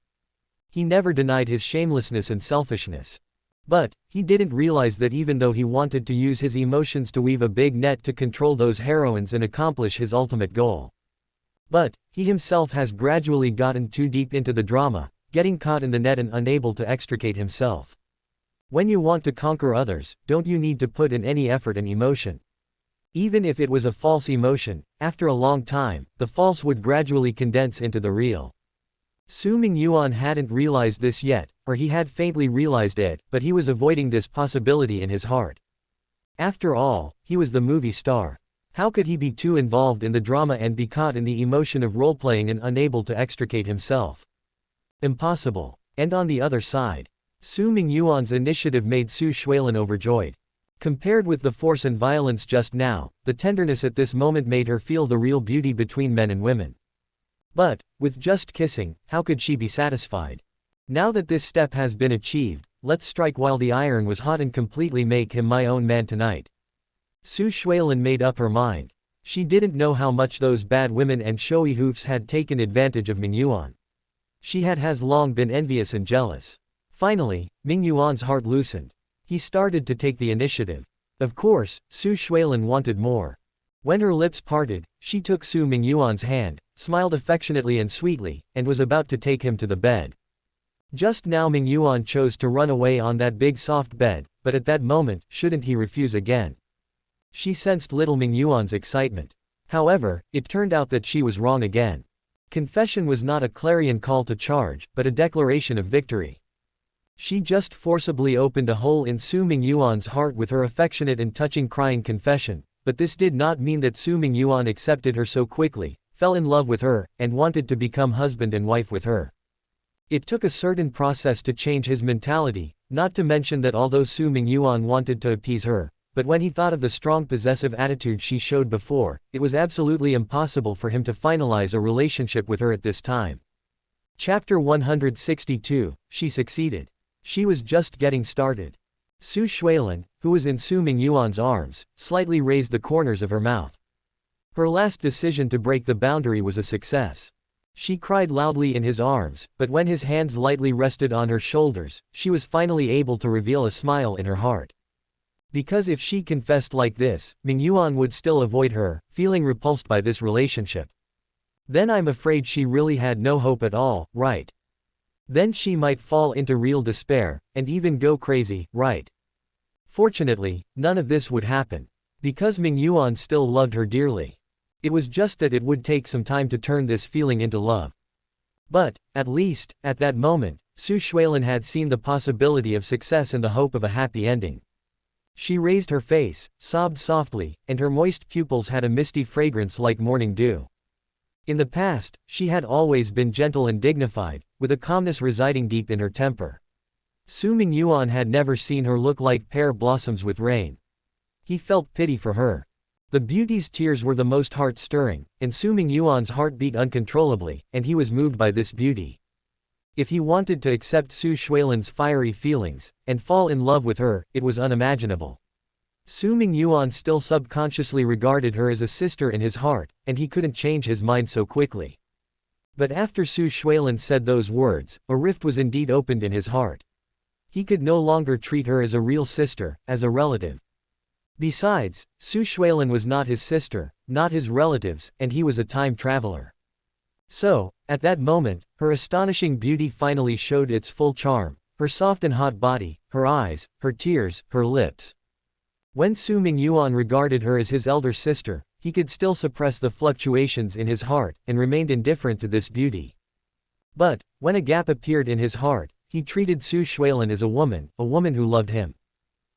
He never denied his shamelessness and selfishness. But, he didn't realize that even though he wanted to use his emotions to weave a big net to control those heroines and accomplish his ultimate goal. But, he himself has gradually gotten too deep into the drama, getting caught in the net and unable to extricate himself. When you want to conquer others, don't you need to put in any effort and emotion? Even if it was a false emotion, after a long time, the false would gradually condense into the real. Su Mingyuan hadn't realized this yet, or he had faintly realized it, but he was avoiding this possibility in his heart. After all, he was the movie star. How could he be too involved in the drama and be caught in the emotion of role-playing and unable to extricate himself? Impossible. And on the other side, Su Mingyuan's initiative made Su Shuilin overjoyed. Compared with the force and violence just now, the tenderness at this moment made her feel the real beauty between men and women. But, with just kissing, how could she be satisfied? Now that this step has been achieved, let's strike while the iron was hot and completely make him my own man tonight. Su Shuilin made up her mind. She didn't know how much those bad women and showy hoofs had taken advantage of Mingyuan. She has long been envious and jealous. Finally, Mingyuan's heart loosened. He started to take the initiative. Of course, Su Shuilin wanted more. When her lips parted, she took Su Mingyuan's hand, smiled affectionately and sweetly, and was about to take him to the bed. Just now Mingyuan chose to run away on that big soft bed, but at that moment, shouldn't he refuse again? She sensed little Mingyuan's excitement. However, it turned out that she was wrong again. Confession was not a clarion call to charge, but a declaration of victory. She just forcibly opened a hole in Su Mingyuan's heart with her affectionate and touching crying confession, but this did not mean that Su Mingyuan accepted her so quickly, fell in love with her, and wanted to become husband and wife with her. It took a certain process to change his mentality, not to mention that although Su Mingyuan wanted to appease her, but when he thought of the strong possessive attitude she showed before, it was absolutely impossible for him to finalize a relationship with her at this time. Chapter 162, She succeeded. She was just getting started. Su Shuilin, who was in Su Mingyuan's arms, slightly raised the corners of her mouth. Her last decision to break the boundary was a success. She cried loudly in his arms, but when his hands lightly rested on her shoulders, she was finally able to reveal a smile in her heart. Because if she confessed like this, Mingyuan would still avoid her, feeling repulsed by this relationship. Then I'm afraid she really had no hope at all, right? Then she might fall into real despair, and even go crazy, right? Fortunately, none of this would happen. Because Mingyuan still loved her dearly. It was just that it would take some time to turn this feeling into love. But, at least, at that moment, Su Shuilin had seen the possibility of success and the hope of a happy ending. She raised her face, sobbed softly, and her moist pupils had a misty fragrance like morning dew. In the past, she had always been gentle and dignified, with a calmness residing deep in her temper. Su Mingyuan had never seen her look like pear blossoms with rain. He felt pity for her. The beauty's tears were the most heart-stirring, and Su Mingyuan's heart beat uncontrollably, and he was moved by this beauty. If he wanted to accept Su Shuilin's fiery feelings, and fall in love with her, it was unimaginable. Su Mingyuan still subconsciously regarded her as a sister in his heart, and he couldn't change his mind so quickly. But after Su Shuilin said those words, a rift was indeed opened in his heart. He could no longer treat her as a real sister, as a relative. Besides, Su Shuilin was not his sister, not his relatives, and he was a time traveler. So, at that moment, her astonishing beauty finally showed its full charm, her soft and hot body, her eyes, her tears, her lips. When Su Mingyuan regarded her as his elder sister, he could still suppress the fluctuations in his heart, and remained indifferent to this beauty. But, when a gap appeared in his heart, he treated Su Shuilin as a woman who loved him.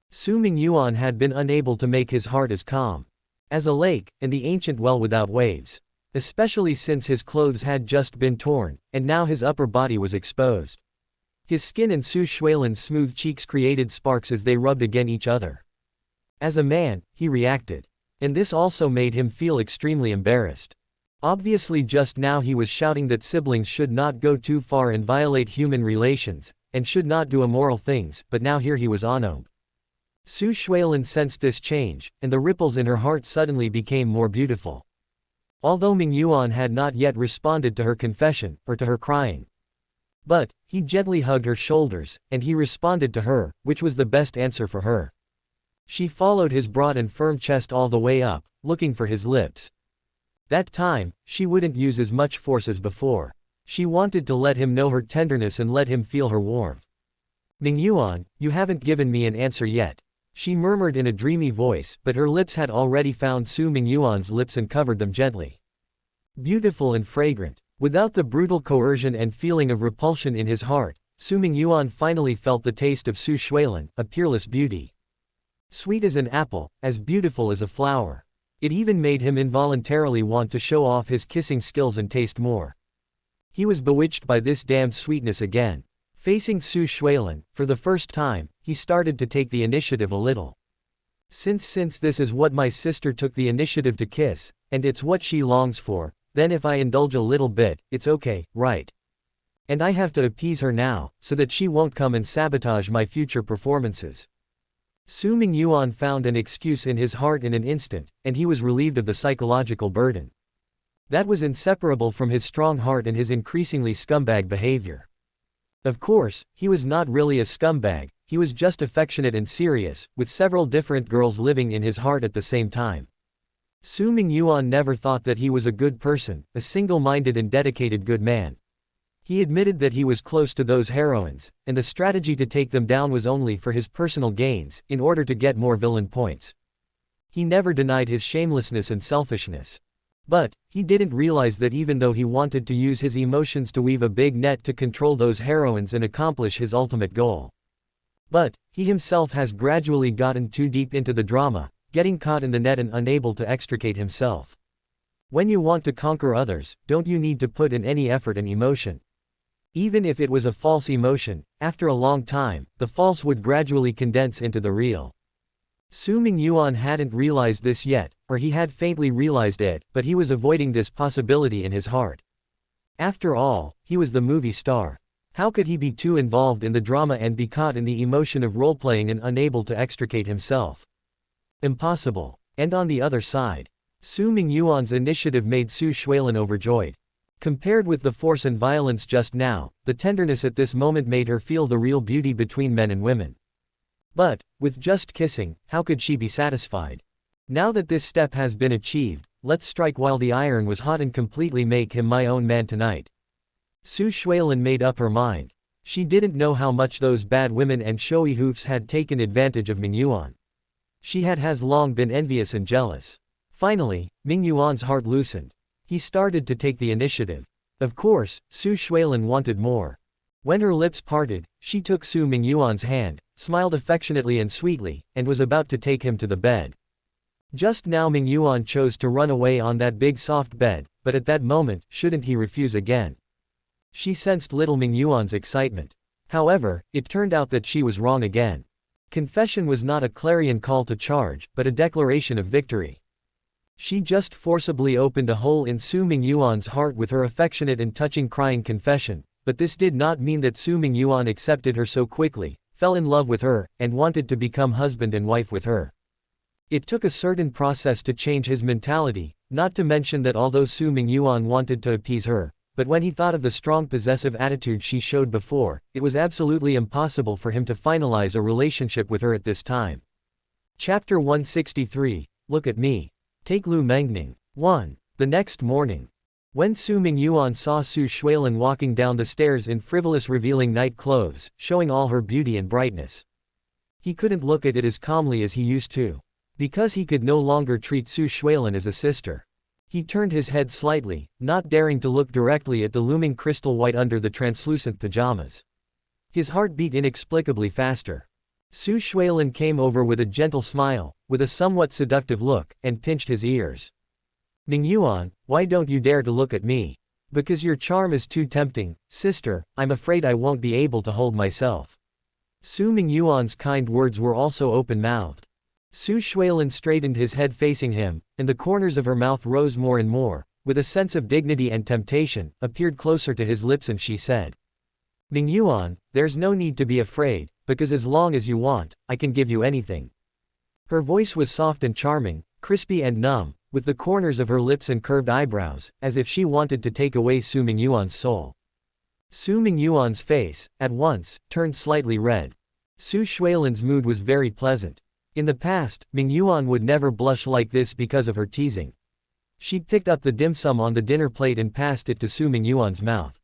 Su Mingyuan had been unable to make his heart as calm as a lake, and the ancient well without waves. Especially since his clothes had just been torn, and now his upper body was exposed. His skin and Su Shuilin's smooth cheeks created sparks as they rubbed against each other. As a man, he reacted. And this also made him feel extremely embarrassed. Obviously just now he was shouting that siblings should not go too far and violate human relations, and should not do immoral things, but now here he was honored. Su Shuilin sensed this change, and the ripples in her heart suddenly became more beautiful. Although Mingyuan had not yet responded to her confession, or to her crying. But, he gently hugged her shoulders, and he responded to her, which was the best answer for her. She followed his broad and firm chest all the way up, looking for his lips. That time, she wouldn't use as much force as before. She wanted to let him know her tenderness and let him feel her warmth. Mingyuan, you haven't given me an answer yet. She murmured in a dreamy voice, but her lips had already found Su Mingyuan's lips and covered them gently. Beautiful and fragrant. Without the brutal coercion and feeling of repulsion in his heart, Su Mingyuan finally felt the taste of Su Shuilin, a peerless beauty. Sweet as an apple, as beautiful as a flower. It even made him involuntarily want to show off his kissing skills and taste more. He was bewitched by this damned sweetness again. Facing Su Shuilin, for the first time, he started to take the initiative a little. Since this is what my sister took the initiative to kiss, and it's what she longs for, then if I indulge a little bit, it's okay, right? And I have to appease her now, so that she won't come and sabotage my future performances. Su Mingyuan found an excuse in his heart in an instant, and he was relieved of the psychological burden. That was inseparable from his strong heart and his increasingly scumbag behavior. Of course, he was not really a scumbag, he was just affectionate and serious, with several different girls living in his heart at the same time. Su Mingyuan never thought that he was a good person, a single-minded and dedicated good man. He admitted that he was close to those heroines, and the strategy to take them down was only for his personal gains, in order to get more villain points. He never denied his shamelessness and selfishness. But, he didn't realize that even though he wanted to use his emotions to weave a big net to control those heroines and accomplish his ultimate goal. But, he himself has gradually gotten too deep into the drama, getting caught in the net and unable to extricate himself. When you want to conquer others, don't you need to put in any effort and emotion? Even if it was a false emotion, after a long time, the false would gradually condense into the real. Su Mingyuan hadn't realized this yet, or he had faintly realized it, but he was avoiding this possibility in his heart. After all, he was the movie star. How could he be too involved in the drama and be caught in the emotion of role-playing and unable to extricate himself? Impossible. And on the other side, Su Mingyuan's initiative made Su Shuilin overjoyed. Compared with the force and violence just now, the tenderness at this moment made her feel the real beauty between men and women. But, with just kissing, how could she be satisfied? Now that this step has been achieved, let's strike while the iron was hot and completely make him my own man tonight. Su Shuilin made up her mind. She didn't know how much those bad women and showy hoofs had taken advantage of Mingyuan. She has long been envious and jealous. Finally, Mingyuan's heart loosened. He started to take the initiative. Of course, Su Shuilin wanted more. When her lips parted, she took Su Mingyuan's hand, smiled affectionately and sweetly, and was about to take him to the bed. Just now Mingyuan chose to run away on that big soft bed, but at that moment, shouldn't he refuse again? She sensed little Mingyuan's excitement. However, it turned out that she was wrong again. Confession was not a clarion call to charge, but a declaration of victory. She just forcibly opened a hole in Su Mingyuan's heart with her affectionate and touching crying confession, but this did not mean that Su Mingyuan accepted her so quickly, fell in love with her, and wanted to become husband and wife with her. It took a certain process to change his mentality, not to mention that although Su Mingyuan wanted to appease her, but when he thought of the strong possessive attitude she showed before, it was absolutely impossible for him to finalize a relationship with her at this time. Chapter 163, Look at Me. Take Lu Mengning. 1. The next morning. When Su Mingyuan saw Su Shuilin walking down the stairs in frivolous revealing night clothes, showing all her beauty and brightness, he couldn't look at it as calmly as he used to. Because he could no longer treat Su Shuilin as a sister. He turned his head slightly, not daring to look directly at the looming crystal white under the translucent pajamas. His heart beat inexplicably faster. Su Shuilin came over with a gentle smile, with a somewhat seductive look, and pinched his ears. Mingyuan, why don't you dare to look at me? Because your charm is too tempting, sister, I'm afraid I won't be able to hold myself. Su Mingyuan's kind words were also open-mouthed. Su Shuilin straightened his head facing him, and the corners of her mouth rose more and more, with a sense of dignity and temptation, appeared closer to his lips and she said. Mingyuan, there's no need to be afraid, because as long as you want, I can give you anything. Her voice was soft and charming, crispy and numb, with the corners of her lips and curved eyebrows, as if she wanted to take away Su Mingyuan's soul. Su Mingyuan's face, at once, turned slightly red. Su Shuilan's mood was very pleasant. In the past, Mingyuan would never blush like this because of her teasing. She picked up the dim sum on the dinner plate and passed it to Su Mingyuan's mouth.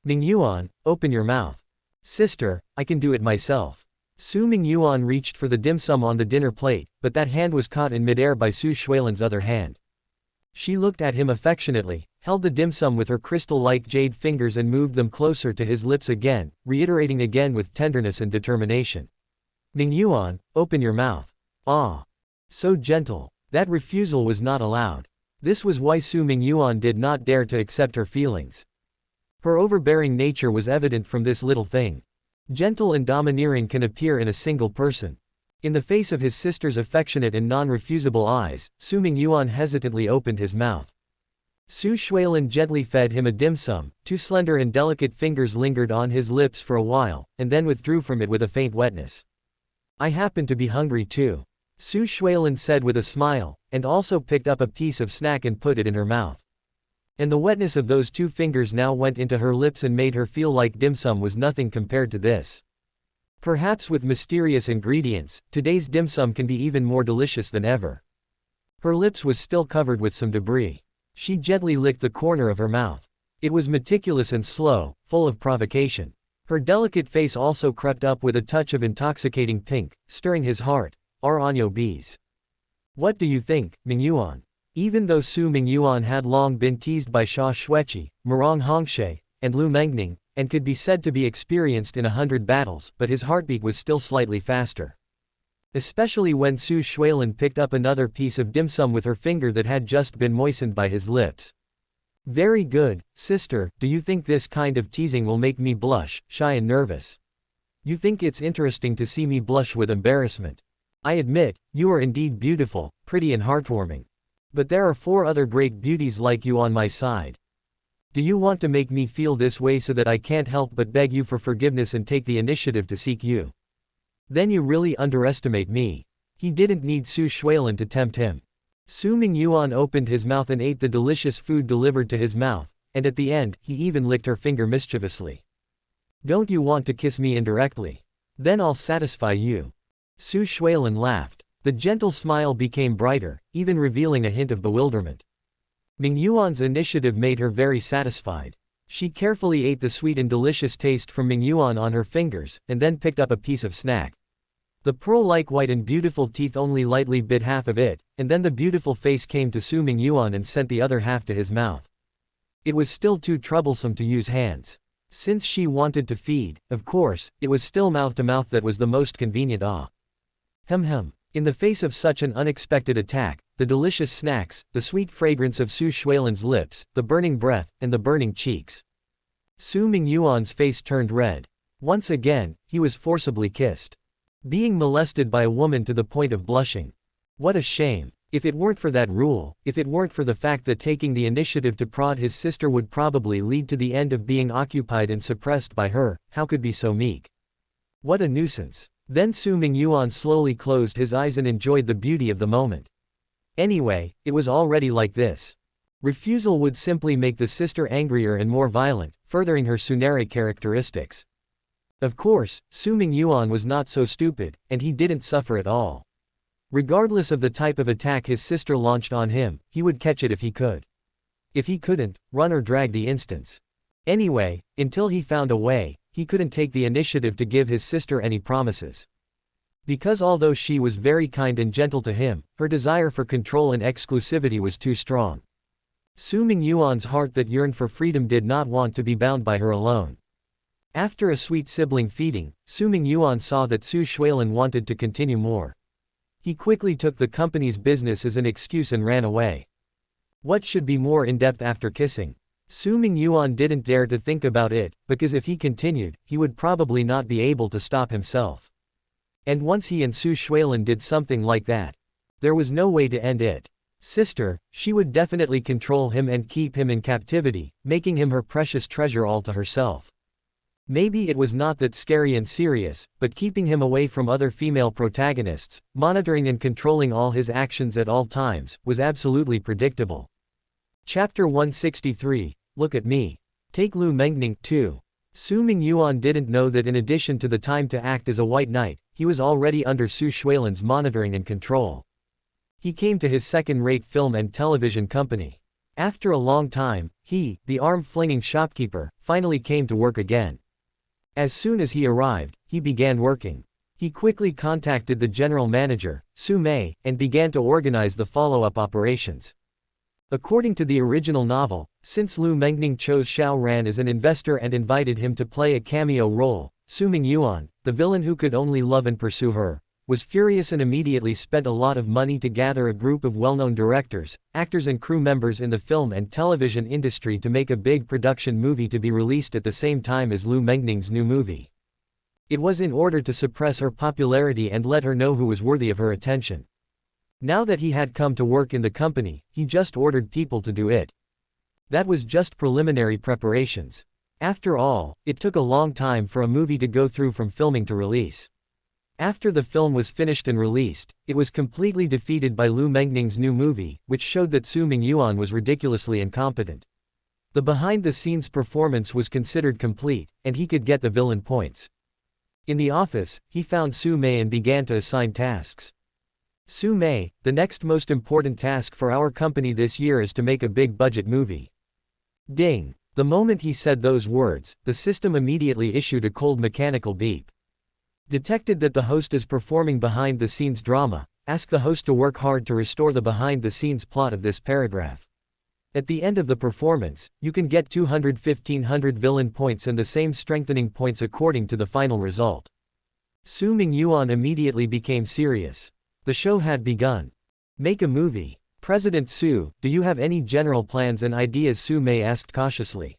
Mingyuan, open your mouth. Sister, I can do it myself. Su Mingyuan reached for the dim sum on the dinner plate, but that hand was caught in midair by Su Shuilan's other hand. She looked at him affectionately, held the dim sum with her crystal-like jade fingers and moved them closer to his lips again, reiterating again with tenderness and determination. Mingyuan, open your mouth. Ah. So gentle. That refusal was not allowed. This was why Su Mingyuan did not dare to accept her feelings. Her overbearing nature was evident from this little thing. Gentle and domineering can appear in a single person. In the face of his sister's affectionate and non-refusable eyes, Su Mingyuan hesitantly opened his mouth. Su Shuilan gently fed him a dim sum, two slender and delicate fingers lingered on his lips for a while, and then withdrew from it with a faint wetness. I happen to be hungry too. Su Shuilan said with a smile, and also picked up a piece of snack and put it in her mouth. And the wetness of those two fingers now went into her lips and made her feel like dim sum was nothing compared to this. Perhaps with mysterious ingredients, today's dim sum can be even more delicious than ever. Her lips was still covered with some debris. She gently licked the corner of her mouth. It was meticulous and slow, full of provocation. Her delicate face also crept up with a touch of intoxicating pink, stirring his heart. Aranyo bees. What do you think, Mingyuan? Even though Su Mingyuan had long been teased by Sha Xueqi, Murong Hongshe, and Lu Mengning, and could be said to be experienced in 100 battles, but his heartbeat was still slightly faster. Especially when Su Shuilan picked up another piece of dim sum with her finger that had just been moistened by his lips. Very good, sister, do you think this kind of teasing will make me blush, shy and nervous? You think it's interesting to see me blush with embarrassment? I admit, you are indeed beautiful, pretty and heartwarming. But there are 4 other great beauties like you on my side. Do you want to make me feel this way so that I can't help but beg you for forgiveness and take the initiative to seek you? Then you really underestimate me. He didn't need Su Shuilan to tempt him. Su Mingyuan opened his mouth and ate the delicious food delivered to his mouth, and at the end, he even licked her finger mischievously. Don't you want to kiss me indirectly? Then I'll satisfy you. Su Shuilan laughed. The gentle smile became brighter, even revealing a hint of bewilderment. Mingyuan's initiative made her very satisfied. She carefully ate the sweet and delicious taste from Mingyuan on her fingers, and then picked up a piece of snack. The pearl-like white and beautiful teeth only lightly bit half of it, and then the beautiful face came to Su Mingyuan and sent the other half to his mouth. It was still too troublesome to use hands. Since she wanted to feed, of course, it was still mouth-to-mouth that was the most convenient. Hem. In the face of such an unexpected attack, the delicious snacks, the sweet fragrance of Su Shuilan's lips, the burning breath, and the burning cheeks. Su Mingyuan's face turned red. Once again, he was forcibly kissed. Being molested by a woman to the point of blushing. What a shame. If it weren't for that rule, if it weren't for the fact that taking the initiative to prod his sister would probably lead to the end of being occupied and suppressed by her, how could be so meek? What a nuisance. Then Su Mingyuan slowly closed his eyes and enjoyed the beauty of the moment. Anyway, it was already like this. Refusal would simply make the sister angrier and more violent, furthering her Tsunere characteristics. Of course, Su Mingyuan was not so stupid, and he didn't suffer at all. Regardless of the type of attack his sister launched on him, he would catch it if he could. If he couldn't, run or drag the instance. Anyway, until he found a way, he couldn't take the initiative to give his sister any promises. Because although she was very kind and gentle to him, her desire for control and exclusivity was too strong. Su Mingyuan's heart that yearned for freedom did not want to be bound by her alone. After a sweet sibling feeding, Su Mingyuan saw that Su Shuilan wanted to continue more. He quickly took the company's business as an excuse and ran away. What should be more in-depth after kissing? Su Mingyuan didn't dare to think about it, because if he continued, he would probably not be able to stop himself. And once he and Su Shuilan did something like that, there was no way to end it. Sister, she would definitely control him and keep him in captivity, making him her precious treasure all to herself. Maybe it was not that scary and serious, but keeping him away from other female protagonists, monitoring and controlling all his actions at all times, was absolutely predictable. Chapter 163, Look at Me. Take Lu Mengning, 2. Su Mingyuan didn't know that in addition to the time to act as a white knight, he was already under Su Shuilan's monitoring and control. He came to his second-rate film and television company. After a long time, he, the arm-flinging shopkeeper, finally came to work again. As soon as he arrived, he began working. He quickly contacted the general manager, Su Mei, and began to organize the follow-up operations. According to the original novel, since Lu Mengning chose Xiao Ran as an investor and invited him to play a cameo role, Su Mingyuan, the villain who could only love and pursue her, was furious and immediately spent a lot of money to gather a group of well-known directors, actors and crew members in the film and television industry to make a big production movie to be released at the same time as Lu Mengning's new movie. It was in order to suppress her popularity and let her know who was worthy of her attention. Now that he had come to work in the company, he just ordered people to do it. That was just preliminary preparations. After all, it took a long time for a movie to go through from filming to release. After the film was finished and released, it was completely defeated by Lu Mengning's new movie, which showed that Su Mingyuan was ridiculously incompetent. The behind-the-scenes performance was considered complete, and he could get the villain points. In the office, he found Su Mei and began to assign tasks. Su Mei, the next most important task for our company this year is to make a big-budget movie. Ding! The moment he said those words, the system immediately issued a cold mechanical beep. Detected that the host is performing behind-the-scenes drama, ask the host to work hard to restore the behind-the-scenes plot of this paragraph. At the end of the performance, you can get 200-1500 villain points and the same strengthening points according to the final result. Su Mingyuan immediately became serious. The show had begun. Make a movie. President Su, do you have any general plans and ideas? Su Mei asked cautiously.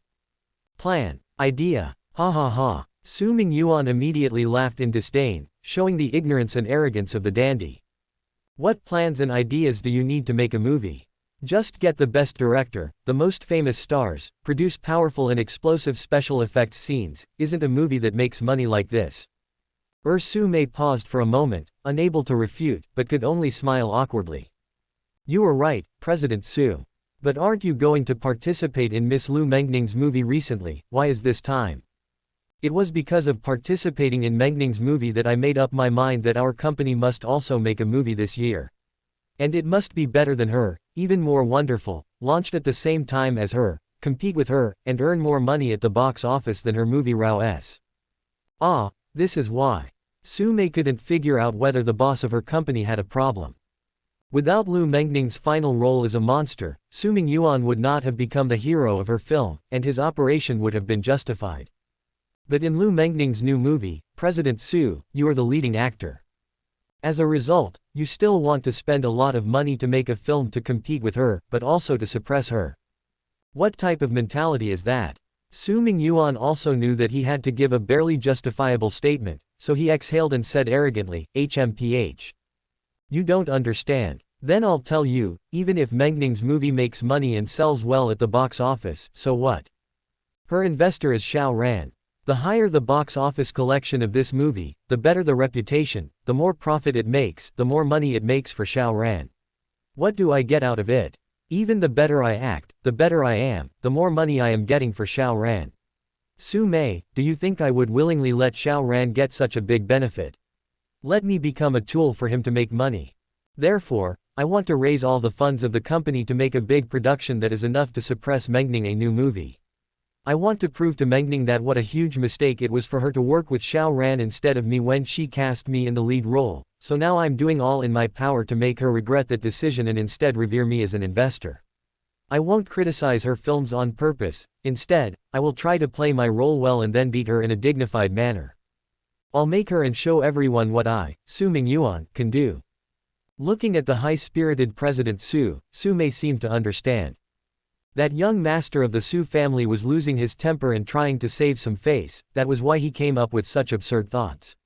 Plan. Idea. Ha ha ha. Su Mingyuan immediately laughed in disdain, showing the ignorance and arrogance of the dandy. What plans and ideas do you need to make a movie? Just get the best director, the most famous stars, produce powerful and explosive special effects scenes. Isn't a movie that makes money like this? Su Mei paused for a moment, unable to refute, but could only smile awkwardly. You are right, President Su. But aren't you going to participate in Miss Lu Mengning's movie recently? Why is this time? It was because of participating in Mengning's movie that I made up my mind that our company must also make a movie this year. And it must be better than her, even more wonderful, launched at the same time as her, compete with her, and earn more money at the box office than her movie Rao S. Ah, this is why. Su Mei couldn't figure out whether the boss of her company had a problem. Without Lu Mengning's final role as a monster, Su Mingyuan would not have become the hero of her film, and his operation would have been justified. But in Lu Mengning's new movie, President Su, you are the leading actor. As a result, you still want to spend a lot of money to make a film to compete with her, but also to suppress her. What type of mentality is that? Su Mingyuan also knew that he had to give a barely justifiable statement, so he exhaled and said arrogantly, HMPH. You don't understand. Then I'll tell you, even if Mengning's movie makes money and sells well at the box office, so what? Her investor is Xiao Ran. The higher the box office collection of this movie, the better the reputation, the more profit it makes, the more money it makes for Xiao Ran. What do I get out of it? Even the better I act, the better I am, the more money I am getting for Xiao Ran. Su Mei, do you think I would willingly let Xiao Ran get such a big benefit? Let me become a tool for him to make money. Therefore, I want to raise all the funds of the company to make a big production that is enough to suppress Mengning a new movie. I want to prove to Mengning that what a huge mistake it was for her to work with Xiao Ran instead of me when she cast me in the lead role, so now I'm doing all in my power to make her regret that decision and instead revere me as an investor. I won't criticize her films on purpose, instead, I will try to play my role well and then beat her in a dignified manner. I'll make her and show everyone what I, Su Mingyuan, can do. Looking at the high-spirited President Su, Su Mei seemed to understand. That young master of the Su family was losing his temper and trying to save some face, that was why he came up with such absurd thoughts.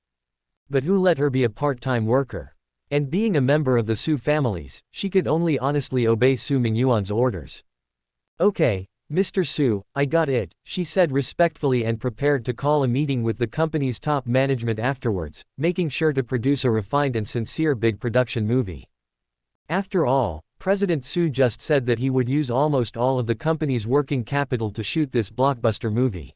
But who let her be a part-time worker? And being a member of the Su families, she could only honestly obey Su Mingyuan's orders. Okay, Mr. Su, I got it, she said respectfully and prepared to call a meeting with the company's top management afterwards, making sure to produce a refined and sincere big production movie. After all, President Su just said that he would use almost all of the company's working capital to shoot this blockbuster movie.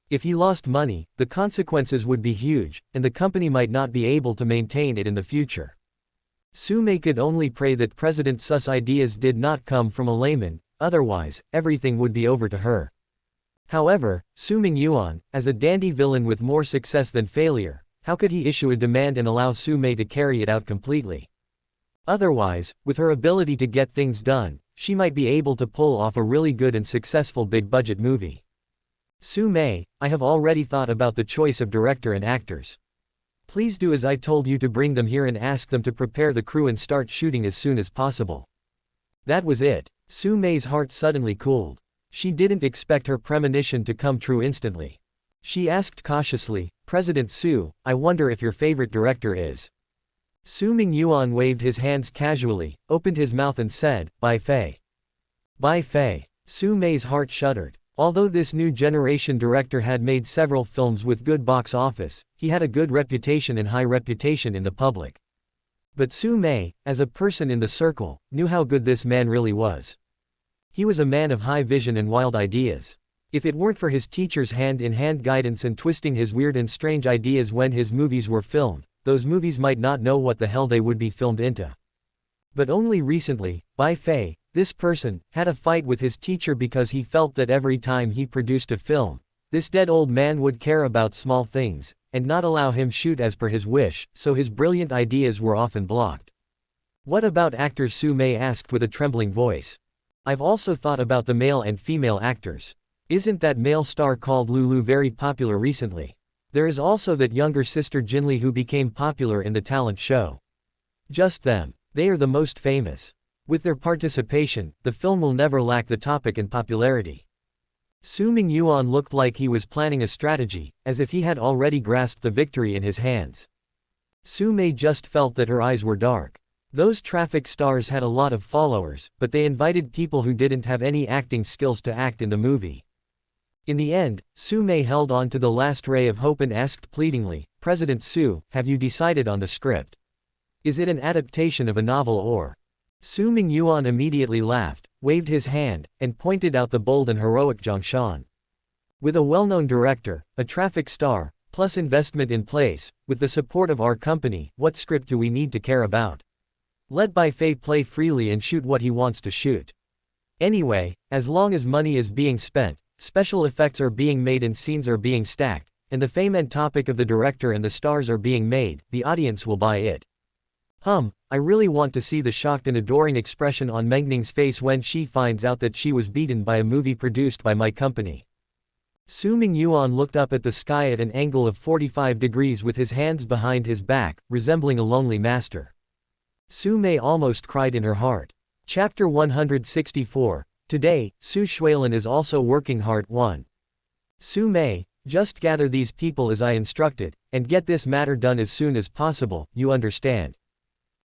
If he lost money, the consequences would be huge, and the company might not be able to maintain it in the future. Su Mei could only pray that President Su's ideas did not come from a layman, otherwise, everything would be over to her. However, Su Mingyuan, as a dandy villain with more success than failure, how could he issue a demand and allow Su Mei to carry it out completely? Otherwise, with her ability to get things done, she might be able to pull off a really good and successful big-budget movie. Su Mei, I have already thought about the choice of director and actors. Please do as I told you to bring them here and ask them to prepare the crew and start shooting as soon as possible. That was it. Su Mei's heart suddenly cooled. She didn't expect her premonition to come true instantly. She asked cautiously, President Su, I wonder if your favorite director is. Su Mingyuan waved his hands casually, opened his mouth and said, Bai Fei. Bai Fei. Su Mei's heart shuddered. Although this new generation director had made several films with good box office, he had a good reputation and high reputation in the public. But Su Mei, as a person in the circle, knew how good this man really was. He was a man of high vision and wild ideas. If it weren't for his teacher's hand-in-hand guidance and twisting his weird and strange ideas when his movies were filmed, those movies might not know what the hell they would be filmed into. But only recently, Bai Fei, this person, had a fight with his teacher because he felt that every time he produced a film, this dead old man would care about small things, and not allow him shoot as per his wish, so his brilliant ideas were often blocked. What about actors? Su Mei asked with a trembling voice. I've also thought about the male and female actors. Isn't that male star called Lulu very popular recently? There is also that younger sister Jinli who became popular in the talent show. Just them. They are the most famous. With their participation, the film will never lack the topic and popularity. Su Mingyuan looked like he was planning a strategy, as if he had already grasped the victory in his hands. Su Mei just felt that her eyes were dark. Those traffic stars had a lot of followers, but they invited people who didn't have any acting skills to act in the movie. In the end, Su Mei held on to the last ray of hope and asked pleadingly, President Su, have you decided on the script? Is it an adaptation of a novel or? Su Mingyuan immediately laughed, waved his hand, and pointed out the bold and heroic Zhang Shan. With a well-known director, a traffic star, plus investment in place, with the support of our company, what script do we need to care about? Let Bai Fei play freely and shoot what he wants to shoot. Anyway, as long as money is being spent, special effects are being made and scenes are being stacked, and the fame and topic of the director and the stars are being made, the audience will buy it. I really want to see the shocked and adoring expression on Mengning's face when she finds out that she was beaten by a movie produced by my company. Su Mingyuan looked up at the sky at an angle of 45 degrees with his hands behind his back, resembling a lonely master. Su Mei almost cried in her heart. Chapter 164. Today, Su Shuilin is also working hard. 1. Su Mei, just gather these people as I instructed, and get this matter done as soon as possible, you understand.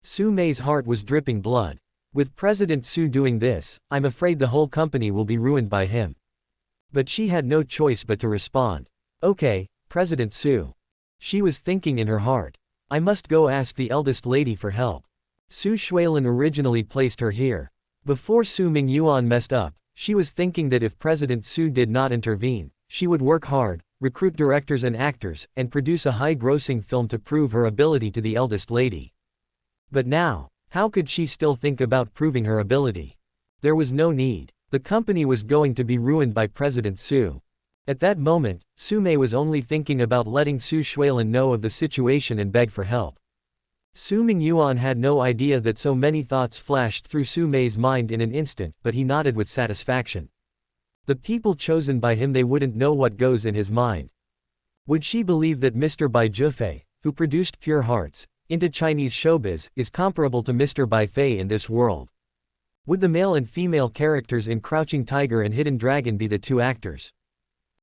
Su Mei's heart was dripping blood. With President Su doing this, I'm afraid the whole company will be ruined by him. But she had no choice but to respond. Okay, President Su. She was thinking in her heart. I must go ask the eldest lady for help. Su Shuilin originally placed her here. Before Su Mingyuan messed up, she was thinking that if President Su did not intervene, she would work hard, recruit directors and actors, and produce a high-grossing film to prove her ability to the eldest lady. But now, how could she still think about proving her ability? There was no need. The company was going to be ruined by President Su. At that moment, Su Mei was only thinking about letting Su Shuilin know of the situation and beg for help. Su Mingyuan had no idea that so many thoughts flashed through Su Mei's mind in an instant, but he nodded with satisfaction. The people chosen by him, they wouldn't know what goes in his mind. Would she believe that Mr. Bai Zhifei, who produced Pure Hearts, into Chinese showbiz, is comparable to Mr. Bai Fei in this world? Would the male and female characters in Crouching Tiger and Hidden Dragon be the two actors?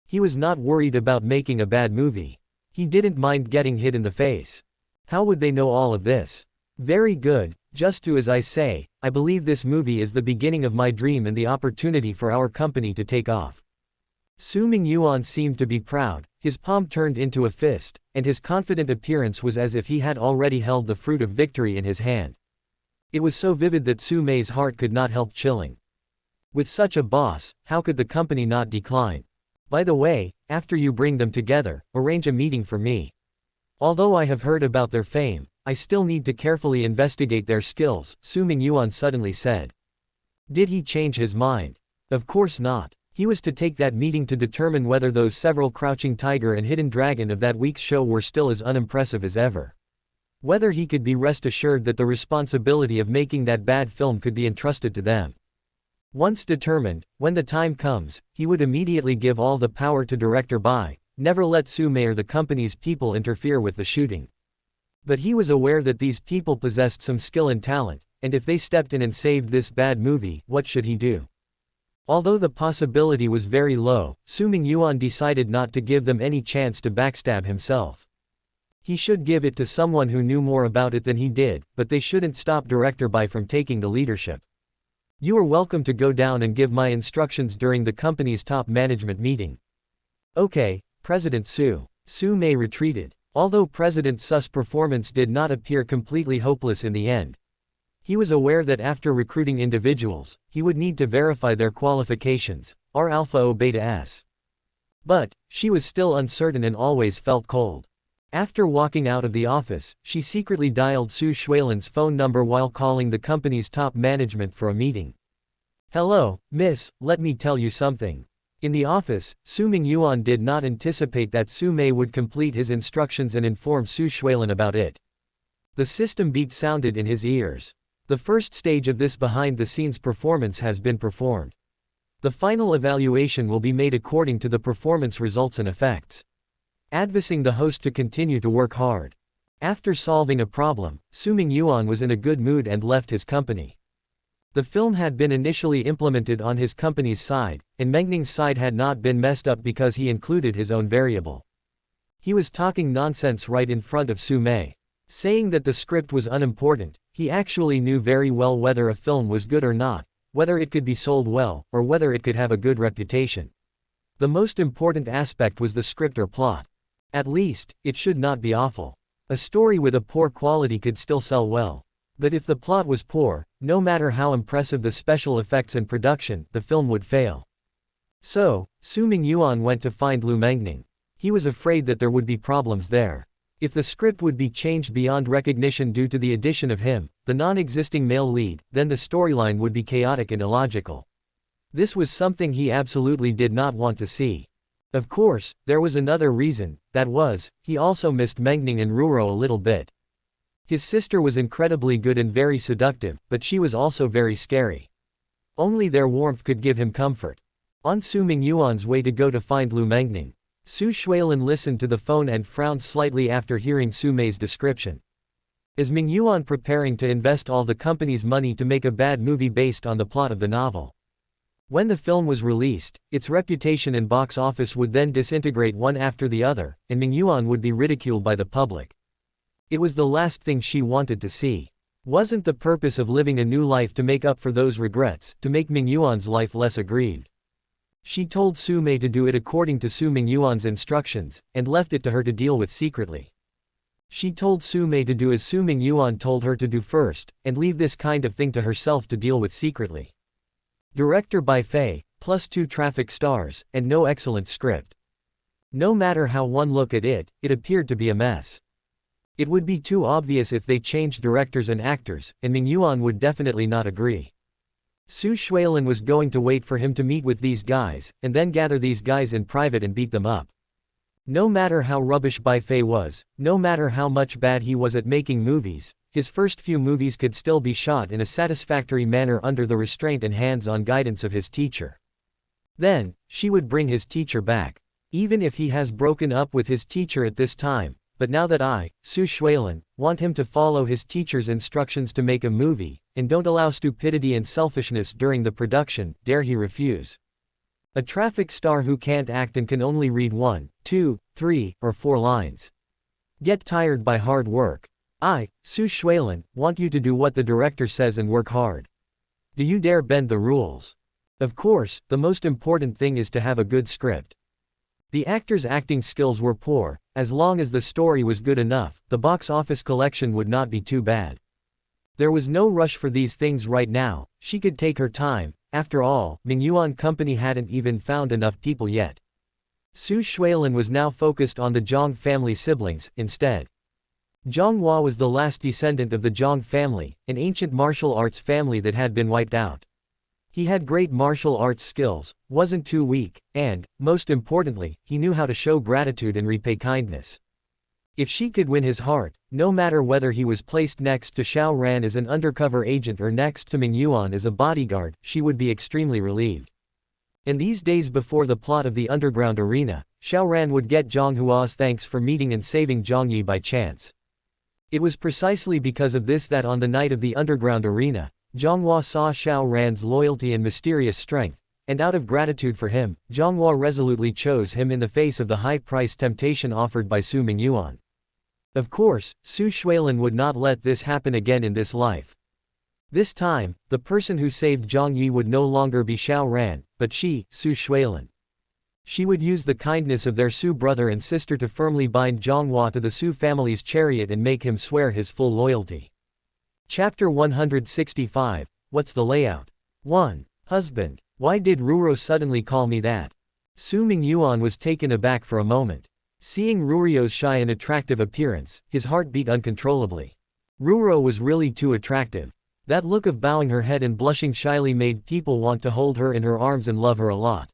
He was not worried about making a bad movie. He didn't mind getting hit in the face. How would they know all of this? Very good, just do as I say, I believe this movie is the beginning of my dream and the opportunity for our company to take off. Su Mingyuan seemed to be proud, his palm turned into a fist, and his confident appearance was as if he had already held the fruit of victory in his hand. It was so vivid that Su Mei's heart could not help chilling. With such a boss, how could the company not decline? By the way, after you bring them together, arrange a meeting for me. Although I have heard about their fame, I still need to carefully investigate their skills, Su Mingyuan suddenly said. Did he change his mind? Of course not. He was to take that meeting to determine whether those several Crouching Tiger and Hidden Dragon of that week's show were still as unimpressive as ever. Whether he could be rest assured that the responsibility of making that bad film could be entrusted to them. Once determined, when the time comes, he would immediately give all the power to Director Bai, never let Su Mei or the company's people interfere with the shooting. But he was aware that these people possessed some skill and talent, and if they stepped in and saved this bad movie, what should he do? Although the possibility was very low, Su Mingyuan decided not to give them any chance to backstab himself. He should give it to someone who knew more about it than he did, but they shouldn't stop Director Bai from taking the leadership. You are welcome to go down and give my instructions during the company's top management meeting. Okay, President Su. Su Mei retreated. Although President Su's performance did not appear completely hopeless in the end. He was aware that after recruiting individuals, he would need to verify their qualifications, R alpha O beta S. But, she was still uncertain and always felt cold. After walking out of the office, she secretly dialed Su Shuilan's phone number while calling the company's top management for a meeting. Hello, miss, let me tell you something. In the office, Su Mingyuan did not anticipate that Su Mei would complete his instructions and inform Su Shuilan about it. The system beep sounded in his ears. The first stage of this behind-the-scenes performance has been performed. The final evaluation will be made according to the performance results and effects. Advising the host to continue to work hard. After solving a problem, Su Mingyuan was in a good mood and left his company. The film had been initially implemented on his company's side, and Mengning's side had not been messed up because he included his own variable. He was talking nonsense right in front of Su Mei. Saying that the script was unimportant, he actually knew very well whether a film was good or not, whether it could be sold well, or whether it could have a good reputation. The most important aspect was the script or plot. At least, it should not be awful. A story with a poor quality could still sell well. But if the plot was poor, no matter how impressive the special effects and production, the film would fail. So, Su Mingyuan went to find Lu Mengning. He was afraid that there would be problems there. If the script would be changed beyond recognition due to the addition of him, the non-existing male lead, then the storyline would be chaotic and illogical. This was something he absolutely did not want to see. Of course, there was another reason, that was, he also missed Mengning and Ruro a little bit. His sister was incredibly good and very seductive, but she was also very scary. Only their warmth could give him comfort. On Su Mingyuan's way to go to find Lu Mengning, Su Shuilan listened to the phone and frowned slightly after hearing Su Mei's description. Is Mingyuan preparing to invest all the company's money to make a bad movie based on the plot of the novel? When the film was released, its reputation and box office would then disintegrate one after the other, and Mingyuan would be ridiculed by the public. It was the last thing she wanted to see. Wasn't the purpose of living a new life to make up for those regrets, to make Mingyuan's life less aggrieved? She told Su Mei to do it according to Su Mingyuan's instructions, and left it to her to deal with secretly. She told Su Mei to do as Su Mingyuan told her to do first, and leave this kind of thing to herself to deal with secretly. Director Bai Fei, +2 traffic stars, and no excellent script. No matter how one looked at it, it appeared to be a mess. It would be too obvious if they changed directors and actors, and Mingyuan would definitely not agree. Su Shuilan was going to wait for him to meet with these guys, and then gather these guys in private and beat them up. No matter how rubbish Bai Fei was, no matter how much bad he was at making movies, his first few movies could still be shot in a satisfactory manner under the restraint and hands-on guidance of his teacher. Then, she would bring his teacher back. Even if he has broken up with his teacher at this time, but now that I, Su Shuilan, want him to follow his teacher's instructions to make a movie, and don't allow stupidity and selfishness during the production, dare he refuse? A traffic star who can't act and can only read 1, 2, 3, or 4 lines. Get tired by hard work. I, Su Shuilan, want you to do what the director says and work hard. Do you dare bend the rules? Of course, the most important thing is to have a good script. The actors' acting skills were poor. As long as the story was good enough, the box office collection would not be too bad. There was no rush for these things right now, she could take her time. After all, Mingyuan Company hadn't even found enough people yet. Su Shuilin was now focused on the Zhang family siblings, instead. Zhang Hua was the last descendant of the Zhang family, an ancient martial arts family that had been wiped out. He had great martial arts skills, wasn't too weak, and, most importantly, he knew how to show gratitude and repay kindness. If she could win his heart, no matter whether he was placed next to Xiao Ran as an undercover agent or next to Mingyuan as a bodyguard, she would be extremely relieved. In these days before the plot of the underground arena, Xiao Ran would get Zhang Hua's thanks for meeting and saving Zhang Yi by chance. It was precisely because of this that on the night of the underground arena, Zhang Hua saw Xiao Ran's loyalty and mysterious strength, and out of gratitude for him, Zhang Hua resolutely chose him in the face of the high-priced temptation offered by Su Mingyuan. Of course, Su Shuilin would not let this happen again in this life. This time, the person who saved Zhang Yi would no longer be Xiao Ran, but she, Su Shuilin. She would use the kindness of their Su brother and sister to firmly bind Zhang Hua to the Su family's chariot and make him swear his full loyalty. Chapter 165, What's the layout? 1. Husband. Why did Ruro suddenly call me that? Su Mingyuan was taken aback for a moment. Seeing Rurio's shy and attractive appearance, his heart beat uncontrollably. Ruro was really too attractive. That look of bowing her head and blushing shyly made people want to hold her in her arms and love her a lot.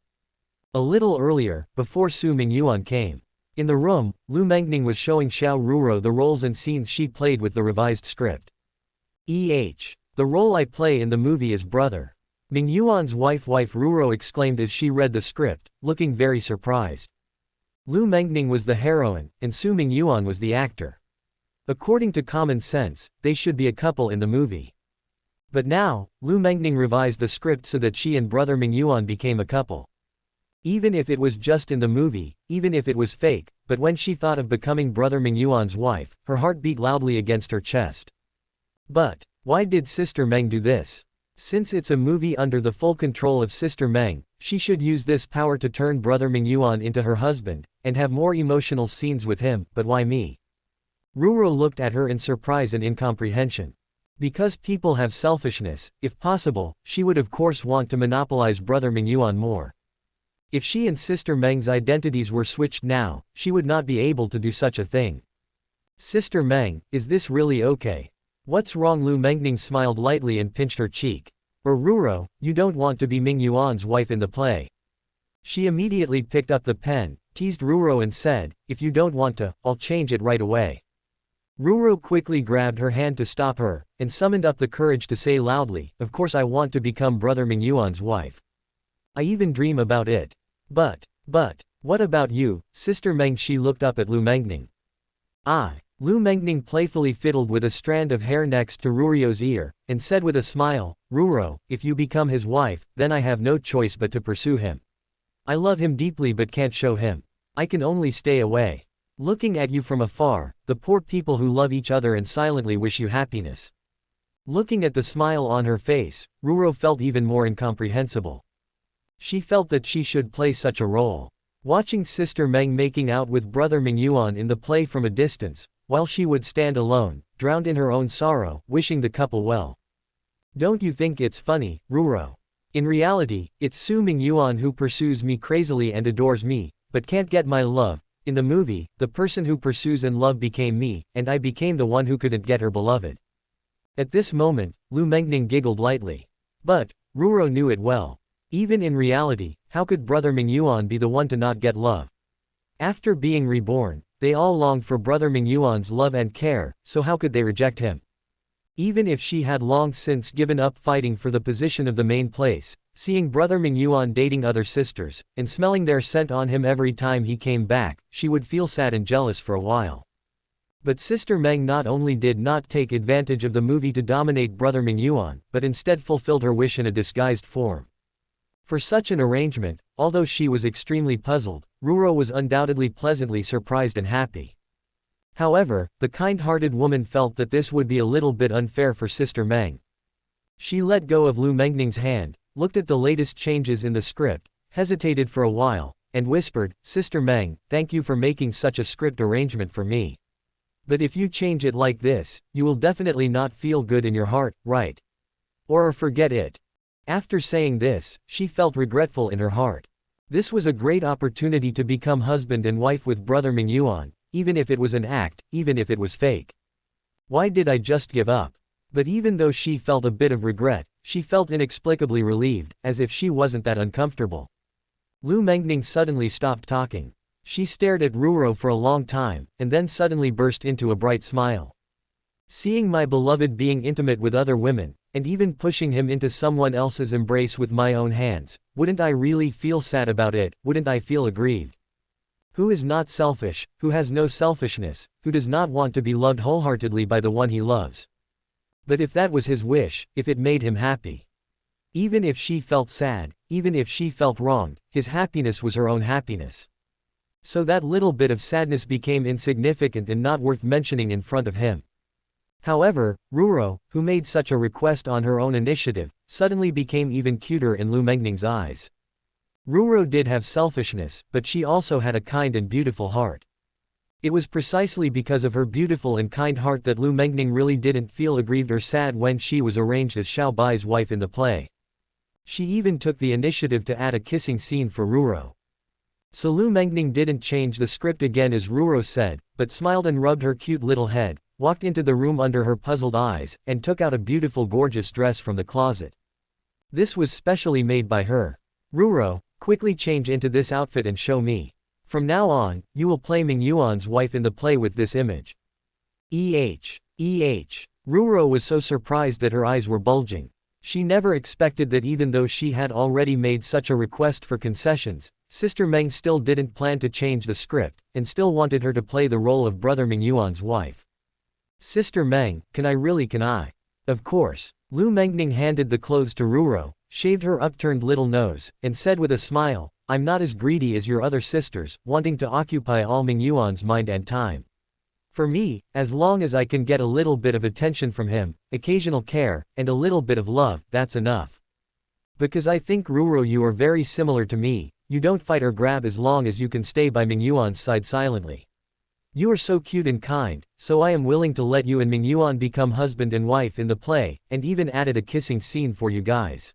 A little earlier, before Su Mingyuan came. In the room, Lu Mengning was showing Xiao Ruro the roles and scenes she played with the revised script. The role I play in the movie is brother. Mingyuan's wife Ruro exclaimed as she read the script, looking very surprised. Lu Mengning was the heroine, and Su Mingyuan was the actor. According to common sense, they should be a couple in the movie. But now, Lu Mengning revised the script so that she and brother Mingyuan became a couple. Even if it was just in the movie, even if it was fake, but when she thought of becoming brother Mingyuan's wife, her heart beat loudly against her chest. But, why did Sister Meng do this? Since it's a movie under the full control of Sister Meng, she should use this power to turn brother Mingyuan into her husband, and have more emotional scenes with him, but why me? Ruro looked at her in surprise and incomprehension. Because people have selfishness, if possible, she would of course want to monopolize brother Mingyuan more. If she and Sister Meng's identities were switched now, she would not be able to do such a thing. Sister Meng, is this really okay? What's wrong? Lu Mengning smiled lightly and pinched her cheek. Or Ruro, you don't want to be Mingyuan's wife in the play. She immediately picked up the pen, teased Ruro and said, if you don't want to, I'll change it right away. Ruro quickly grabbed her hand to stop her, and summoned up the courage to say loudly, of course I want to become brother Mingyuan's wife. I even dream about it. But, what about you, Sister Meng? She looked up at Lu Mengning. Lu Mengning playfully fiddled with a strand of hair next to Rurio's ear, and said with a smile, Ruro, if you become his wife, then I have no choice but to pursue him. I love him deeply but can't show him. I can only stay away. Looking at you from afar, the poor people who love each other and silently wish you happiness. Looking at the smile on her face, Ruro felt even more incomprehensible. She felt that she should play such a role. Watching Sister Meng making out with brother Mingyuan in the play from a distance, while she would stand alone, drowned in her own sorrow, wishing the couple well. Don't you think it's funny, Ruro? In reality, it's Su Mingyuan who pursues me crazily and adores me, but can't get my love. In the movie, the person who pursues and love became me, and I became the one who couldn't get her beloved. At this moment, Lu Mengning giggled lightly. But, Ruro knew it well. Even in reality, how could brother Mingyuan be the one to not get love? After being reborn, they all longed for brother Mingyuan's love and care, so how could they reject him? Even if she had long since given up fighting for the position of the main place, seeing brother Mingyuan dating other sisters, and smelling their scent on him every time he came back, she would feel sad and jealous for a while. But Sister Meng not only did not take advantage of the movie to dominate brother Mingyuan, but instead fulfilled her wish in a disguised form. For such an arrangement, although she was extremely puzzled, Ruro was undoubtedly pleasantly surprised and happy. However, the kind-hearted woman felt that this would be a little bit unfair for Sister Meng. She let go of Lu Mengning's hand, looked at the latest changes in the script, hesitated for a while, and whispered, Sister Meng, thank you for making such a script arrangement for me. But if you change it like this, you will definitely not feel good in your heart, right? Or forget it. After saying this, she felt regretful in her heart. This was a great opportunity to become husband and wife with brother Mingyuan, even if it was an act, even if it was fake. Why did I just give up? But even though she felt a bit of regret, she felt inexplicably relieved, as if she wasn't that uncomfortable. Lu Mengning suddenly stopped talking. She stared at Ruro for a long time, and then suddenly burst into a bright smile. Seeing my beloved being intimate with other women, and even pushing him into someone else's embrace with my own hands, wouldn't I really feel sad about it, wouldn't I feel aggrieved? Who is not selfish, who has no selfishness, who does not want to be loved wholeheartedly by the one he loves? But if that was his wish, if it made him happy. Even if she felt sad, even if she felt wronged, his happiness was her own happiness. So that little bit of sadness became insignificant and not worth mentioning in front of him. However, Ruro, who made such a request on her own initiative, suddenly became even cuter in Lu Mengning's eyes. Ruro did have selfishness, but she also had a kind and beautiful heart. It was precisely because of her beautiful and kind heart that Lu Mengning really didn't feel aggrieved or sad when she was arranged as Xiao Bai's wife in the play. She even took the initiative to add a kissing scene for Ruro. So Lu Mengning didn't change the script again as Ruro said, but smiled and rubbed her cute little head, walked into the room under her puzzled eyes, and took out a beautiful gorgeous dress from the closet. This was specially made by her. Ruro, quickly change into this outfit and show me. From now on, you will play Mingyuan's wife in the play with this image. Ruro was so surprised that her eyes were bulging. She never expected that even though she had already made such a request for concessions, Sister Meng still didn't plan to change the script, and still wanted her to play the role of brother Mingyuan's wife. Sister Meng, can I? Of course. Lu Mengning handed the clothes to Ruro, shaved her upturned little nose, and said with a smile, I'm not as greedy as your other sisters, wanting to occupy all Mingyuan's mind and time. For me, as long as I can get a little bit of attention from him, occasional care, and a little bit of love, that's enough. Because I think Ruro, you are very similar to me, you don't fight or grab as long as you can stay by Mingyuan's side silently. You are so cute and kind, so I am willing to let you and Mingyuan become husband and wife in the play, and even added a kissing scene for you guys.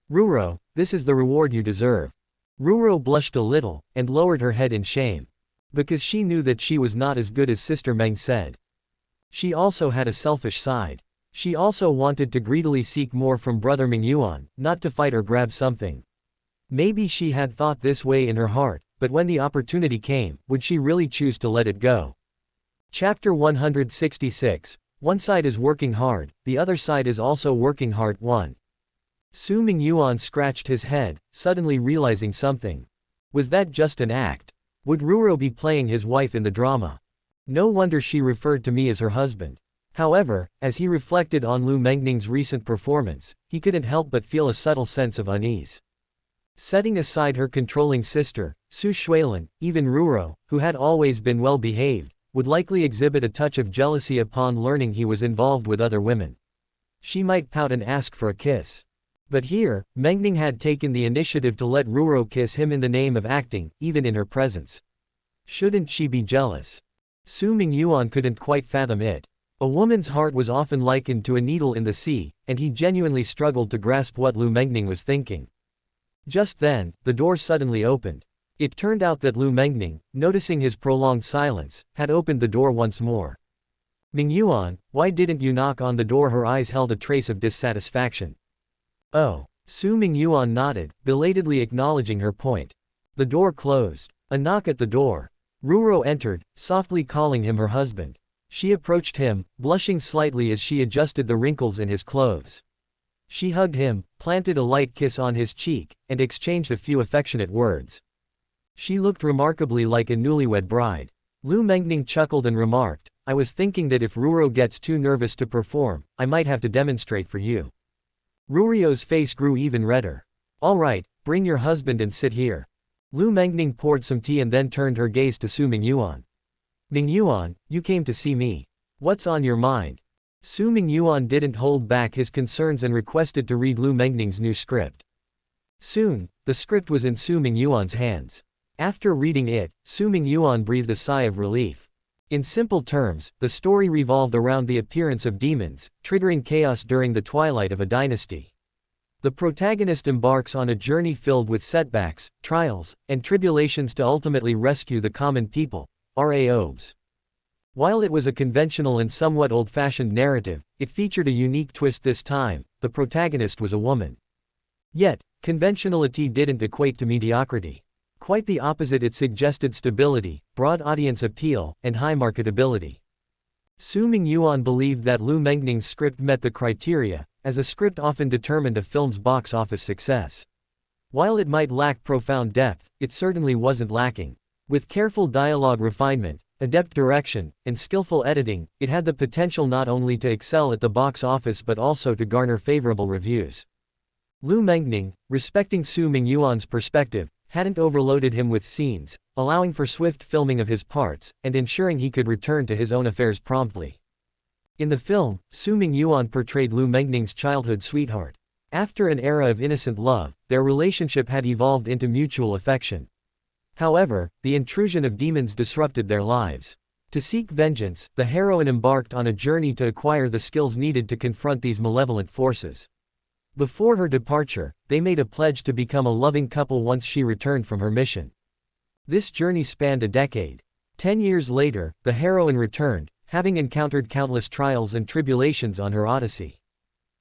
Ruro, this is the reward you deserve. Ruro blushed a little, and lowered her head in shame. Because she knew that she was not as good as Sister Meng said. She also had a selfish side. She also wanted to greedily seek more from brother Mingyuan, not to fight or grab something. Maybe she had thought this way in her heart, but when the opportunity came, would she really choose to let it go? Chapter 166. One side is working hard, the other side is also working hard. 1. Su Mingyuan scratched his head, suddenly realizing something. Was that just an act? Would Ruro be playing his wife in the drama? No wonder she referred to me as her husband. However, as he reflected on Lu Mengning's recent performance, he couldn't help but feel a subtle sense of unease. Setting aside her controlling sister, Su Shuilin, even Ruro, who had always been well behaved, would likely exhibit a touch of jealousy upon learning he was involved with other women. She might pout and ask for a kiss. But here, Mengning had taken the initiative to let Ruro kiss him in the name of acting, even in her presence. Shouldn't she be jealous? Su Mingyuan couldn't quite fathom it. A woman's heart was often likened to a needle in the sea, and he genuinely struggled to grasp what Lu Mengning was thinking. Just then, the door suddenly opened. It turned out that Lu Mengning, noticing his prolonged silence, had opened the door once more. Mingyuan, why didn't you knock on the door? Her eyes held a trace of dissatisfaction. Oh. Su Mingyuan nodded, belatedly acknowledging her point. The door closed. A knock at the door. Ruro entered, softly calling him her husband. She approached him, blushing slightly as she adjusted the wrinkles in his clothes. She hugged him, planted a light kiss on his cheek, and exchanged a few affectionate words. She looked remarkably like a newlywed bride. Lu Mengning chuckled and remarked, I was thinking that if Ruro gets too nervous to perform, I might have to demonstrate for you. Rurio's face grew even redder. All right, bring your husband and sit here. Lu Mengning poured some tea and then turned her gaze to Su Mingyuan. Mingyuan, you came to see me. What's on your mind? Su Mingyuan didn't hold back his concerns and requested to read Lu Mengning's new script. Soon, the script was in Su Mingyuan's hands. After reading it, Su Mingyuan breathed a sigh of relief. In simple terms, the story revolved around the appearance of demons, triggering chaos during the twilight of a dynasty. The protagonist embarks on a journey filled with setbacks, trials, and tribulations to ultimately rescue the common people, RAOs. While it was a conventional and somewhat old-fashioned narrative, it featured a unique twist this time: the protagonist was a woman. Yet, conventionality didn't equate to mediocrity. Quite the opposite, it suggested stability, broad audience appeal, and high marketability. Su Mingyuan believed that Lu Mengning's script met the criteria, as a script often determined a film's box office success. While it might lack profound depth, it certainly wasn't lacking. With careful dialogue refinement, adept direction, and skillful editing, it had the potential not only to excel at the box office but also to garner favorable reviews. Lu Mengning, respecting Su Mingyuan's perspective, hadn't overloaded him with scenes, allowing for swift filming of his parts, and ensuring he could return to his own affairs promptly. In the film, Su Mingyuan portrayed Lu Mengning's childhood sweetheart. After an era of innocent love, their relationship had evolved into mutual affection. However, the intrusion of demons disrupted their lives. To seek vengeance, the heroine embarked on a journey to acquire the skills needed to confront these malevolent forces. Before her departure, they made a pledge to become a loving couple once she returned from her mission. This journey spanned a decade. 10 years later, the heroine returned, having encountered countless trials and tribulations on her odyssey.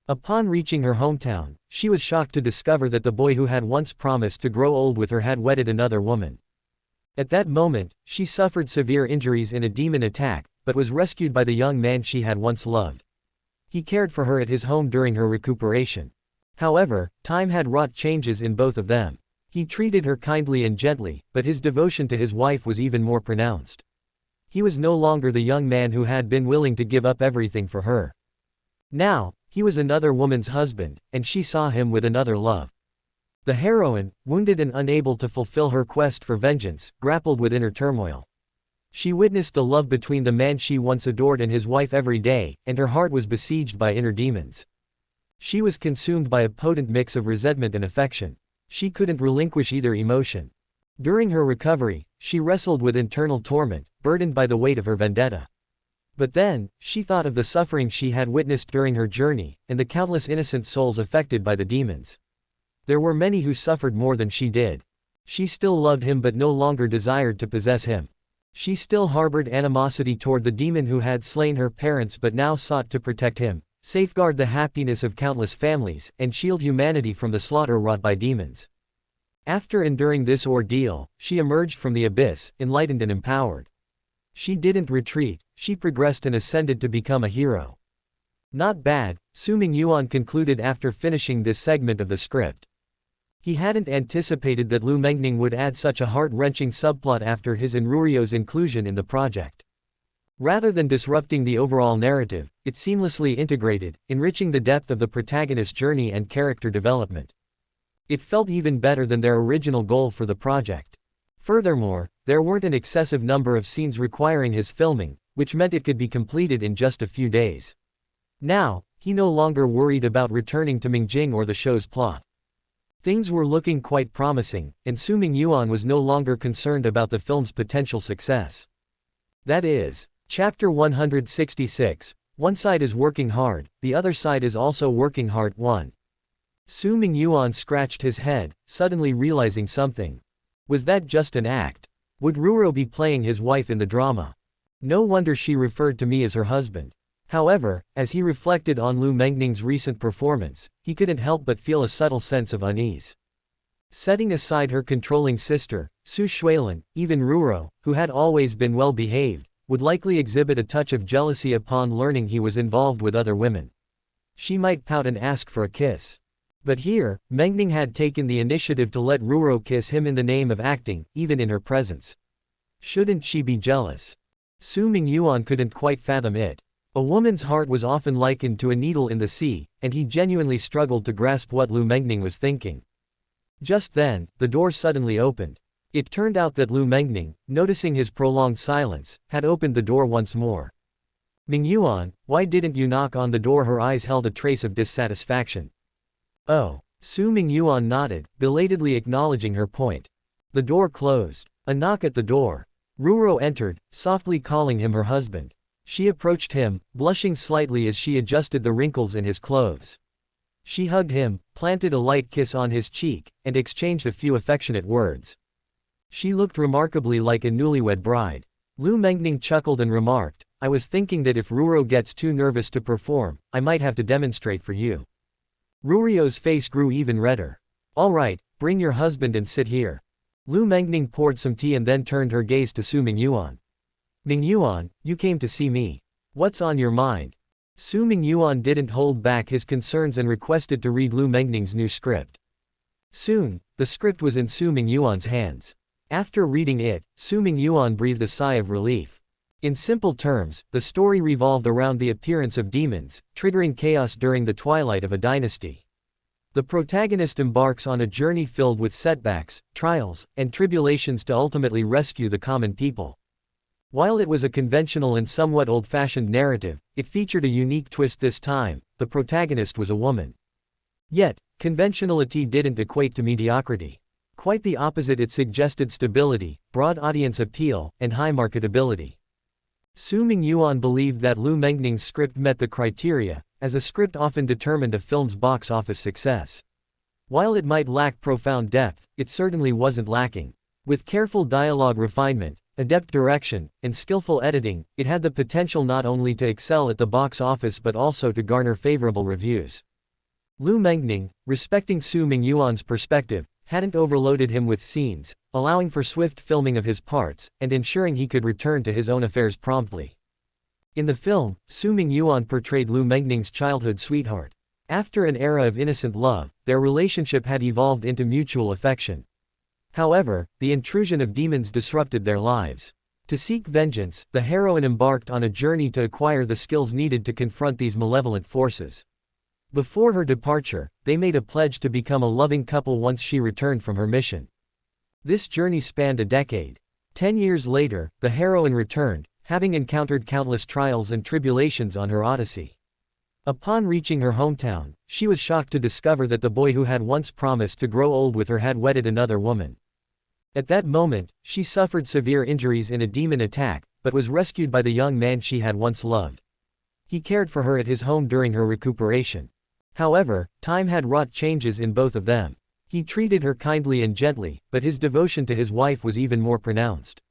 Upon reaching her hometown, she was shocked to discover that the boy who had once promised to grow old with her had wedded another woman. At that moment, she suffered severe injuries in a demon attack, but was rescued by the young man she had once loved. He cared for her at his home during her recuperation. However, time had wrought changes in both of them. He treated her kindly and gently, but his devotion to his wife was even more pronounced. He was no longer the young man who had been willing to give up everything for her. Now, he was another woman's husband, and she saw him with another love. The heroine, wounded and unable to fulfill her quest for vengeance, grappled with inner turmoil. She witnessed the love between the man she once adored and his wife every day, and her heart was besieged by inner demons. She was consumed by a potent mix of resentment and affection. She couldn't relinquish either emotion. During her recovery, she wrestled with internal torment, burdened by the weight of her vendetta. But then, she thought of the suffering she had witnessed during her journey, and the countless innocent souls affected by the demons. There were many who suffered more than she did. She still loved him but no longer desired to possess him. She still harbored animosity toward the demon who had slain her parents but now sought to protect him, safeguard the happiness of countless families, and shield humanity from the slaughter wrought by demons. After enduring this ordeal, she emerged from the abyss, enlightened and empowered. She didn't retreat, she progressed and ascended to become a hero. Not bad, Su Mingyuan concluded after finishing this segment of the script. He hadn't anticipated that Lu Mengning would add such a heart-wrenching subplot after his and Rurio's inclusion in the project. Rather than disrupting the overall narrative, it seamlessly integrated, enriching the depth of the protagonist's journey and character development. It felt even better than their original goal for the project. Furthermore, there weren't an excessive number of scenes requiring his filming, which meant it could be completed in just a few days. Now, he no longer worried about returning to Mingjing or the show's plot. Things were looking quite promising, and Su Mingyuan was no longer concerned about the film's potential success. That is, Chapter 166, one side is working hard, the other side is also working hard. 1. Su Mingyuan scratched his head, suddenly realizing something. Was that just an act? Would Ruro be playing his wife in the drama? No wonder she referred to me as her husband. However, as he reflected on Lu Mengning's recent performance, he couldn't help but feel a subtle sense of unease. Setting aside her controlling sister, Su Shuilin, even Ruro, who had always been well-behaved, would likely exhibit a touch of jealousy upon learning he was involved with other women. She might pout and ask for a kiss. But here, Mengning had taken the initiative to let Ruro kiss him in the name of acting, even in her presence. Shouldn't she be jealous? Su Mingyuan couldn't quite fathom it. A woman's heart was often likened to a needle in the sea, and he genuinely struggled to grasp what Lu Mengning was thinking. Just then, the door suddenly opened. It turned out that Lu Mengning, noticing his prolonged silence, had opened the door once more. Mingyuan, why didn't you knock on the door? Her eyes held a trace of dissatisfaction. Oh. Su Mingyuan nodded, belatedly acknowledging her point. The door closed. A knock at the door. Ruro entered, softly calling him her husband. She approached him, blushing slightly as she adjusted the wrinkles in his clothes. She hugged him, planted a light kiss on his cheek, and exchanged a few affectionate words. She looked remarkably like a newlywed bride. Lu Mengning chuckled and remarked, I was thinking that if Ruro gets too nervous to perform, I might have to demonstrate for you. Rurio's face grew even redder. All right, bring your husband and sit here. Lu Mengning poured some tea and then turned her gaze to Su Mingyuan. Mingyuan, you came to see me. What's on your mind? Su Mingyuan didn't hold back his concerns and requested to read Lu Mengning's new script. Soon, the script was in Su Mingyuan's hands. After reading it, Su Mingyuan breathed a sigh of relief. In simple terms, the story revolved around the appearance of demons, triggering chaos during the twilight of a dynasty. The protagonist embarks on a journey filled with setbacks, trials, and tribulations to ultimately rescue the common people. While it was a conventional and somewhat old-fashioned narrative, it featured a unique twist this time. The protagonist was a woman. Yet, conventionality didn't equate to mediocrity. Quite the opposite, it suggested stability, broad audience appeal, and high marketability. Su Mingyuan believed that Lu Mengning's script met the criteria, as a script often determined a film's box office success. While it might lack profound depth, it certainly wasn't lacking. With careful dialogue refinement, adept direction, and skillful editing, it had the potential not only to excel at the box office but also to garner favorable reviews. Lu Mengning, respecting Su Mingyuan's perspective, hadn't overloaded him with scenes, allowing for swift filming of his parts, and ensuring he could return to his own affairs promptly. In the film, Su Mingyuan portrayed Lu Mengning's childhood sweetheart. After an era of innocent love, their relationship had evolved into mutual affection. However, the intrusion of demons disrupted their lives. To seek vengeance, the heroine embarked on a journey to acquire the skills needed to confront these malevolent forces. Before her departure, they made a pledge to become a loving couple once she returned from her mission. This journey spanned a decade. 10 years later, the heroine returned, having encountered countless trials and tribulations on her odyssey. Upon reaching her hometown, she was shocked to discover that the boy who had once promised to grow old with her had wedded another woman. At that moment, she suffered severe injuries in a demon attack, but was rescued by the young man she had once loved. He cared for her at his home during her recuperation. However, time had wrought changes in both of them. He treated her kindly and gently, but his devotion to his wife was even more pronounced.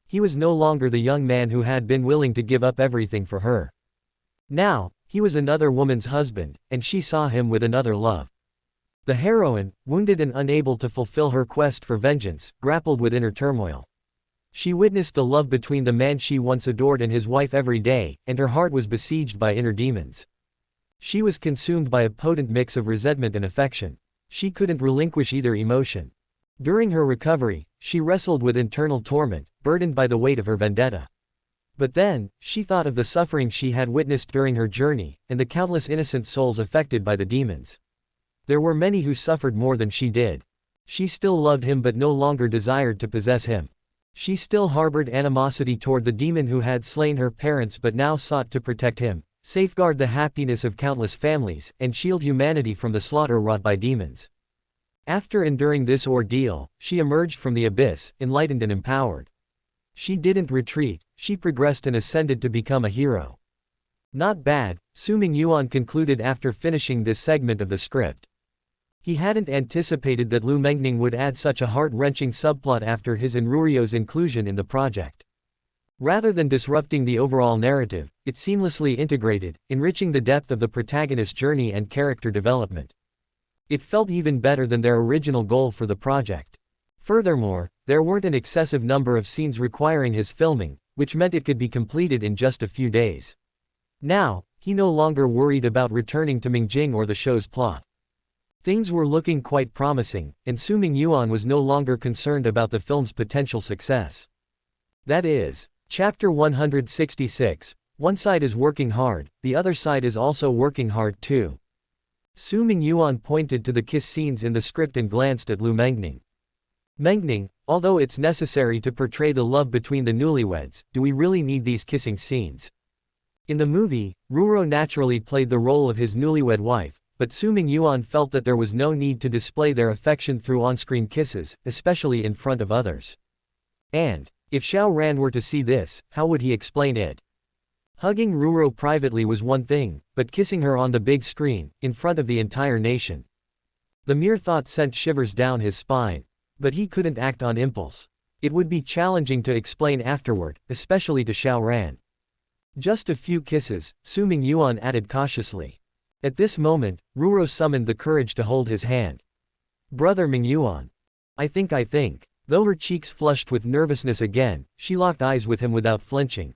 He was no longer the young man who had been willing to give up everything for her. Now, he was another woman's husband, and she saw him with another love. The heroine, wounded and unable to fulfill her quest for vengeance, grappled with inner turmoil. She witnessed the love between the man she once adored and his wife every day, and her heart was besieged by inner demons. She was consumed by a potent mix of resentment and affection. She couldn't relinquish either emotion. During her recovery, she wrestled with internal torment, burdened by the weight of her vendetta. But then, she thought of the suffering she had witnessed during her journey, and the countless innocent souls affected by the demons. There were many who suffered more than she did. She still loved him but no longer desired to possess him. She still harbored animosity toward the demon who had slain her parents but now sought to protect him, safeguard the happiness of countless families, and shield humanity from the slaughter wrought by demons. After enduring this ordeal, she emerged from the abyss, enlightened and empowered. She didn't retreat, she progressed and ascended to become a hero. Not bad, Su Mingyuan concluded after finishing this segment of the script. He hadn't anticipated that Lu Mengning would add such a heart-wrenching subplot after his and Rurio's inclusion in the project. Rather than disrupting the overall narrative, it seamlessly integrated, enriching the depth of the protagonist's journey and character development. It felt even better than their original goal for the project. Furthermore, there weren't an excessive number of scenes requiring his filming, which meant it could be completed in just a few days. Now, he no longer worried about returning to Mingjing or the show's plot. Things were looking quite promising, and Su Mingyuan was no longer concerned about the film's potential success. That is, Chapter 166, one side is working hard, the other side is also working hard too. Su Mingyuan pointed to the kiss scenes in the script and glanced at Lu Mengning. Mengning, although it's necessary to portray the love between the newlyweds, do we really need these kissing scenes? In the movie, Ruro naturally played the role of his newlywed wife, but Su Mingyuan felt that there was no need to display their affection through on-screen kisses, especially in front of others. And, if Xiao Ran were to see this, how would he explain it? Hugging Ruro privately was one thing, but kissing her on the big screen, in front of the entire nation. The mere thought sent shivers down his spine. But he couldn't act on impulse. It would be challenging to explain afterward, especially to Xiao Ran. Just a few kisses, Su Mingyuan added cautiously. At this moment, Ruro summoned the courage to hold his hand. Brother Mingyuan. I think. Though her cheeks flushed with nervousness again, she locked eyes with him without flinching.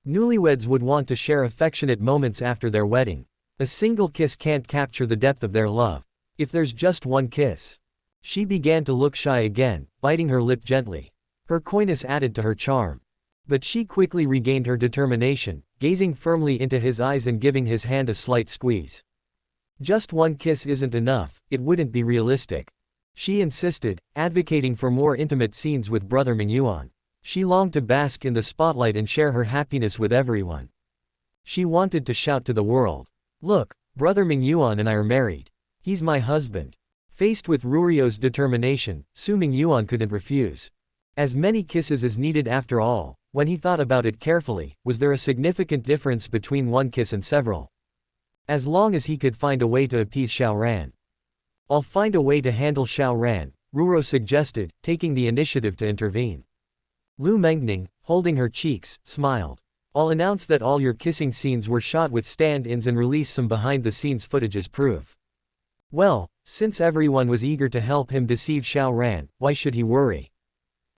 Newlyweds would want to share affectionate moments after their wedding. A single kiss can't capture the depth of their love. If there's just one kiss. She began to look shy again, biting her lip gently. Her coyness added to her charm. But she quickly regained her determination, gazing firmly into his eyes and giving his hand a slight squeeze. Just one kiss isn't enough, it wouldn't be realistic. She insisted, advocating for more intimate scenes with brother Mingyuan. She longed to bask in the spotlight and share her happiness with everyone. She wanted to shout to the world. Look, brother Mingyuan and I are married. He's my husband. Faced with Rurio's determination, Su Mingyuan couldn't refuse. As many kisses as needed after all. When he thought about it carefully, was there a significant difference between one kiss and several? As long as he could find a way to appease Xiao Ran. I'll find a way to handle Xiao Ran, Ruro suggested, taking the initiative to intervene. Lu Mengning, holding her cheeks, smiled. I'll announce that all your kissing scenes were shot with stand-ins and release some behind-the-scenes footage as proof. Well, since everyone was eager to help him deceive Xiao Ran, why should he worry?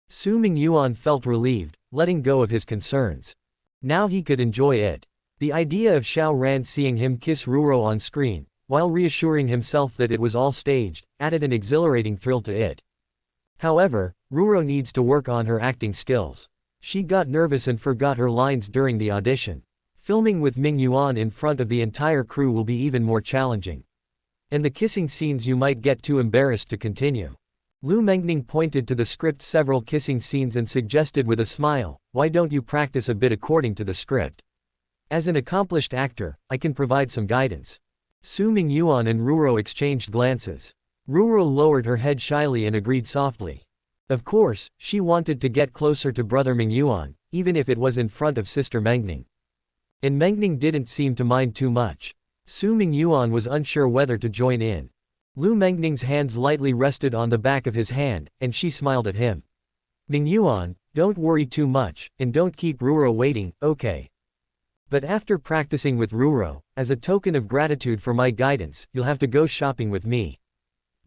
Su Mingyuan felt relieved, letting go of his concerns. Now he could enjoy it. The idea of Xiao Ran seeing him kiss Ruro on screen, while reassuring himself that it was all staged, added an exhilarating thrill to it. However, Ruro needs to work on her acting skills. She got nervous and forgot her lines during the audition. Filming with Mingyuan in front of the entire crew will be even more challenging. And the kissing scenes you might get too embarrassed to continue. Lu Mengning pointed to the script's several kissing scenes and suggested with a smile, why don't you practice a bit according to the script? As an accomplished actor, I can provide some guidance. Su Mingyuan and Ruro exchanged glances. Ruro lowered her head shyly and agreed softly. Of course, she wanted to get closer to brother Mingyuan, even if it was in front of sister Mengning. And Mengning didn't seem to mind too much. Su Mingyuan was unsure whether to join in. Lu Mengning's hands lightly rested on the back of his hand, and she smiled at him. Mingyuan, don't worry too much, and don't keep Ruro waiting, okay? But after practicing with Ruro, as a token of gratitude for my guidance, you'll have to go shopping with me.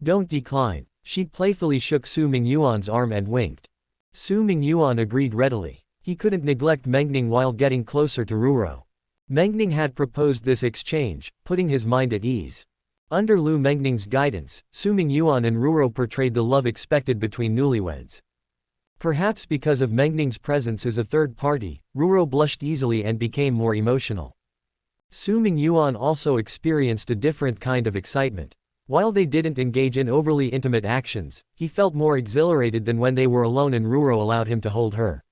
Don't decline. She playfully shook Su Mingyuan's arm and winked. Su Mingyuan agreed readily. He couldn't neglect Mengning while getting closer to Ruro. Mengning had proposed this exchange, putting his mind at ease. Under Lu Mengning's guidance, Su Mingyuan and Ruro portrayed the love expected between newlyweds. Perhaps because of Mengning's presence as a third party, Ruro blushed easily and became more emotional. Su Mingyuan also experienced a different kind of excitement. While they didn't engage in overly intimate actions, he felt more exhilarated than when they were alone and Ruro allowed him to hold her.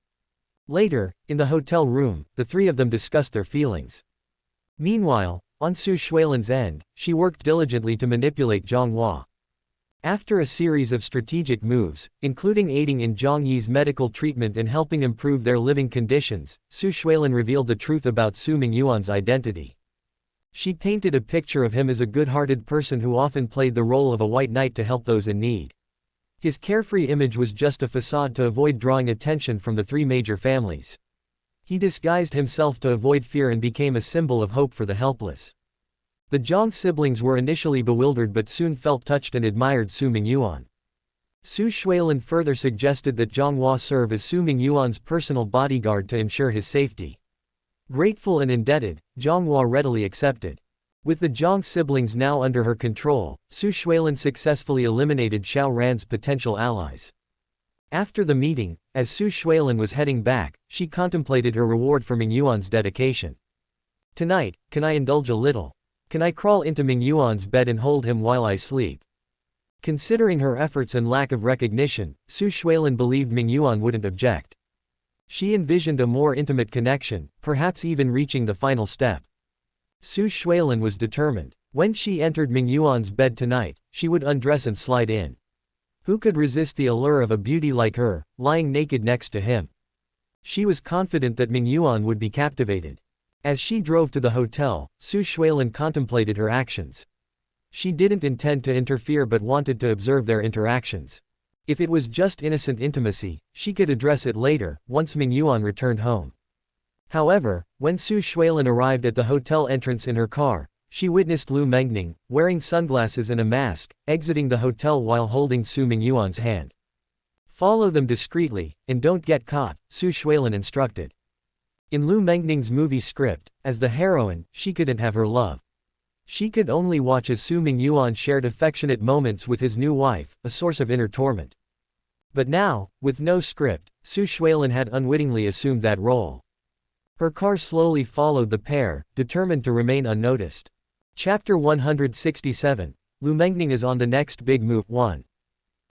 Later, in the hotel room, the three of them discussed their feelings. Meanwhile, on Su Shuilan's end, she worked diligently to manipulate Zhang Hua. After a series of strategic moves, including aiding in Zhang Yi's medical treatment and helping improve their living conditions, Su Shuilan revealed the truth about Su Mingyuan's identity. She painted a picture of him as a good-hearted person who often played the role of a white knight to help those in need. His carefree image was just a facade to avoid drawing attention from the three major families. He disguised himself to avoid fear and became a symbol of hope for the helpless. The Zhang siblings were initially bewildered but soon felt touched and admired Su Mingyuan. Su Shuilan further suggested that Zhang Hua serve as Su Mingyuan's personal bodyguard to ensure his safety. Grateful and indebted, Zhang Hua readily accepted. With the Zhang siblings now under her control, Su Shuilan successfully eliminated Xiao Ran's potential allies. After the meeting, as Su Shuilan was heading back, she contemplated her reward for Mingyuan's dedication. Tonight, can I indulge a little? Can I crawl into Mingyuan's bed and hold him while I sleep? Considering her efforts and lack of recognition, Su Shuilan believed Mingyuan wouldn't object. She envisioned a more intimate connection, perhaps even reaching the final step. Su Shuilin was determined. When she entered Mingyuan's bed tonight, she would undress and slide in. Who could resist the allure of a beauty like her, lying naked next to him? She was confident that Mingyuan would be captivated. As she drove to the hotel, Su Shuilin contemplated her actions. She didn't intend to interfere but wanted to observe their interactions. If it was just innocent intimacy, she could address it later, once Mingyuan returned home. However, when Su Shuilin arrived at the hotel entrance in her car, she witnessed Lu Mengning, wearing sunglasses and a mask, exiting the hotel while holding Su Mingyuan's hand. Follow them discreetly, and don't get caught, Su Shuilin instructed. In Lu Mengning's movie script, as the heroine, she couldn't have her love. She could only watch as Su Mingyuan shared affectionate moments with his new wife, a source of inner torment. But now, with no script, Su Shuilin had unwittingly assumed that role. Her car slowly followed the pair, determined to remain unnoticed. Chapter 167, Lu Mengning is on the next big move. 1.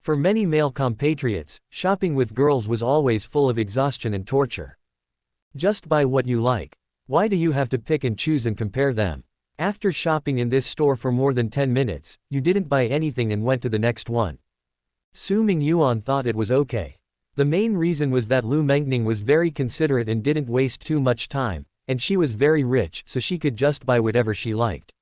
For many male compatriots, shopping with girls was always full of exhaustion and torture. Just buy what you like. Why do you have to pick and choose and compare them? After shopping in this store for more than 10 minutes, you didn't buy anything and went to the next one. Su Mingyuan thought it was okay. The main reason was that Lu Mengning was very considerate and didn't waste too much time, and she was very rich so she could just buy whatever she liked.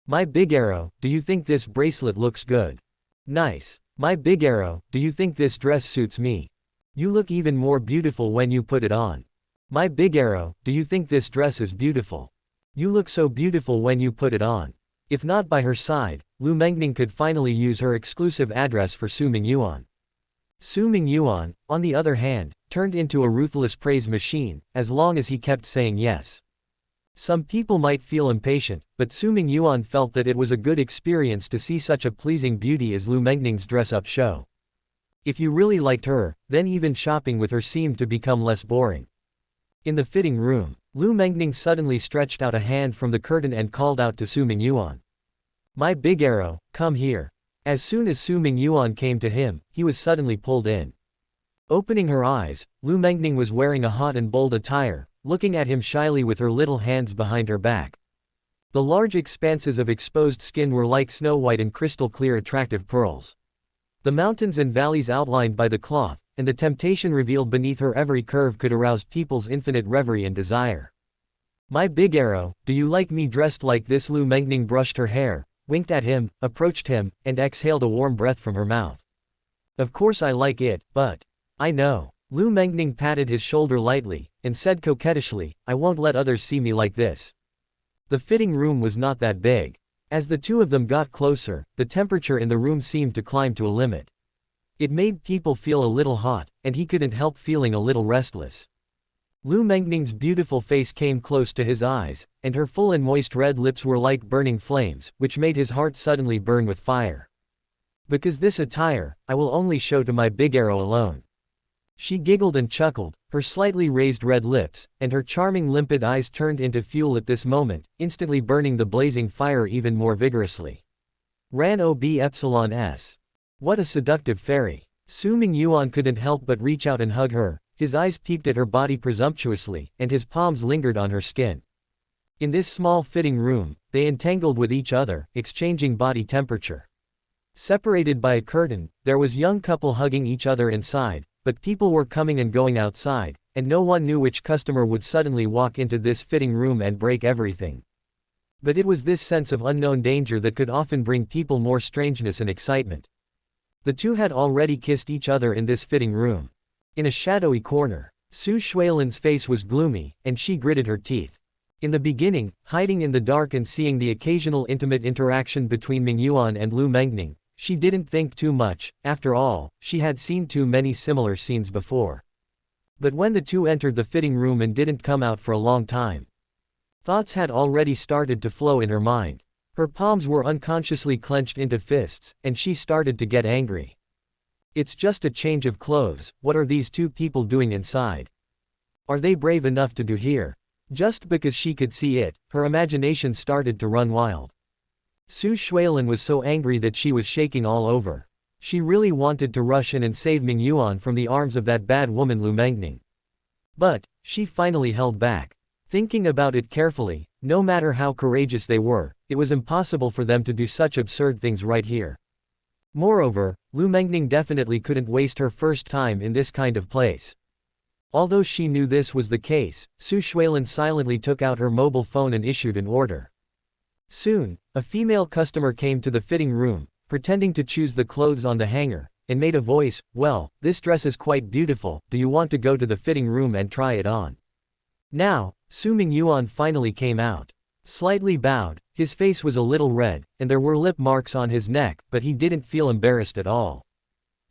My big arrow, do you think this bracelet looks good? Nice. My big arrow, do you think this dress suits me? You look even more beautiful when you put it on. My big arrow, do you think this dress is beautiful? You look so beautiful when you put it on. If not by her side, Lu Mengning could finally use her exclusive address for Su Mingyuan. Su Mingyuan, on the other hand, turned into a ruthless praise machine, as long as he kept saying yes. Some people might feel impatient, but Su Mingyuan felt that it was a good experience to see such a pleasing beauty as Lu Mengning's dress-up show. If you really liked her, then even shopping with her seemed to become less boring. In the fitting room, Lu Mengning suddenly stretched out a hand from the curtain and called out to Su Mingyuan. My big arrow, come here. As soon as Su Mingyuan came to him, he was suddenly pulled in. Opening her eyes, Lu Mengning was wearing a hot and bold attire, looking at him shyly with her little hands behind her back. The large expanses of exposed skin were like snow-white and crystal-clear attractive pearls. The mountains and valleys outlined by the cloth, and the temptation revealed beneath her every curve could arouse people's infinite reverie and desire. My big arrow, do you like me dressed like this? Lu Mengning brushed her hair, winked at him, approached him, and exhaled a warm breath from her mouth. Of course I like it, but… I know. Lu Mengning patted his shoulder lightly, and said coquettishly, I won't let others see me like this. The fitting room was not that big. As the two of them got closer, the temperature in the room seemed to climb to a limit. It made people feel a little hot, and he couldn't help feeling a little restless. Lu Mengning's beautiful face came close to his eyes, and her full and moist red lips were like burning flames, which made his heart suddenly burn with fire. Because this attire, I will only show to my big arrow alone. She giggled and chuckled, her slightly raised red lips, and her charming limpid eyes turned into fuel at this moment, instantly burning the blazing fire even more vigorously. Ran OB_S. What a seductive fairy. Su Mingyuan couldn't help but reach out and hug her, his eyes peeped at her body presumptuously, and his palms lingered on her skin. In this small fitting room, they entangled with each other, exchanging body temperature. Separated by a curtain, there was a young couple hugging each other inside, but people were coming and going outside, and no one knew which customer would suddenly walk into this fitting room and break everything. But it was this sense of unknown danger that could often bring people more strangeness and excitement. The two had already kissed each other in this fitting room. In a shadowy corner, Su Shuilin's face was gloomy, and she gritted her teeth. In the beginning, hiding in the dark and seeing the occasional intimate interaction between Mingyuan and Lu Mengning, she didn't think too much. After all, she had seen too many similar scenes before. But when the two entered the fitting room and didn't come out for a long time, thoughts had already started to flow in her mind. Her palms were unconsciously clenched into fists, and she started to get angry. It's just a change of clothes, what are these two people doing inside? Are they brave enough to do here? Just because she could see it, her imagination started to run wild. Su Shuilin was so angry that she was shaking all over. She really wanted to rush in and save Mingyuan from the arms of that bad woman Lu Mengning. But, she finally held back. Thinking about it carefully, no matter how courageous they were, it was impossible for them to do such absurd things right here. Moreover, Lu Mengning definitely couldn't waste her first time in this kind of place. Although she knew this was the case, Su Shuilin silently took out her mobile phone and issued an order. Soon, a female customer came to the fitting room, pretending to choose the clothes on the hanger, and made a voice, "Well, this dress is quite beautiful, do you want to go to the fitting room and try it on?" Now, Su Mingyuan finally came out. Slightly bowed, his face was a little red, and there were lip marks on his neck, but he didn't feel embarrassed at all.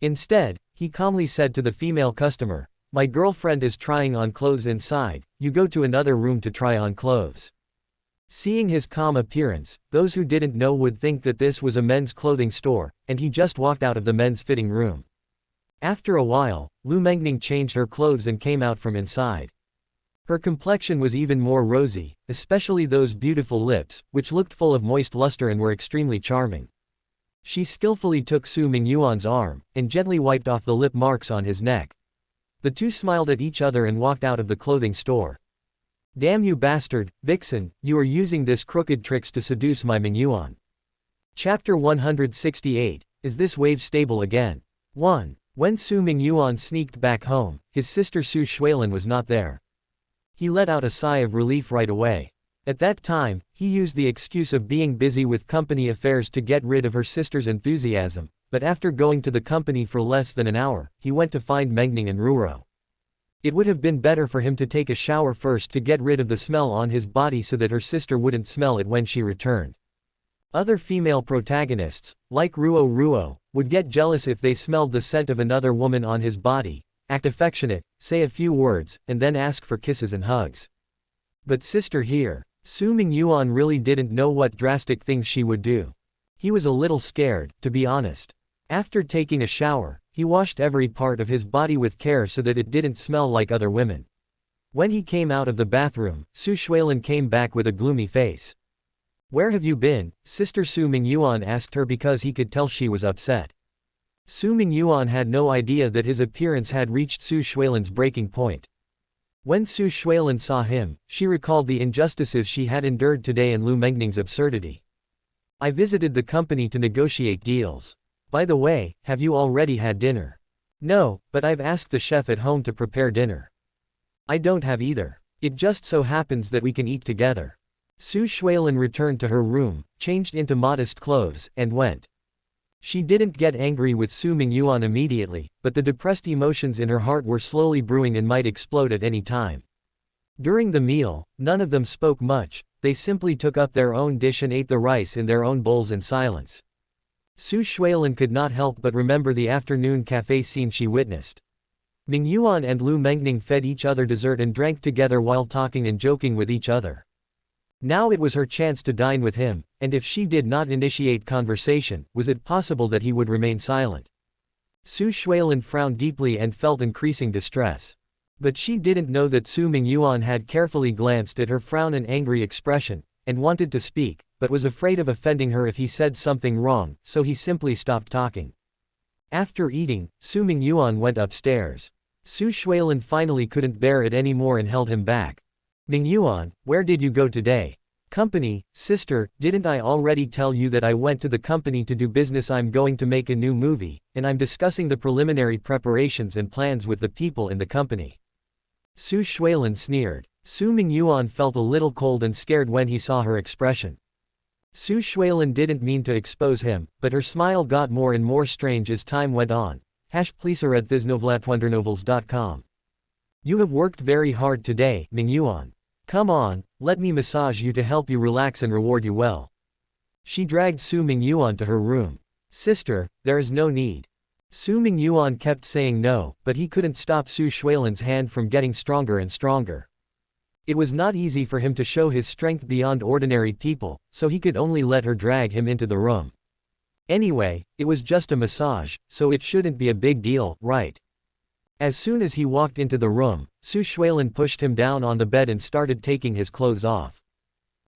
Instead, he calmly said to the female customer, "My girlfriend is trying on clothes inside, you go to another room to try on clothes." Seeing his calm appearance, those who didn't know would think that this was a men's clothing store, and he just walked out of the men's fitting room. After a while, Lu Mengning changed her clothes and came out from inside. Her complexion was even more rosy, especially those beautiful lips, which looked full of moist luster and were extremely charming. She skillfully took Su Mingyuan's arm, and gently wiped off the lip marks on his neck. The two smiled at each other and walked out of the clothing store. "Damn you bastard, vixen, you are using this crooked tricks to seduce my Mingyuan." Chapter 168, Is This Wave Stable Again? 1. When Su Mingyuan sneaked back home, his sister Su Shuilin was not there. He let out a sigh of relief right away. At that time, he used the excuse of being busy with company affairs to get rid of her sister's enthusiasm, but after going to the company for less than an hour, he went to find Mengning and Ruro. It would have been better for him to take a shower first to get rid of the smell on his body so that her sister wouldn't smell it when she returned. Other female protagonists, like Ruo, would get jealous if they smelled the scent of another woman on his body, act affectionate, say a few words, and then ask for kisses and hugs. But sister here, Su Mingyuan really didn't know what drastic things she would do. He was a little scared, to be honest. After taking a shower, he washed every part of his body with care so that it didn't smell like other women. When he came out of the bathroom, Su Shuilin came back with a gloomy face. "Where have you been?" Sister Su Mingyuan asked her because he could tell she was upset. Su Mingyuan had no idea that his appearance had reached Su Shuilin's breaking point. When Su Shuilin saw him, she recalled the injustices she had endured today and Lu Mengning's absurdity. "I visited the company to negotiate deals. By the way, have you already had dinner?" "No, but I've asked the chef at home to prepare dinner." "I don't have either. It just so happens that we can eat together." Su Shuilin returned to her room, changed into modest clothes, and went. She didn't get angry with Su Mingyuan immediately, but the depressed emotions in her heart were slowly brewing and might explode at any time. During the meal, none of them spoke much, they simply took up their own dish and ate the rice in their own bowls in silence. Su Shuilin could not help but remember the afternoon cafe scene she witnessed. Mingyuan and Lu Mengning fed each other dessert and drank together while talking and joking with each other. Now it was her chance to dine with him, and if she did not initiate conversation, was it possible that he would remain silent? Su Shuilin frowned deeply and felt increasing distress. But she didn't know that Su Mingyuan had carefully glanced at her frown and angry expression, and wanted to speak, but was afraid of offending her if he said something wrong, so he simply stopped talking. After eating, Su Mingyuan went upstairs. Su Shuilin finally couldn't bear it anymore and held him back. "Mingyuan, where did you go today?" "Company, sister, didn't I already tell you that I went to the company to do business? I'm going to make a new movie, and I'm discussing the preliminary preparations and plans with the people in the company." Su Shuilin sneered. Su Mingyuan felt a little cold and scared when he saw her expression. Su Shuilin didn't mean to expose him, but her smile got more and more strange as time went on. Please read thisnovel@wondernovels.com. "You have worked very hard today, Mingyuan. Come on, let me massage you to help you relax and reward you well." She dragged Su Mingyuan to her room. "Sister, there is no need." Su Mingyuan kept saying no, but he couldn't stop Su Shuilin's hand from getting stronger and stronger. It was not easy for him to show his strength beyond ordinary people, so he could only let her drag him into the room. Anyway, it was just a massage, so it shouldn't be a big deal, right? As soon as he walked into the room, Su Shuilin pushed him down on the bed and started taking his clothes off.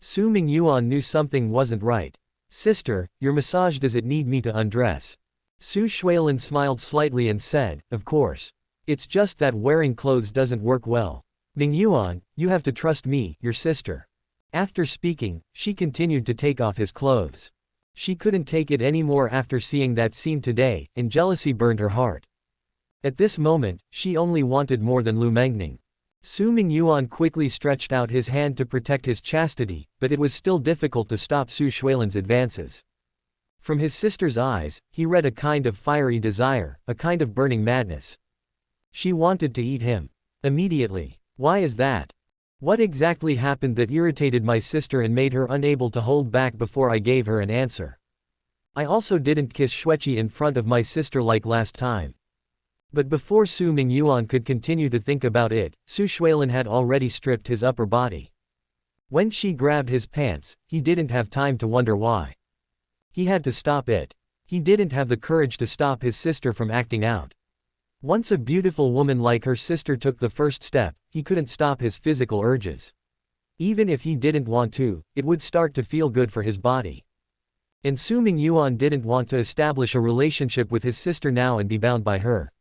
Su Mingyuan knew something wasn't right. "Sister, your massage, does it need me to undress?" Su Shuilin smiled slightly and said, "Of course." It's just that wearing clothes doesn't work well. Mingyuan, you have to trust me, your sister. After speaking, she continued to take off his clothes. She couldn't take it anymore after seeing that scene today, and jealousy burned her heart. At this moment, she only wanted more than Lu Mengning. Su Mingyuan quickly stretched out his hand to protect his chastity, but it was still difficult to stop Su Shuilan's advances. From his sister's eyes, he read a kind of fiery desire, a kind of burning madness. She wanted to eat him. Immediately. Why is that? What exactly happened that irritated my sister and made her unable to hold back before I gave her an answer? I also didn't kiss Xueqi in front of my sister like last time. But before Su Mingyuan could continue to think about it, Su Shuilan had already stripped his upper body. When she grabbed his pants, he didn't have time to wonder why. He had to stop it. He didn't have the courage to stop his sister from acting out. Once a beautiful woman like her sister took the first step, he couldn't stop his physical urges. Even if he didn't want to, it would start to feel good for his body. And Su Mingyuan didn't want to establish a relationship with his sister now and be bound by her.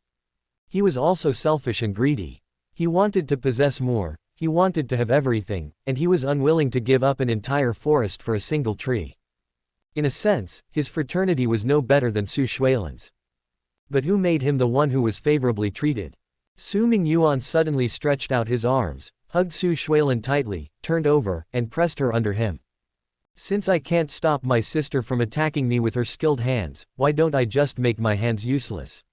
He was also selfish and greedy. He wanted to possess more, he wanted to have everything, and he was unwilling to give up an entire forest for a single tree. In a sense, his fraternity was no better than Su Shuilan's. But who made him the one who was favorably treated? Su Mingyuan suddenly stretched out his arms, hugged Su Shuilan tightly, turned over, and pressed her under him. Since I can't stop my sister from attacking me with her skilled hands, why don't I just make my hands useless?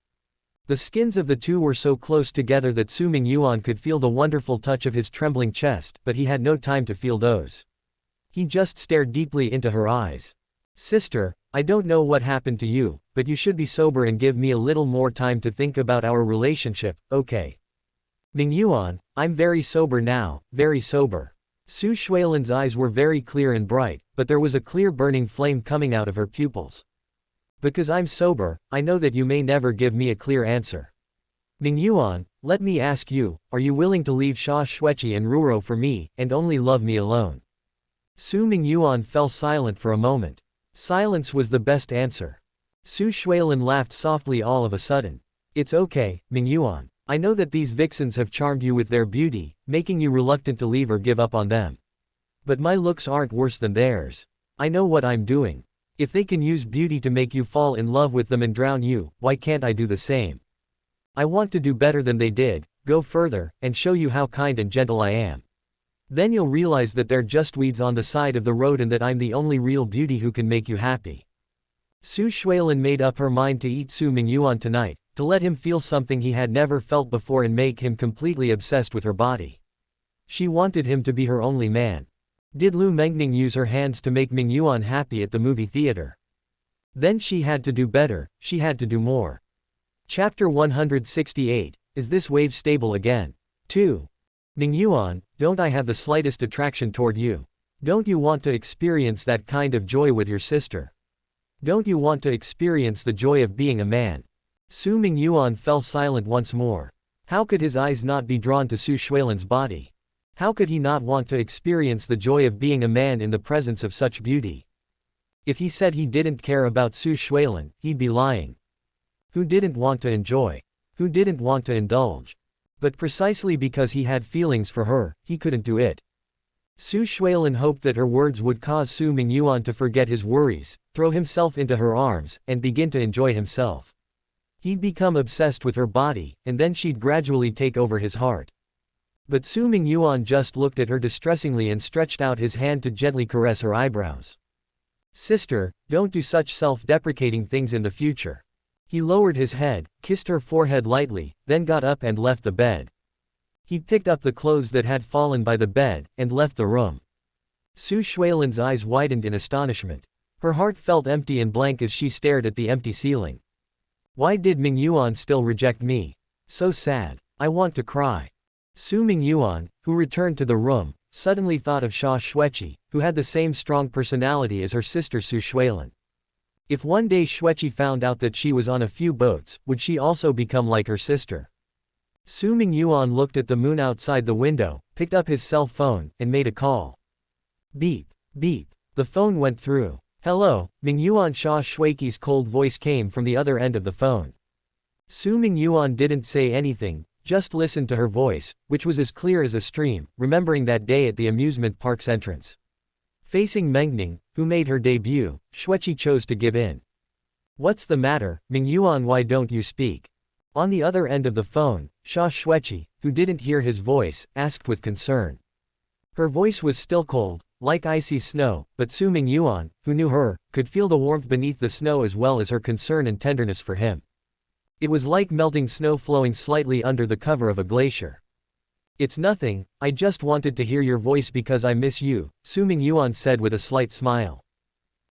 The skins of the two were so close together that Su Mingyuan could feel the wonderful touch of his trembling chest, but he had no time to feel those. He just stared deeply into her eyes. Sister, I don't know what happened to you, but you should be sober and give me a little more time to think about our relationship, okay? Mingyuan, I'm very sober now, very sober. Su Shuilan's eyes were very clear and bright, but there was a clear burning flame coming out of her pupils. Because I'm sober, I know that you may never give me a clear answer. Mingyuan, let me ask you, are you willing to leave Sha Xueqi and Ruro for me, and only love me alone? Su Mingyuan fell silent for a moment. Silence was the best answer. Su Shuilan laughed softly all of a sudden. It's okay, Mingyuan. I know that these vixens have charmed you with their beauty, making you reluctant to leave or give up on them. But my looks aren't worse than theirs. I know what I'm doing. If they can use beauty to make you fall in love with them and drown you, why can't I do the same? I want to do better than they did, go further, and show you how kind and gentle I am. Then you'll realize that they're just weeds on the side of the road and that I'm the only real beauty who can make you happy. Su Shuilan made up her mind to eat Su Mingyuan tonight, to let him feel something he had never felt before and make him completely obsessed with her body. She wanted him to be her only man. Did Lu Mengning use her hands to make Mingyuan happy at the movie theater? Then she had to do better, she had to do more. Chapter 168, Is this wave stable again? 2. Mingyuan, don't I have the slightest attraction toward you? Don't you want to experience that kind of joy with your sister? Don't you want to experience the joy of being a man? Su Mingyuan fell silent once more. How could his eyes not be drawn to Su Shuilan's body? How could he not want to experience the joy of being a man in the presence of such beauty? If he said he didn't care about Su Shuilan, he'd be lying. Who didn't want to enjoy? Who didn't want to indulge? But precisely because he had feelings for her, he couldn't do it. Su Shuilan hoped that her words would cause Su Mingyuan to forget his worries, throw himself into her arms, and begin to enjoy himself. He'd become obsessed with her body, and then she'd gradually take over his heart. But Su Mingyuan just looked at her distressingly and stretched out his hand to gently caress her eyebrows. Sister, don't do such self-deprecating things in the future. He lowered his head, kissed her forehead lightly, then got up and left the bed. He picked up the clothes that had fallen by the bed, and left the room. Su Shuilan's eyes widened in astonishment. Her heart felt empty and blank as she stared at the empty ceiling. Why did Mingyuan still reject me? So sad. I want to cry. Su Mingyuan, who returned to the room, suddenly thought of Sha Xueqi, who had the same strong personality as her sister Su Shuilan. If one day Xueqi found out that she was on a few boats, would she also become like her sister? Su Mingyuan looked at the moon outside the window, picked up his cell phone, and made a call. Beep, beep. The phone went through. Hello, Mingyuan. Sha Xueqi's cold voice came from the other end of the phone. Su Mingyuan didn't say anything, just listened to her voice, which was as clear as a stream, remembering that day at the amusement park's entrance. Facing Mengning, who made her debut, Xueqi chose to give in. "What's the matter, Mingyuan, why don't you speak?" On the other end of the phone, Xueqi, who didn't hear his voice, asked with concern. Her voice was still cold, like icy snow, but Su Mingyuan, who knew her, could feel the warmth beneath the snow as well as her concern and tenderness for him. It was like melting snow flowing slightly under the cover of a glacier. "It's nothing, I just wanted to hear your voice because I miss you," Su Mingyuan said with a slight smile.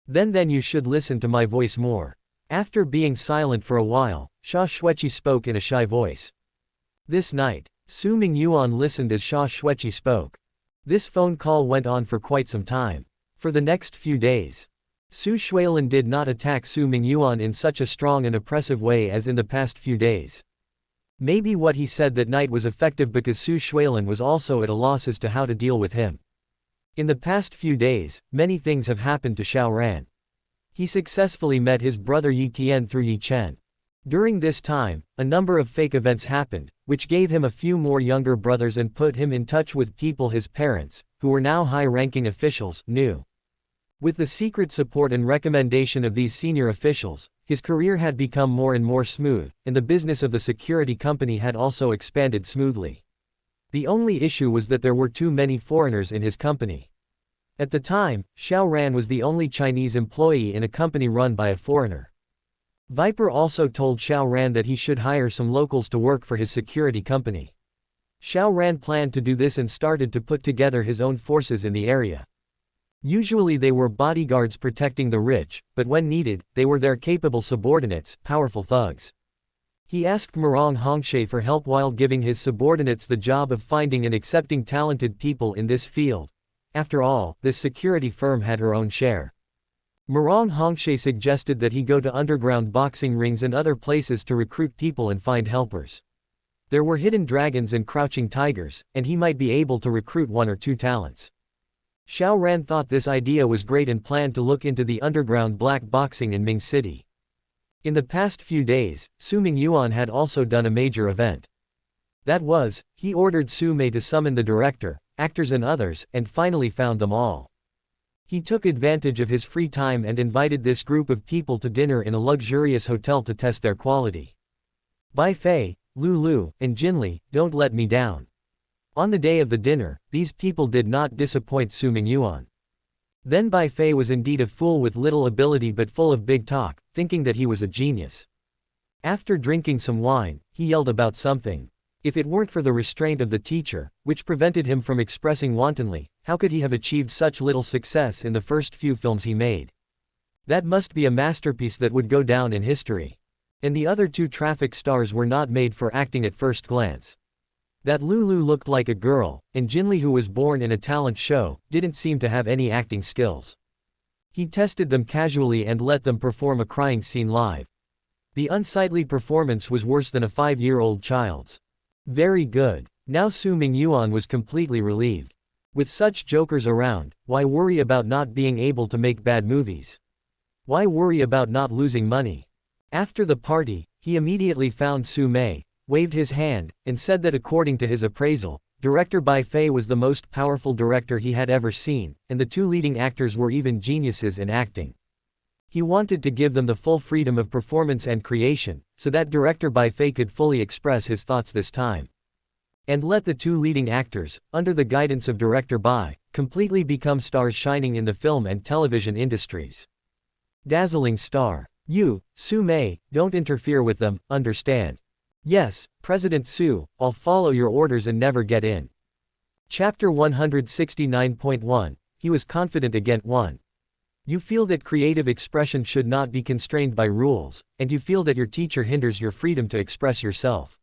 Then you should listen to my voice more." After being silent for a while, Xueqi spoke in a shy voice. This night, Su Mingyuan listened as Xueqi spoke. This phone call went on for quite some time. For the next few days, Su Shuilin did not attack Su Mingyuan in such a strong and oppressive way as in the past few days. Maybe what he said that night was effective because Su Shuilin was also at a loss as to how to deal with him. In the past few days, many things have happened to Xiao Ran. He successfully met his brother Yi Tian through Yi Chen. During this time, a number of fake events happened, which gave him a few more younger brothers and put him in touch with people his parents, who were now high-ranking officials, knew. With the secret support and recommendation of these senior officials, his career had become more and more smooth, and the business of the security company had also expanded smoothly. The only issue was that there were too many foreigners in his company. At the time, Xiao Ran was the only Chinese employee in a company run by a foreigner. Viper also told Xiao Ran that he should hire some locals to work for his security company. Xiao Ran planned to do this and started to put together his own forces in the area. Usually they were bodyguards protecting the rich, but when needed, they were their capable subordinates, powerful thugs. He asked Murong Hongshe for help while giving his subordinates the job of finding and accepting talented people in this field. After all, this security firm had her own share. Murong Hongshe suggested that he go to underground boxing rings and other places to recruit people and find helpers. There were hidden dragons and crouching tigers, and he might be able to recruit 1 or 2 talents. Xiao Ran thought this idea was great and planned to look into the underground black boxing in Ming City. In the past few days, Su Mingyuan had also done a major event. That was, he ordered Su Mei to summon the director, actors and others, and finally found them all. He took advantage of his free time and invited this group of people to dinner in a luxurious hotel to test their quality. Bai Fei, Lu Lu, and Jinli, don't let me down. On the day of the dinner, these people did not disappoint Su Mingyuan. Then Bai Fei was indeed a fool with little ability but full of big talk, thinking that he was a genius. After drinking some wine, he yelled about something. If it weren't for the restraint of the teacher, which prevented him from expressing wantonly, how could he have achieved such little success in the first few films he made? That must be a masterpiece that would go down in history. And the other 2 traffic stars were not made for acting at first glance. That Lulu looked like a girl, and Jinli, who was born in a talent show, didn't seem to have any acting skills. He tested them casually and let them perform a crying scene live. The unsightly performance was worse than a 5-year-old child's. Very good. Now Su Mingyuan was completely relieved. With such jokers around, why worry about not being able to make bad movies? Why worry about not losing money? After the party, he immediately found Su Mei, waved his hand, and said that according to his appraisal, director Bai Fei was the most powerful director he had ever seen, and the 2 leading actors were even geniuses in acting. He wanted to give them the full freedom of performance and creation, so that director Bai Fei could fully express his thoughts this time. And let the 2 leading actors, under the guidance of director Bai, completely become stars shining in the film and television industries. Dazzling star. You, Su Mei, don't interfere with them, understand? Yes, President Su, I'll follow your orders and never get in. Chapter 169.1, he was confident again. 1. You feel that creative expression should not be constrained by rules, and you feel that your teacher hinders your freedom to express yourself.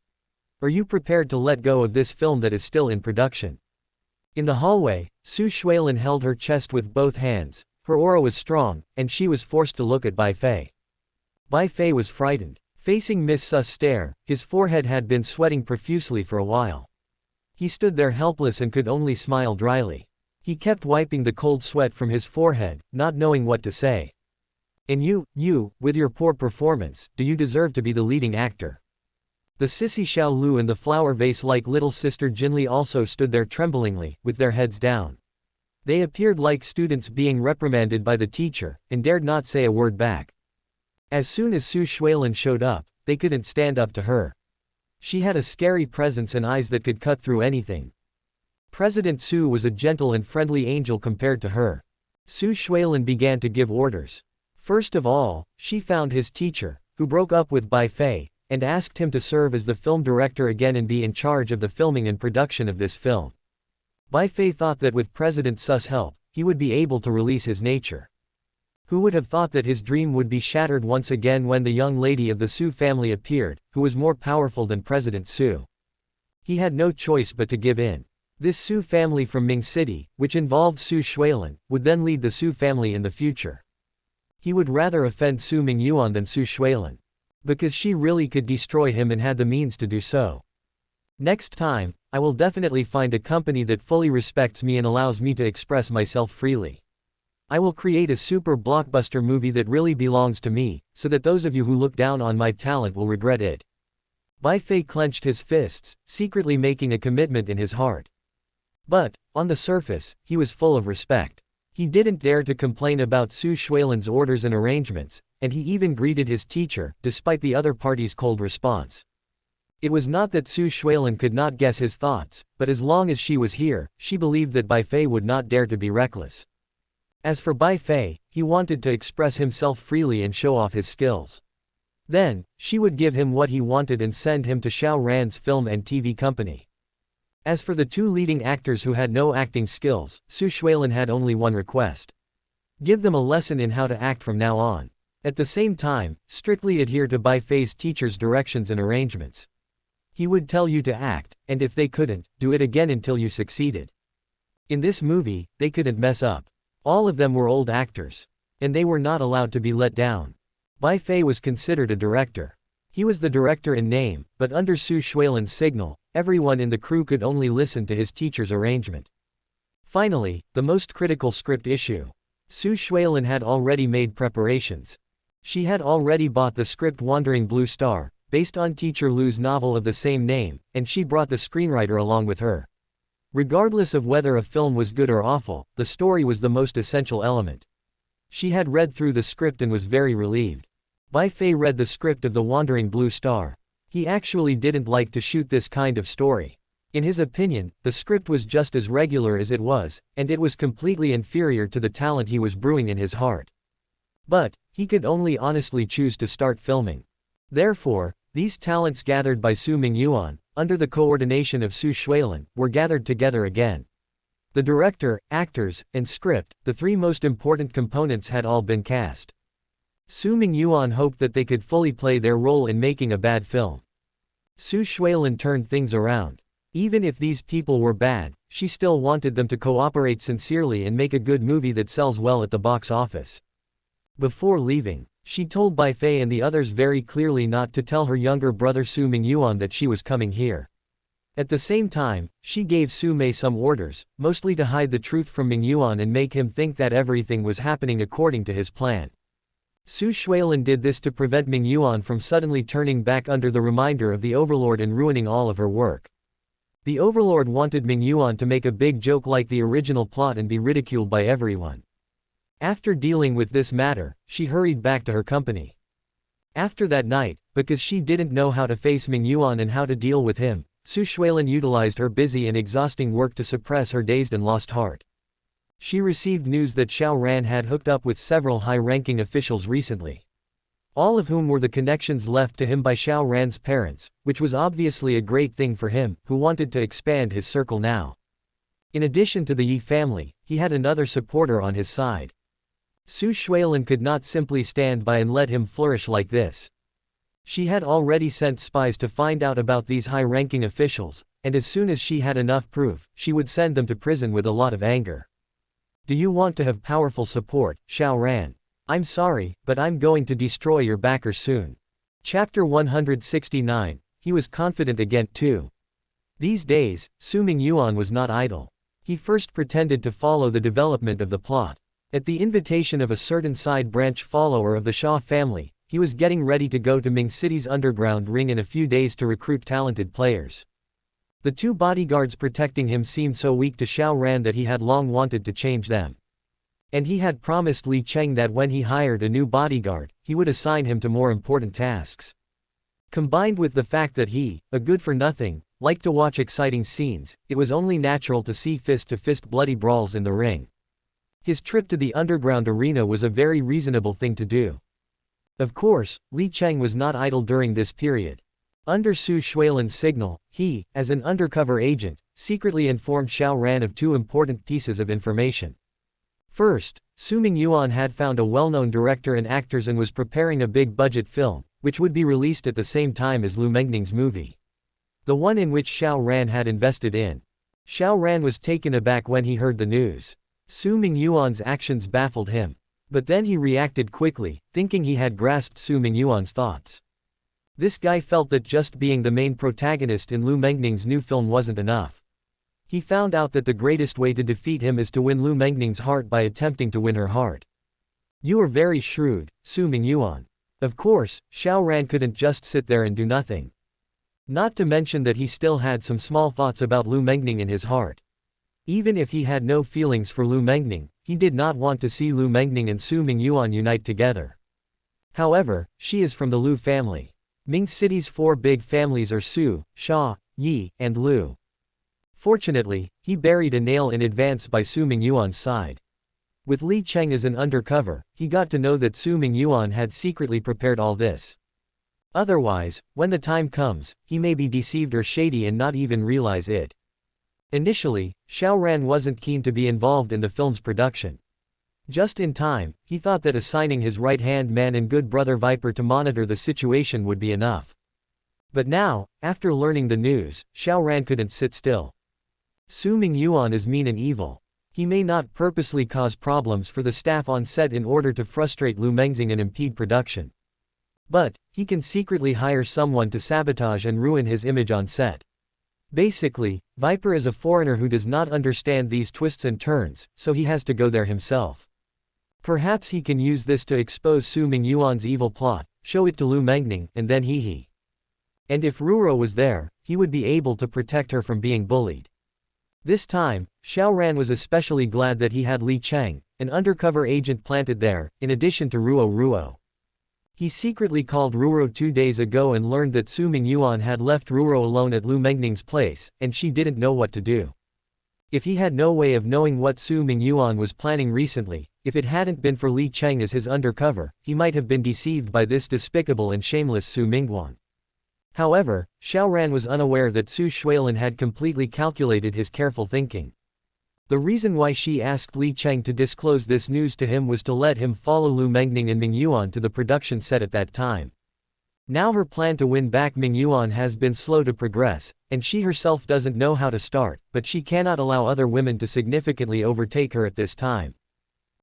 Are you prepared to let go of this film that is still in production? In the hallway, Su Shuilin held her chest with both hands, her aura was strong, and she was forced to look at Bai Fei. Bai Fei was frightened. Facing Miss Su's stare, his forehead had been sweating profusely for a while. He stood there helpless and could only smile dryly. He kept wiping the cold sweat from his forehead, not knowing what to say. And you, with your poor performance, do you deserve to be the leading actor? The sissy Xiao Lu and the flower vase-like little sister Jinli also stood there tremblingly, with their heads down. They appeared like students being reprimanded by the teacher, and dared not say a word back. As soon as Su Shuilin showed up, they couldn't stand up to her. She had a scary presence and eyes that could cut through anything. President Su was a gentle and friendly angel compared to her. Su Shuilin began to give orders. First of all, she found his teacher, who broke up with Bai Fei, and asked him to serve as the film director again and be in charge of the filming and production of this film. Bai Fei thought that with President Su's help, he would be able to release his nature. Who would have thought that his dream would be shattered once again when the young lady of the Su family appeared, who was more powerful than President Su. He had no choice but to give in. This Su family from Ming City, which involved Su Shuilin, would then lead the Su family in the future. He would rather offend Su Mingyuan than Su Shuilin. Because she really could destroy him and had the means to do so. Next time, I will definitely find a company that fully respects me and allows me to express myself freely. I will create a super blockbuster movie that really belongs to me, so that those of you who look down on my talent will regret it. Bai Fei clenched his fists, secretly making a commitment in his heart. But, on the surface, he was full of respect. He didn't dare to complain about Su Shuilin's orders and arrangements, and he even greeted his teacher, despite the other party's cold response. It was not that Su Shuilin could not guess his thoughts, but as long as she was here, she believed that Bai Fei would not dare to be reckless. As for Bai Fei, he wanted to express himself freely and show off his skills. Then, she would give him what he wanted and send him to Xiao Ran's film and TV company. As for the two leading actors who had no acting skills, Su Shuilin had only one request. Give them a lesson in how to act from now on. At the same time, strictly adhere to Bai Fei's teacher's directions and arrangements. He would tell you to act, and if they couldn't, do it again until you succeeded. In this movie, they couldn't mess up. All of them were old actors. And they were not allowed to be let down. Bai Fei was considered a director. He was the director in name, but under Su Shuilin's signal, everyone in the crew could only listen to his teacher's arrangement. Finally, the most critical script issue. Su Shuilin had already made preparations. She had already bought the script Wandering Blue Star, based on Teacher Lu's novel of the same name, and she brought the screenwriter along with her. Regardless of whether a film was good or awful, the story was the most essential element. She had read through the script and was very relieved. Bai Fei read the script of The Wandering Blue Star. He actually didn't like to shoot this kind of story. In his opinion, the script was just as regular as it was, and it was completely inferior to the talent he was brewing in his heart. But, he could only honestly choose to start filming. Therefore, these talents gathered by Su Mingyuan, under the coordination of Su Shuilin, were gathered together again. The director, actors, and script, the three most important components had all been cast. Su Mingyuan hoped that they could fully play their role in making a bad film. Su Shuilin turned things around. Even if these people were bad, she still wanted them to cooperate sincerely and make a good movie that sells well at the box office. Before leaving, she told Bai Fei and the others very clearly not to tell her younger brother Su Mingyuan that she was coming here. At the same time, she gave Su Mei some orders, mostly to hide the truth from Mingyuan and make him think that everything was happening according to his plan. Su Shuilin did this to prevent Mingyuan from suddenly turning back under the reminder of the Overlord and ruining all of her work. The Overlord wanted Mingyuan to make a big joke like the original plot and be ridiculed by everyone. After dealing with this matter, she hurried back to her company. After that night, because she didn't know how to face Mingyuan and how to deal with him, Su Shuilin utilized her busy and exhausting work to suppress her dazed and lost heart. She received news that Xiao Ran had hooked up with several high-ranking officials recently. All of whom were the connections left to him by Xiao Ran's parents, which was obviously a great thing for him, who wanted to expand his circle now. In addition to the Yi family, he had another supporter on his side. Su Shuilin could not simply stand by and let him flourish like this. She had already sent spies to find out about these high-ranking officials, and as soon as she had enough proof, she would send them to prison with a lot of anger. Do you want to have powerful support, Xiao Ran? I'm sorry, but I'm going to destroy your backers soon. Chapter 169, he was confident again, too. These days, Su Mingyuan was not idle. He first pretended to follow the development of the plot. At the invitation of a certain side branch follower of the Shah family, he was getting ready to go to Ming City's underground ring in a few days to recruit talented players. The two bodyguards protecting him seemed so weak to Xiao Ran that he had long wanted to change them. And he had promised Li Cheng that when he hired a new bodyguard, he would assign him to more important tasks. Combined with the fact that he, a good-for-nothing, liked to watch exciting scenes, it was only natural to see fist-to-fist bloody brawls in the ring. His trip to the underground arena was a very reasonable thing to do. Of course, Li Cheng was not idle during this period. Under Su Shuilan's signal, he, as an undercover agent, secretly informed Xiao Ran of two important pieces of information. First, Su Mingyuan had found a well-known director and actors and was preparing a big-budget film, which would be released at the same time as Lu Mengning's movie. The one in which Xiao Ran had invested in. Xiao Ran was taken aback when he heard the news. Su Mingyuan's actions baffled him. But then he reacted quickly, thinking he had grasped Su Mingyuan's thoughts. This guy felt that just being the main protagonist in Lu Mengning's new film wasn't enough. He found out that the greatest way to defeat him is to win Lu Mengning's heart by attempting to win her heart. You are very shrewd, Su Mingyuan. Of course, Xiao Ran couldn't just sit there and do nothing. Not to mention that he still had some small thoughts about Lu Mengning in his heart. Even if he had no feelings for Lu Mengning, he did not want to see Lu Mengning and Su Mingyuan unite together. However, she is from the Lu family. Ming City's four big families are Su, Sha, Yi, and Lu. Fortunately, he buried a nail in advance by Su Mingyuan's side. With Li Cheng as an undercover, he got to know that Su Mingyuan had secretly prepared all this. Otherwise, when the time comes, he may be deceived or shady and not even realize it. Initially, Xiao Ran wasn't keen to be involved in the film's production. Just in time, he thought that assigning his right-hand man and good brother Viper to monitor the situation would be enough. But now, after learning the news, Xiao Ran couldn't sit still. Su Mingyuan is mean and evil. He may not purposely cause problems for the staff on set in order to frustrate Lu Mengxing and impede production. But, he can secretly hire someone to sabotage and ruin his image on set. Basically, Viper is a foreigner who does not understand these twists and turns, so he has to go there himself. Perhaps he can use this to expose Su Mingyuan's evil plot, show it to Lu Mengning, and then he. And if Ruro was there, he would be able to protect her from being bullied. This time, Xiao Ran was especially glad that he had Li Cheng, an undercover agent planted there, in addition to Ruo. He secretly called Ruro 2 days ago and learned that Su Mingyuan had left Ruro alone at Lu Mengning's place, and she didn't know what to do. If he had no way of knowing what Su Mingyuan was planning recently, if it hadn't been for Li Cheng as his undercover, he might have been deceived by this despicable and shameless Su Mingyuan. However, Xiao Ran was unaware that Su Shuilan had completely calculated his careful thinking. The reason why she asked Li Cheng to disclose this news to him was to let him follow Lu Mengning and Mingyuan to the production set at that time. Now her plan to win back Mingyuan has been slow to progress, and she herself doesn't know how to start, but she cannot allow other women to significantly overtake her at this time.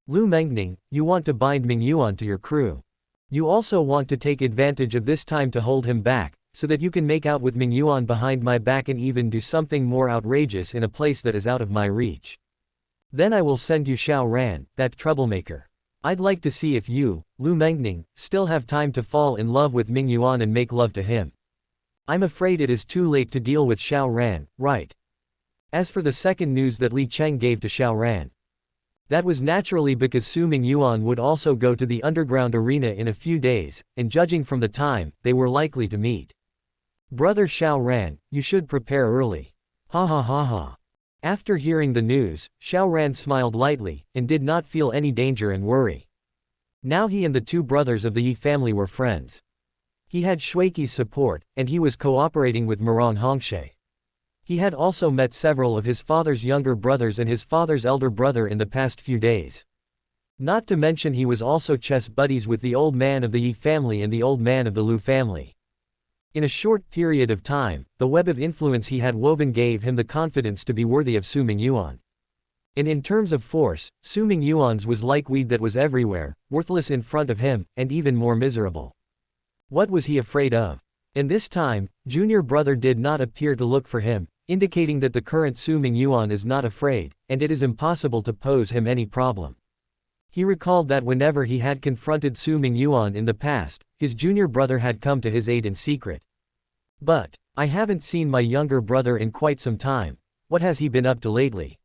Lu Mengning, you want to bind Mingyuan to your crew. You also want to take advantage of this time to hold him back, so that you can make out with Mingyuan behind my back and even do something more outrageous in a place that is out of my reach. Then I will send you Xiao Ran, that troublemaker. I'd like to see if you, Lu Mengning, still have time to fall in love with Mingyuan and make love to him. I'm afraid it is too late to deal with Xiao Ran, right? As for the second news that Li Cheng gave to Xiao Ran, that was naturally because Su Mingyuan would also go to the underground arena in a few days, and judging from the time, they were likely to meet. Brother Xiao Ran, you should prepare early. Ha ha ha ha. After hearing the news, Xiao Ran smiled lightly, and did not feel any danger and worry. Now he and the two brothers of the Yi family were friends. He had Shuiqi's support, and he was cooperating with Murong Hongshe. He had also met several of his father's younger brothers and his father's elder brother in the past few days. Not to mention he was also chess buddies with the old man of the Yi family and the old man of the Lu family. In a short period of time, the web of influence he had woven gave him the confidence to be worthy of Su Mingyuan. And in terms of force, Su Mingyuan's was like weed that was everywhere, worthless in front of him, and even more miserable. What was he afraid of? And this time, junior brother did not appear to look for him, indicating that the current Su Mingyuan is not afraid, and it is impossible to pose him any problem. He recalled that whenever he had confronted Su Mingyuan in the past, his junior brother had come to his aid in secret. But, I haven't seen my younger brother in quite some time. What has he been up to lately?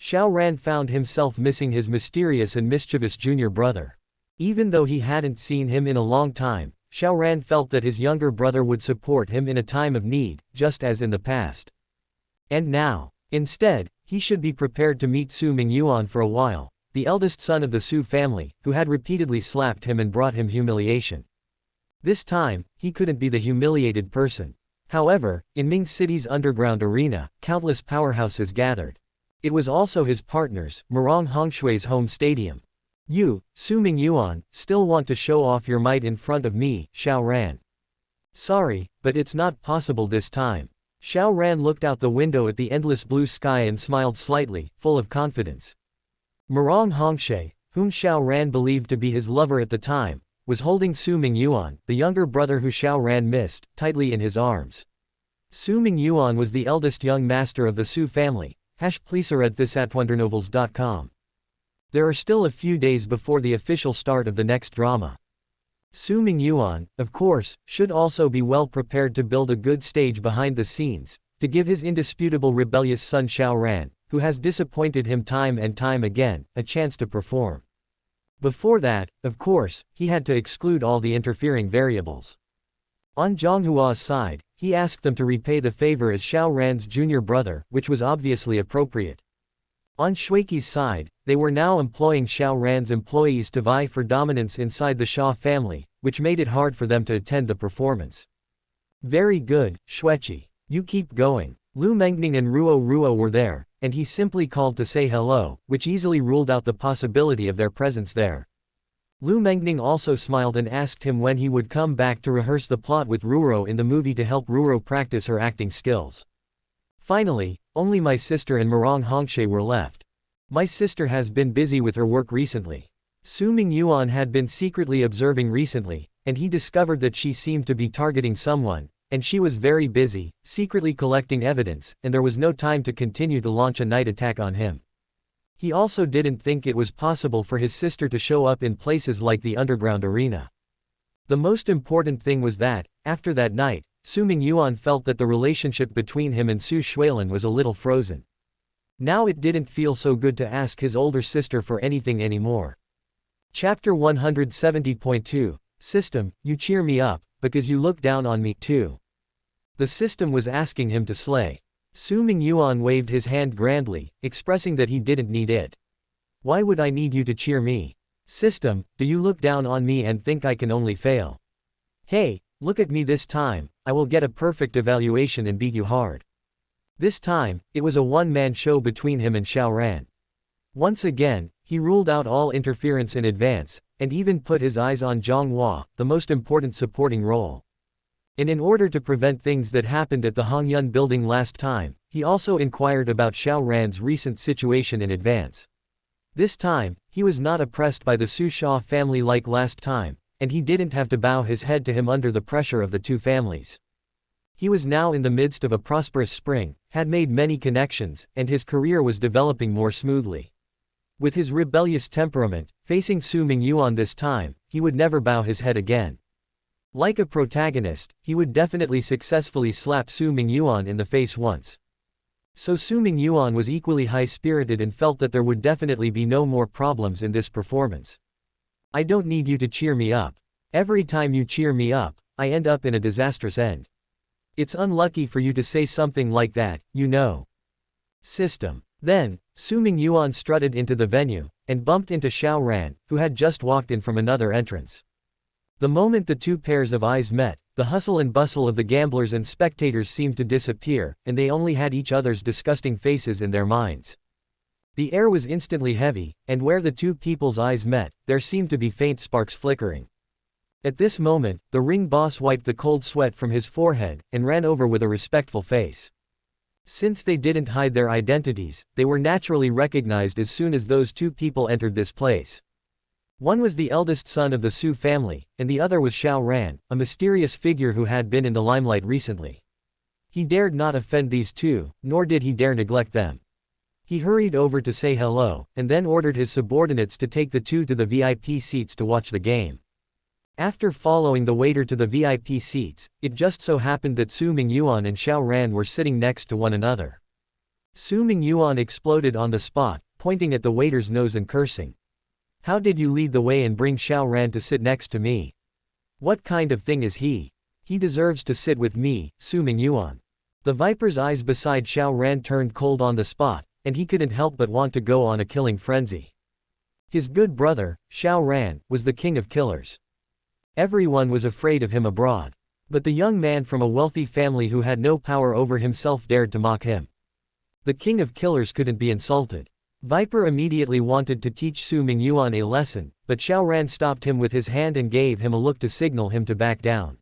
Xiao Ran found himself missing his mysterious and mischievous junior brother. Even though he hadn't seen him in a long time, Xiao Ran felt that his younger brother would support him in a time of need, just as in the past. And now, instead, he should be prepared to meet Su Mingyuan for a while, the eldest son of the Su family, who had repeatedly slapped him and brought him humiliation. This time, he couldn't be the humiliated person. However, in Ming City's underground arena, countless powerhouses gathered. It was also his partners, Murong Hongshui's home stadium. You, Su Mingyuan, still want to show off your might in front of me, Xiao Ran. Sorry, but it's not possible this time. Xiao Ran looked out the window at the endless blue sky and smiled slightly, full of confidence. Murong Hongshui, whom Xiao Ran believed to be his lover at the time, was holding Su Mingyuan, the younger brother who Xiao Ran missed, tightly in his arms. Su Mingyuan was the eldest young master of the Su family. Please read this at wondernovels.com. There are still a few days before the official start of the next drama. Su Mingyuan, of course, should also be well prepared to build a good stage behind the scenes, to give his indisputable rebellious son Xiao Ran, who has disappointed him time and time again, a chance to perform. Before that, of course, he had to exclude all the interfering variables. On Zhonghua's side, he asked them to repay the favor as Xiao Ran's junior brother, which was obviously appropriate. On Shuiqi's side, they were now employing Xiao Ran's employees to vie for dominance inside the Xia family, which made it hard for them to attend the performance. Very good, Shuiqi. You keep going. Lu Mengning and Ruo were there, and he simply called to say hello, which easily ruled out the possibility of their presence there. Lu Mengning also smiled and asked him when he would come back to rehearse the plot with Ruo in the movie to help Ruo practice her acting skills. Finally, only my sister and Murong Hongshui were left. My sister has been busy with her work recently. Su Mingyuan had been secretly observing recently, and he discovered that she seemed to be targeting someone, and she was very busy, secretly collecting evidence, and there was no time to continue to launch a night attack on him. He also didn't think it was possible for his sister to show up in places like the underground arena. The most important thing was that, after that night, Su Mingyuan felt that the relationship between him and Su Shuilin was a little frozen. Now it didn't feel so good to ask his older sister for anything anymore. Chapter 170.2, System, you cheer me up, because you look down on me, too. The system was asking him to slay. Su Mingyuan waved his hand grandly, expressing that he didn't need it. Why would I need you to cheer me? System, do you look down on me and think I can only fail? Hey, look at me this time, I will get a perfect evaluation and beat you hard. This time, it was a one-man show between him and Xiao Ran. Once again, he ruled out all interference in advance, and even put his eyes on Zhang Hua, the most important supporting role. And in order to prevent things that happened at the Hongyun building last time, he also inquired about Xiao Ran's recent situation in advance. This time, he was not oppressed by the Su Xia family like last time, and he didn't have to bow his head to him under the pressure of the two families. He was now in the midst of a prosperous spring, had made many connections, and his career was developing more smoothly. With his rebellious temperament, facing Su Mingyuan this time, he would never bow his head again. Like a protagonist, he would definitely successfully slap Su Mingyuan in the face once. So Su Mingyuan was equally high-spirited and felt that there would definitely be no more problems in this performance. I don't need you to cheer me up. Every time you cheer me up, I end up in a disastrous end. It's unlucky for you to say something like that, you know. System. Then, Su Mingyuan strutted into the venue, and bumped into Xiao Ran, who had just walked in from another entrance. The moment the two pairs of eyes met, the hustle and bustle of the gamblers and spectators seemed to disappear, and they only had each other's disgusting faces in their minds. The air was instantly heavy, and where the two people's eyes met, there seemed to be faint sparks flickering. At this moment, the ring boss wiped the cold sweat from his forehead, and ran over with a respectful face. Since they didn't hide their identities, they were naturally recognized as soon as those two people entered this place. One was the eldest son of the Su family, and the other was Xiao Ran, a mysterious figure who had been in the limelight recently. He dared not offend these two, nor did he dare neglect them. He hurried over to say hello, and then ordered his subordinates to take the two to the VIP seats to watch the game. After following the waiter to the VIP seats, it just so happened that Su Mingyuan and Xiao Ran were sitting next to one another. Su Mingyuan exploded on the spot, pointing at the waiter's nose and cursing. "How did you lead the way and bring Xiao Ran to sit next to me? What kind of thing is he? He deserves to sit with me, Su Mingyuan." The Viper's eyes beside Xiao Ran turned cold on the spot, and he couldn't help but want to go on a killing frenzy. His good brother, Xiao Ran, was the king of killers. Everyone was afraid of him abroad. But the young man from a wealthy family who had no power over himself dared to mock him. The king of killers couldn't be insulted. Viper immediately wanted to teach Su Mingyuan a lesson, but Xiao Ran stopped him with his hand and gave him a look to signal him to back down.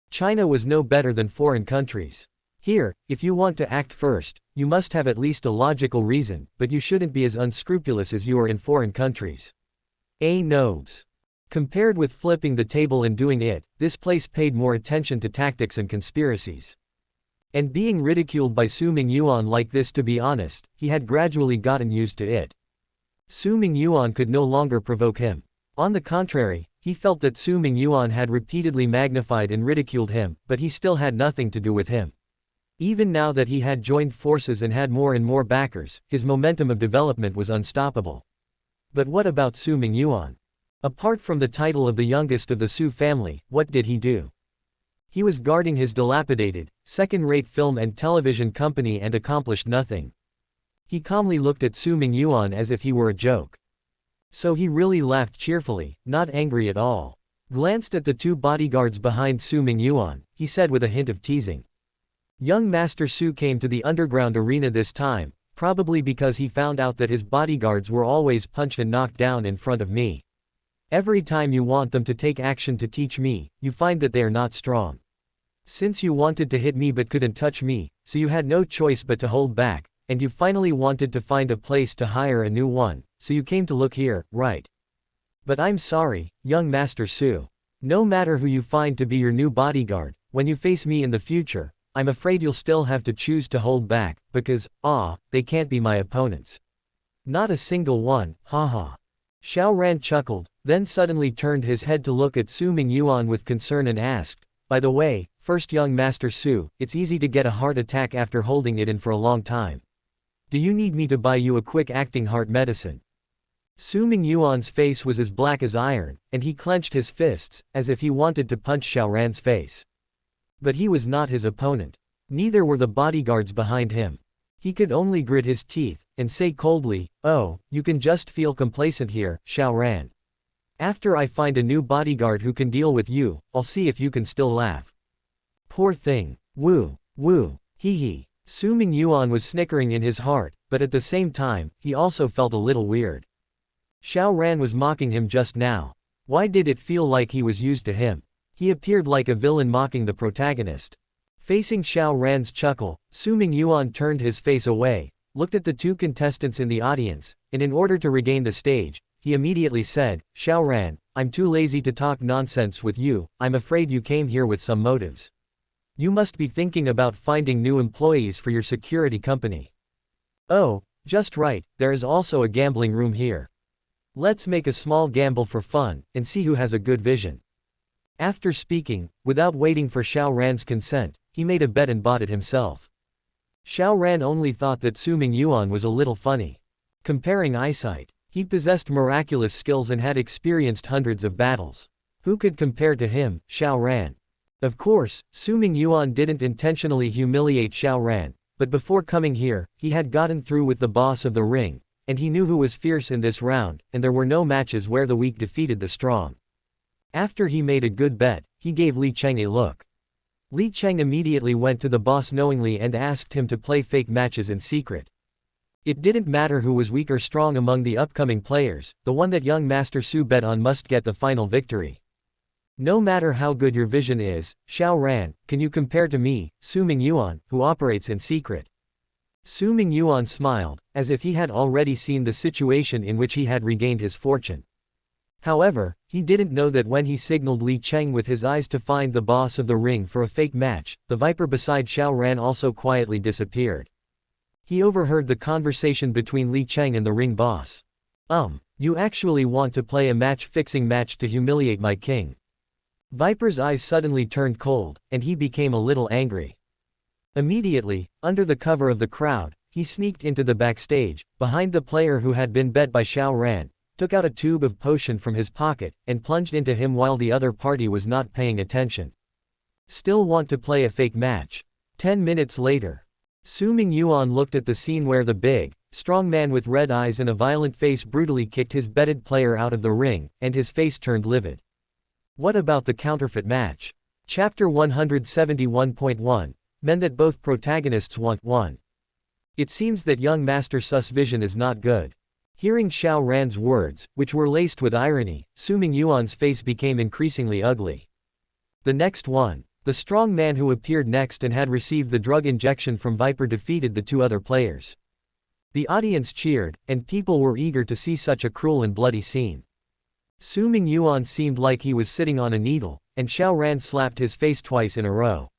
China was no better than foreign countries. Here, if you want to act first, you must have at least a logical reason, but you shouldn't be as unscrupulous as you are in foreign countries. Nobs. Compared with flipping the table and doing it, this place paid more attention to tactics and conspiracies. And being ridiculed by Su Mingyuan like this, to be honest, he had gradually gotten used to it. Su Mingyuan could no longer provoke him. On the contrary, he felt that Su Mingyuan had repeatedly magnified and ridiculed him, but he still had nothing to do with him. Even now that he had joined forces and had more and more backers, his momentum of development was unstoppable. But what about Su Mingyuan? Apart from the title of the youngest of the Su family, what did he do? He was guarding his dilapidated, second-rate film and television company and accomplished nothing. He calmly looked at Su Mingyuan as if he were a joke. So he really laughed cheerfully, not angry at all. Glanced at the two bodyguards behind Su Mingyuan, he said with a hint of teasing. Young Master Su came to the underground arena this time, probably because he found out that his bodyguards were always punched and knocked down in front of me. Every time you want them to take action to teach me, you find that they are not strong. Since you wanted to hit me but couldn't touch me, so you had no choice but to hold back, and you finally wanted to find a place to hire a new one, so you came to look here, right? But I'm sorry, young Master Su. No matter who you find to be your new bodyguard, when you face me in the future, I'm afraid you'll still have to choose to hold back, because, they can't be my opponents. Not a single one, haha. Xiao Ran chuckled, then suddenly turned his head to look at Su Mingyuan with concern and asked, "By the way, first young Master Su, it's easy to get a heart attack after holding it in for a long time. Do you need me to buy you a quick-acting heart medicine?" Su Mingyuan's face was as black as iron, and he clenched his fists, as if he wanted to punch Xiao Ran's face. But he was not his opponent. Neither were the bodyguards behind him. He could only grit his teeth, and say coldly, "Oh, you can just feel complacent here, Xiao Ran. After I find a new bodyguard who can deal with you, I'll see if you can still laugh." Poor thing. Woo, hee hee. Su Mingyuan was snickering in his heart, but at the same time, he also felt a little weird. Xiao Ran was mocking him just now. Why did it feel like he was used to him? He appeared like a villain mocking the protagonist. Facing Xiao Ran's chuckle, Su Mingyuan turned his face away, looked at the two contestants in the audience, and in order to regain the stage, he immediately said, "Xiao Ran, I'm too lazy to talk nonsense with you, I'm afraid you came here with some motives. You must be thinking about finding new employees for your security company. Oh, just right, there is also a gambling room here. Let's make a small gamble for fun, and see who has a good vision." After speaking, without waiting for Xiao Ran's consent, he made a bet and bought it himself. Xiao Ran only thought that Su Mingyuan was a little funny. Comparing eyesight, he possessed miraculous skills and had experienced hundreds of battles. Who could compare to him, Xiao Ran? Of course, Su Mingyuan didn't intentionally humiliate Xiao Ran, but before coming here, he had gotten through with the boss of the ring, and he knew who was fierce in this round, and there were no matches where the weak defeated the strong. After he made a good bet, he gave Li Cheng a look. Li Cheng immediately went to the boss knowingly and asked him to play fake matches in secret. It didn't matter who was weak or strong among the upcoming players, the one that young Master Su bet on must get the final victory. No matter how good your vision is, Xiao Ran, can you compare to me, Su Mingyuan, who operates in secret? Su Mingyuan smiled, as if he had already seen the situation in which he had regained his fortune. However, he didn't know that when he signaled Li Cheng with his eyes to find the boss of the ring for a fake match, the Viper beside Xiao Ran also quietly disappeared. He overheard the conversation between Li Cheng and the ring boss. You actually want to play a match-fixing match to humiliate my king? Viper's eyes suddenly turned cold, and he became a little angry. Immediately, under the cover of the crowd, he sneaked into the backstage, behind the player who had been bet by Xiao Ran, took out a tube of potion from his pocket, and plunged into him while the other party was not paying attention. Still want to play a fake match? 10 minutes later. Su Mingyuan looked at the scene where the big, strong man with red eyes and a violent face brutally kicked his betted player out of the ring, and his face turned livid. What about the counterfeit match? Chapter 171.1, Men that both protagonists want. 1. It seems that young Master Su's vision is not good. Hearing Xiao Ran's words, which were laced with irony, Su Mingyuan's face became increasingly ugly. The next one. The strong man who appeared next and had received the drug injection from Viper defeated the two other players. The audience cheered, and people were eager to see such a cruel and bloody scene. Su Mingyuan seemed like he was sitting on a needle, and Xiao Ran slapped his face twice in a row.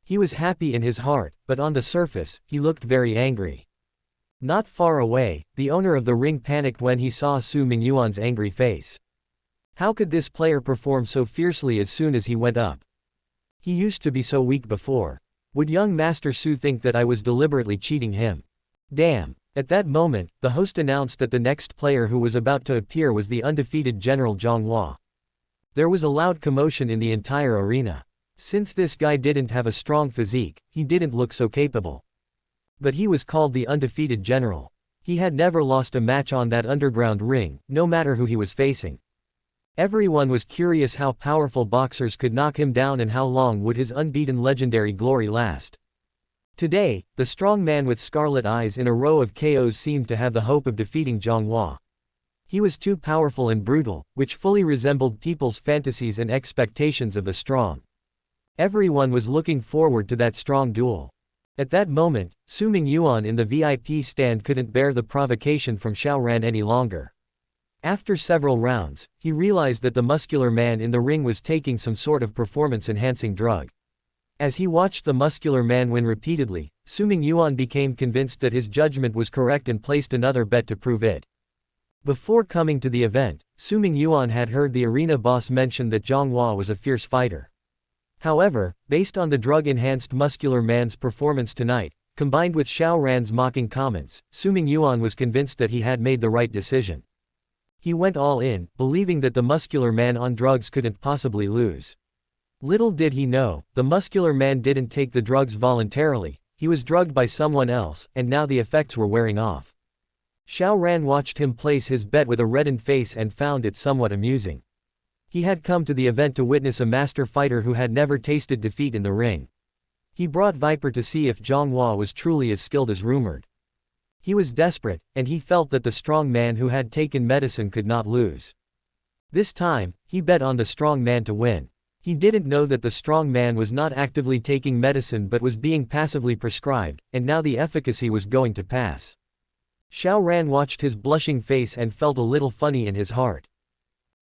He was happy in his heart, but on the surface, he looked very angry. Not far away, the owner of the ring panicked when he saw Su Mingyuan's angry face. How could this player perform so fiercely as soon as he went up? He used to be so weak before. Would young Master Su think that I was deliberately cheating him? Damn. At that moment, the host announced that the next player who was about to appear was the undefeated General Zhang Hua. There was a loud commotion in the entire arena. Since this guy didn't have a strong physique, he didn't look so capable. But he was called the undefeated general. He had never lost a match on that underground ring, no matter who he was facing. Everyone was curious how powerful boxers could knock him down and how long would his unbeaten legendary glory last. Today, the strong man with scarlet eyes in a row of KOs seemed to have the hope of defeating Zhang Hua. He was too powerful and brutal, which fully resembled people's fantasies and expectations of the strong. Everyone was looking forward to that strong duel. At that moment, Su Mingyuan in the VIP stand couldn't bear the provocation from Xiao Ran any longer. After several rounds, he realized that the muscular man in the ring was taking some sort of performance-enhancing drug. As he watched the muscular man win repeatedly, Su Mingyuan became convinced that his judgment was correct and placed another bet to prove it. Before coming to the event, Su Mingyuan had heard the arena boss mention that Zhang Hua was a fierce fighter. However, based on the drug-enhanced muscular man's performance tonight, combined with Xiao Ran's mocking comments, Su Mingyuan was convinced that he had made the right decision. He went all in, believing that the muscular man on drugs couldn't possibly lose. Little did he know, the muscular man didn't take the drugs voluntarily, he was drugged by someone else, and now the effects were wearing off. Xiao Ran watched him place his bet with a reddened face and found it somewhat amusing. He had come to the event to witness a master fighter who had never tasted defeat in the ring. He brought Viper to see if Zhang Hua was truly as skilled as rumored. He was desperate, and he felt that the strong man who had taken medicine could not lose. This time, he bet on the strong man to win. He didn't know that the strong man was not actively taking medicine but was being passively prescribed, and now the efficacy was going to pass. Xiao Ran watched his blushing face and felt a little funny in his heart.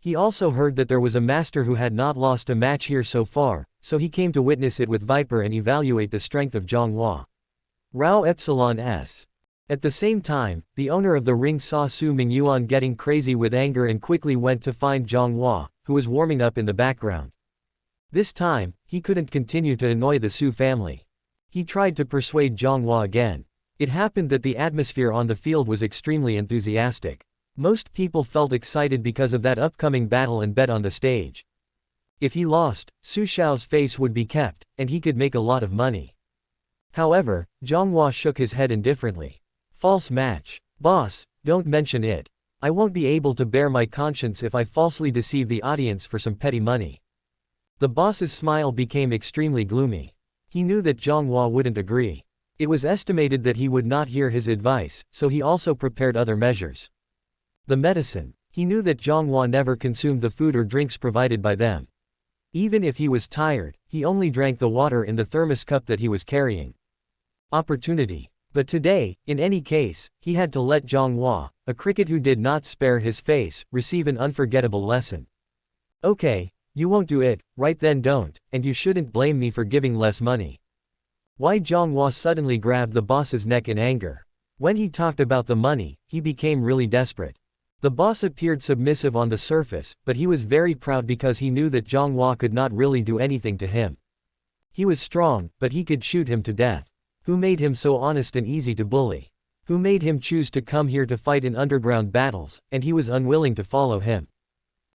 He also heard that there was a master who had not lost a match here so far, so he came to witness it with Viper and evaluate the strength of Zhang Hua. Rao Epsilon S. At the same time, the owner of the ring saw Su Mingyuan getting crazy with anger and quickly went to find Zhang Hua, who was warming up in the background. This time, he couldn't continue to annoy the Su family. He tried to persuade Zhang Hua again. It happened that the atmosphere on the field was extremely enthusiastic. Most people felt excited because of that upcoming battle and bet on the stage. If he lost, Su Xiao's face would be kept, and he could make a lot of money. However, Zhang Hua shook his head indifferently. False match. Boss, don't mention it. I won't be able to bear my conscience if I falsely deceive the audience for some petty money. The boss's smile became extremely gloomy. He knew that Zhang Hua wouldn't agree. It was estimated that he would not hear his advice, so he also prepared other measures. The medicine. He knew that Zhang Hua never consumed the food or drinks provided by them. Even if he was tired, he only drank the water in the thermos cup that he was carrying. Opportunity. But today, in any case, he had to let Zhang Hua, a cricket who did not spare his face, receive an unforgettable lesson. Okay, you won't do it, right then don't, and you shouldn't blame me for giving less money. Why Zhonghua suddenly grabbed the boss's neck in anger. When he talked about the money, he became really desperate. The boss appeared submissive on the surface, but he was very proud because he knew that Zhonghua could not really do anything to him. He was strong, but he could shoot him to death. Who made him so honest and easy to bully? Who made him choose to come here to fight in underground battles, and he was unwilling to follow him?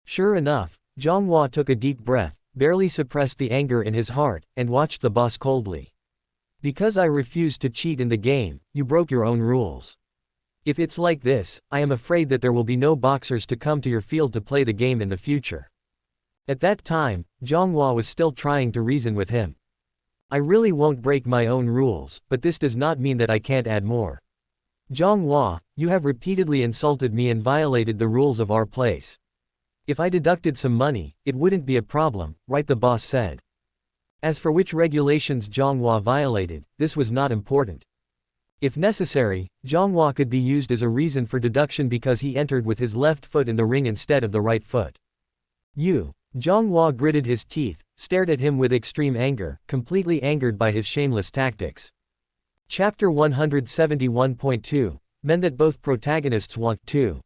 Sure enough, Zhonghua took a deep breath, barely suppressed the anger in his heart, and watched the boss coldly. Because I refused to cheat in the game, you broke your own rules. If it's like this, I am afraid that there will be no boxers to come to your field to play the game in the future. At that time, Zhonghua was still trying to reason with him. I really won't break my own rules, but this does not mean that I can't add more. Zhonghua, you have repeatedly insulted me and violated the rules of our place. If I deducted some money, it wouldn't be a problem, right? The boss said. As for which regulations Zhonghua violated, this was not important. If necessary, Zhonghua could be used as a reason for deduction because he entered with his left foot in the ring instead of the right foot. You. Zhonghua gritted his teeth, stared at him with extreme anger, completely angered by his shameless tactics. Chapter 171.2 Men that both protagonists want to.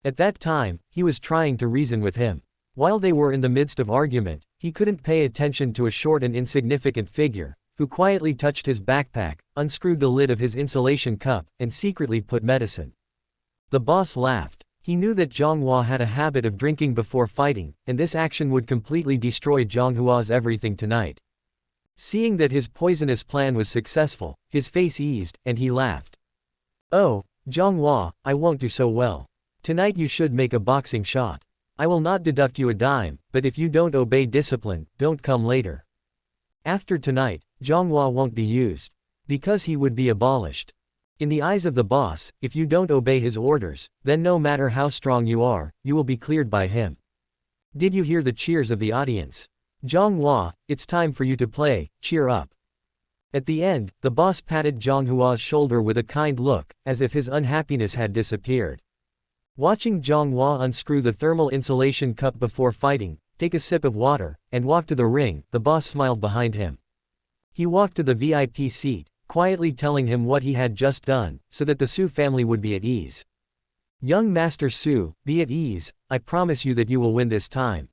At that time, he was trying to reason with him. While they were in the midst of argument, he couldn't pay attention to a short and insignificant figure, who quietly touched his backpack, unscrewed the lid of his insulation cup, and secretly put medicine. The boss laughed. He knew that Zhonghua had a habit of drinking before fighting, and this action would completely destroy Zhonghua's everything tonight. Seeing that his poisonous plan was successful, his face eased, and he laughed. Oh, Zhonghua, I won't do so well. Tonight you should make a boxing shot. I will not deduct you a dime, but if you don't obey discipline, don't come later. After tonight, Zhonghua won't be used. Because he would be abolished. In the eyes of the boss, if you don't obey his orders, then no matter how strong you are, you will be cleared by him. Did you hear the cheers of the audience? Zhonghua, it's time for you to play, cheer up. At the end, the boss patted Zhonghua's shoulder with a kind look, as if his unhappiness had disappeared. Watching Zhonghua unscrew the thermal insulation cup before fighting, take a sip of water, and walk to the ring, the boss smiled behind him. He walked to the VIP seat, quietly telling him what he had just done, so that the Su family would be at ease. Young Master Su, be at ease, I promise you that you will win this time.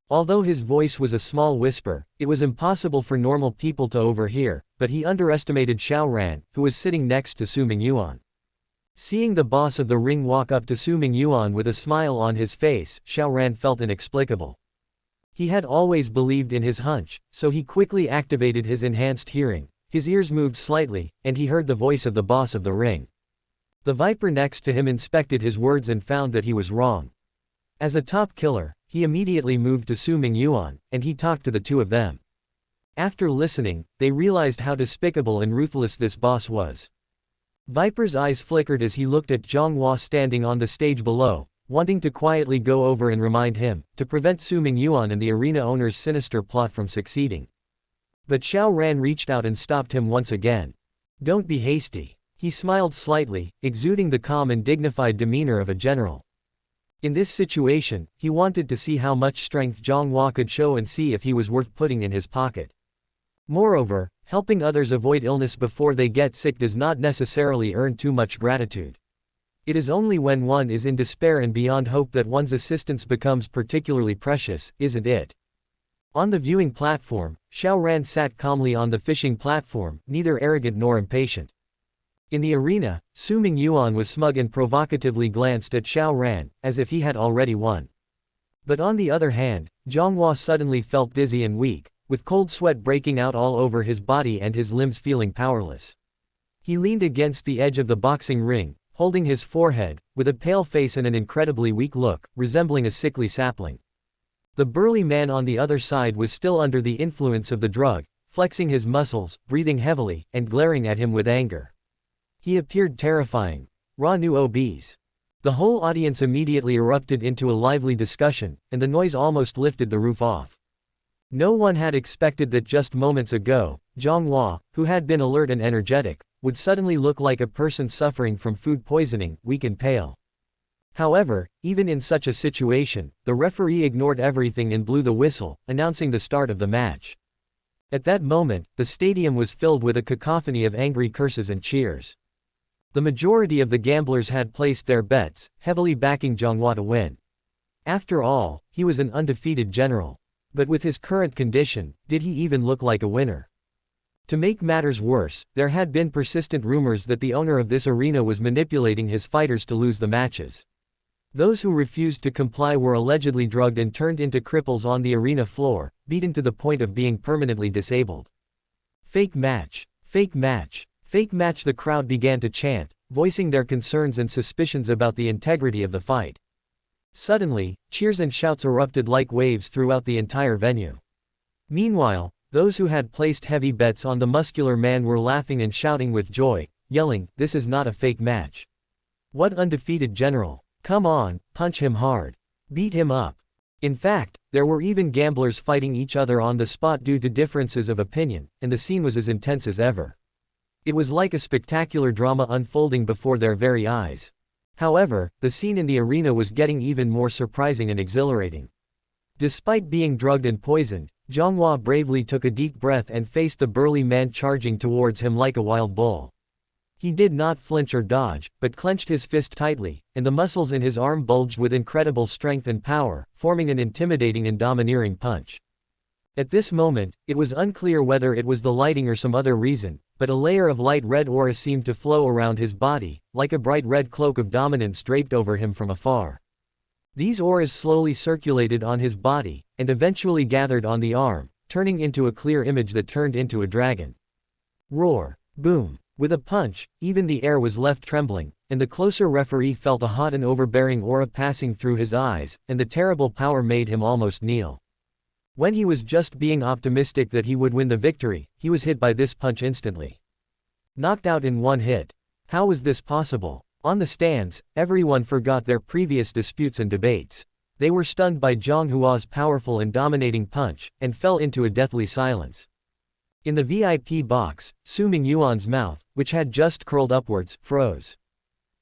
Although his voice was a small whisper, it was impossible for normal people to overhear, but he underestimated Xiaoran, who was sitting next to Su Mingyuan. Seeing the boss of the ring walk up to Su Mingyuan with a smile on his face, Xiaoran felt inexplicable. He had always believed in his hunch, so he quickly activated his enhanced hearing. His ears moved slightly, and he heard the voice of the boss of the ring. The viper next to him inspected his words and found that he was wrong. As a top killer, he immediately moved to Su Mingyuan, and he talked to the two of them. After listening, they realized how despicable and ruthless this boss was. Viper's eyes flickered as he looked at Zhonghua standing on the stage below, wanting to quietly go over and remind him, to prevent Su Mingyuan and the arena owner's sinister plot from succeeding. But Xiaoran reached out and stopped him once again. Don't be hasty. He smiled slightly, exuding the calm and dignified demeanor of a general. In this situation, he wanted to see how much strength Zhonghua could show and see if he was worth putting in his pocket. Moreover, helping others avoid illness before they get sick does not necessarily earn too much gratitude. It is only when one is in despair and beyond hope that one's assistance becomes particularly precious, isn't it? On the viewing platform, Xiaoran sat calmly on the fishing platform, neither arrogant nor impatient. In the arena, Su Mingyuan was smug and provocatively glanced at Xiaoran, as if he had already won. But on the other hand, Zhonghua suddenly felt dizzy and weak, with cold sweat breaking out all over his body and his limbs feeling powerless. He leaned against the edge of the boxing ring, holding his forehead, with a pale face and an incredibly weak look, resembling a sickly sapling. The burly man on the other side was still under the influence of the drug, flexing his muscles, breathing heavily, and glaring at him with anger. He appeared terrifying. Raw new OBs. The whole audience immediately erupted into a lively discussion, and the noise almost lifted the roof off. No one had expected that just moments ago, Zhonghua, who had been alert and energetic, would suddenly look like a person suffering from food poisoning, weak and pale. However, even in such a situation, the referee ignored everything and blew the whistle, announcing the start of the match. At that moment, the stadium was filled with a cacophony of angry curses and cheers. The majority of the gamblers had placed their bets, heavily backing Zhonghua to win. After all, he was an undefeated general. But with his current condition, did he even look like a winner? To make matters worse, there had been persistent rumors that the owner of this arena was manipulating his fighters to lose the matches. Those who refused to comply were allegedly drugged and turned into cripples on the arena floor, beaten to the point of being permanently disabled. Fake match. Fake match. Fake match. The crowd began to chant, voicing their concerns and suspicions about the integrity of the fight. Suddenly, cheers and shouts erupted like waves throughout the entire venue. Meanwhile, those who had placed heavy bets on the muscular man were laughing and shouting with joy, yelling, "This is not a fake match. What undefeated general! Come on, punch him hard. Beat him up." In fact, there were even gamblers fighting each other on the spot due to differences of opinion, and the scene was as intense as ever. It was like a spectacular drama unfolding before their very eyes. However, the scene in the arena was getting even more surprising and exhilarating. Despite being drugged and poisoned, Zhonghua bravely took a deep breath and faced the burly man charging towards him like a wild bull. He did not flinch or dodge, but clenched his fist tightly, and the muscles in his arm bulged with incredible strength and power, forming an intimidating and domineering punch. At this moment, it was unclear whether it was the lighting or some other reason, but a layer of light red aura seemed to flow around his body, like a bright red cloak of dominance draped over him from afar. These auras slowly circulated on his body, and eventually gathered on the arm, turning into a clear image that turned into a dragon. Roar! Boom! With a punch, even the air was left trembling, and the closer referee felt a hot and overbearing aura passing through his eyes, and the terrible power made him almost kneel. When he was just being optimistic that he would win the victory, he was hit by this punch instantly. Knocked out in one hit. How was this possible? On the stands, everyone forgot their previous disputes and debates. They were stunned by Zhonghua's powerful and dominating punch, and fell into a deathly silence. In the VIP box, Su Mingyuan's mouth, which had just curled upwards, froze.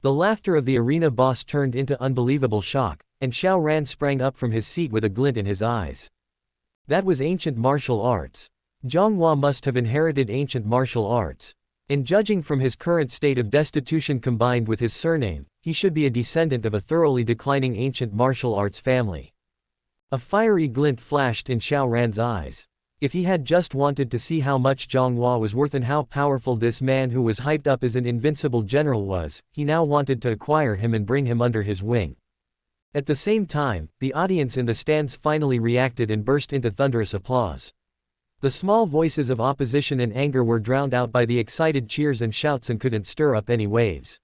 The laughter of the arena boss turned into unbelievable shock, and Xiao Ran sprang up from his seat with a glint in his eyes. That was ancient martial arts. Zhonghua must have inherited ancient martial arts. And judging from his current state of destitution combined with his surname, he should be a descendant of a thoroughly declining ancient martial arts family. A fiery glint flashed in Xiao Ran's eyes. If he had just wanted to see how much Zhonghua was worth and how powerful this man who was hyped up as an invincible general was, he now wanted to acquire him and bring him under his wing. At the same time, the audience in the stands finally reacted and burst into thunderous applause. The small voices of opposition and anger were drowned out by the excited cheers and shouts and couldn't stir up any waves.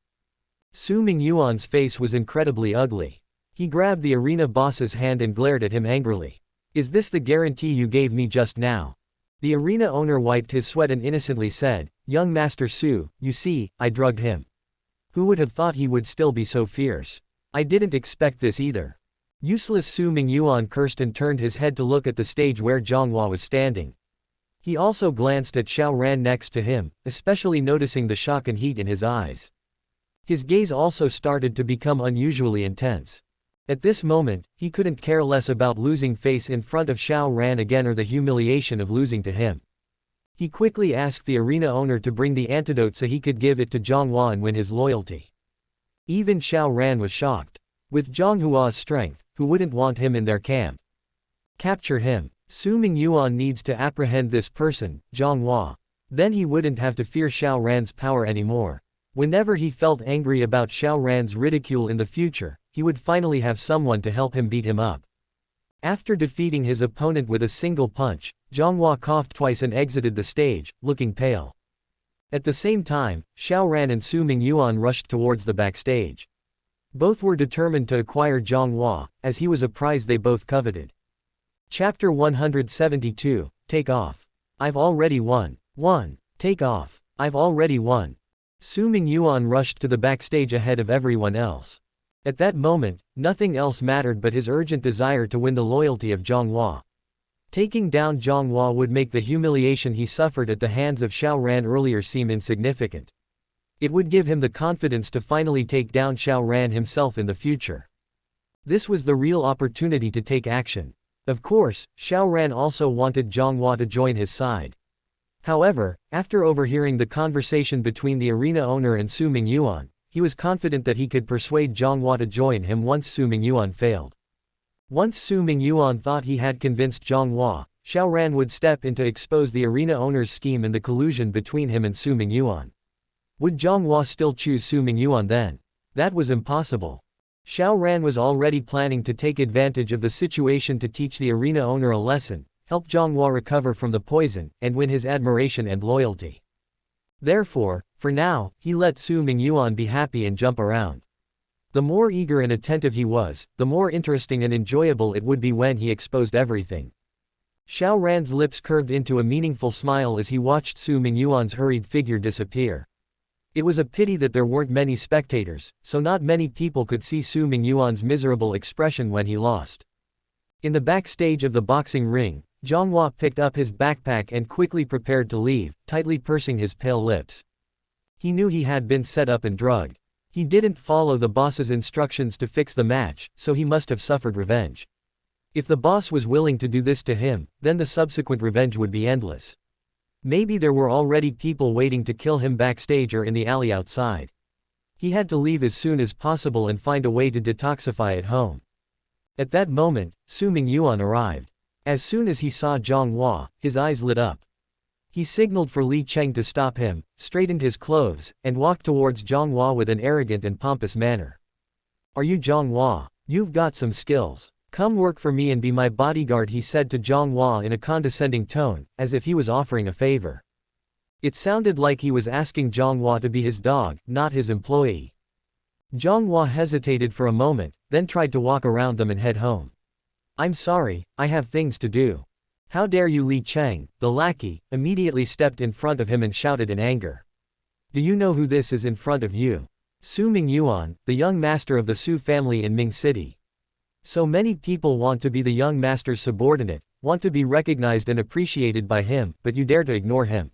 Su Mingyuan's face was incredibly ugly. He grabbed the arena boss's hand and glared at him angrily. "Is this the guarantee you gave me just now?" The arena owner wiped his sweat and innocently said, "Young Master Su, you see, I drugged him. Who would have thought he would still be so fierce? I didn't expect this either." Useless Su Mingyuan cursed and turned his head to look at the stage where Zhonghua was standing. He also glanced at Xiao Ran next to him, especially noticing the shock and heat in his eyes. His gaze also started to become unusually intense. At this moment, he couldn't care less about losing face in front of Xiao Ran again or the humiliation of losing to him. He quickly asked the arena owner to bring the antidote so he could give it to Zhonghua and win his loyalty. Even Xiao Ran was shocked. With Zhonghua's strength, who wouldn't want him in their camp? Capture him. Su Mingyuan needs to apprehend this person, Zhonghua. Then he wouldn't have to fear Xiao Ran's power anymore. Whenever he felt angry about Xiao Ran's ridicule in the future, he would finally have someone to help him beat him up. After defeating his opponent with a single punch, Zhonghua coughed twice and exited the stage, looking pale. At the same time, Xiao Ran and Su Mingyuan rushed towards the backstage. Both were determined to acquire Zhonghua, as he was a prize they both coveted. Chapter 172, Take Off. I've already won. 1. Take off. I've already won. Su Mingyuan rushed to the backstage ahead of everyone else. At that moment, nothing else mattered but his urgent desire to win the loyalty of Zhonghua. Taking down Zhonghua would make the humiliation he suffered at the hands of Xiao Ran earlier seem insignificant. It would give him the confidence to finally take down Xiao Ran himself in the future. This was the real opportunity to take action. Of course, Xiao Ran also wanted Zhang Hua to join his side. However, after overhearing the conversation between the arena owner and Su Mingyuan, he was confident that he could persuade Zhang Hua to join him once Su Mingyuan failed. Once Su Mingyuan thought he had convinced Zhang Hua, Xiao Ran would step in to expose the arena owner's scheme and the collusion between him and Su Mingyuan. Would Zhang Hua still choose Su Mingyuan then? That was impossible. Xiao Ran was already planning to take advantage of the situation to teach the arena owner a lesson, help Zhang Hua recover from the poison, and win his admiration and loyalty. Therefore, for now, he let Su Mingyuan be happy and jump around. The more eager and attentive he was, the more interesting and enjoyable it would be when he exposed everything. Xiao Ran's lips curved into a meaningful smile as he watched Su Mingyuan's hurried figure disappear. It was a pity that there weren't many spectators, so not many people could see Su Mingyuan's miserable expression when he lost. In the backstage of the boxing ring, Zhang Hua picked up his backpack and quickly prepared to leave, tightly pursing his pale lips. He knew he had been set up and drugged. He didn't follow the boss's instructions to fix the match, so he must have suffered revenge. If the boss was willing to do this to him, then the subsequent revenge would be endless. Maybe there were already people waiting to kill him backstage or in the alley outside. He had to leave as soon as possible and find a way to detoxify at home. At that moment, Su Mingyuan arrived. As soon as he saw Zhang Hua, his eyes lit up. He signaled for Li Cheng to stop him, straightened his clothes, and walked towards Zhang Hua with an arrogant and pompous manner. "Are you Zhang Hua? You've got some skills. Come work for me and be my bodyguard," he said to Zhang Hua in a condescending tone, as if he was offering a favor. It sounded like he was asking Zhang Hua to be his dog, not his employee. Zhang Hua hesitated for a moment, then tried to walk around them and head home. "I'm sorry, I have things to do." "How dare you!" Li Cheng, the lackey, immediately stepped in front of him and shouted in anger. "Do you know who this is in front of you? Su Mingyuan, the young master of the Su family in Ming City. So many people want to be the young master's subordinate, want to be recognized and appreciated by him, but you dare to ignore him.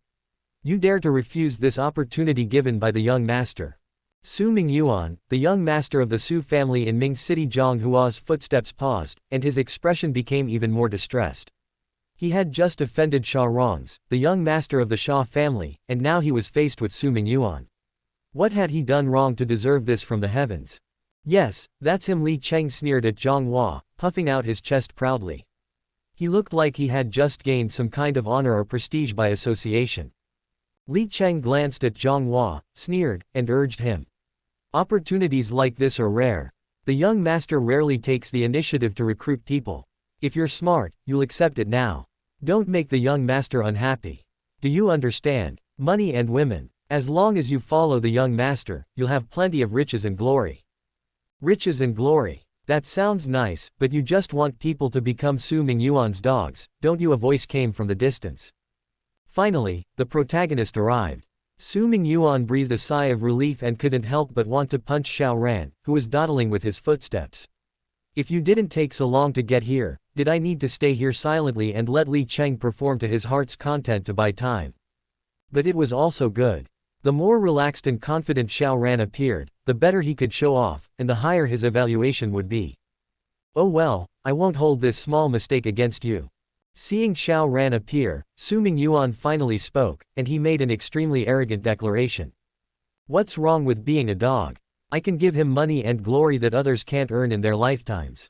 You dare to refuse this opportunity given by the young master." Su Mingyuan, the young master of the Su family in Ming City. Zhang Hua's footsteps paused, and his expression became even more distressed. He had just offended Sha Rongs, the young master of the Sha family, and now he was faced with Su Mingyuan. What had he done wrong to deserve this from the heavens? "Yes, that's him," Li Cheng sneered at Zhang Hua, puffing out his chest proudly. He looked like he had just gained some kind of honor or prestige by association. Li Cheng glanced at Zhang Hua, sneered, and urged him. "Opportunities like this are rare. The young master rarely takes the initiative to recruit people. If you're smart, you'll accept it now. Don't make the young master unhappy. Do you understand? Money and women. As long as you follow the young master, you'll have plenty of riches and glory." "Riches and glory. That sounds nice, but you just want people to become Su Mingyuan's dogs, don't you?" a voice came from the distance. Finally, the protagonist arrived. Su Mingyuan breathed a sigh of relief and couldn't help but want to punch Xiao Ran, who was dawdling with his footsteps. "If you didn't take so long to get here, did I need to stay here silently and let Li Cheng perform to his heart's content to buy time?" But it was also good. The more relaxed and confident Xiao Ran appeared, the better he could show off, and the higher his evaluation would be. "Oh well, I won't hold this small mistake against you." Seeing Xiao Ran appear, Su Mingyuan finally spoke, and he made an extremely arrogant declaration. "What's wrong with being a dog? I can give him money and glory that others can't earn in their lifetimes.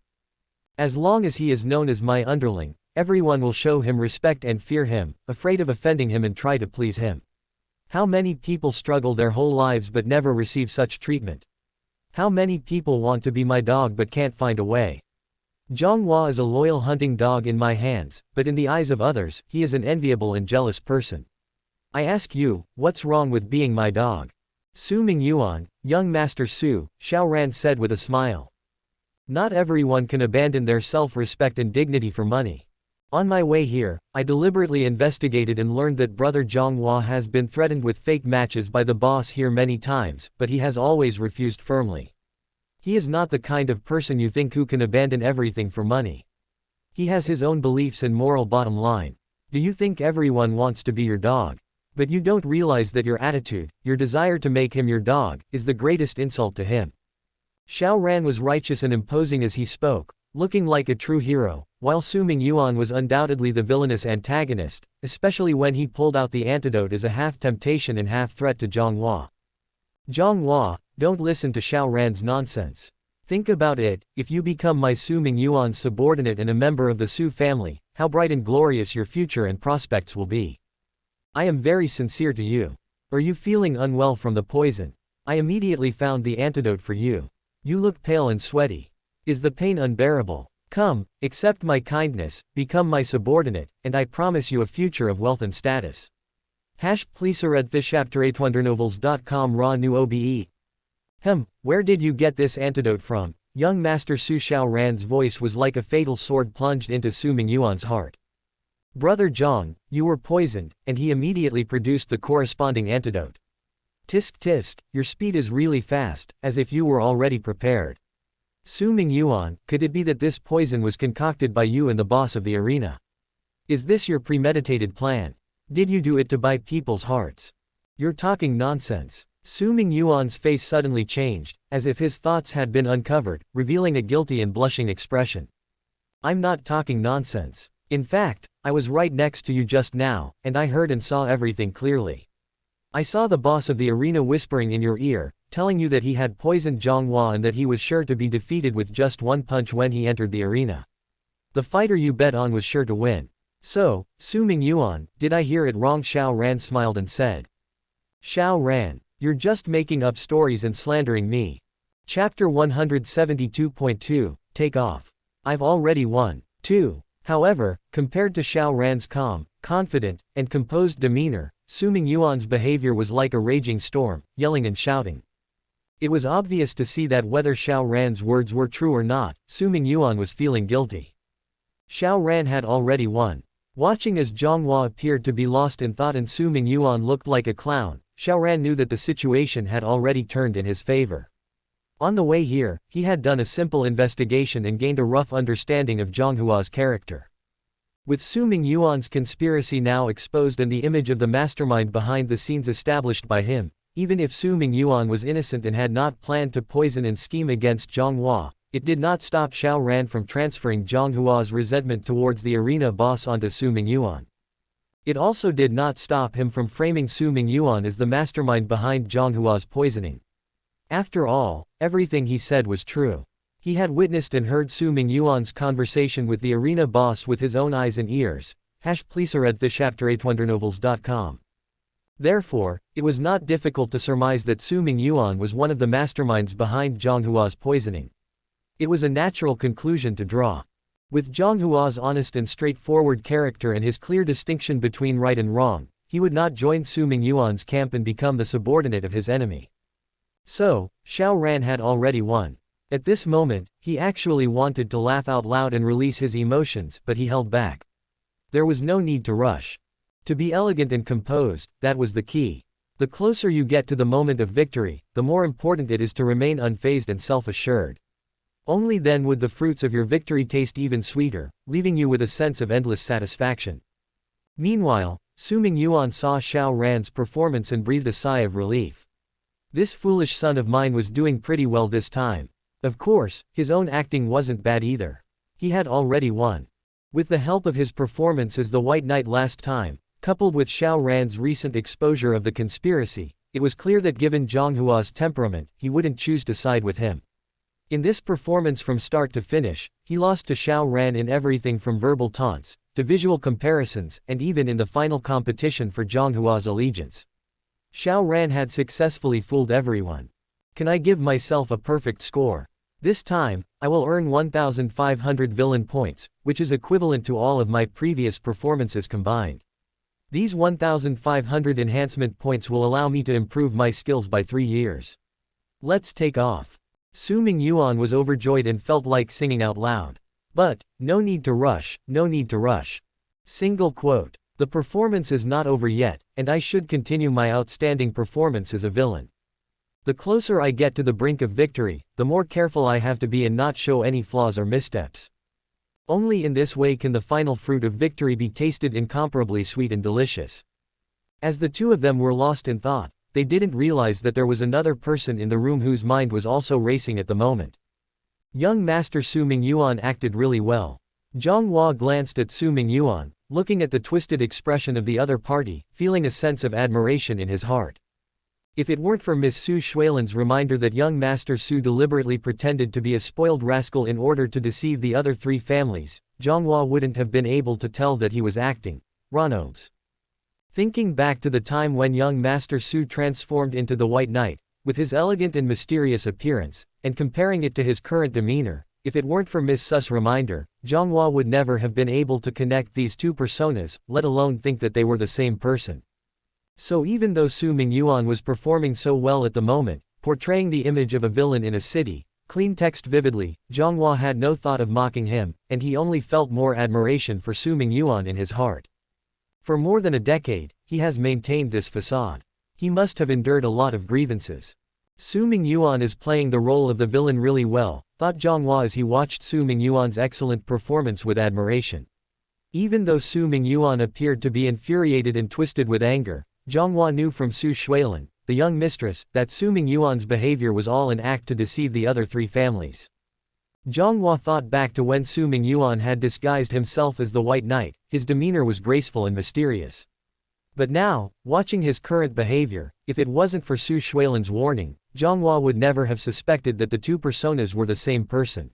As long as he is known as my underling, everyone will show him respect and fear him, afraid of offending him and try to please him. How many people struggle their whole lives but never receive such treatment? How many people want to be my dog but can't find a way? Zhang Hua is a loyal hunting dog in my hands, but in the eyes of others, he is an enviable and jealous person. I ask you, what's wrong with being my dog?" "Su Mingyuan, young Master Su," Xiao Ran said with a smile. "Not everyone can abandon their self-respect and dignity for money. On my way here, I deliberately investigated and learned that brother Zhang Hua has been threatened with fake matches by the boss here many times, but he has always refused firmly. He is not the kind of person you think who can abandon everything for money. He has his own beliefs and moral bottom line. Do you think everyone wants to be your dog? But you don't realize that your attitude, your desire to make him your dog, is the greatest insult to him." Xiao Ran was righteous and imposing as he spoke, looking like a true hero, While Su Mingyuan was undoubtedly the villainous antagonist, especially when he pulled out the antidote as a half-temptation and half-threat to Zhang Hua. Zhang Hua, don't listen to Xiao Ran's nonsense. Think about it, if you become my Su Mingyuan's subordinate and a member of the Su family, how bright and glorious your future and prospects will be. I am very sincere to you. Are you feeling unwell from the poison? I immediately found the antidote for you. You look pale and sweaty. Is the pain unbearable? Come, accept my kindness, become my subordinate, and I promise you a future of wealth and status. Please read this chapter at wondernovels.com raw new OBE. Where did you get this antidote from? Young Master Su Xiao Ran's voice was like a fatal sword plunged into Su Mingyuan's heart. Brother Zhang, you were poisoned, and he immediately produced the corresponding antidote. Tisk tisk, your speed is really fast, as if you were already prepared. Su Mingyuan, could it be that this poison was concocted by you and the boss of the arena? Is this your premeditated plan? Did you do it to buy people's hearts? You're talking nonsense. Su Mingyuan's face suddenly changed, as if his thoughts had been uncovered, revealing a guilty and blushing expression. I'm not talking nonsense. In fact, I was right next to you just now, and I heard and saw everything clearly. I saw the boss of the arena whispering in your ear, telling you that he had poisoned Zhang Hua and that he was sure to be defeated with just one punch when he entered the arena. The fighter you bet on was sure to win. So, Su Mingyuan, did I hear it wrong? Xiao Ran smiled and said. Xiao Ran, you're just making up stories and slandering me. Chapter 172.2, Take Off. I've already won. 2. However, compared to Xiao Ran's calm, confident, and composed demeanor, Su Mingyuan's behavior was like a raging storm, yelling and shouting. It was obvious to see that whether Xiao Ran's words were true or not, Su Mingyuan was feeling guilty. Xiao Ran had already won. Watching as Zhang Hua appeared to be lost in thought and Su Mingyuan looked like a clown, Xiao Ran knew that the situation had already turned in his favor. On the way here, he had done a simple investigation and gained a rough understanding of Zhang Hua's character. With Su Mingyuan's conspiracy now exposed and the image of the mastermind behind the scenes established by him, even if Su Mingyuan was innocent and had not planned to poison and scheme against Zhang Hua, it did not stop Xiao Ran from transferring Zhang Hua's resentment towards the arena boss onto Su Mingyuan. It also did not stop him from framing Su Mingyuan as the mastermind behind Zhang Hua's poisoning. After all, everything he said was true. He had witnessed and heard Su Mingyuan's conversation with the arena boss with his own eyes and ears. Please read this chapter at wondernovels.com. Therefore, it was not difficult to surmise that Su Mingyuan was one of the masterminds behind Zhang Hua's poisoning. It was a natural conclusion to draw. With Zhang Hua's honest and straightforward character and his clear distinction between right and wrong, he would not join Su Mingyuan's camp and become the subordinate of his enemy. So, Xiao Ran had already won. At this moment, he actually wanted to laugh out loud and release his emotions, but he held back. There was no need to rush. To be elegant and composed, that was the key. The closer you get to the moment of victory, the more important it is to remain unfazed and self-assured. Only then would the fruits of your victory taste even sweeter, leaving you with a sense of endless satisfaction. Meanwhile, Su Mingyuan saw Xiao Ran's performance and breathed a sigh of relief. This foolish son of mine was doing pretty well this time. Of course, his own acting wasn't bad either. He had already won. With the help of his performance as the White Knight last time, coupled with Xiao Ran's recent exposure of the conspiracy, it was clear that given Zhang Hua's temperament, he wouldn't choose to side with him. In this performance from start to finish, he lost to Xiao Ran in everything from verbal taunts, to visual comparisons, and even in the final competition for Zhang Hua's allegiance. Xiao Ran had successfully fooled everyone. Can I give myself a perfect score? This time, I will earn 1,500 villain points, which is equivalent to all of my previous performances combined. These 1,500 enhancement points will allow me to improve my skills by 3 years. Let's take off. Su Mingyuan was overjoyed and felt like singing out loud. But, no need to rush, no need to rush. Single quote. The performance is not over yet, and I should continue my outstanding performance as a villain. The closer I get to the brink of victory, the more careful I have to be and not show any flaws or missteps. Only in this way can the final fruit of victory be tasted incomparably sweet and delicious. As the two of them were lost in thought, they didn't realize that there was another person in the room whose mind was also racing at the moment. Young Master Su Mingyuan acted really well. Zhang Hua glanced at Su Mingyuan, looking at the twisted expression of the other party, feeling a sense of admiration in his heart. If it weren't for Miss Su Xuelin's reminder that young Master Su deliberately pretended to be a spoiled rascal in order to deceive the other three families, Zhang Hua wouldn't have been able to tell that he was acting. Ronobes. Thinking back to the time when young Master Su transformed into the White Knight, with his elegant and mysterious appearance, and comparing it to his current demeanor, if it weren't for Miss Su's reminder, Zhang Hua would never have been able to connect these two personas, let alone think that they were the same person. So even though Su Mingyuan was performing so well at the moment, portraying the image of a villain in a city, clean text vividly, Zhang Hua had no thought of mocking him, and he only felt more admiration for Su Mingyuan in his heart. For more than a decade, he has maintained this facade. He must have endured a lot of grievances. Su Mingyuan is playing the role of the villain really well, thought Zhang Hua as he watched Su Mingyuan's excellent performance with admiration. Even though Su Mingyuan appeared to be infuriated and twisted with anger, Zhang Hua knew from Su Xuelin, the young mistress, that Su Mingyuan's behavior was all an act to deceive the other three families. Zhang Hua thought back to when Su Mingyuan had disguised himself as the White Knight. His demeanor was graceful and mysterious. But now, watching his current behavior, if it wasn't for Su Xuelin's warning, Zhang Hua would never have suspected that the two personas were the same person.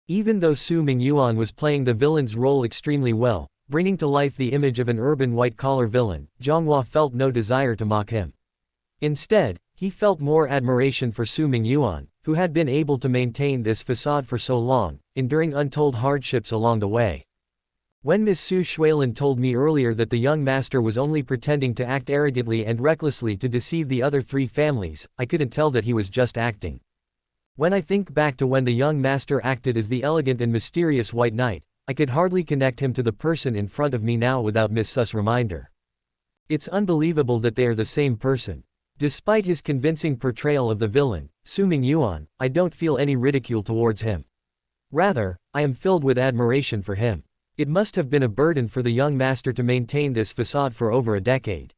Even though Su Mingyuan was playing the villain's role extremely well, bringing to life the image of an urban white-collar villain, Zhang Hua felt no desire to mock him. Instead, he felt more admiration for Su Mingyuan, who had been able to maintain this facade for so long, enduring untold hardships along the way. When Miss Su Xuelin told me earlier that the young master was only pretending to act arrogantly and recklessly to deceive the other three families, I couldn't tell that he was just acting. When I think back to when the young master acted as the elegant and mysterious White Knight, I could hardly connect him to the person in front of me now without Miss Su's reminder. It's unbelievable that they are the same person. Despite his convincing portrayal of the villain, Su Mingyuan, I don't feel any ridicule towards him. Rather, I am filled with admiration for him. It must have been a burden for the young master to maintain this facade for over a decade.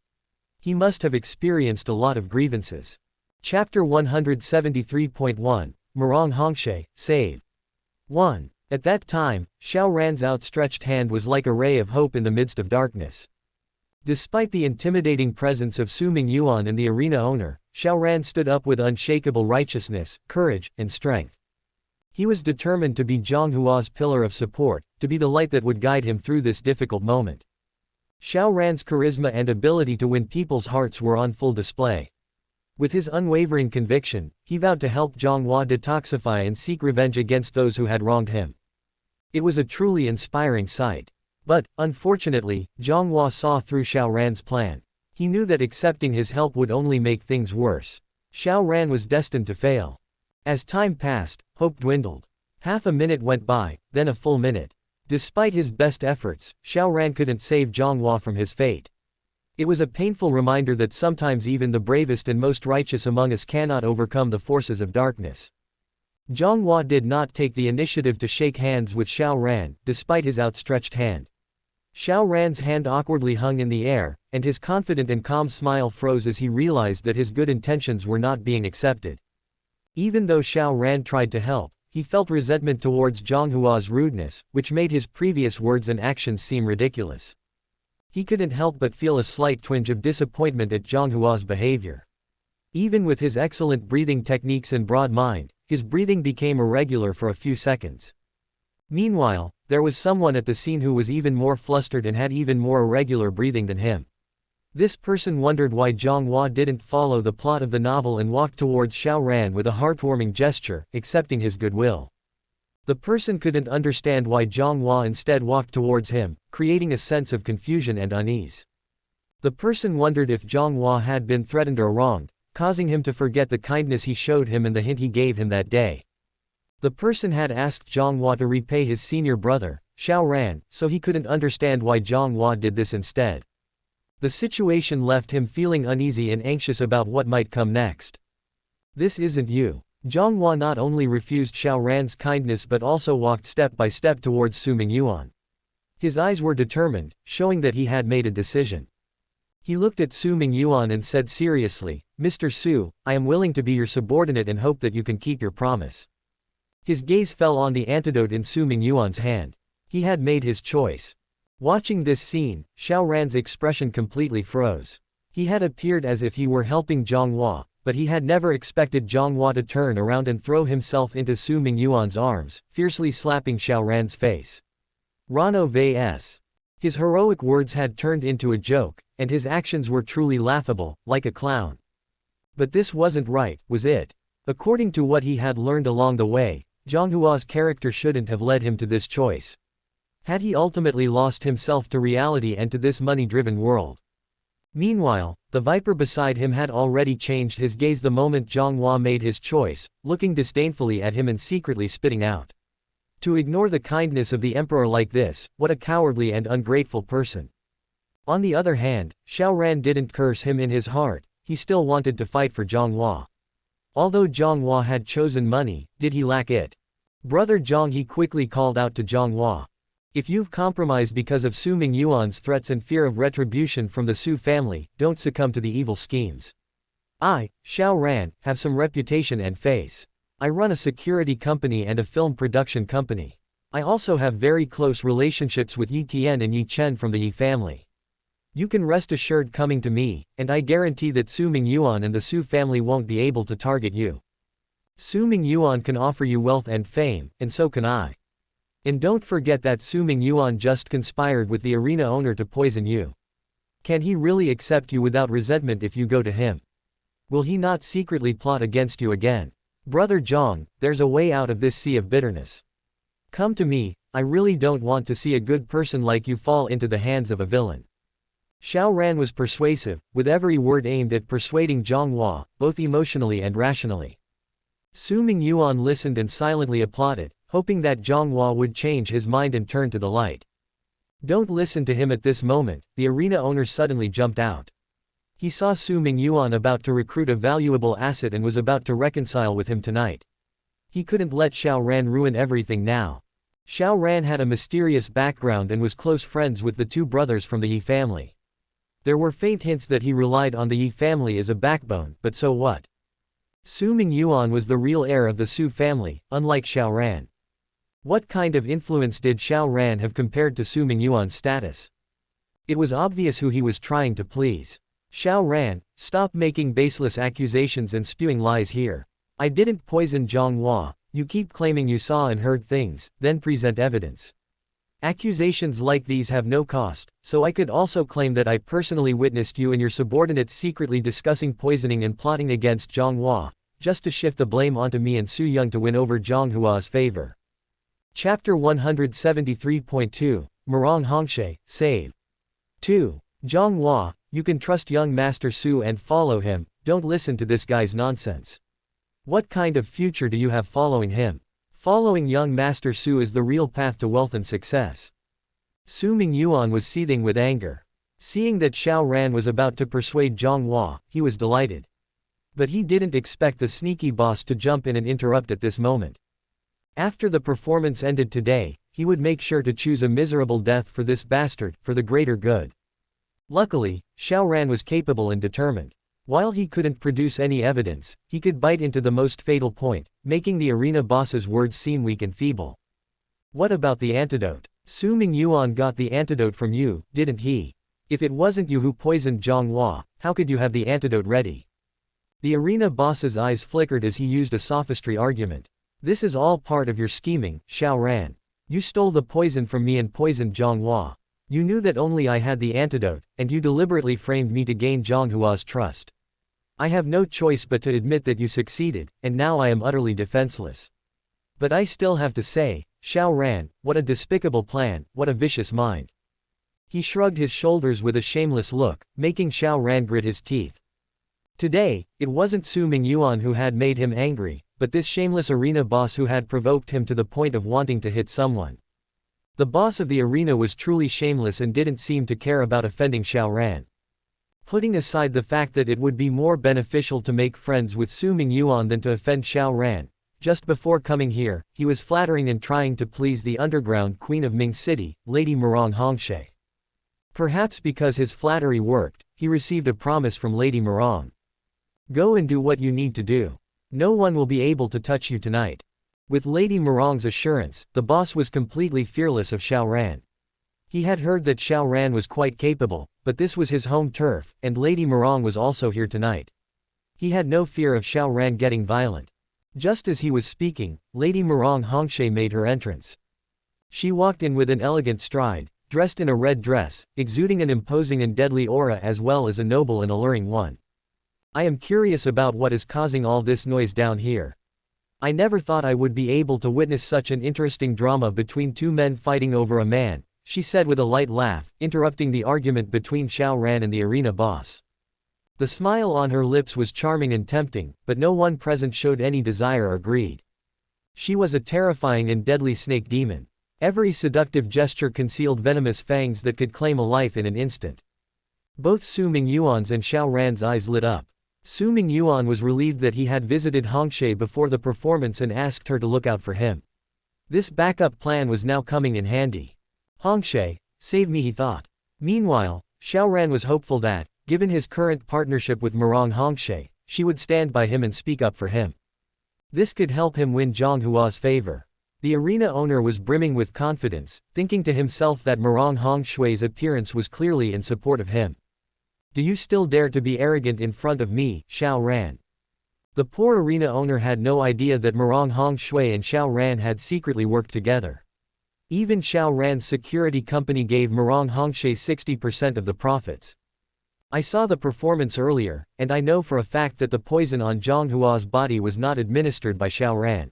He must have experienced a lot of grievances. Chapter 173.1, Murong Hongshe, Save. 1. At that time, Xiao Ran's outstretched hand was like a ray of hope in the midst of darkness. Despite the intimidating presence of Su Mingyuan and the arena owner, Xiao Ran stood up with unshakable righteousness, courage, and strength. He was determined to be Zhang Hua's pillar of support, to be the light that would guide him through this difficult moment. Xiao Ran's charisma and ability to win people's hearts were on full display. With his unwavering conviction, he vowed to help Zhang Hua detoxify and seek revenge against those who had wronged him. It was a truly inspiring sight. But, unfortunately, Zhang Hua saw through Xiao Ran's plan. He knew that accepting his help would only make things worse. Xiao Ran was destined to fail. As time passed, hope dwindled. Half a minute went by, then a full minute. Despite his best efforts, Xiao Ran couldn't save Zhang Hua from his fate. It was a painful reminder that sometimes even the bravest and most righteous among us cannot overcome the forces of darkness. Zhang Hua did not take the initiative to shake hands with Xiao Ran, despite his outstretched hand. Xiao Ran's hand awkwardly hung in the air, and his confident and calm smile froze as he realized that his good intentions were not being accepted. Even though Xiao Ran tried to help, he felt resentment towards Zhang Hua's rudeness, which made his previous words and actions seem ridiculous. He couldn't help but feel a slight twinge of disappointment at Zhang Hua's behavior. Even with his excellent breathing techniques and broad mind, his breathing became irregular for a few seconds. Meanwhile, there was someone at the scene who was even more flustered and had even more irregular breathing than him. This person wondered why Zhang Hua didn't follow the plot of the novel and walked towards Xiao Ran with a heartwarming gesture, accepting his goodwill. The person couldn't understand why Zhang Hua instead walked towards him, creating a sense of confusion and unease. The person wondered if Zhang Hua had been threatened or wronged, causing him to forget the kindness he showed him and the hint he gave him that day. The person had asked Zhang Hua to repay his senior brother, Xiao Ran, so he couldn't understand why Zhang Hua did this instead. The situation left him feeling uneasy and anxious about what might come next. This isn't you. Zhang Hua not only refused Xiao Ran's kindness but also walked step by step towards Su Mingyuan. His eyes were determined, showing that he had made a decision. He looked at Su Mingyuan and said seriously, "Mr. Su, I am willing to be your subordinate and hope that you can keep your promise." His gaze fell on the antidote in Su Mingyuan's hand. He had made his choice. Watching this scene, Xiao Ran's expression completely froze. He had appeared as if he were helping Zhang Hua, but he had never expected Zhang Hua to turn around and throw himself into Su Mingyuan's arms, fiercely slapping Xiao Ran's face. Rano vs. His heroic words had turned into a joke, and his actions were truly laughable, like a clown. But this wasn't right, was it? According to what he had learned along the way, Zhang Hua's character shouldn't have led him to this choice. Had he ultimately lost himself to reality and to this money-driven world? Meanwhile, the viper beside him had already changed his gaze the moment Zhang Hua made his choice, looking disdainfully at him and secretly spitting out. To ignore the kindness of the emperor like this, what a cowardly and ungrateful person. On the other hand, Xiao Ran didn't curse him in his heart, he still wanted to fight for Zhang Hua. Although Zhang Hua had chosen money, did he lack it? Brother Zhang, he quickly called out to Zhang Hua. If you've compromised because of Su Mingyuan's threats and fear of retribution from the Su family, don't succumb to the evil schemes. I, Xiao Ran, have some reputation and face. I run a security company and a film production company. I also have very close relationships with Yi Tian and Yi Chen from the Yi family. You can rest assured coming to me, and I guarantee that Su Mingyuan and the Su family won't be able to target you. Su Mingyuan can offer you wealth and fame, and so can I. And don't forget that Su Mingyuan just conspired with the arena owner to poison you. Can he really accept you without resentment if you go to him? Will he not secretly plot against you again? Brother Zhang, there's a way out of this sea of bitterness. Come to me, I really don't want to see a good person like you fall into the hands of a villain. Xiao Ran was persuasive, with every word aimed at persuading Zhang Hua, both emotionally and rationally. Su Mingyuan listened and silently applauded, hoping that Zhang Hua would change his mind and turn to the light. Don't listen to him at this moment, the arena owner suddenly jumped out. He saw Su Mingyuan about to recruit a valuable asset and was about to reconcile with him tonight. He couldn't let Xiao Ran ruin everything now. Xiao Ran had a mysterious background and was close friends with the two brothers from the Yi family. There were faint hints that he relied on the Yi family as a backbone, but so what? Su Mingyuan was the real heir of the Su family, unlike Xiao Ran. What kind of influence did Xiao Ran have compared to Su Mingyuan's status? It was obvious who he was trying to please. Xiao Ran, stop making baseless accusations and spewing lies here. I didn't poison Zhang Hua, you keep claiming you saw and heard things, then present evidence. Accusations like these have no cost, so I could also claim that I personally witnessed you and your subordinates secretly discussing poisoning and plotting against Zhang Hua, just to shift the blame onto me and Su Yung to win over Zhang Hua's favor. Chapter 173.2, Murong Hongshe, Save. 2. Zhang Hua, you can trust young Master Su and follow him, don't listen to this guy's nonsense. What kind of future do you have following him? Following young Master Su is the real path to wealth and success. Su Mingyuan was seething with anger. Seeing that Xiao Ran was about to persuade Zhang Hua, he was delighted. But he didn't expect the sneaky boss to jump in and interrupt at this moment. After the performance ended today, he would make sure to choose a miserable death for this bastard, for the greater good. Luckily, Xiao Ran was capable and determined. While he couldn't produce any evidence, he could bite into the most fatal point, making the arena boss's words seem weak and feeble. What about the antidote? Su Mingyuan got the antidote from you, didn't he? If it wasn't you who poisoned Zhang Hua, how could you have the antidote ready? The arena boss's eyes flickered as he used a sophistry argument. This is all part of your scheming, Xiao Ran. You stole the poison from me and poisoned Zhang Hua. You knew that only I had the antidote, and you deliberately framed me to gain Zhang Hua's trust. I have no choice but to admit that you succeeded, and now I am utterly defenseless. But I still have to say, Xiao Ran, what a despicable plan, what a vicious mind. He shrugged his shoulders with a shameless look, making Xiao Ran grit his teeth. Today, it wasn't Su Mingyuan who had made him angry, but this shameless arena boss who had provoked him to the point of wanting to hit someone. The boss of the arena was truly shameless and didn't seem to care about offending Xiao Ran. Putting aside the fact that it would be more beneficial to make friends with Su Mingyuan than to offend Xiao Ran, just before coming here, he was flattering and trying to please the underground queen of Ming City, Lady Murong Hongshe. Perhaps because his flattery worked, he received a promise from Lady Murong. Go and do what you need to do. No one will be able to touch you tonight. With Lady Murong's assurance, the boss was completely fearless of Xiao Ran. He had heard that Xiao Ran was quite capable, but this was his home turf, and Lady Murong was also here tonight. He had no fear of Xiao Ran getting violent. Just as he was speaking, Lady Murong Hongshe made her entrance. She walked in with an elegant stride, dressed in a red dress, exuding an imposing and deadly aura as well as a noble and alluring one. I am curious about what is causing all this noise down here. I never thought I would be able to witness such an interesting drama between two men fighting over a man, she said with a light laugh, interrupting the argument between Xiao Ran and the arena boss. The smile on her lips was charming and tempting, but no one present showed any desire or greed. She was a terrifying and deadly snake demon. Every seductive gesture concealed venomous fangs that could claim a life in an instant. Both Su Mingyuan's and Xiao Ran's eyes lit up. Su Mingyuan was relieved that he had visited Hongshe before the performance and asked her to look out for him. This backup plan was now coming in handy. Hongshe, save me, he thought. Meanwhile, Xiao Ran was hopeful that, given his current partnership with Murong Hongshe, she would stand by him and speak up for him. This could help him win Zhang Hua's favor. The arena owner was brimming with confidence, thinking to himself that Murong Hongshui's appearance was clearly in support of him. Do you still dare to be arrogant in front of me, Xiao Ran? The poor arena owner had no idea that Murong Hongshui and Xiao Ran had secretly worked together. Even Xiao Ran's security company gave Murong Hongshui 60% of the profits. I saw the performance earlier, and I know for a fact that the poison on Zhang Hua's body was not administered by Xiao Ran.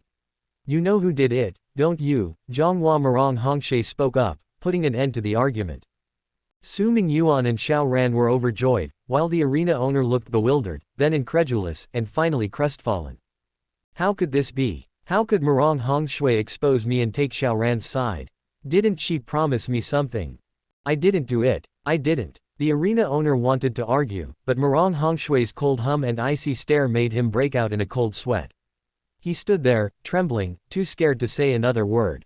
You know who did it, don't you? Zhanghua Murong Hongshui spoke up, putting an end to the argument. Su Mingyuan and Xiao Ran were overjoyed, while the arena owner looked bewildered, then incredulous, and finally crestfallen. How could this be? How could Murong Hongshui expose me and take Xiao Ran's side? Didn't she promise me something? I didn't do it. I didn't. The arena owner wanted to argue, but Murong Hongshui's cold hum and icy stare made him break out in a cold sweat. He stood there, trembling, too scared to say another word.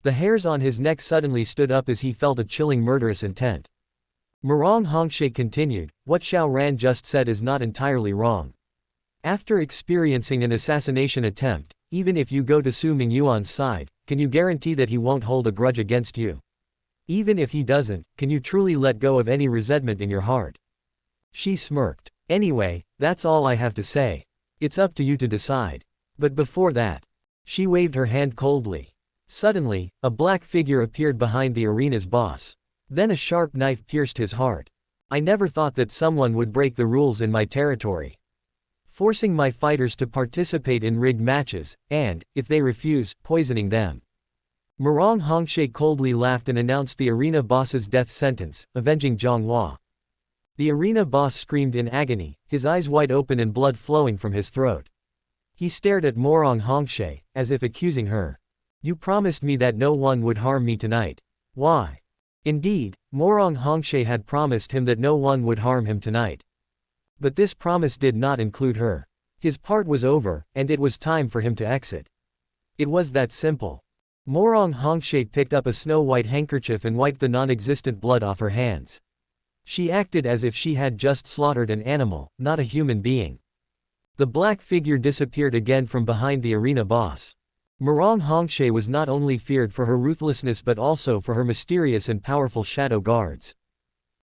The hairs on his neck suddenly stood up as he felt a chilling murderous intent. Murong Hongshui continued, what Xiao Ran just said is not entirely wrong. After experiencing an assassination attempt, even if you go to Su Mingyuan's side, can you guarantee that he won't hold a grudge against you? Even if he doesn't, can you truly let go of any resentment in your heart? She smirked. Anyway, that's all I have to say. It's up to you to decide. But before that, she waved her hand coldly. Suddenly, a black figure appeared behind the arena's boss. Then a sharp knife pierced his heart. I never thought that someone would break the rules in my territory, forcing my fighters to participate in rigged matches, and, if they refuse, poisoning them. Murong Hongshui coldly laughed and announced the arena boss's death sentence, avenging Zhang Hua. The arena boss screamed in agony, his eyes wide open and blood flowing from his throat. He stared at Murong Hongshui, as if accusing her. You promised me that no one would harm me tonight. Why? Indeed, Murong Hongshui had promised him that no one would harm him tonight. But this promise did not include her. His part was over, and it was time for him to exit. It was that simple. Murong Hongshui picked up a snow-white handkerchief and wiped the non-existent blood off her hands. She acted as if she had just slaughtered an animal, not a human being. The black figure disappeared again from behind the arena boss. Murong Hongshui was not only feared for her ruthlessness but also for her mysterious and powerful shadow guards.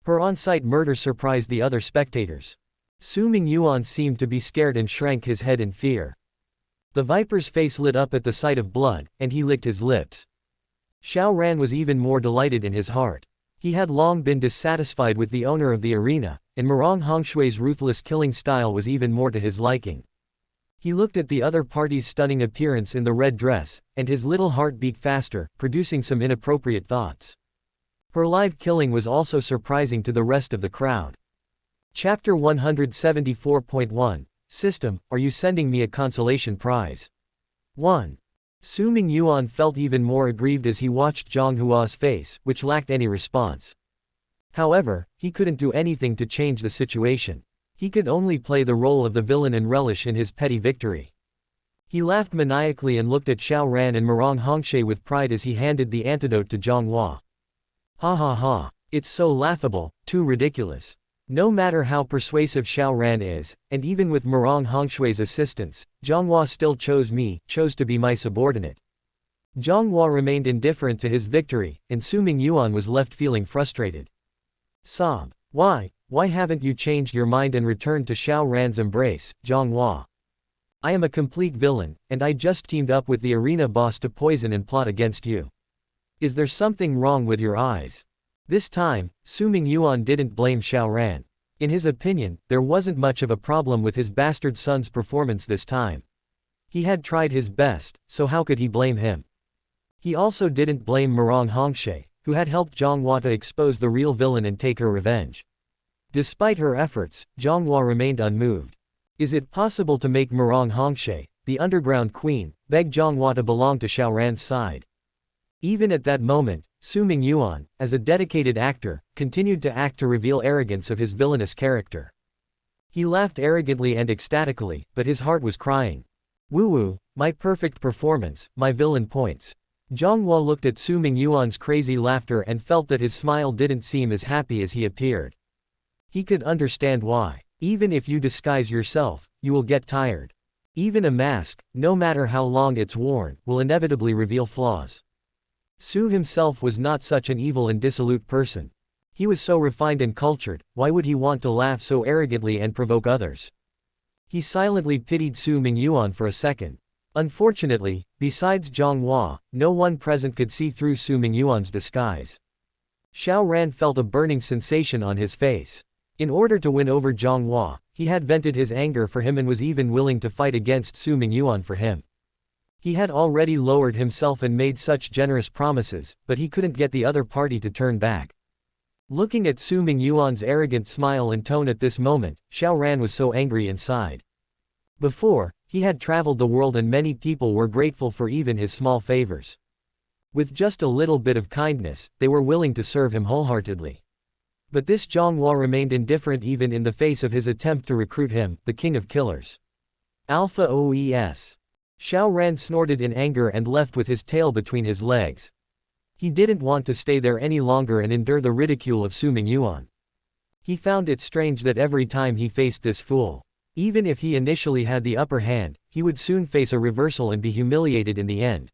Her on-site murder surprised the other spectators. Su Mingyuan seemed to be scared and shrank his head in fear. The viper's face lit up at the sight of blood, and he licked his lips. Xiao Ran was even more delighted in his heart. He had long been dissatisfied with the owner of the arena, and Murong Hongshui's ruthless killing style was even more to his liking. He looked at the other party's stunning appearance in the red dress, and his little heart beat faster, producing some inappropriate thoughts. Her live killing was also surprising to the rest of the crowd. Chapter 174.1 System, are you sending me a consolation prize? 1. Su Mingyuan felt even more aggrieved as he watched Zhang Hua's face, which lacked any response. However, he couldn't do anything to change the situation. He could only play the role of the villain and relish in his petty victory. He laughed maniacally and looked at Xiao Ran and Murong Hongshui with pride as he handed the antidote to Zhang Hua. Ha ha ha, it's so laughable, too ridiculous. No matter how persuasive Xiao Ran is, and even with Murong Hongshui's assistance, Zhonghua still chose to be my subordinate. Zhonghua remained indifferent to his victory, and Su Mingyuan was left feeling frustrated. Sob. Why haven't you changed your mind and returned to Xiao Ran's embrace, Zhonghua? I am a complete villain, and I just teamed up with the arena boss to poison and plot against you. Is there something wrong with your eyes? This time, Su Mingyuan didn't blame Xiao Ran. In his opinion, there wasn't much of a problem with his bastard son's performance this time. He had tried his best, so how could he blame him? He also didn't blame Murong Hongshui, who had helped Zhonghua to expose the real villain and take her revenge. Despite her efforts, Zhonghua remained unmoved. Is it possible to make Murong Hongshui, the underground queen, beg Zhonghua to belong to Xiao Ran's side? Even at that moment, Su Mingyuan, as a dedicated actor, continued to act to reveal arrogance of his villainous character. He laughed arrogantly and ecstatically, but his heart was crying. Woo-woo, my perfect performance, my villain points. Zhonghua looked at Su Mingyuan's crazy laughter and felt that his smile didn't seem as happy as he appeared. He could understand why. Even if you disguise yourself, you will get tired. Even a mask, no matter how long it's worn, will inevitably reveal flaws. Su himself was not such an evil and dissolute person. He was so refined and cultured, why would he want to laugh so arrogantly and provoke others? He silently pitied Su Mingyuan for a second. Unfortunately, besides Zhonghua, no one present could see through Su Mingyuan's disguise. Xiao Ran felt a burning sensation on his face. In order to win over Zhonghua, he had vented his anger for him and was even willing to fight against Su Mingyuan for him. He had already lowered himself and made such generous promises, but he couldn't get the other party to turn back. Looking at Su Mingyuan's arrogant smile and tone at this moment, Xiao Ran was so angry inside. Before, he had traveled the world and many people were grateful for even his small favors. With just a little bit of kindness, they were willing to serve him wholeheartedly. But this Zhonghua remained indifferent even in the face of his attempt to recruit him, the king of killers. Alpha OES. Xiao Ran snorted in anger and left with his tail between his legs. He didn't want to stay there any longer and endure the ridicule of Su Mingyuan. He found it strange that every time he faced this fool, even if he initially had the upper hand, he would soon face a reversal and be humiliated in the end.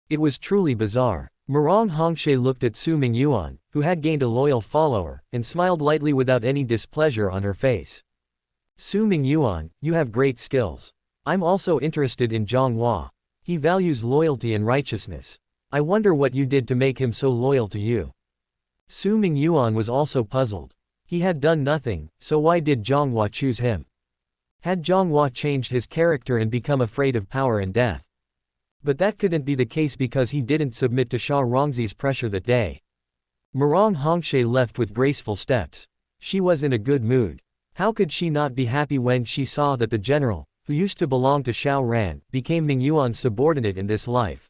It was truly bizarre. Murong Hongshui looked at Su Mingyuan, who had gained a loyal follower, and smiled lightly without any displeasure on her face. Su Mingyuan, you have great skills. I'm also interested in Zhonghua. He values loyalty and righteousness. I wonder what you did to make him so loyal to you. Su Mingyuan was also puzzled. He had done nothing, so why did Zhonghua choose him? Had Zhonghua changed his character and become afraid of power and death? But that couldn't be the case because he didn't submit to Sha Rongzi's pressure that day. Murong Hongshui left with graceful steps. She was in a good mood. How could she not be happy when she saw that the general, who used to belong to Xiao Ran, became Mingyuan's subordinate in this life?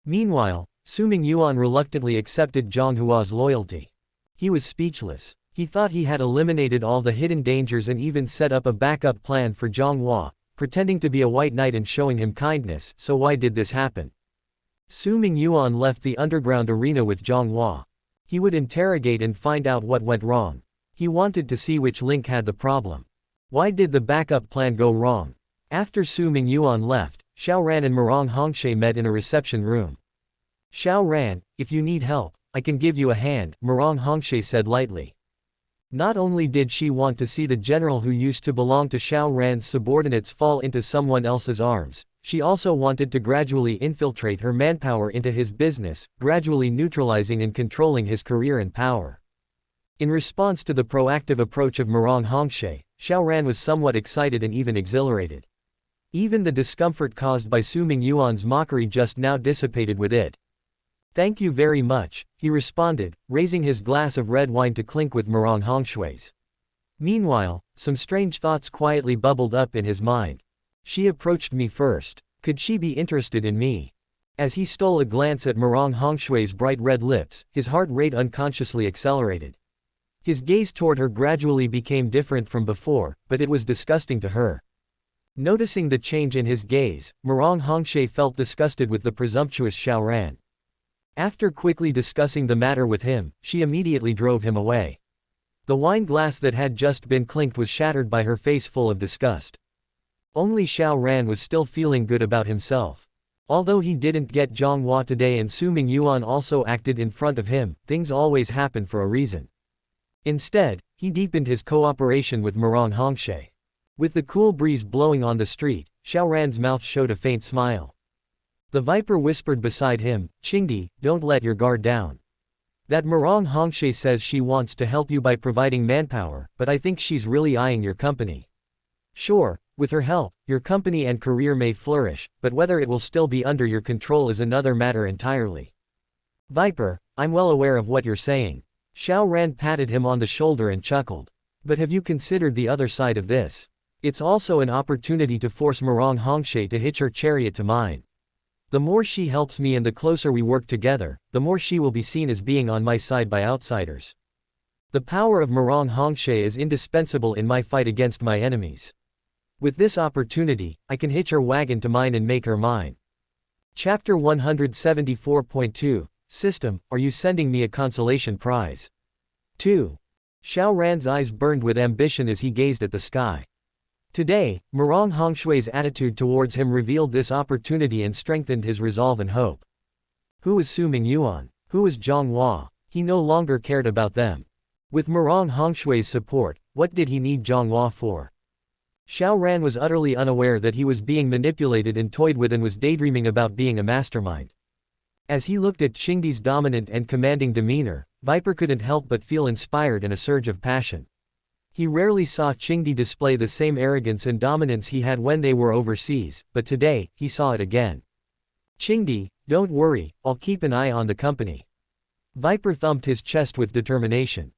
Meanwhile, Su Mingyuan reluctantly accepted Zhonghua's loyalty. He was speechless. He thought he had eliminated all the hidden dangers and even set up a backup plan for Zhonghua, pretending to be a white knight and showing him kindness, so why did this happen? Su Mingyuan left the underground arena with Zhonghua. He would interrogate and find out what went wrong. He wanted to see which link had the problem. Why did the backup plan go wrong? After Su Mingyuan left, Xiao Ran and Murong Hongshui met in a reception room. Xiao Ran, if you need help, I can give you a hand, Murong Hongshui said lightly. Not only did she want to see the general who used to belong to Xiao Ran's subordinates fall into someone else's arms, she also wanted to gradually infiltrate her manpower into his business, gradually neutralizing and controlling his career and power. In response to the proactive approach of Murong Hongshui, Xiao Ran was somewhat excited and even exhilarated. Even the discomfort caused by Su Mingyuan's mockery just now dissipated with it. Thank you very much, he responded, raising his glass of red wine to clink with Murong Hongshui's. Meanwhile, some strange thoughts quietly bubbled up in his mind. She approached me first. Could she be interested in me? As he stole a glance at Murong Hongshui's bright red lips, his heart rate unconsciously accelerated. His gaze toward her gradually became different from before, but it was disgusting to her. Noticing the change in his gaze, Murong Hongshui felt disgusted with the presumptuous Xiao Ran. After quickly discussing the matter with him, she immediately drove him away. The wine glass that had just been clinked was shattered by her face full of disgust. Only Xiao Ran was still feeling good about himself. Although he didn't get Zhonghua today and Su Mingyuan also acted in front of him, things always happen for a reason. Instead, he deepened his cooperation with Murong Hongshe. With the cool breeze blowing on the street, Xiao Ran's mouth showed a faint smile. The Viper whispered beside him, "Qingdi, don't let your guard down. That Murong Hongshe says she wants to help you by providing manpower, but I think she's really eyeing your company. Sure, with her help, your company and career may flourish, but whether it will still be under your control is another matter entirely." "Viper, I'm well aware of what you're saying." Xiao Ran patted him on the shoulder and chuckled. "But have you considered the other side of this? It's also an opportunity to force Murong Hongshe to hitch her chariot to mine. The more she helps me and the closer we work together, the more she will be seen as being on my side by outsiders. The power of Murong Hongshe is indispensable in my fight against my enemies. With this opportunity, I can hitch her wagon to mine and make her mine." Chapter 174.2, System, Are You Sending Me a Consolation Prize? 2. Xiao Ran's eyes burned with ambition as he gazed at the sky. Today, Murong Hongshui's attitude towards him revealed this opportunity and strengthened his resolve and hope. Who was Su Mingyuan? Who was Zhonghua? He no longer cared about them. With Murong Hongshui's support, what did he need Zhonghua for? Xiao Ran was utterly unaware that he was being manipulated and toyed with and was daydreaming about being a mastermind. As he looked at Qingdi's dominant and commanding demeanor, Viper couldn't help but feel inspired and a surge of passion. He rarely saw Qingdi display the same arrogance and dominance he had when they were overseas, but today, he saw it again. "Qingdi, don't worry, I'll keep an eye on the company." Viper thumped his chest with determination.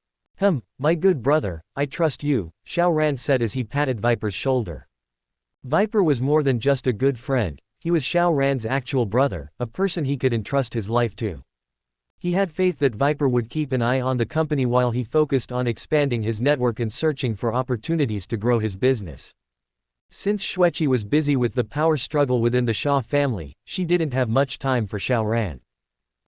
My good brother, I trust you," Xiao Ran said as he patted Viper's shoulder. Viper was more than just a good friend, he was Xiao Ran's actual brother, a person he could entrust his life to. He had faith that Viper would keep an eye on the company while he focused on expanding his network and searching for opportunities to grow his business. Since Xueqi was busy with the power struggle within the Xia family, she didn't have much time for Xiao Ran.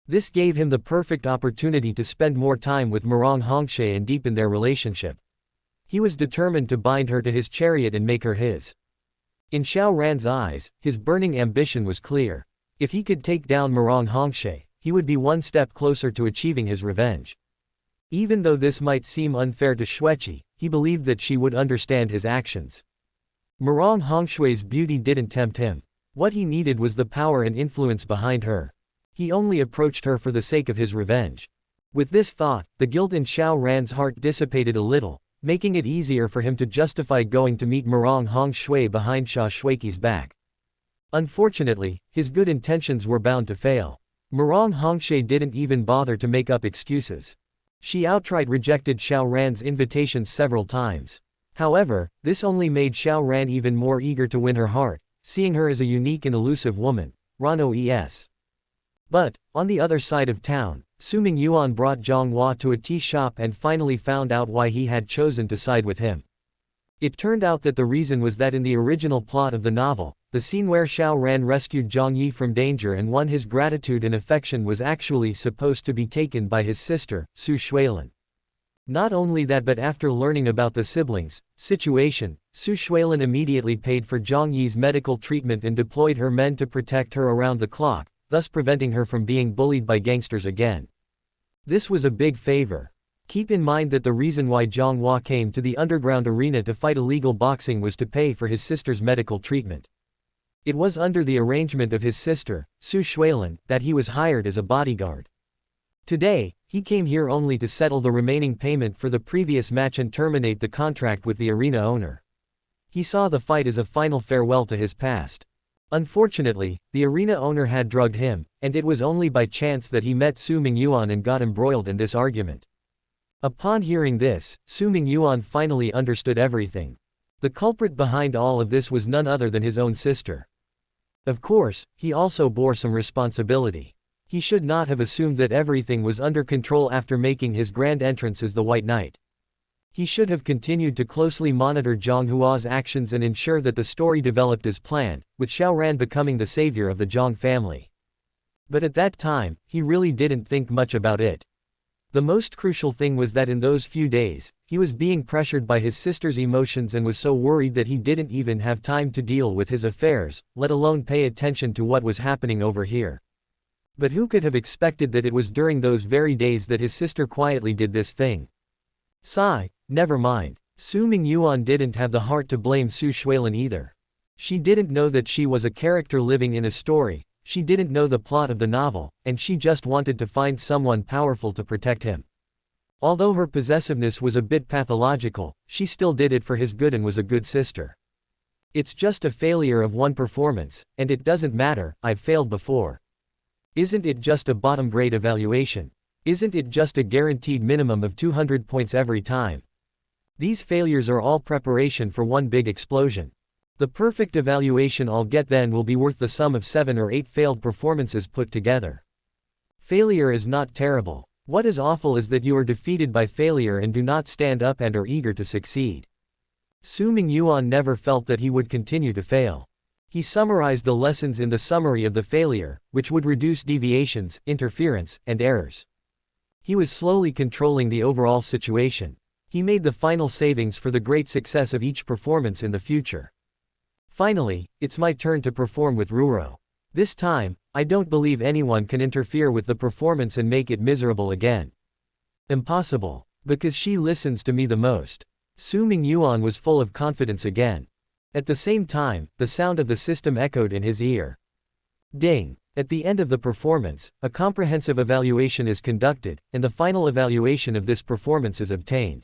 This gave him the perfect opportunity to spend more time with Murong Hongshe and deepen their relationship. He was determined to bind her to his chariot and make her his. In Xiao Ran's eyes, his burning ambition was clear. If he could take down Murong Hongshe, he would be one step closer to achieving his revenge. Even though this might seem unfair to Xueqi, he believed that she would understand his actions. Murong Hongshui's beauty didn't tempt him. What he needed was the power and influence behind her. He only approached her for the sake of his revenge. With this thought, the guilt in Xiao Ran's heart dissipated a little, making it easier for him to justify going to meet Murong Hongshui behind Xia Shuiqi's back. Unfortunately, his good intentions were bound to fail. Murong Hongshe didn't even bother to make up excuses. She outright rejected Xiao Ran's invitations several times. However, this only made Xiao Ran even more eager to win her heart, seeing her as a unique and elusive woman. Rano es. But, on the other side of town, Su Mingyuan brought Zhonghua to a tea shop and finally found out why he had chosen to side with him. It turned out that the reason was that in the original plot of the novel, the scene where Xiao Ran rescued Zhang Yi from danger and won his gratitude and affection was actually supposed to be taken by his sister, Su Shuilin. Not only that, but after learning about the siblings' situation, Su Shuilin immediately paid for Zhang Yi's medical treatment and deployed her men to protect her around the clock, thus preventing her from being bullied by gangsters again. This was a big favor. Keep in mind that the reason why Zhonghua came to the underground arena to fight illegal boxing was to pay for his sister's medical treatment. It was under the arrangement of his sister, Su Shuilin, that he was hired as a bodyguard. Today, he came here only to settle the remaining payment for the previous match and terminate the contract with the arena owner. He saw the fight as a final farewell to his past. Unfortunately, the arena owner had drugged him, and it was only by chance that he met Su Mingyuan and got embroiled in this argument. Upon hearing this, Su Mingyuan finally understood everything. The culprit behind all of this was none other than his own sister. Of course, he also bore some responsibility. He should not have assumed that everything was under control after making his grand entrance as the White Knight. He should have continued to closely monitor Zhonghua's actions and ensure that the story developed as planned, with Xiao Ran becoming the savior of the Zhong family. But at that time, he really didn't think much about it. The most crucial thing was that in those few days, he was being pressured by his sister's emotions and was so worried that he didn't even have time to deal with his affairs, let alone pay attention to what was happening over here. But who could have expected that it was during those very days that his sister quietly did this thing? Sigh, never mind. Su Mingyuan didn't have the heart to blame Su Shuilin either. She didn't know that she was a character living in a story, she didn't know the plot of the novel, and she just wanted to find someone powerful to protect him. Although her possessiveness was a bit pathological, she still did it for his good and was a good sister. It's just a failure of one performance, and it doesn't matter, I've failed before. Isn't it just a bottom grade evaluation? Isn't it just a guaranteed minimum of 200 points every time? These failures are all preparation for one big explosion. The perfect evaluation I'll get then will be worth the sum of 7 or 8 failed performances put together. Failure is not terrible. What is awful is that you are defeated by failure and do not stand up and are eager to succeed. Su Mingyuan never felt that he would continue to fail. He summarized the lessons in the summary of the failure, which would reduce deviations, interference, and errors. He was slowly controlling the overall situation. He made the final savings for the great success of each performance in the future. Finally, it's my turn to perform with Ruro. This time, I don't believe anyone can interfere with the performance and make it miserable again. Impossible. Because she listens to me the most. Su Mingyuan was full of confidence again. At the same time, the sound of the system echoed in his ear. Ding! At the end of the performance, a comprehensive evaluation is conducted, and the final evaluation of this performance is obtained.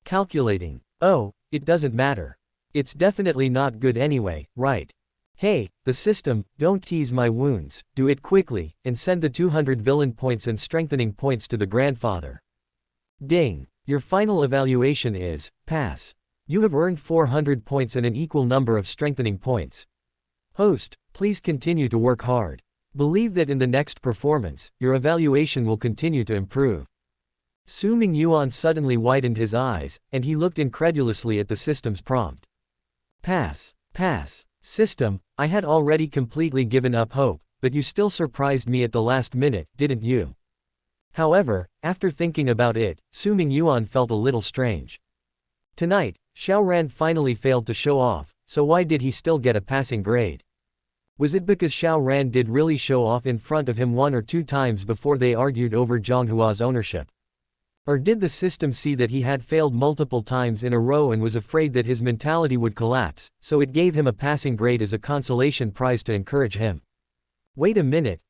Calculating. Oh, it doesn't matter. It's definitely not good anyway, right? Hey, the system, don't tease my wounds, do it quickly, and send the 200 villain points and strengthening points to the grandfather. Ding! Your final evaluation is, pass. You have earned 400 points and an equal number of strengthening points. Host, please continue to work hard. Believe that in the next performance, your evaluation will continue to improve. Su Mingyuan suddenly widened his eyes, and he looked incredulously at the system's prompt. Pass. Pass. System, I had already completely given up hope, but you still surprised me at the last minute, didn't you? However, after thinking about it, Su Mingyuan felt a little strange. Tonight, Xiaoran finally failed to show off, so why did he still get a passing grade? Was it because Xiaoran did really show off in front of him 1 or 2 times before they argued over Zhonghua's ownership? Or did the system see that he had failed multiple times in a row and was afraid that his mentality would collapse, so it gave him a passing grade as a consolation prize to encourage him? Wait a minute.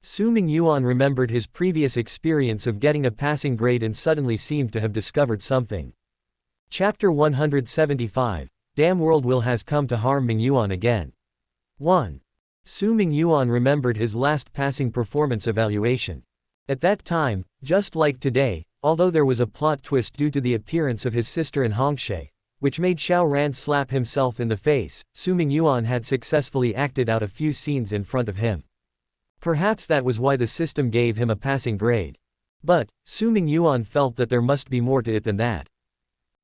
Su Mingyuan remembered his previous experience of getting a passing grade and suddenly seemed to have discovered something. Chapter 175, Damn World Will has come to harm Mingyuan again. 1. Su Mingyuan remembered his last passing performance evaluation. At that time, just like today, although there was a plot twist due to the appearance of his sister in Hongshe, which made Xiaoran slap himself in the face, Su Mingyuan had successfully acted out a few scenes in front of him. Perhaps that was why the system gave him a passing grade. But, Su Mingyuan felt that there must be more to it than that.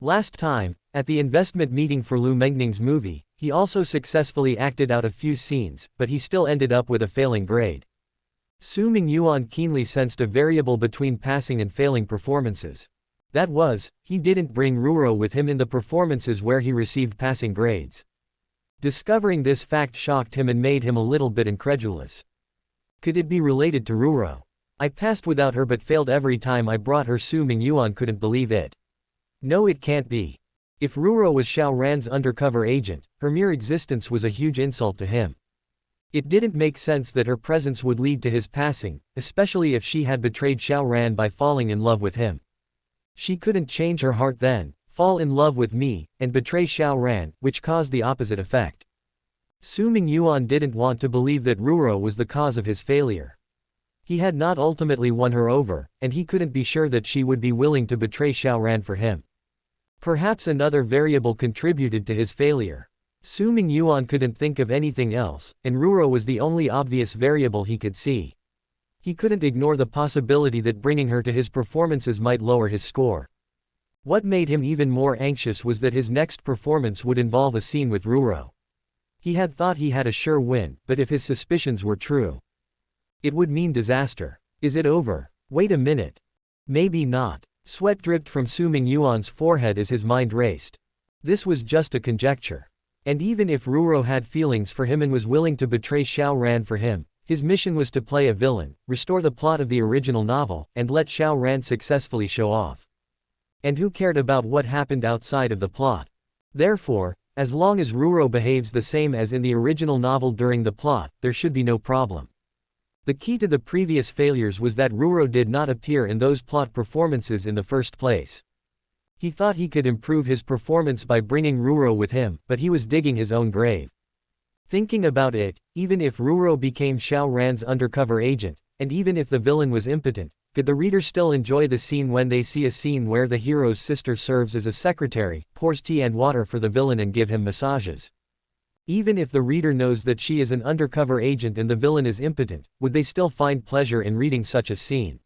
Last time, at the investment meeting for Lu Mengning's movie, he also successfully acted out a few scenes, but he still ended up with a failing grade. Su Mingyuan keenly sensed a variable between passing and failing performances. That was, he didn't bring Ruro with him in the performances where he received passing grades. Discovering this fact shocked him and made him a little bit incredulous. Could it be related to Ruro? I passed without her but failed every time I brought her. Su Mingyuan couldn't believe it. No, it can't be. If Ruro was Xiaoran's undercover agent, her mere existence was a huge insult to him. It didn't make sense that her presence would lead to his passing, especially if she had betrayed Xiaoran by falling in love with him. She couldn't change her heart then, fall in love with me, and betray Xiaoran, which caused the opposite effect. Su Mingyuan didn't want to believe that Ruro was the cause of his failure. He had not ultimately won her over, and he couldn't be sure that she would be willing to betray Xiaoran for him. Perhaps another variable contributed to his failure. Su Mingyuan couldn't think of anything else, and Ruro was the only obvious variable he could see. He couldn't ignore the possibility that bringing her to his performances might lower his score. What made him even more anxious was that his next performance would involve a scene with Ruro. He had thought he had a sure win, but if his suspicions were true, it would mean disaster. Is it over? Wait a minute. Maybe not. Sweat dripped from Su Mingyuan's forehead as his mind raced. This was just a conjecture. And even if Ruro had feelings for him and was willing to betray Xiao Ran for him, his mission was to play a villain, restore the plot of the original novel, and let Xiao Ran successfully show off. And who cared about what happened outside of the plot? Therefore, as long as Ruro behaves the same as in the original novel during the plot, there should be no problem. The key to the previous failures was that Ruro did not appear in those plot performances in the first place. He thought he could improve his performance by bringing Ruro with him, but he was digging his own grave. Thinking about it, even if Ruro became Xiao Ran's undercover agent, and even if the villain was impotent, could the reader still enjoy the scene when they see a scene where the hero's sister serves as a secretary, pours tea and water for the villain and give him massages? Even if the reader knows that she is an undercover agent and the villain is impotent, would they still find pleasure in reading such a scene?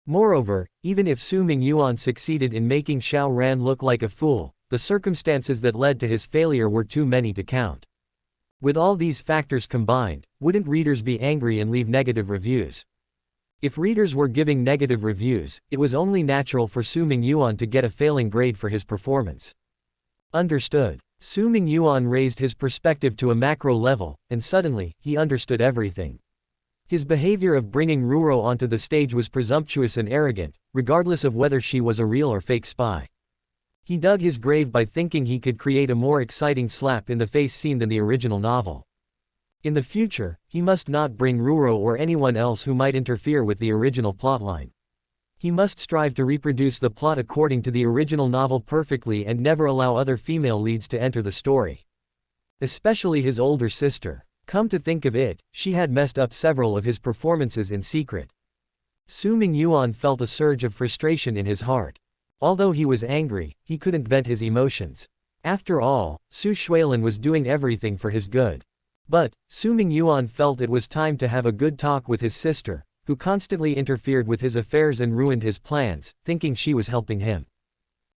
Moreover, even if Su Mingyuan succeeded in making Xiao Ran look like a fool, the circumstances that led to his failure were too many to count. With all these factors combined, wouldn't readers be angry and leave negative reviews? If readers were giving negative reviews, it was only natural for Su Mingyuan to get a failing grade for his performance. Understood. Su Mingyuan raised his perspective to a macro level, and suddenly, he understood everything. His behavior of bringing Ruro onto the stage was presumptuous and arrogant, regardless of whether she was a real or fake spy. He dug his grave by thinking he could create a more exciting slap-in-the-face scene than the original novel. In the future, he must not bring Ruro or anyone else who might interfere with the original plotline. He must strive to reproduce the plot according to the original novel perfectly and never allow other female leads to enter the story. Especially his older sister. Come to think of it, she had messed up several of his performances in secret. Su Mingyuan felt a surge of frustration in his heart. Although he was angry, he couldn't vent his emotions. After all, Su Shuilin was doing everything for his good. But, Su Mingyuan felt it was time to have a good talk with his sister, who constantly interfered with his affairs and ruined his plans, thinking she was helping him.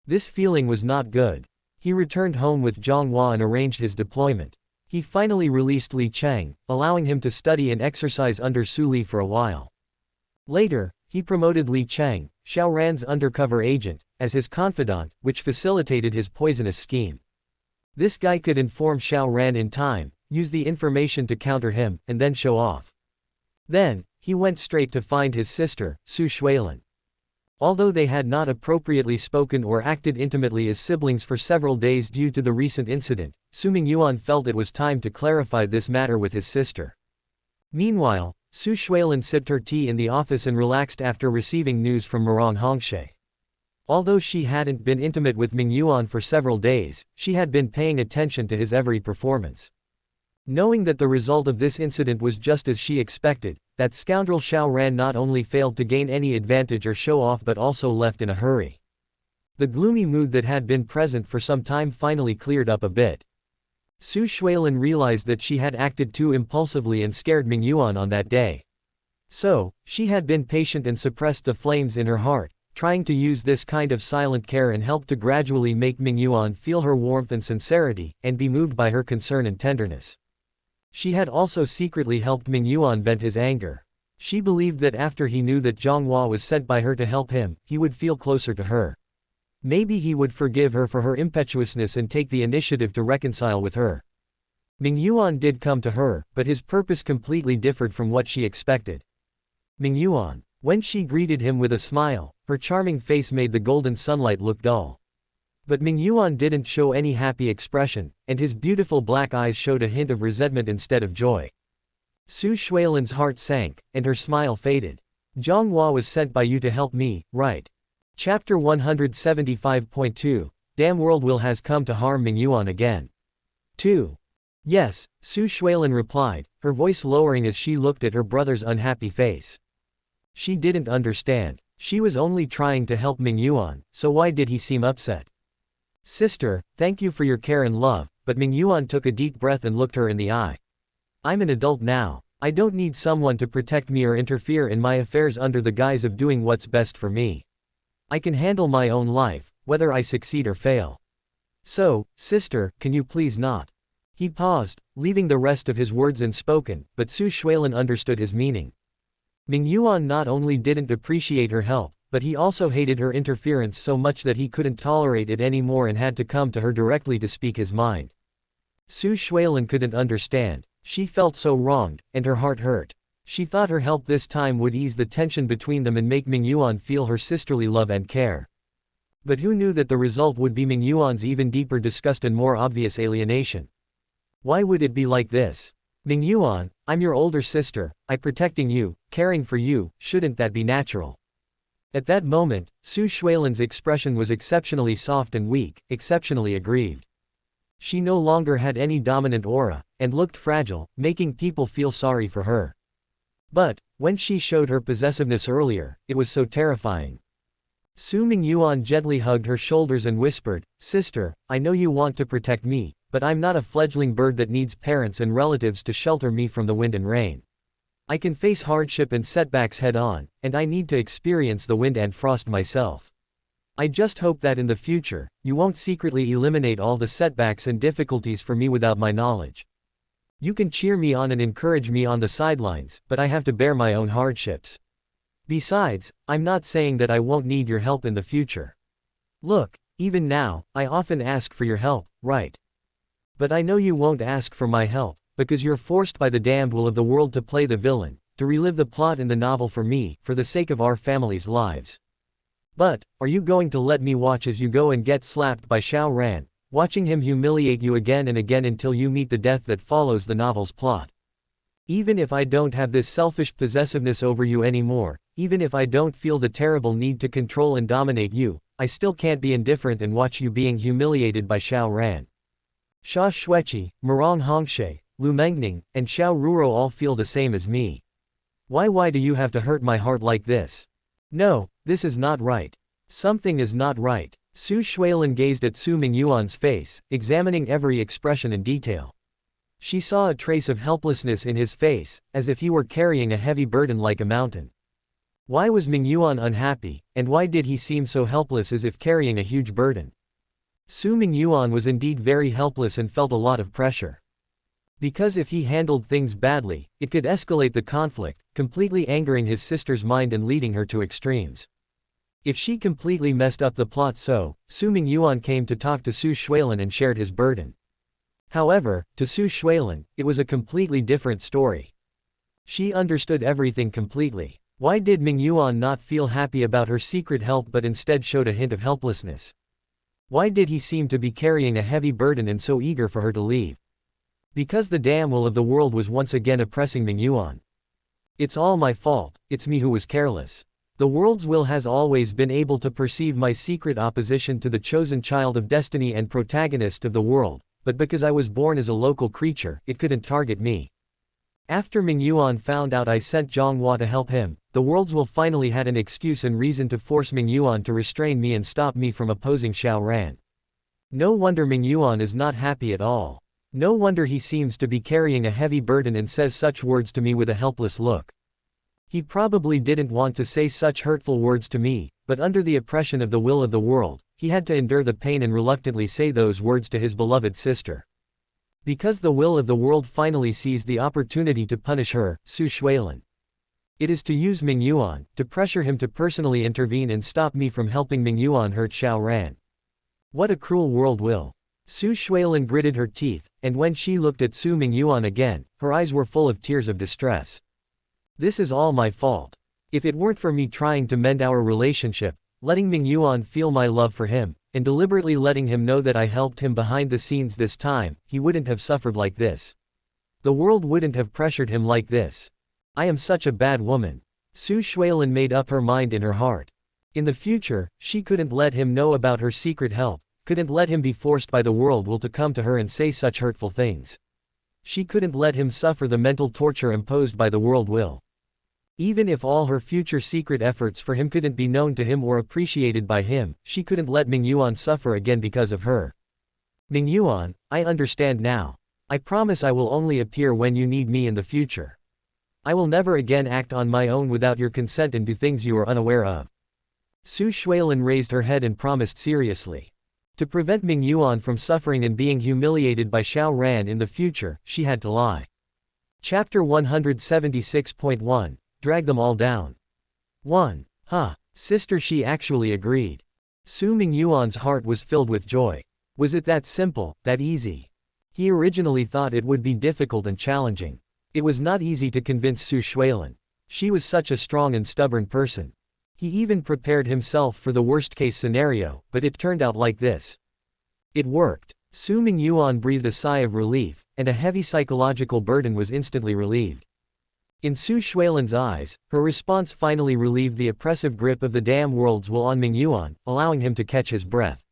This feeling was not good. He returned home with Zhonghua and arranged his deployment. He finally released Li Cheng, allowing him to study and exercise under Su Li for a while. Later, he promoted Li Cheng, Xiao Ran's undercover agent, as his confidant, which facilitated his poisonous scheme. This guy could inform Xiao Ran in time, use the information to counter him, and then show off. Then, he went straight to find his sister, Su Shuilin. Although they had not appropriately spoken or acted intimately as siblings for several days due to the recent incident, Su Mingyuan felt it was time to clarify this matter with his sister. Meanwhile, Su Shuilin sipped her tea in the office and relaxed after receiving news from Murong Hongshe. Although she hadn't been intimate with Mingyuan for several days, she had been paying attention to his every performance. Knowing that the result of this incident was just as she expected, that scoundrel Xiao Ran not only failed to gain any advantage or show off but also left in a hurry. The gloomy mood that had been present for some time finally cleared up a bit. Su Shuilin realized that she had acted too impulsively and scared Mingyuan on that day. So, she had been patient and suppressed the flames in her heart, trying to use this kind of silent care and help to gradually make Mingyuan feel her warmth and sincerity, and be moved by her concern and tenderness. She had also secretly helped Mingyuan vent his anger. She believed that after he knew that Zhonghua was sent by her to help him, he would feel closer to her. Maybe he would forgive her for her impetuousness and take the initiative to reconcile with her. Mingyuan did come to her, but his purpose completely differed from what she expected. Mingyuan. When she greeted him with a smile, her charming face made the golden sunlight look dull. But Mingyuan didn't show any happy expression, and his beautiful black eyes showed a hint of resentment instead of joy. Su Shuilin's heart sank, and her smile faded. Zhonghua was sent by you to help me, right? Chapter 175.2, Damn World Will has come to harm Mingyuan again. 2. Yes, Su Shuilin replied, her voice lowering as she looked at her brother's unhappy face. She didn't understand. She was only trying to help Mingyuan, so why did he seem upset? Sister, thank you for your care and love, but Mingyuan took a deep breath and looked her in the eye. I'm an adult now. I don't need someone to protect me or interfere in my affairs under the guise of doing what's best for me. I can handle my own life, whether I succeed or fail. So, sister, can you please not? He paused, leaving the rest of his words unspoken, but Su Shuilin understood his meaning. Mingyuan not only didn't appreciate her help, but he also hated her interference so much that he couldn't tolerate it anymore and had to come to her directly to speak his mind. Su Shuilin couldn't understand. She felt so wronged, and her heart hurt. She thought her help this time would ease the tension between them and make Mingyuan feel her sisterly love and care. But who knew that the result would be Mingyuan's even deeper disgust and more obvious alienation? Why would it be like this? Mingyuan, I'm your older sister, I'm protecting you, caring for you, shouldn't that be natural? At that moment, Su Shuilin's expression was exceptionally soft and weak, exceptionally aggrieved. She no longer had any dominant aura, and looked fragile, making people feel sorry for her. But, when she showed her possessiveness earlier, it was so terrifying. Su Mingyuan gently hugged her shoulders and whispered, "Sister, I know you want to protect me, but I'm not a fledgling bird that needs parents and relatives to shelter me from the wind and rain. I can face hardship and setbacks head on, and I need to experience the wind and frost myself. I just hope that in the future, you won't secretly eliminate all the setbacks and difficulties for me without my knowledge. You can cheer me on and encourage me on the sidelines, but I have to bear my own hardships. Besides, I'm not saying that I won't need your help in the future. Look, even now, I often ask for your help, right? But I know you won't ask for my help, because you're forced by the damned will of the world to play the villain, to relive the plot in the novel for me, for the sake of our family's lives. But, are you going to let me watch as you go and get slapped by Xiao Ran, watching him humiliate you again and again until you meet the death that follows the novel's plot? Even if I don't have this selfish possessiveness over you anymore, even if I don't feel the terrible need to control and dominate you, I still can't be indifferent and watch you being humiliated by Xiao Ran. Xia Xueqi, Murong Hongshe, Lu Mengning, and Xiao Ruo all feel the same as me. Why do you have to hurt my heart like this? No, this is not right. Something is not right. Su Shuilin gazed at Su Mingyuan's face, examining every expression in detail. She saw a trace of helplessness in his face, as if he were carrying a heavy burden like a mountain. Why was Mingyuan unhappy, and why did he seem so helpless as if carrying a huge burden? Su Mingyuan was indeed very helpless and felt a lot of pressure. Because if he handled things badly, it could escalate the conflict, completely angering his sister's mind and leading her to extremes. If she completely messed up the plot, so, Su Mingyuan came to talk to Su Shuilin and shared his burden. However, to Su Shuilin, it was a completely different story. She understood everything completely. Why did Mingyuan not feel happy about her secret help but instead showed a hint of helplessness? Why did he seem to be carrying a heavy burden and so eager for her to leave? Because the damn will of the world was once again oppressing Mingyuan. It's all my fault, it's me who was careless. The world's will has always been able to perceive my secret opposition to the chosen child of destiny and protagonist of the world, but because I was born as a local creature, it couldn't target me. After Mingyuan found out I sent Zhonghua to help him, the world's will finally had an excuse and reason to force Mingyuan to restrain me and stop me from opposing Xiao Ran. No wonder Mingyuan is not happy at all. No wonder he seems to be carrying a heavy burden and says such words to me with a helpless look. He probably didn't want to say such hurtful words to me, but under the oppression of the will of the world, he had to endure the pain and reluctantly say those words to his beloved sister. Because the will of the world finally seized the opportunity to punish her, Su Shuilin. It is to use Mingyuan, to pressure him to personally intervene and stop me from helping Mingyuan hurt Xiao Ran. What a cruel world will. Su Shuilin gritted her teeth, and when she looked at Su Mingyuan again, her eyes were full of tears of distress. This is all my fault. If it weren't for me trying to mend our relationship, letting Mingyuan feel my love for him, and deliberately letting him know that I helped him behind the scenes this time, he wouldn't have suffered like this. The world wouldn't have pressured him like this. I am such a bad woman. Su Shuilin made up her mind in her heart. In the future, she couldn't let him know about her secret help, couldn't let him be forced by the world will to come to her and say such hurtful things. She couldn't let him suffer the mental torture imposed by the world will. Even if all her future secret efforts for him couldn't be known to him or appreciated by him, she couldn't let Mingyuan suffer again because of her. Mingyuan, I understand now. I promise I will only appear when you need me in the future. I will never again act on my own without your consent and do things you are unaware of. Su Shuilin raised her head and promised seriously. To prevent Mingyuan from suffering and being humiliated by Xiao Ran in the future, she had to lie. Chapter 176.1 Drag them all down. 1. Sister, she actually agreed. Su Mingyuan's heart was filled with joy. Was it that simple, that easy? He originally thought it would be difficult and challenging. It was not easy to convince Su Shuilin. She was such a strong and stubborn person. He even prepared himself for the worst-case scenario, but it turned out like this. It worked. Su Mingyuan breathed a sigh of relief, and a heavy psychological burden was instantly relieved. In Su Shuilin's eyes, her response finally relieved the oppressive grip of the damn world's will on Mingyuan, allowing him to catch his breath.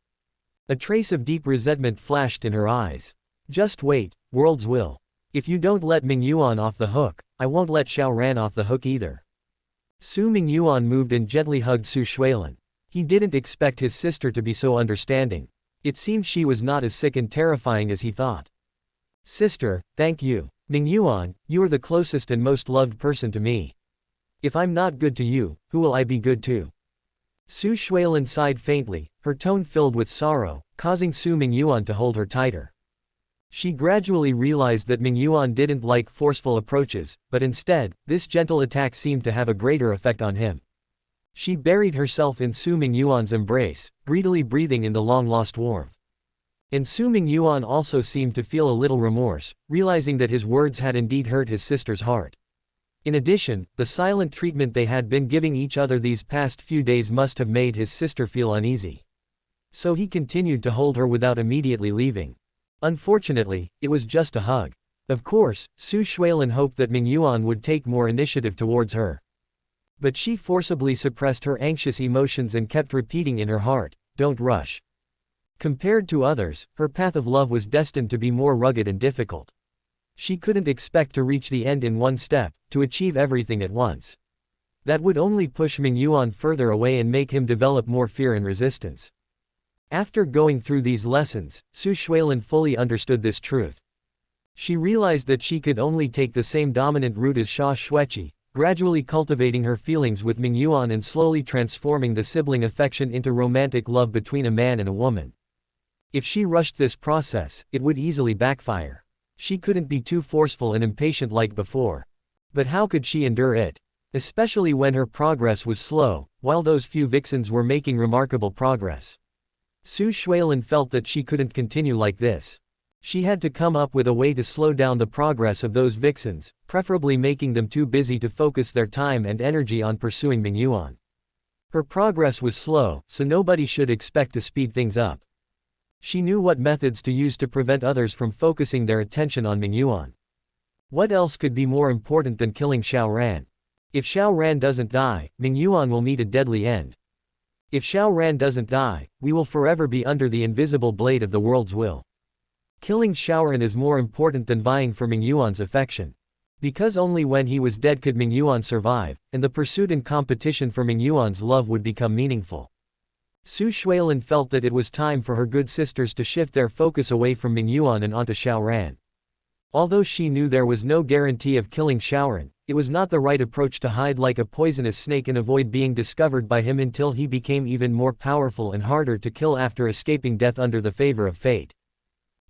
A trace of deep resentment flashed in her eyes. Just wait, world's will. If you don't let Mingyuan off the hook, I won't let Xiaoran off the hook either. Su Mingyuan moved and gently hugged Su Shuilin. He didn't expect his sister to be so understanding. It seemed she was not as sick and terrifying as he thought. Sister, thank you. Mingyuan, you are the closest and most loved person to me. If I'm not good to you, who will I be good to? Su Shuilin sighed faintly, her tone filled with sorrow, causing Su Mingyuan to hold her tighter. She gradually realized that Mingyuan didn't like forceful approaches, but instead, this gentle attack seemed to have a greater effect on him. She buried herself in Su Mingyuan's embrace, greedily breathing in the long-lost warmth. And Su Mingyuan also seemed to feel a little remorse, realizing that his words had indeed hurt his sister's heart. In addition, the silent treatment they had been giving each other these past few days must have made his sister feel uneasy. So he continued to hold her without immediately leaving. Unfortunately, it was just a hug. Of course, Su Shuilin hoped that Mingyuan would take more initiative towards her. But she forcibly suppressed her anxious emotions and kept repeating in her heart, "Don't rush." Compared to others, her path of love was destined to be more rugged and difficult. She couldn't expect to reach the end in one step, to achieve everything at once. That would only push Mingyuan further away and make him develop more fear and resistance. After going through these lessons, Su Shuilin fully understood this truth. She realized that she could only take the same dominant route as Xia Xueqi, gradually cultivating her feelings with Mingyuan and slowly transforming the sibling affection into romantic love between a man and a woman. If she rushed this process, it would easily backfire. She couldn't be too forceful and impatient like before. But how could she endure it? Especially when her progress was slow, while those few vixens were making remarkable progress. Su Shuilin felt that she couldn't continue like this. She had to come up with a way to slow down the progress of those vixens, preferably making them too busy to focus their time and energy on pursuing Mingyuan. Her progress was slow, so nobody should expect to speed things up. She knew what methods to use to prevent others from focusing their attention on Mingyuan. What else could be more important than killing Xiaoran? If Xiaoran doesn't die, Mingyuan will meet a deadly end. If Xiaoran doesn't die, we will forever be under the invisible blade of the world's will. Killing Xiaoran is more important than vying for Mingyuan's affection. Because only when he was dead could Mingyuan survive, and the pursuit and competition for Mingyuan's love would become meaningful. Su Shuilin felt that it was time for her good sisters to shift their focus away from Mingyuan and onto Xiaoran. Although she knew there was no guarantee of killing Xiaoran, it was not the right approach to hide like a poisonous snake and avoid being discovered by him until he became even more powerful and harder to kill after escaping death under the favor of fate.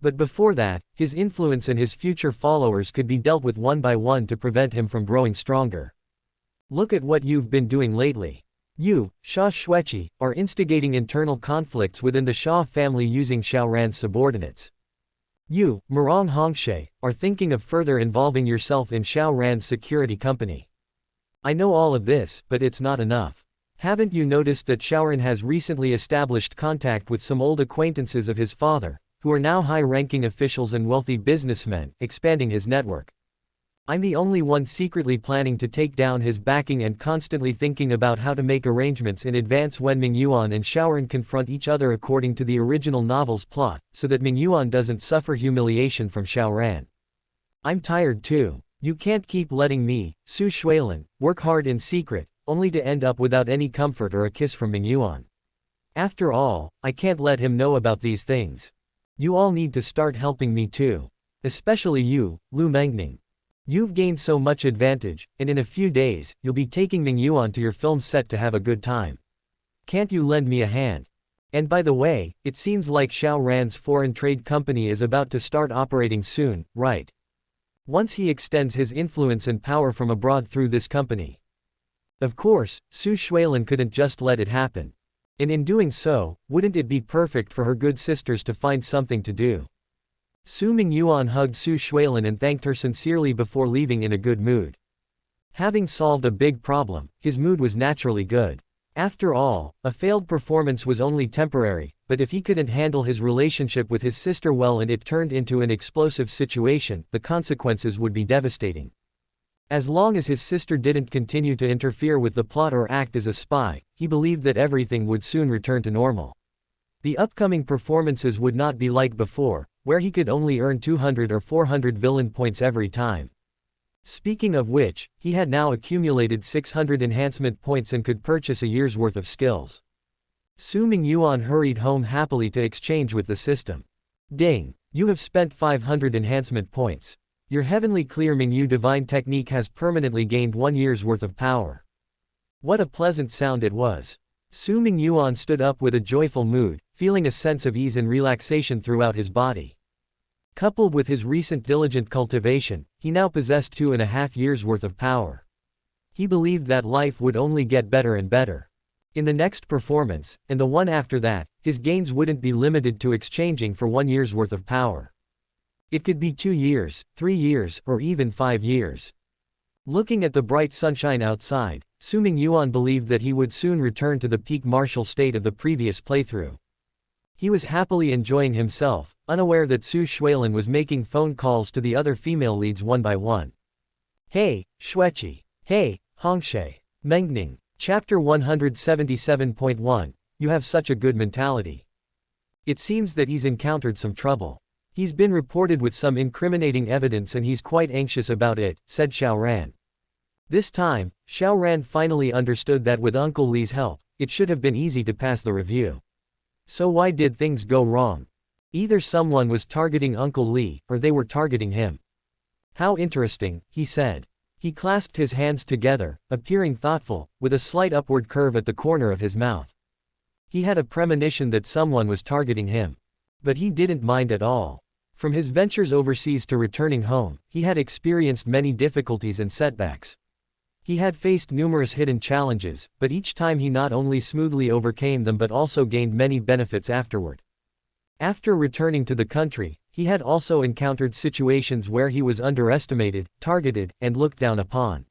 But before that, his influence and his future followers could be dealt with one by one to prevent him from growing stronger. Look at what you've been doing lately. You, Xia Xueqi, are instigating internal conflicts within the Xia family using Xiaoran's subordinates. You, Murong Hongshe, are thinking of further involving yourself in Xiaoran's security company. I know all of this, but it's not enough. Haven't you noticed that Xiaoran has recently established contact with some old acquaintances of his father, who are now high-ranking officials and wealthy businessmen, expanding his network? I'm the only one secretly planning to take down his backing and constantly thinking about how to make arrangements in advance when Mingyuan and Xiaoran confront each other according to the original novel's plot, so that Mingyuan doesn't suffer humiliation from Xiaoran. I'm tired too. You can't keep letting me, Su Shuilin, work hard in secret, only to end up without any comfort or a kiss from Mingyuan. After all, I can't let him know about these things. You all need to start helping me too. Especially you, Lu Mengning. You've gained so much advantage, and in a few days, you'll be taking Mingyuan to your film set to have a good time. Can't you lend me a hand? And by the way, it seems like Xiaoran's foreign trade company is about to start operating soon, right? Once he extends his influence and power from abroad through this company. Of course, Su Shuilin couldn't just let it happen. And in doing so, wouldn't it be perfect for her good sisters to find something to do? Su Mingyuan hugged Su Shuilin and thanked her sincerely before leaving in a good mood. Having solved a big problem, his mood was naturally good. After all, a failed performance was only temporary, but if he couldn't handle his relationship with his sister well and it turned into an explosive situation, the consequences would be devastating. As long as his sister didn't continue to interfere with the plot or act as a spy, he believed that everything would soon return to normal. The upcoming performances would not be like before, where he could only earn 200 or 400 villain points every time. Speaking of which, he had now accumulated 600 enhancement points and could purchase a year's worth of skills. Su Mingyuan hurried home happily to exchange with the system. Ding! You have spent 500 enhancement points. Your heavenly clear Mingyu divine technique has permanently gained 1 year's worth of power. What a pleasant sound it was. Su Mingyuan stood up with a joyful mood, feeling a sense of ease and relaxation throughout his body. Coupled with his recent diligent cultivation, he now possessed 2.5 years' worth of power. He believed that life would only get better and better. In the next performance, and the one after that, his gains wouldn't be limited to exchanging for 1 year's worth of power. It could be 2 years, 3 years, or even 5 years. Looking at the bright sunshine outside, Su Mingyuan believed that he would soon return to the peak martial state of the previous playthrough. He was happily enjoying himself, unaware that Su Shuilin was making phone calls to the other female leads one by one. Hey, Xueqi. Hey, Hongshe. Mengning. Chapter 177.1, You have such a good mentality. It seems that he's encountered some trouble. He's been reported with some incriminating evidence and he's quite anxious about it, said Xiaoran. This time, Xiaoran finally understood that with Uncle Li's help, it should have been easy to pass the review. So why did things go wrong? Either someone was targeting Uncle Li, or they were targeting him. How interesting, he said. He clasped his hands together, appearing thoughtful, with a slight upward curve at the corner of his mouth. He had a premonition that someone was targeting him. But he didn't mind at all. From his ventures overseas to returning home, he had experienced many difficulties and setbacks. He had faced numerous hidden challenges, but each time he not only smoothly overcame them but also gained many benefits afterward. After returning to the country, he had also encountered situations where he was underestimated, targeted, and looked down upon.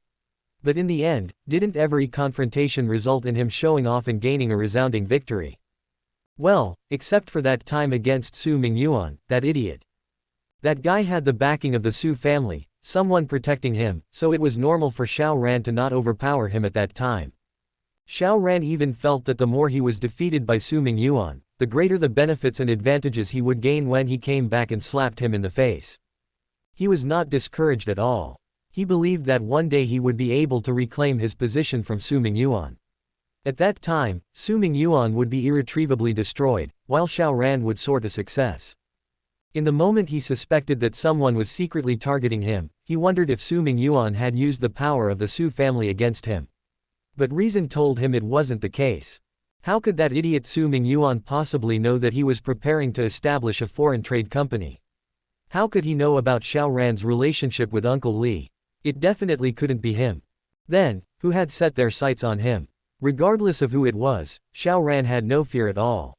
But in the end, didn't every confrontation result in him showing off and gaining a resounding victory? Well, except for that time against Su Mingyuan, that idiot. That guy had the backing of the Su family, someone protecting him, so it was normal for Xiaoran to not overpower him at that time. Xiaoran even felt that the more he was defeated by Su Mingyuan, the greater the benefits and advantages he would gain when he came back and slapped him in the face. He was not discouraged at all. He believed that one day he would be able to reclaim his position from Su Mingyuan. At that time, Su Mingyuan would be irretrievably destroyed, while Xiaoran would soar to success. In the moment he suspected that someone was secretly targeting him, he wondered if Su Mingyuan had used the power of the Su family against him. But reason told him it wasn't the case. How could that idiot Su Mingyuan possibly know that he was preparing to establish a foreign trade company? How could he know about Xiaoran's relationship with Uncle Li? It definitely couldn't be him. Then, who had set their sights on him? Regardless of who it was, Xiaoran had no fear at all.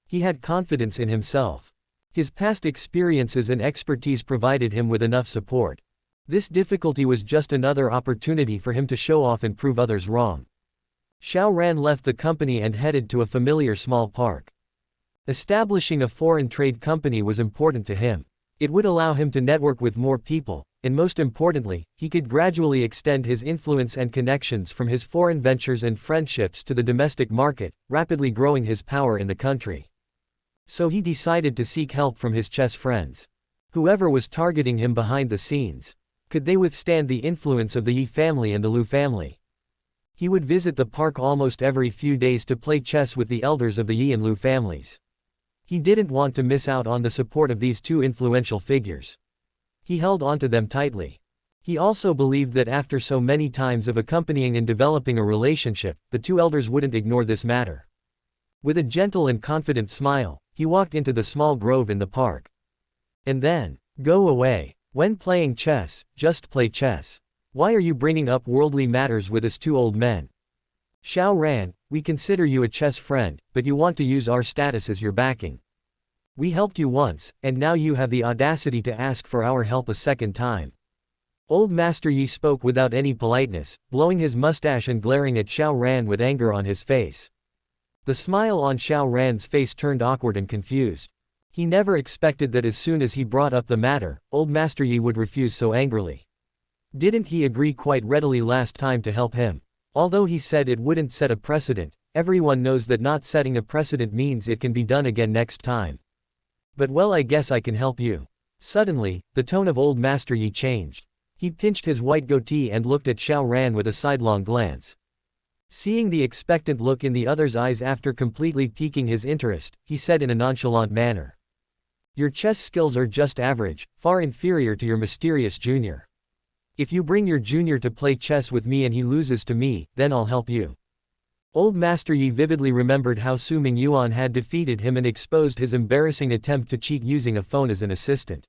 He had confidence in himself. His past experiences and expertise provided him with enough support. This difficulty was just another opportunity for him to show off and prove others wrong. Xiaoran left the company and headed to a familiar small park. Establishing a foreign trade company was important to him. It would allow him to network with more people, and most importantly, he could gradually extend his influence and connections from his foreign ventures and friendships to the domestic market, rapidly growing his power in the country. So he decided to seek help from his chess friends. Whoever was targeting him behind the scenes. Could they withstand the influence of the Yi family and the Lu family? He would visit the park almost every few days to play chess with the elders of the Yi and Lu families. He didn't want to miss out on the support of these two influential figures. He held onto them tightly. He also believed that after so many times of accompanying and developing a relationship, the two elders wouldn't ignore this matter. With a gentle and confident smile, he walked into the small grove in the park. And then, go away. When playing chess, just play chess. Why are you bringing up worldly matters with us two old men? Xiao Ran, we consider you a chess friend, but you want to use our status as your backing. We helped you once, and now you have the audacity to ask for our help a second time. Old Master Yi spoke without any politeness, blowing his mustache and glaring at Xiao Ran with anger on his face. The smile on Xiao Ran's face turned awkward and confused. He never expected that as soon as he brought up the matter, Old Master Yi would refuse so angrily. Didn't he agree quite readily last time to help him? Although he said it wouldn't set a precedent, everyone knows that not setting a precedent means it can be done again next time. But well, I guess I can help you. Suddenly, the tone of Old Master Yi changed. He pinched his white goatee and looked at Xiao Ran with a sidelong glance. Seeing the expectant look in the other's eyes after completely piquing his interest, he said in a nonchalant manner. Your chess skills are just average, far inferior to your mysterious junior. If you bring your junior to play chess with me and he loses to me, then I'll help you. Old Master Yi vividly remembered how Su Mingyuan had defeated him and exposed his embarrassing attempt to cheat using a phone as an assistant.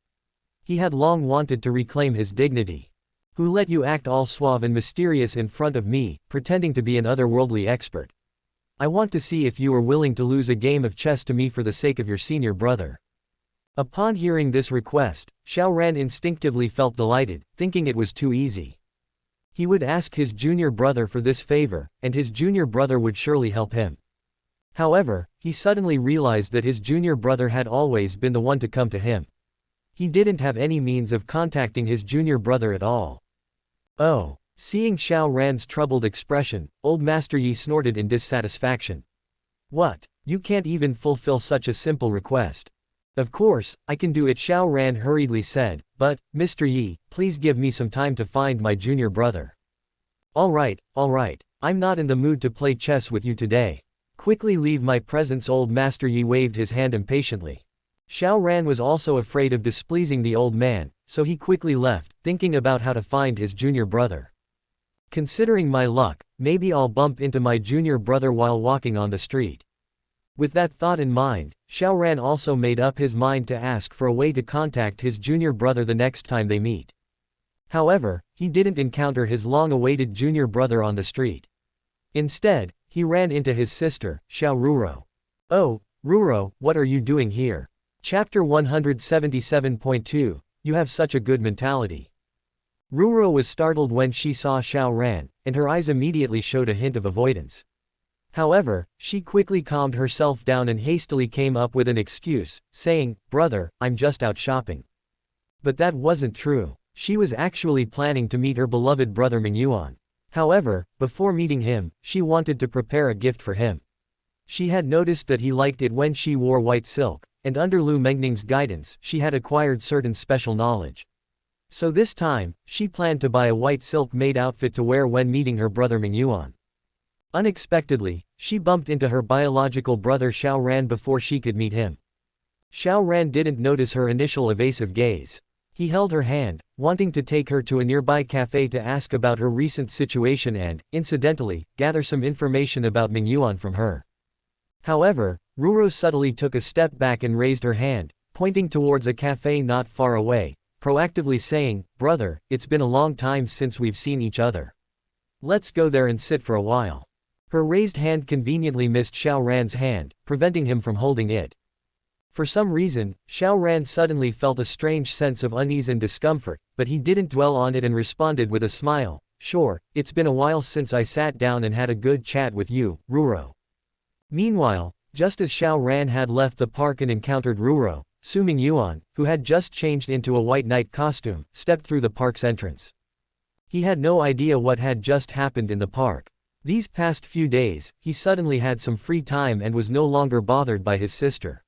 He had long wanted to reclaim his dignity. Who let you act all suave and mysterious in front of me, pretending to be an otherworldly expert? I want to see if you are willing to lose a game of chess to me for the sake of your senior brother. Upon hearing this request, Xiao Ran instinctively felt delighted, thinking it was too easy. He would ask his junior brother for this favor, and his junior brother would surely help him. However, he suddenly realized that his junior brother had always been the one to come to him. He didn't have any means of contacting his junior brother at all. Oh, seeing Xiao Ran's troubled expression, Old Master Yi snorted in dissatisfaction. What? You can't even fulfill such a simple request. Of course, I can do it, Xiao Ran hurriedly said, but, Mr. Yi, please give me some time to find my junior brother. All right, I'm not in the mood to play chess with you today. Quickly leave my presence. Old Master Yi waved his hand impatiently. Xiao Ran was also afraid of displeasing the old man, so he quickly left, thinking about how to find his junior brother. Considering my luck, maybe I'll bump into my junior brother while walking on the street. With that thought in mind, Xiao Ran also made up his mind to ask for a way to contact his junior brother the next time they meet. However, he didn't encounter his long-awaited junior brother on the street. Instead, he ran into his sister, Xiao Ruro. Oh, Ruro, what are you doing here? Chapter 177.2, You have such a good mentality. Ruro was startled when she saw Xiao Ran, and her eyes immediately showed a hint of avoidance. However, she quickly calmed herself down and hastily came up with an excuse, saying, Brother, I'm just out shopping. But that wasn't true. She was actually planning to meet her beloved brother Mingyuan. However, before meeting him, she wanted to prepare a gift for him. She had noticed that he liked it when she wore white silk, and under Lu Mengning's guidance, she had acquired certain special knowledge. So this time, she planned to buy a white silk-made outfit to wear when meeting her brother Mingyuan. Unexpectedly, she bumped into her biological brother Xiao Ran before she could meet him. Xiao Ran didn't notice her initial evasive gaze. He held her hand, wanting to take her to a nearby cafe to ask about her recent situation and, incidentally, gather some information about Mingyuan from her. However, Ruro subtly took a step back and raised her hand, pointing towards a cafe not far away, proactively saying, Brother, it's been a long time since we've seen each other. Let's go there and sit for a while. Her raised hand conveniently missed Xiao Ran's hand, preventing him from holding it. For some reason, Xiao Ran suddenly felt a strange sense of unease and discomfort, but he didn't dwell on it and responded with a smile, Sure, it's been a while since I sat down and had a good chat with you, Ruro. Meanwhile, just as Xiao Ran had left the park and encountered Ruro, Su Mingyuan, who had just changed into a white knight costume, stepped through the park's entrance. He had no idea what had just happened in the park. These past few days, he suddenly had some free time and was no longer bothered by his sister.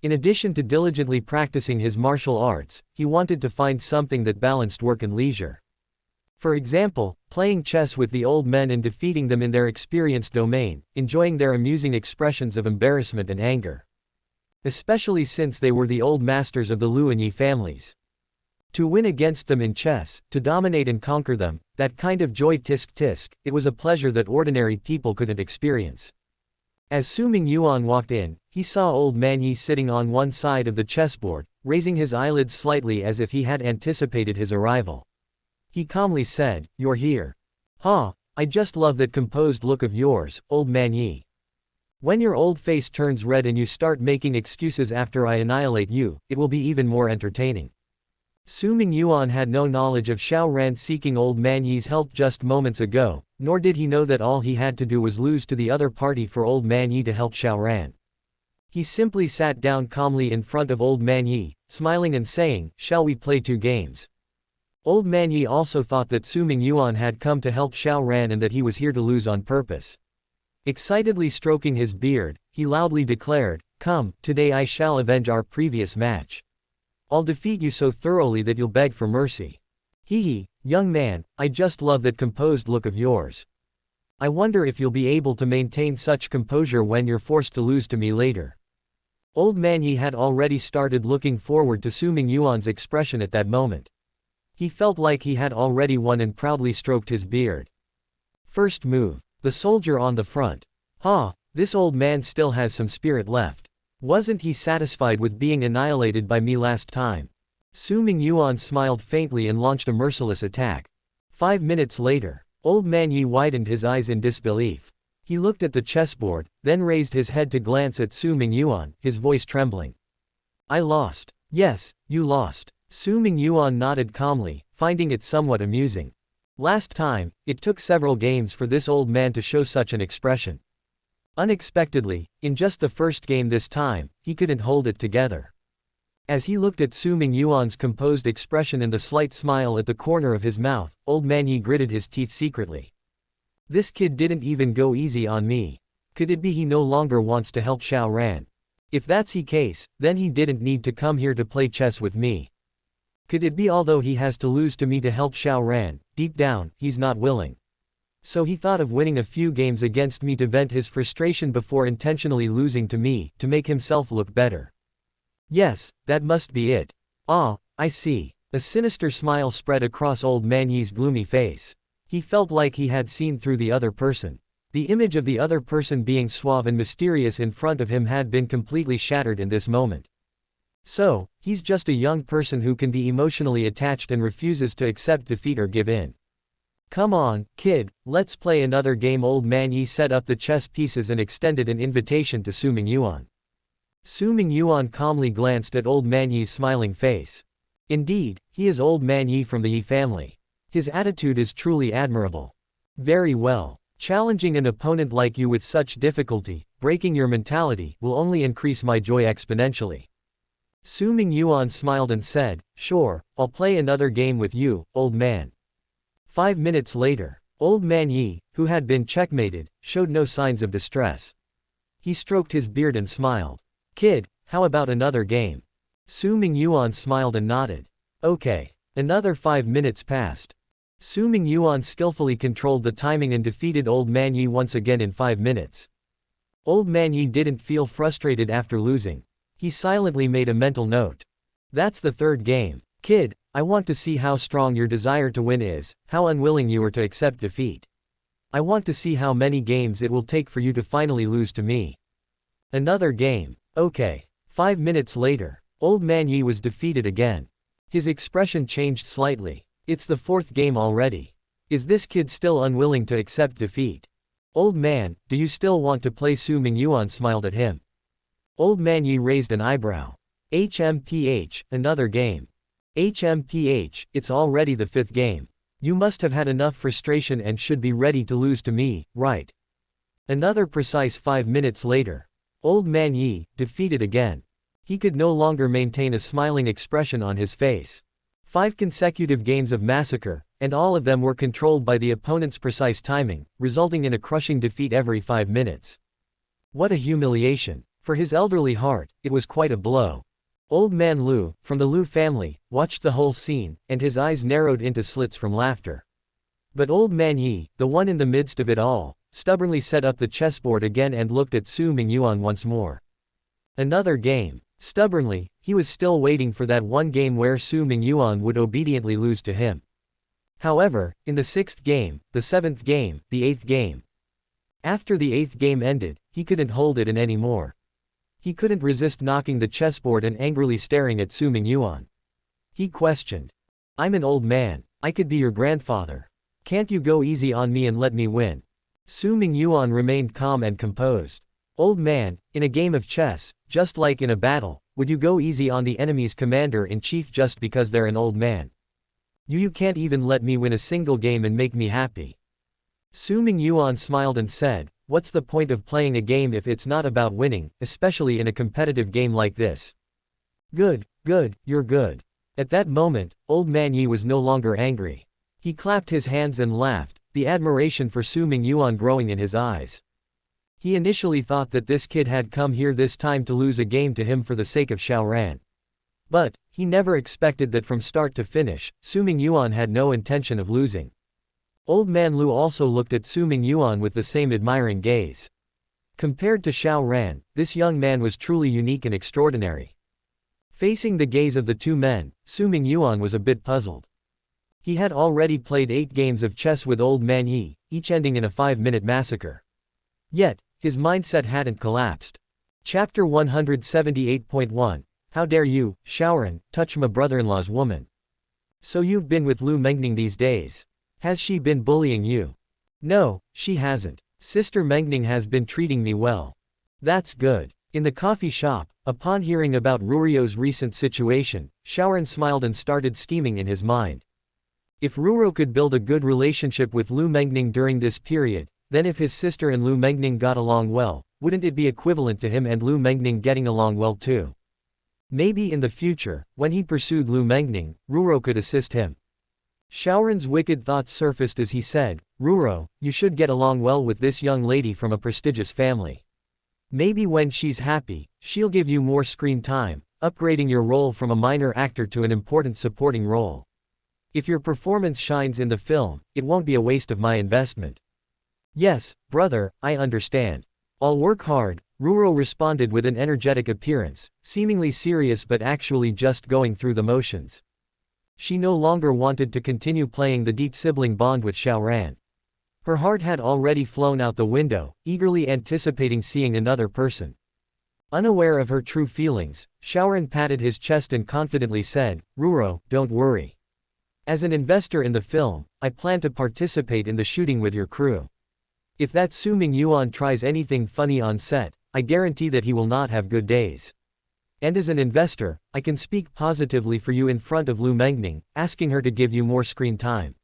In addition to diligently practicing his martial arts, he wanted to find something that balanced work and leisure. For example, playing chess with the old men and defeating them in their experienced domain, enjoying their amusing expressions of embarrassment and anger. Especially since they were the old masters of the Lu and Yi families. To win against them in chess, to dominate and conquer them, that kind of joy tisk, it was a pleasure that ordinary people couldn't experience. As Su Mingyuan walked in, he saw old man Yi sitting on one side of the chessboard, raising his eyelids slightly as if he had anticipated his arrival. He calmly said, "You're here. Huh, I just love that composed look of yours, old man Yi. When your old face turns red and you start making excuses after I annihilate you, it will be even more entertaining." Su Mingyuan had no knowledge of Xiao Ran seeking old man Yi's help just moments ago, nor did he know that all he had to do was lose to the other party for old man Yi to help Xiao Ran. He simply sat down calmly in front of old man Yi, smiling and saying, "Shall we play 2 games?" Old man Yi also thought that Su Mingyuan had come to help Xiao Ran and that he was here to lose on purpose. Excitedly stroking his beard, he loudly declared, "Come, today I shall avenge our previous match. I'll defeat you so thoroughly that you'll beg for mercy. Hee, young man, I just love that composed look of yours. I wonder if you'll be able to maintain such composure when you're forced to lose to me later." Old man Yi had already started looking forward to Su Mingyuan's expression at that moment. He felt like he had already won and proudly stroked his beard. First move. The soldier on the front. This old man still has some spirit left. Wasn't he satisfied with being annihilated by me last time? Su Mingyuan smiled faintly and launched a merciless attack. 5 minutes later, old man Yi widened his eyes in disbelief. He looked at the chessboard, then raised his head to glance at Su Mingyuan, his voice trembling. "I lost." "Yes, you lost." Su Mingyuan nodded calmly, finding it somewhat amusing. Last time, it took several games for this old man to show such an expression. Unexpectedly, in just the first game this time, he couldn't hold it together. As he looked at Su Mingyuan's composed expression and the slight smile at the corner of his mouth, old man Yi gritted his teeth secretly. This kid didn't even go easy on me. Could it be he no longer wants to help Xiao Ran? If that's the case, then he didn't need to come here to play chess with me. Could it be although he has to lose to me to help Xiao Ran, deep down, he's not willing? So he thought of winning a few games against me to vent his frustration before intentionally losing to me, to make himself look better. Yes, that must be it. Ah, I see. A sinister smile spread across old man Yi's gloomy face. He felt like he had seen through the other person. The image of the other person being suave and mysterious in front of him had been completely shattered in this moment. So, he's just a young person who can be emotionally attached and refuses to accept defeat or give in. "Come on, kid, let's play another game." Old man Yi set up the chess pieces and extended an invitation to Su Mingyuan. Su Mingyuan calmly glanced at old man Yi's smiling face. Indeed, he is old man Yi from the Yi family. His attitude is truly admirable. Very well. Challenging an opponent like you with such difficulty, breaking your mentality, will only increase my joy exponentially. Su Mingyuan smiled and said, "Sure, I'll play another game with you, old man." 5 minutes later, old man Yi, who had been checkmated, showed no signs of distress. He stroked his beard and smiled. "Kid, how about another game?" Su Mingyuan smiled and nodded. "Okay." Another 5 minutes passed. Su Mingyuan skillfully controlled the timing and defeated old man Yi once again in 5 minutes. Old man Yi didn't feel frustrated after losing. He silently made a mental note. "That's the 3rd game. Kid, I want to see how strong your desire to win is, how unwilling you are to accept defeat. I want to see how many games it will take for you to finally lose to me." Another game. Okay. 5 minutes later, old man Yi was defeated again. His expression changed slightly. "It's the 4th game already. Is this kid still unwilling to accept defeat? Old man, do you still want to play?" Su Mingyuan smiled at him. Old man Yi raised an eyebrow. Another game. It's already the 5th game. You must have had enough frustration and should be ready to lose to me, right? Another precise 5 minutes later. Old man Yi, defeated again. He could no longer maintain a smiling expression on his face. 5 consecutive games of massacre, and all of them were controlled by the opponent's precise timing, resulting in a crushing defeat every 5 minutes. What a humiliation. For his elderly heart, it was quite a blow. Old man Lu, from the Lu family, watched the whole scene, and his eyes narrowed into slits from laughter. But old man Yi, the one in the midst of it all, stubbornly set up the chessboard again and looked at Su Mingyuan once more. Another game. Stubbornly, he was still waiting for that one game where Su Mingyuan would obediently lose to him. However, in the 6th game, the 7th game, the 8th game. After the 8th game ended, he couldn't hold it in anymore. He couldn't resist knocking the chessboard and angrily staring at Su Mingyuan. He questioned. "I'm an old man. I could be your grandfather. Can't you go easy on me and let me win? Su Mingyuan remained calm and composed. Old man, in a game of chess, just like in a battle, would you go easy on the enemy's commander-in-chief just because they're an old man? You can't even let me win a single game and make me happy. Su Mingyuan smiled and said, what's the point of playing a game if it's not about winning, especially in a competitive game like this? Good, you're good. At that moment, old man Yi was no longer angry. He clapped his hands and laughed, the admiration for Su Mingyuan growing in his eyes. He initially thought that this kid had come here this time to lose a game to him for the sake of Xiaoran. But, he never expected that from start to finish, Su Mingyuan had no intention of losing. Old man Lu also looked at Su Mingyuan with the same admiring gaze. Compared to Xiaoran, this young man was truly unique and extraordinary. Facing the gaze of the two men, Su Mingyuan was a bit puzzled. He had already played 8 games of chess with old man Yi, each ending in a 5-minute massacre. Yet, his mindset hadn't collapsed. Chapter 178.1 How dare you, Xiaoran, touch my brother-in-law's woman? So you've been with Lu Mengning these days. Has she been bullying you? No, she hasn't. Sister Mengning has been treating me well. That's good. In the coffee shop, upon hearing about Rurio's recent situation, Xiaoran smiled and started scheming in his mind. If Rurio could build a good relationship with Lu Mengning during this period, then if his sister and Lu Mengning got along well, wouldn't it be equivalent to him and Lu Mengning getting along well too? Maybe in the future, when he pursued Lu Mengning, Rurio could assist him. Xiaoran's wicked thoughts surfaced as he said, Ruiro, you should get along well with this young lady from a prestigious family. Maybe when she's happy, she'll give you more screen time, upgrading your role from a minor actor to an important supporting role. If your performance shines in the film, it won't be a waste of my investment. Yes, brother, I understand. I'll work hard, Ruiro responded with an energetic appearance, seemingly serious but actually just going through the motions. She no longer wanted to continue playing the deep sibling bond with Xiaoran. Her heart had already flown out the window, eagerly anticipating seeing another person. Unaware of her true feelings, Xiaoran patted his chest and confidently said, Ruiro, don't worry. As an investor in the film, I plan to participate in the shooting with your crew. If that Su Mingyuan tries anything funny on set, I guarantee that he will not have good days. And as an investor, I can speak positively for you in front of Lu Mengning, asking her to give you more screen time.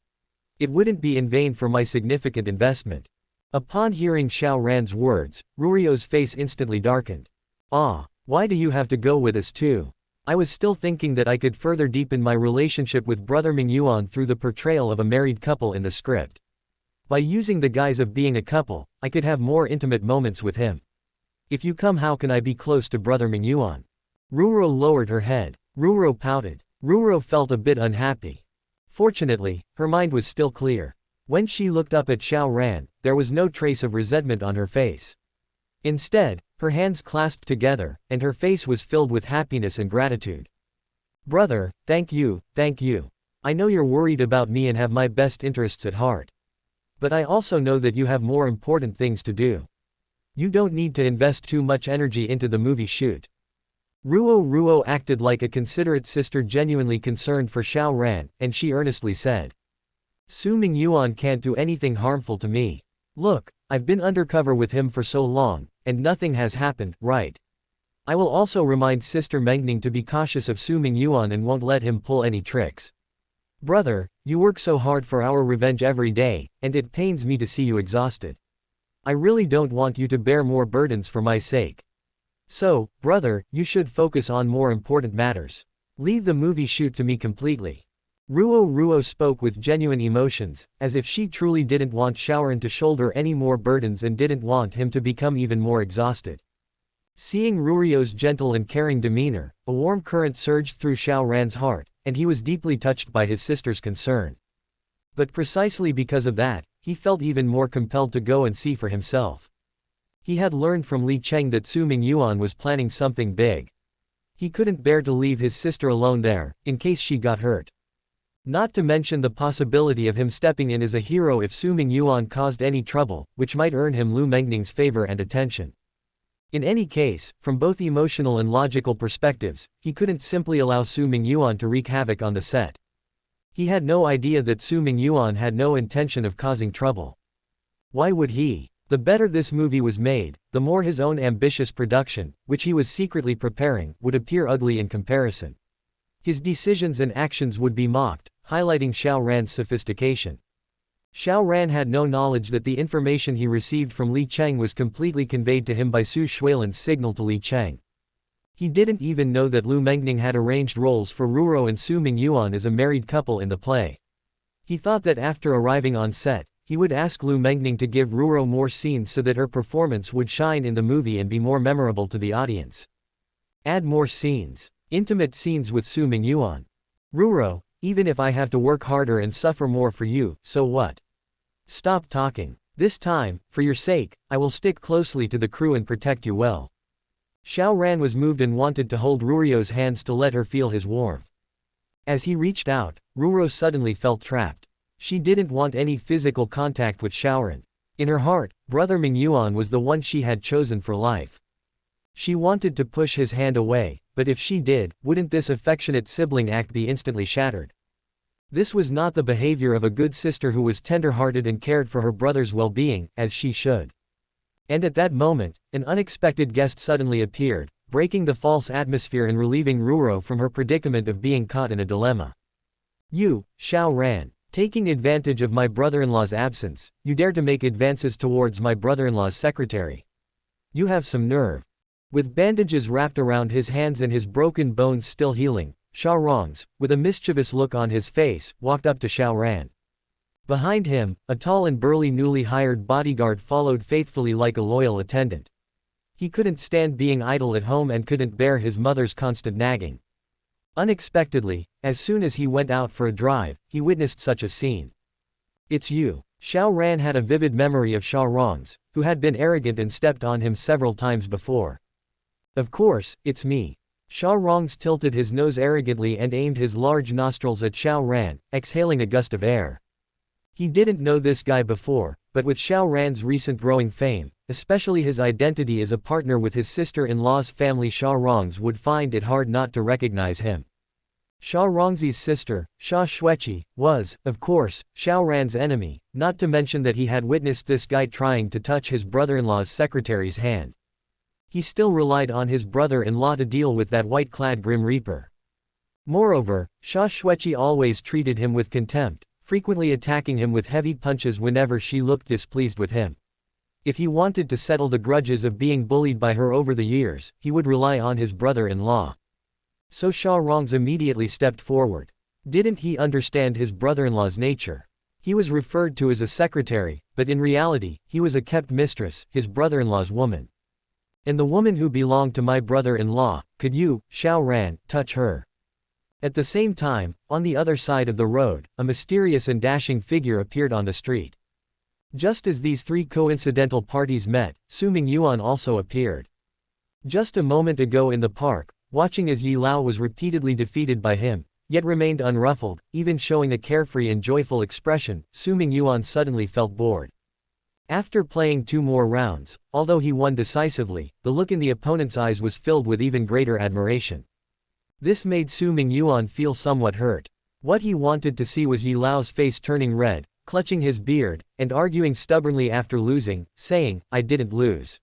It wouldn't be in vain for my significant investment. Upon hearing Xiaoran's words, Rurio's face instantly darkened. Ah, why do you have to go with us too? I was still thinking that I could further deepen my relationship with Brother Mingyuan through the portrayal of a married couple in the script. By using the guise of being a couple, I could have more intimate moments with him. If you come, how can I be close to Brother Mingyuan? Ruiro lowered her head. Ruiro pouted. Ruiro felt a bit unhappy. Fortunately, her mind was still clear. When she looked up at Xiaoran, there was no trace of resentment on her face. Instead, her hands clasped together, and her face was filled with happiness and gratitude. Brother, thank you. I know you're worried about me and have my best interests at heart. But I also know that you have more important things to do. You don't need to invest too much energy into the movie shoot. Ruo acted like a considerate sister genuinely concerned for Xiaoran, and she earnestly said. Su Mingyuan can't do anything harmful to me. Look, I've been undercover with him for so long, and nothing has happened, right? I will also remind Sister Mengning to be cautious of Su Mingyuan and won't let him pull any tricks. Brother, you work so hard for our revenge every day, and it pains me to see you exhausted. I really don't want you to bear more burdens for my sake. So, brother, you should focus on more important matters. Leave the movie shoot to me completely. Ruo spoke with genuine emotions, as if she truly didn't want Xiaoran to shoulder any more burdens and didn't want him to become even more exhausted. Seeing Rurio's gentle and caring demeanor, a warm current surged through Xiaoran's heart, and he was deeply touched by his sister's concern. But precisely because of that, he felt even more compelled to go and see for himself. He had learned from Li Cheng that Su Mingyuan was planning something big. He couldn't bear to leave his sister alone there, in case she got hurt. Not to mention the possibility of him stepping in as a hero if Su Mingyuan caused any trouble, which might earn him Lu Mengning's favor and attention. In any case, from both emotional and logical perspectives, he couldn't simply allow Su Mingyuan to wreak havoc on the set. He had no idea that Su Mingyuan had no intention of causing trouble. Why would he? The better this movie was made, the more his own ambitious production, which he was secretly preparing, would appear ugly in comparison. His decisions and actions would be mocked, highlighting Xiao Ran's sophistication. Xiao Ran had no knowledge that the information he received from Li Cheng was completely conveyed to him by Su Shuilan's signal to Li Cheng. He didn't even know that Lu Mengning had arranged roles for Ruro and Su Mingyuan as a married couple in the play. He thought that after arriving on set, he would ask Lu Mengning to give Ruro more scenes so that her performance would shine in the movie and be more memorable to the audience. Add more scenes. Intimate scenes with Su Mingyuan. Ruro, even if I have to work harder and suffer more for you, so what? Stop talking. This time, for your sake, I will stick closely to the crew and protect you well. Xiao Ran was moved and wanted to hold Rurio's hands to let her feel his warmth. As he reached out, Ruro suddenly felt trapped. She didn't want any physical contact with Xiaoran. In her heart, brother Mingyuan was the one she had chosen for life. She wanted to push his hand away, but if she did, wouldn't this affectionate sibling act be instantly shattered? This was not the behavior of a good sister who was tender-hearted and cared for her brother's well-being, as she should. And at that moment, an unexpected guest suddenly appeared, breaking the false atmosphere and relieving Ruro from her predicament of being caught in a dilemma. You, Xiao Ran. Taking advantage of my brother-in-law's absence, you dare to make advances towards my brother-in-law's secretary. You have some nerve. With bandages wrapped around his hands and his broken bones still healing, Xiao Rongs, with a mischievous look on his face, walked up to Xiao Ran. Behind him, a tall and burly newly hired bodyguard followed faithfully like a loyal attendant. He couldn't stand being idle at home and couldn't bear his mother's constant nagging. Unexpectedly, as soon as he went out for a drive, he witnessed such a scene. It's you. Xiao Ran had a vivid memory of Xiao Rongs, who had been arrogant and stepped on him several times before. Of course, it's me. Xiao Rongs tilted his nose arrogantly and aimed his large nostrils at Xiao Ran, exhaling a gust of air. He didn't know this guy before, but with Xiao Ran's recent growing fame, especially his identity as a partner with his sister-in-law's family, Xiao Rongs would find it hard not to recognize him. Xiao Rongzi's sister, Xia Xueqi, was, of course, Xiao Ran's enemy, not to mention that he had witnessed this guy trying to touch his brother-in-law's secretary's hand. He still relied on his brother-in-law to deal with that white-clad Grim Reaper. Moreover, Xia Xueqi always treated him with contempt, frequently attacking him with heavy punches whenever she looked displeased with him. If he wanted to settle the grudges of being bullied by her over the years, he would rely on his brother-in-law. So Xiao Rongs immediately stepped forward. Didn't he understand his brother-in-law's nature? He was referred to as a secretary, but in reality, he was a kept mistress, his brother-in-law's woman. And the woman who belonged to my brother-in-law, could you, Xiao Ran, touch her? At the same time, on the other side of the road, a mysterious and dashing figure appeared on the street. Just as these three coincidental parties met, Su Mingyuan also appeared. Just a moment ago in the park, watching as Yi Lao was repeatedly defeated by him, yet remained unruffled, even showing a carefree and joyful expression, Su Mingyuan suddenly felt bored. After playing 2 more rounds, although he won decisively, the look in the opponent's eyes was filled with even greater admiration. This made Su Mingyuan feel somewhat hurt. What he wanted to see was Yi Lao's face turning red, clutching his beard, and arguing stubbornly after losing, saying, "I didn't lose.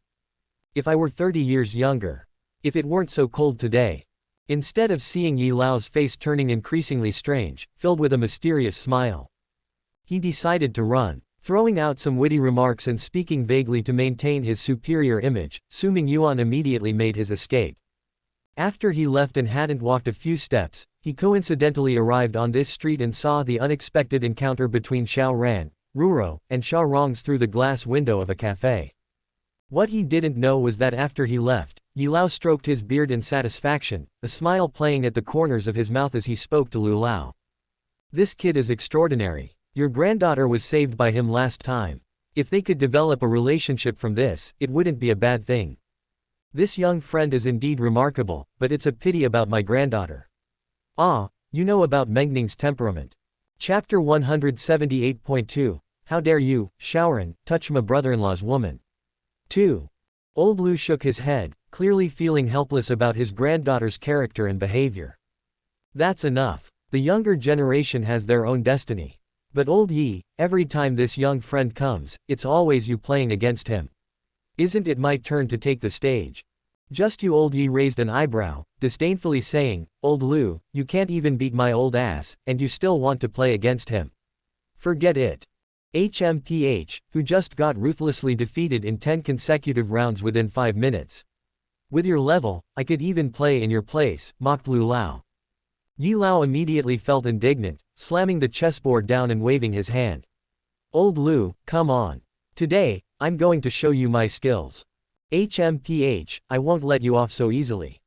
If I were 30 years younger. If it weren't so cold today." Instead of seeing Yi Lao's face turning increasingly strange, filled with a mysterious smile, he decided to run. Throwing out some witty remarks and speaking vaguely to maintain his superior image, Su Mingyuan immediately made his escape. After he left and hadn't walked a few steps, he coincidentally arrived on this street and saw the unexpected encounter between Xiao Ran, Ruro, and Xiao Rongs through the glass window of a cafe. What he didn't know was that after he left, Yi Lao stroked his beard in satisfaction, a smile playing at the corners of his mouth as he spoke to Lu Lao. "This kid is extraordinary. Your granddaughter was saved by him last time. If they could develop a relationship from this, it wouldn't be a bad thing. This young friend is indeed remarkable, but it's a pity about my granddaughter." Ah, you know about Mengning's temperament. Chapter 178.2, How dare you, Xiaoran, touch my brother-in-law's woman. 2. Old Lu shook his head, clearly feeling helpless about his granddaughter's character and behavior. That's enough. The younger generation has their own destiny. But old Yi, every time this young friend comes, it's always you playing against him. Isn't it my turn to take the stage? Just you. Old Yi raised an eyebrow, disdainfully saying, Old Lu, you can't even beat my old ass, and you still want to play against him. Forget it. HMPH, who just got ruthlessly defeated in 10 consecutive rounds within 5 minutes. With your level, I could even play in your place, mocked Lu Lao. Yi Lao immediately felt indignant, slamming the chessboard down and waving his hand. Old Lu, come on. Today, I'm going to show you my skills. HMPH, I won't let you off so easily.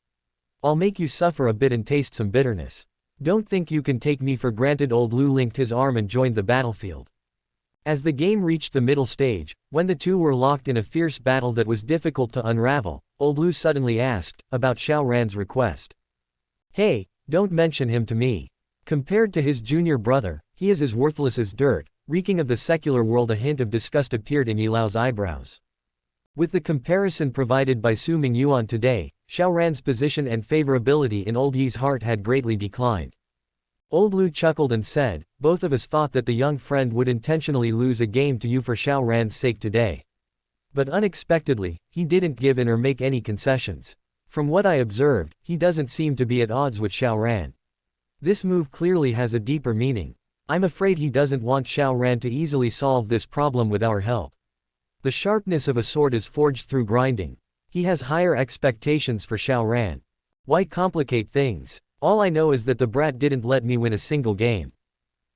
I'll make you suffer a bit and taste some bitterness. Don't think you can take me for granted. Old Lu linked his arm and joined the battlefield. As the game reached the middle stage, when the two were locked in a fierce battle that was difficult to unravel, Old Lu suddenly asked, about Xiao Ran's request. Hey, don't mention him to me. Compared to his junior brother, he is as worthless as dirt. Reeking of the secular world. A hint of disgust appeared in Yi Lao's eyebrows. With the comparison provided by Su Mingyuan today, Xiao Ran's position and favorability in Old Yi's heart had greatly declined. Old Lu chuckled and said, both of us thought that the young friend would intentionally lose a game to you for Xiao Ran's sake today. But unexpectedly, he didn't give in or make any concessions. From what I observed, he doesn't seem to be at odds with Xiao Ran. This move clearly has a deeper meaning. I'm afraid he doesn't want Xiao Ran to easily solve this problem with our help. The sharpness of a sword is forged through grinding. He has higher expectations for Xiao Ran. Why complicate things? All I know is that the brat didn't let me win a single game.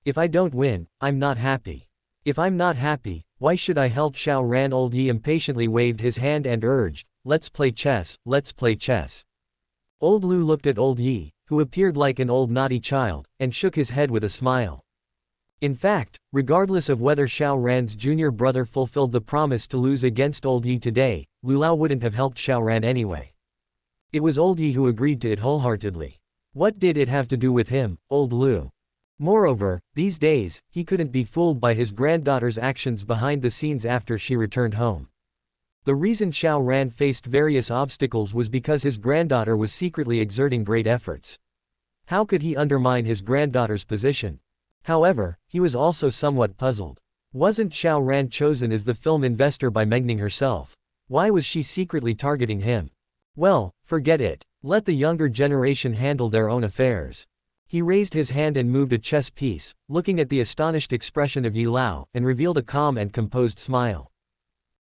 If I don't win, I'm not happy. If I'm not happy, why should I help Xiao Ran? Old Yi impatiently waved his hand and urged, let's play chess, let's play chess. Old Lu looked at Old Yi, who appeared like an old naughty child, and shook his head with a smile. In fact, regardless of whether Xiao Ran's junior brother fulfilled the promise to lose against Old Yi today, Lu Lao wouldn't have helped Xiao Ran anyway. It was Old Yi who agreed to it wholeheartedly. What did it have to do with him, Old Lu? Moreover, these days, he couldn't be fooled by his granddaughter's actions behind the scenes after she returned home. The reason Xiao Ran faced various obstacles was because his granddaughter was secretly exerting great efforts. How could he undermine his granddaughter's position? However, he was also somewhat puzzled. Wasn't Xiao Ran chosen as the film investor by Mengning herself? Why was she secretly targeting him? Well, forget it. Let the younger generation handle their own affairs. He raised his hand and moved a chess piece, looking at the astonished expression of Yi Lao, and revealed a calm and composed smile.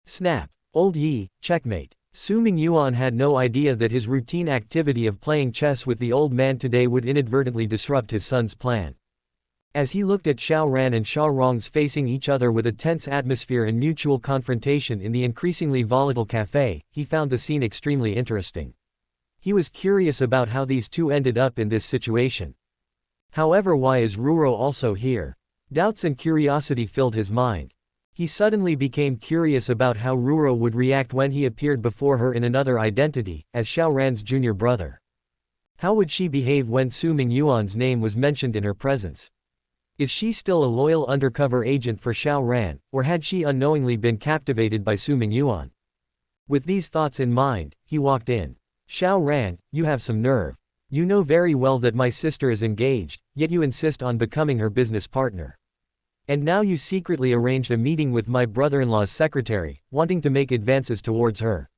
Snap. Old Yi, checkmate. Su Mingyuan had no idea that his routine activity of playing chess with the old man today would inadvertently disrupt his son's plan. As he looked at Xiao Ran and Xiao Rongs facing each other with a tense atmosphere and mutual confrontation in the increasingly volatile cafe, he found the scene extremely interesting. He was curious about how these two ended up in this situation. However, why is Ruro also here? Doubts and curiosity filled his mind. He suddenly became curious about how Ruro would react when he appeared before her in another identity, as Xiao Ran's junior brother. How would she behave when Su Mingyuan's name was mentioned in her presence? Is she still a loyal undercover agent for Xiao Ran, or had she unknowingly been captivated by Su Mingyuan? With these thoughts in mind, he walked in. Xiao Ran, you have some nerve. You know very well that my sister is engaged, yet you insist on becoming her business partner. And now you secretly arranged a meeting with my brother-in-law's secretary, wanting to make advances towards her.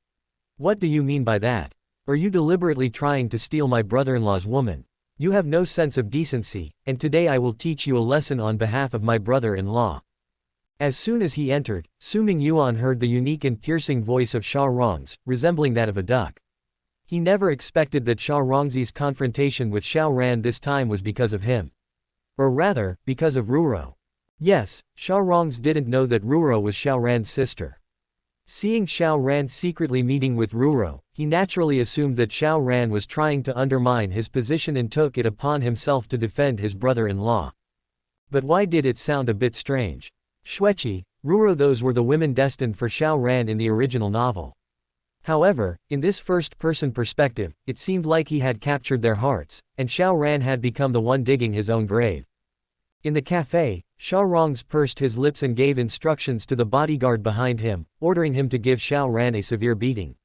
What do you mean by that? Are you deliberately trying to steal my brother-in-law's woman? You have no sense of decency, and today I will teach you a lesson on behalf of my brother-in-law. As soon as he entered, Su Mingyuan heard the unique and piercing voice of Xiao Rongs, resembling that of a duck. He never expected that Xiao Rongzi's confrontation with Xiao Ran this time was because of him. Or rather, because of Ruro. Yes, Xiao Rongs didn't know that Ruro was Xiao Ran's sister. Seeing Xiao Ran secretly meeting with Ruro, he naturally assumed that Xiao Ran was trying to undermine his position and took it upon himself to defend his brother-in-law. But why did it sound a bit strange? Shueqi, Ruro, those were the women destined for Xiao Ran in the original novel. However, in this first-person perspective, it seemed like he had captured their hearts, and Xiao Ran had become the one digging his own grave. In the cafe, Xiao Rongs pursed his lips and gave instructions to the bodyguard behind him, ordering him to give Xiao Ran a severe beating.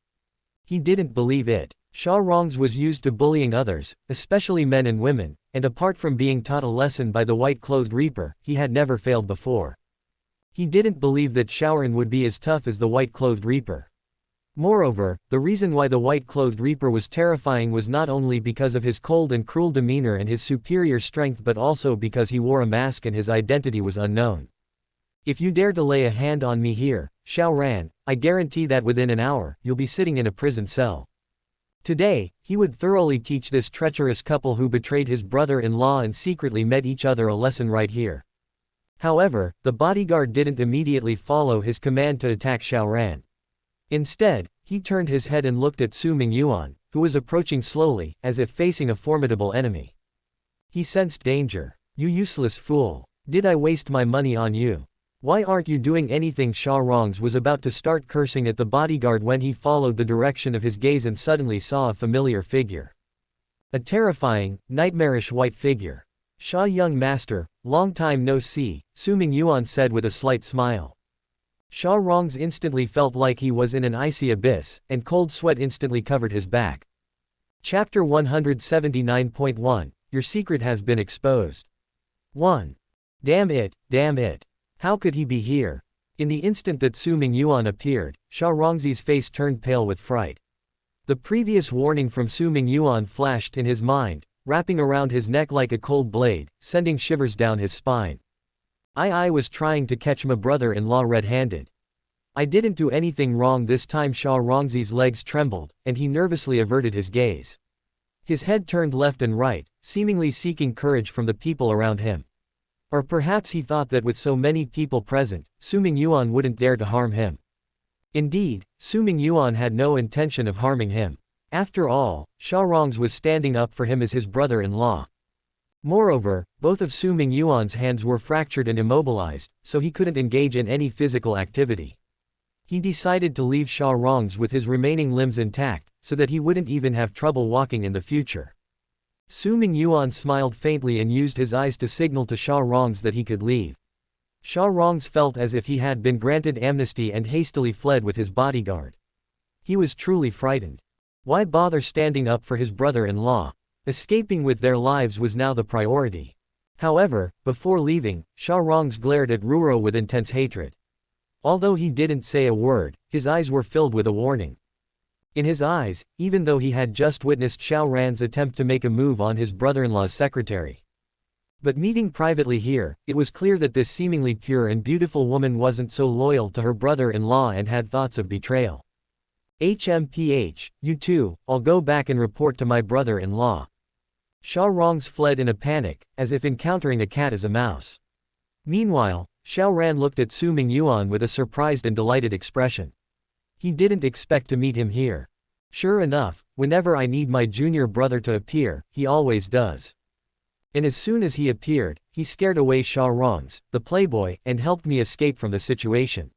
He didn't believe it. Sha Rongs was used to bullying others, especially men and women, and apart from being taught a lesson by the white-clothed Reaper, he had never failed before. He didn't believe that Shaoran would be as tough as the white-clothed Reaper. Moreover, the reason why the white-clothed Reaper was terrifying was not only because of his cold and cruel demeanor and his superior strength but also because he wore a mask and his identity was unknown. If you dare to lay a hand on me here, Shaoran, I guarantee that within an hour, you'll be sitting in a prison cell. Today, he would thoroughly teach this treacherous couple who betrayed his brother-in-law and secretly met each other a lesson right here. However, the bodyguard didn't immediately follow his command to attack Shaoran. Instead, he turned his head and looked at Su Mingyuan, who was approaching slowly, as if facing a formidable enemy. He sensed danger. You useless fool. Did I waste my money on you? Why aren't you doing anything? Sha Rongs was about to start cursing at the bodyguard when he followed the direction of his gaze and suddenly saw a familiar figure. A terrifying, nightmarish white figure. Sha young master, long time no see, Su Mingyuan said with a slight smile. Sha Rongs instantly felt like he was in an icy abyss, and cold sweat instantly covered his back. Chapter 179.1 Your secret has been exposed. 1. Damn it, damn it. How could he be here? In the instant that Su Mingyuan appeared, Sha Rongzi's face turned pale with fright. The previous warning from Su Mingyuan flashed in his mind, wrapping around his neck like a cold blade, sending shivers down his spine. I was trying to catch my brother-in-law red-handed. I didn't do anything wrong this time. Sha Rongzi's legs trembled, and he nervously averted his gaze. His head turned left and right, seemingly seeking courage from the people around him. Or perhaps he thought that with so many people present, Su Mingyuan wouldn't dare to harm him. Indeed, Su Mingyuan had no intention of harming him. After all, Sha Rongs was standing up for him as his brother-in-law. Moreover, both of Su Mingyuan's hands were fractured and immobilized, so he couldn't engage in any physical activity. He decided to leave Sha Rongs with his remaining limbs intact, so that he wouldn't even have trouble walking in the future. Su Mingyuan smiled faintly and used his eyes to signal to Sha Rongs that he could leave. Sha Rongs felt as if he had been granted amnesty and hastily fled with his bodyguard. He was truly frightened. Why bother standing up for his brother-in-law? Escaping with their lives was now the priority. However, before leaving, Sha Rongs glared at Ruro with intense hatred. Although he didn't say a word, his eyes were filled with a warning. In his eyes, even though he had just witnessed Shaoran's attempt to make a move on his brother-in-law's secretary. But meeting privately here, it was clear that this seemingly pure and beautiful woman wasn't so loyal to her brother-in-law and had thoughts of betrayal. HMPH, you too, I'll go back and report to my brother-in-law. Sha Rongs fled in a panic, as if encountering a cat as a mouse. Meanwhile, Shaoran looked at Su Mingyuan with a surprised and delighted expression. He didn't expect to meet him here. Sure enough, whenever I need my junior brother to appear, he always does. And as soon as he appeared, he scared away Sha Rongs, the playboy, and helped me escape from the situation.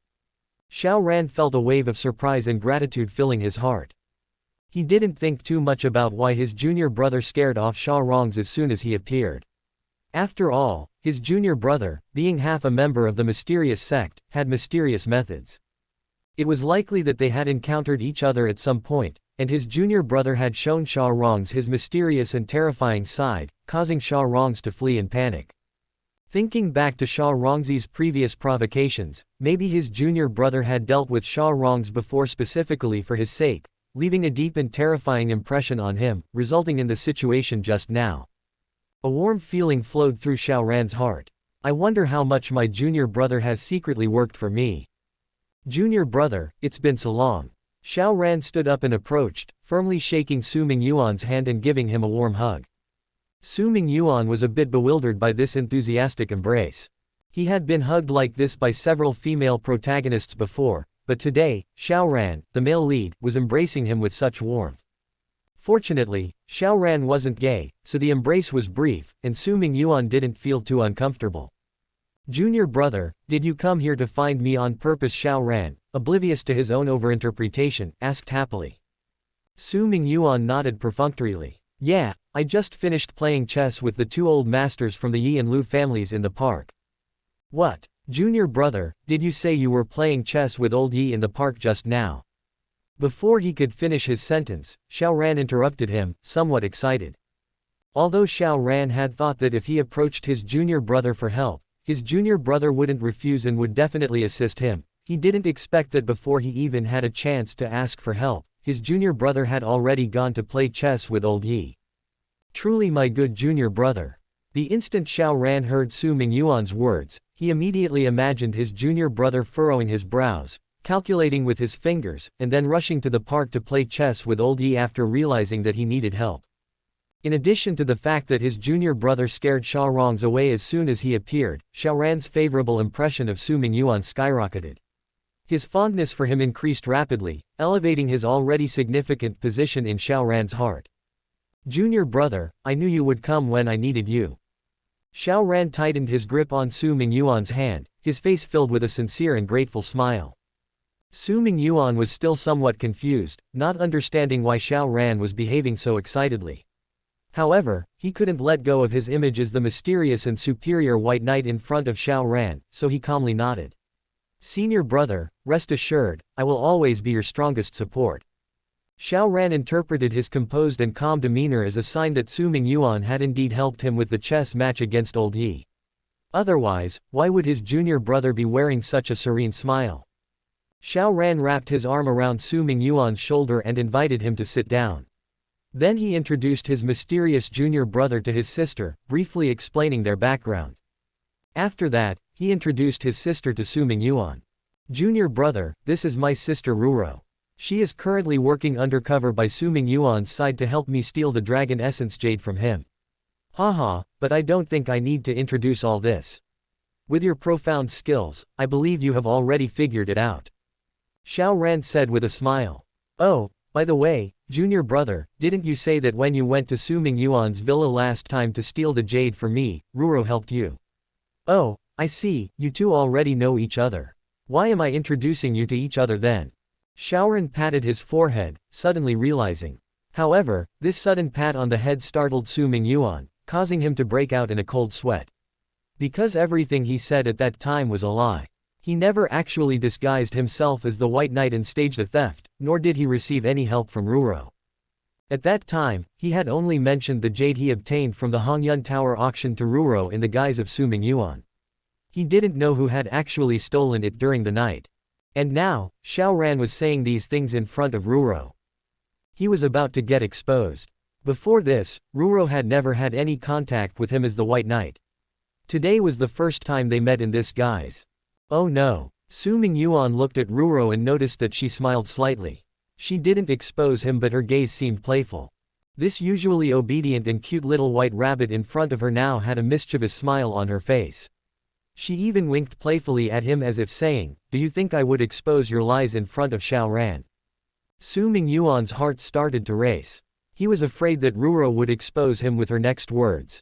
Shaoran felt a wave of surprise and gratitude filling his heart. He didn't think too much about why his junior brother scared off Sha Rongs as soon as he appeared. After all, his junior brother, being half a member of the mysterious sect, had mysterious methods. It was likely that they had encountered each other at some point, and his junior brother had shown Sha Rongs his mysterious and terrifying side, causing Sha Rongs to flee in panic. Thinking back to Sha Rongzi's previous provocations, maybe his junior brother had dealt with Sha Rongs before specifically for his sake, leaving a deep and terrifying impression on him, resulting in the situation just now. A warm feeling flowed through Shaoran's heart. I wonder how much my junior brother has secretly worked for me. Junior brother, it's been so long. Shaoran stood up and approached, firmly shaking Su Mingyuan's hand and giving him a warm hug. Su Mingyuan was a bit bewildered by this enthusiastic embrace. He had been hugged like this by several female protagonists before, but today, Shaoran, the male lead, was embracing him with such warmth. Fortunately, Shaoran wasn't gay, so the embrace was brief, and Su Mingyuan didn't feel too uncomfortable. Junior brother, did you come here to find me on purpose? Shaoran, oblivious to his own overinterpretation, asked happily. Su Mingyuan nodded perfunctorily. Yeah, I just finished playing chess with the two old masters from the Yi and Lu families in the park. What? Junior brother, did you say you were playing chess with old Yi in the park just now? Before he could finish his sentence, Xiao Ran interrupted him, somewhat excited. Although Xiao Ran had thought that if he approached his junior brother for help, his junior brother wouldn't refuse and would definitely assist him, he didn't expect that before he even had a chance to ask for help, his junior brother had already gone to play chess with old Yi. Truly my good junior brother. The instant Xiao Ran heard Su Mingyuan's words, he immediately imagined his junior brother furrowing his brows, calculating with his fingers, and then rushing to the park to play chess with old Yi after realizing that he needed help. In addition to the fact that his junior brother scared Xiao Rongs away as soon as he appeared, Xiao Ran's favorable impression of Su Mingyuan skyrocketed. His fondness for him increased rapidly, elevating his already significant position in Xiao Ran's heart. Junior brother, I knew you would come when I needed you. Xiao Ran tightened his grip on Su Mingyuan's hand, his face filled with a sincere and grateful smile. Su Mingyuan was still somewhat confused, not understanding why Xiao Ran was behaving so excitedly. However, he couldn't let go of his image as the mysterious and superior white knight in front of Xiao Ran, so he calmly nodded. Senior brother, rest assured, I will always be your strongest support. Xiao Ran interpreted his composed and calm demeanor as a sign that Su Mingyuan had indeed helped him with the chess match against old Yi. Otherwise, why would his junior brother be wearing such a serene smile? Xiao Ran wrapped his arm around Su Mingyuan's shoulder and invited him to sit down. Then he introduced his mysterious junior brother to his sister, briefly explaining their background. After that, he introduced his sister to Su Mingyuan. Junior brother, this is my sister Ruro. She is currently working undercover by Su Mingyuan's side to help me steal the Dragon Essence Jade from him. Haha, but I don't think I need to introduce all this. With your profound skills, I believe you have already figured it out. Xiao Ran said with a smile. Oh, by the way, junior brother, didn't you say that when you went to Su Mingyuan's villa last time to steal the jade for me, Ruro helped you? Oh, I see, you two already know each other. Why am I introducing you to each other then? Xiao Ran patted his forehead, suddenly realizing. However, this sudden pat on the head startled Su Mingyuan, causing him to break out in a cold sweat. Because everything he said at that time was a lie. He never actually disguised himself as the White Knight and staged a theft, nor did he receive any help from Ruro. At that time, he had only mentioned the jade he obtained from the Hongyun Tower auction to Ruro in the guise of Su Mingyuan. He didn't know who had actually stolen it during the night. And now, Xiao Ran was saying these things in front of Ruro. He was about to get exposed. Before this, Ruro had never had any contact with him as the White Knight. Today was the first time they met in this guise. Oh no. Su Mingyuan looked at Ruro and noticed that she smiled slightly. She didn't expose him, but her gaze seemed playful. This usually obedient and cute little white rabbit in front of her now had a mischievous smile on her face. She even winked playfully at him as if saying, "Do you think I would expose your lies in front of Xiao Ran?" Su Mingyuan's heart started to race. He was afraid that Ruro would expose him with her next words.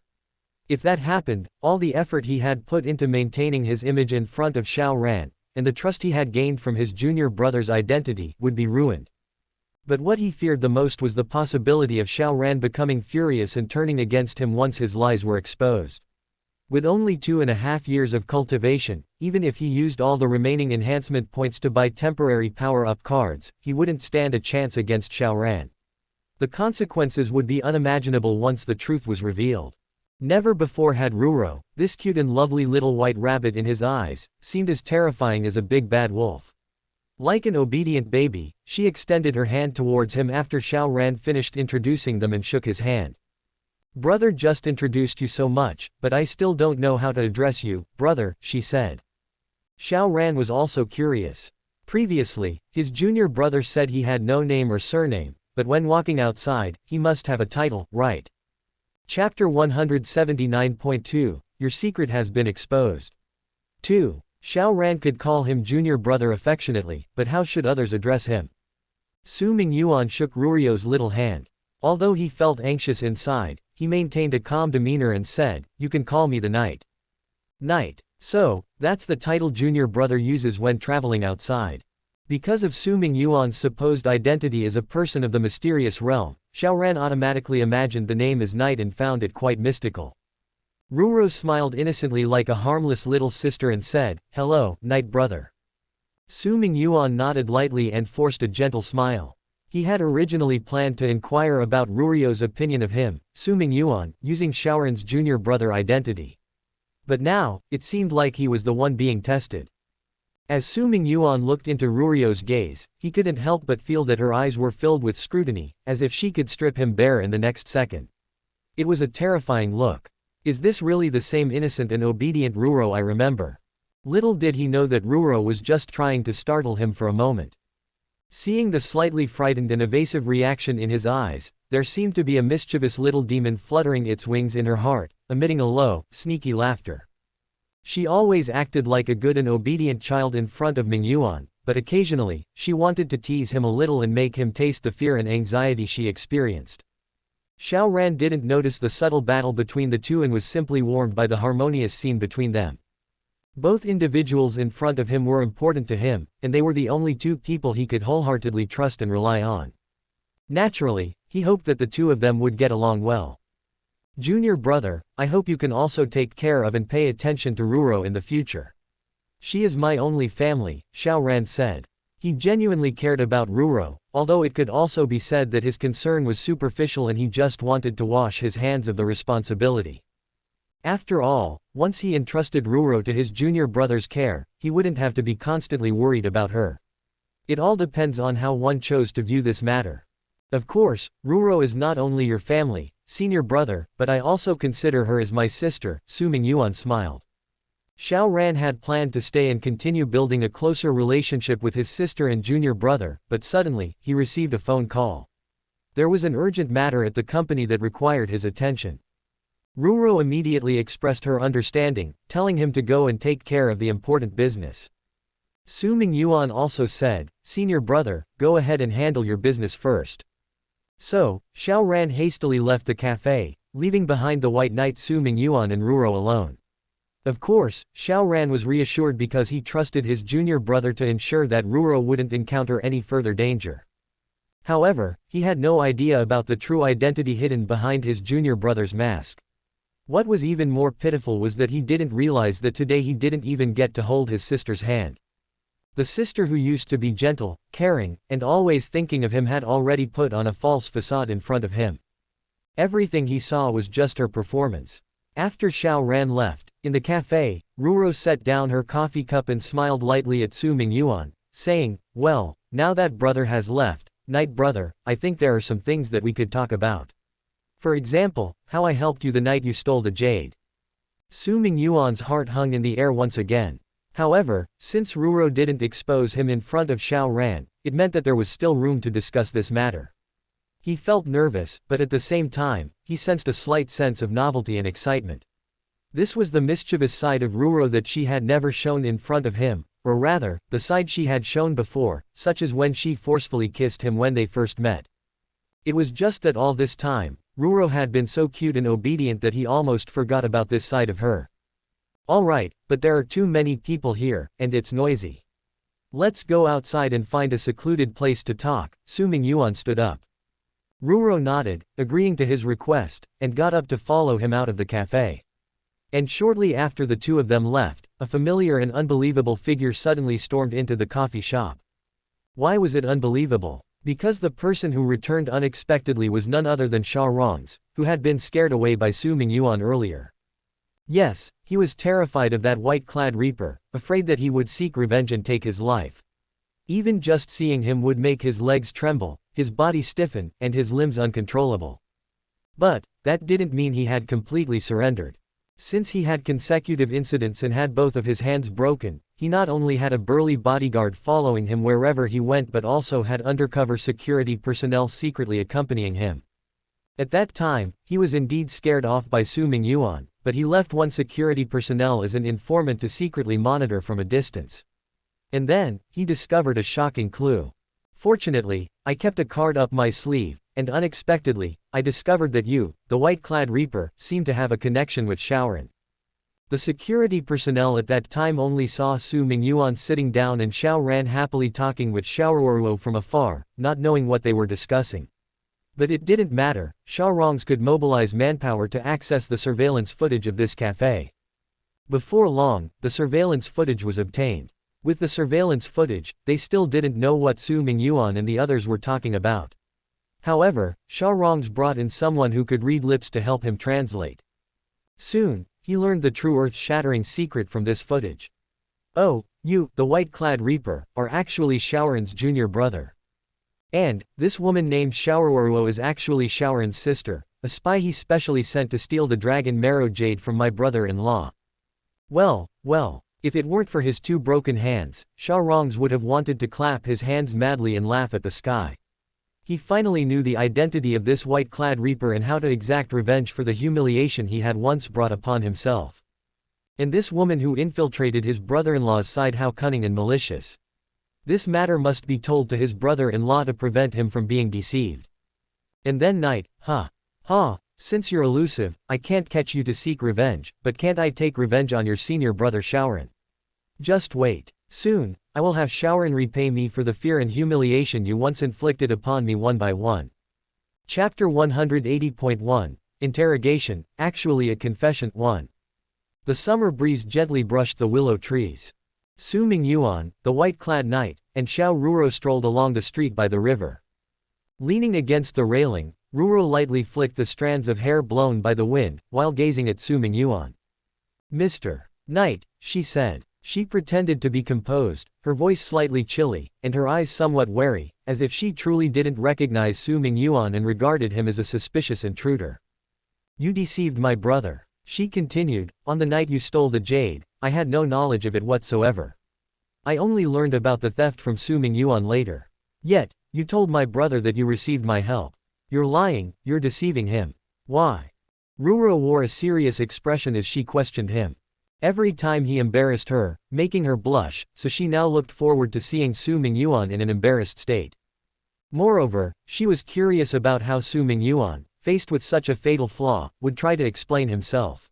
If that happened, all the effort he had put into maintaining his image in front of Xiao Ran, and the trust he had gained from his junior brother's identity, would be ruined. But what he feared the most was the possibility of Xiao Ran becoming furious and turning against him once his lies were exposed. With only 2.5 years of cultivation, even if he used all the remaining enhancement points to buy temporary power-up cards, he wouldn't stand a chance against Xiao Ran. The consequences would be unimaginable once the truth was revealed. Never before had Ruro, this cute and lovely little white rabbit in his eyes, seemed as terrifying as a big bad wolf. Like an obedient baby, she extended her hand towards him after Xiao Ran finished introducing them and shook his hand. Brother just introduced you so much, but I still don't know how to address you, brother, she said. Xiao Ran was also curious. Previously, his junior brother said he had no name or surname, but when walking outside, he must have a title, right? Chapter 179.2, Your secret has been exposed. 2. Xiao Ran could call him junior brother affectionately, but how should others address him? Su Mingyuan shook Rurio's little hand. Although he felt anxious inside, he maintained a calm demeanor and said, "You can call me the Knight." Knight. So, that's the title junior brother uses when traveling outside. Because of Su Mingyuan's supposed identity as a person of the mysterious realm, Xiao Ran automatically imagined the name as Knight and found it quite mystical. Ruro smiled innocently like a harmless little sister and said, "Hello, Knight brother." Su Mingyuan nodded lightly and forced a gentle smile. He had originally planned to inquire about Rurio's opinion of him, Su Mingyuan, using Xiaoran's junior brother identity. But now, it seemed like he was the one being tested. As Su Mingyuan looked into Rurio's gaze, he couldn't help but feel that her eyes were filled with scrutiny, as if she could strip him bare in the next second. It was a terrifying look. Is this really the same innocent and obedient Ruro I remember? Little did he know that Ruro was just trying to startle him for a moment. Seeing the slightly frightened and evasive reaction in his eyes, there seemed to be a mischievous little demon fluttering its wings in her heart, emitting a low, sneaky laughter. She always acted like a good and obedient child in front of Mingyuan, but occasionally, she wanted to tease him a little and make him taste the fear and anxiety she experienced. Xiaoran didn't notice the subtle battle between the two and was simply warmed by the harmonious scene between them. Both individuals in front of him were important to him, and they were the only two people he could wholeheartedly trust and rely on. Naturally, he hoped that the two of them would get along well. Junior brother, I hope you can also take care of and pay attention to Ruro in the future. She is my only family, Xiaoran said. He genuinely cared about Ruro, although it could also be said that his concern was superficial and he just wanted to wash his hands of the responsibility. After all, once he entrusted Ruro to his junior brother's care, he wouldn't have to be constantly worried about her. It all depends on how one chose to view this matter. Of course, Ruro is not only your family, senior brother, but I also consider her as my sister, Su Mingyuan smiled. Xiaoran had planned to stay and continue building a closer relationship with his sister and junior brother, but suddenly, he received a phone call. There was an urgent matter at the company that required his attention. Ruro immediately expressed her understanding, telling him to go and take care of the important business. Su Mingyuan also said, "Senior brother, go ahead and handle your business first." So, Xiaoran hastily left the cafe, leaving behind the white knight Su Mingyuan and Ruro alone. Of course, Xiaoran was reassured because he trusted his junior brother to ensure that Ruro wouldn't encounter any further danger. However, he had no idea about the true identity hidden behind his junior brother's mask. What was even more pitiful was that he didn't realize that today he didn't even get to hold his sister's hand. The sister who used to be gentle, caring, and always thinking of him had already put on a false facade in front of him. Everything he saw was just her performance. After Xiaoran left, in the cafe, Ruro set down her coffee cup and smiled lightly at Su Mingyuan, saying, "Well, now that brother has left, Knight brother, I think there are some things that we could talk about. For example, how I helped you the night you stole the jade." Su Mingyuan's heart hung in the air once again. However, since Ruro didn't expose him in front of Xiaoran, it meant that there was still room to discuss this matter. He felt nervous, but at the same time, he sensed a slight sense of novelty and excitement. This was the mischievous side of Ruro that she had never shown in front of him, or rather, the side she had shown before, such as when she forcefully kissed him when they first met. It was just that all this time, Ruro had been so cute and obedient that he almost forgot about this side of her. "Alright, but there are too many people here, and it's noisy. Let's go outside and find a secluded place to talk." Su Mingyuan stood up. Ruro nodded, agreeing to his request, and got up to follow him out of the cafe. And shortly after the two of them left, a familiar and unbelievable figure suddenly stormed into the coffee shop. Why was it unbelievable? Because the person who returned unexpectedly was none other than Xiaorangs, who had been scared away by Su Mingyuan earlier. Yes, he was terrified of that white-clad reaper, afraid that he would seek revenge and take his life. Even just seeing him would make his legs tremble, his body stiffen, and his limbs uncontrollable. But, that didn't mean he had completely surrendered. Since he had consecutive incidents and had both of his hands broken, he not only had a burly bodyguard following him wherever he went but also had undercover security personnel secretly accompanying him. At that time, he was indeed scared off by Su Mingyuan, but he left one security personnel as an informant to secretly monitor from a distance. And then, he discovered a shocking clue. Fortunately, I kept a card up my sleeve, and unexpectedly, I discovered that you, the white-clad reaper, seemed to have a connection with Xiaoran. The security personnel at that time only saw Su Mingyuan sitting down and Xiaoran happily talking with Xiaoruo from afar, not knowing what they were discussing. But it didn't matter, Xiaorangs could mobilize manpower to access the surveillance footage of this cafe. Before long, the surveillance footage was obtained. With the surveillance footage, they still didn't know what Su Mingyuan and the others were talking about. However, Xiaorong's brought in someone who could read lips to help him translate. Soon, he learned the true earth-shattering secret from this footage. Oh, you, the white-clad Reaper, are actually Xiaoran's junior brother. And, this woman named Xiaoruo is actually Xiaoran's sister, a spy he specially sent to steal the dragon marrow jade from my brother-in-law. Well, if it weren't for his two broken hands, Xiaorongs would have wanted to clap his hands madly and laugh at the sky. He finally knew the identity of this white-clad Reaper and how to exact revenge for the humiliation he had once brought upon himself. And this woman who infiltrated his brother-in-law's side, how cunning and malicious. This matter must be told to his brother-in-law to prevent him from being deceived. And then night, since you're elusive, I can't catch you to seek revenge, but can't I take revenge on your senior brother Xiaoran? Just wait. Soon, I will have Xiaoran repay me for the fear and humiliation you once inflicted upon me one by one. Chapter 180.1 Interrogation, actually a confession. 1. The summer breeze gently brushed the willow trees. Su Mingyuan, the white-clad knight, and Xiao Ruoro strolled along the street by the river. Leaning against the railing, Ruoro lightly flicked the strands of hair blown by the wind, while gazing at Su Mingyuan. Mr. Knight, she said. She pretended to be composed, her voice slightly chilly, and her eyes somewhat wary, as if she truly didn't recognize Su Mingyuan and regarded him as a suspicious intruder. You deceived my brother, she continued. On the night you stole the jade, I had no knowledge of it whatsoever. I only learned about the theft from Su Mingyuan later. Yet, you told my brother that you received my help. You're lying, you're deceiving him. Why? Ruoro wore a serious expression as she questioned him. Every time he embarrassed her, making her blush, so she now looked forward to seeing Su Mingyuan in an embarrassed state. Moreover, she was curious about how Su Mingyuan, faced with such a fatal flaw, would try to explain himself.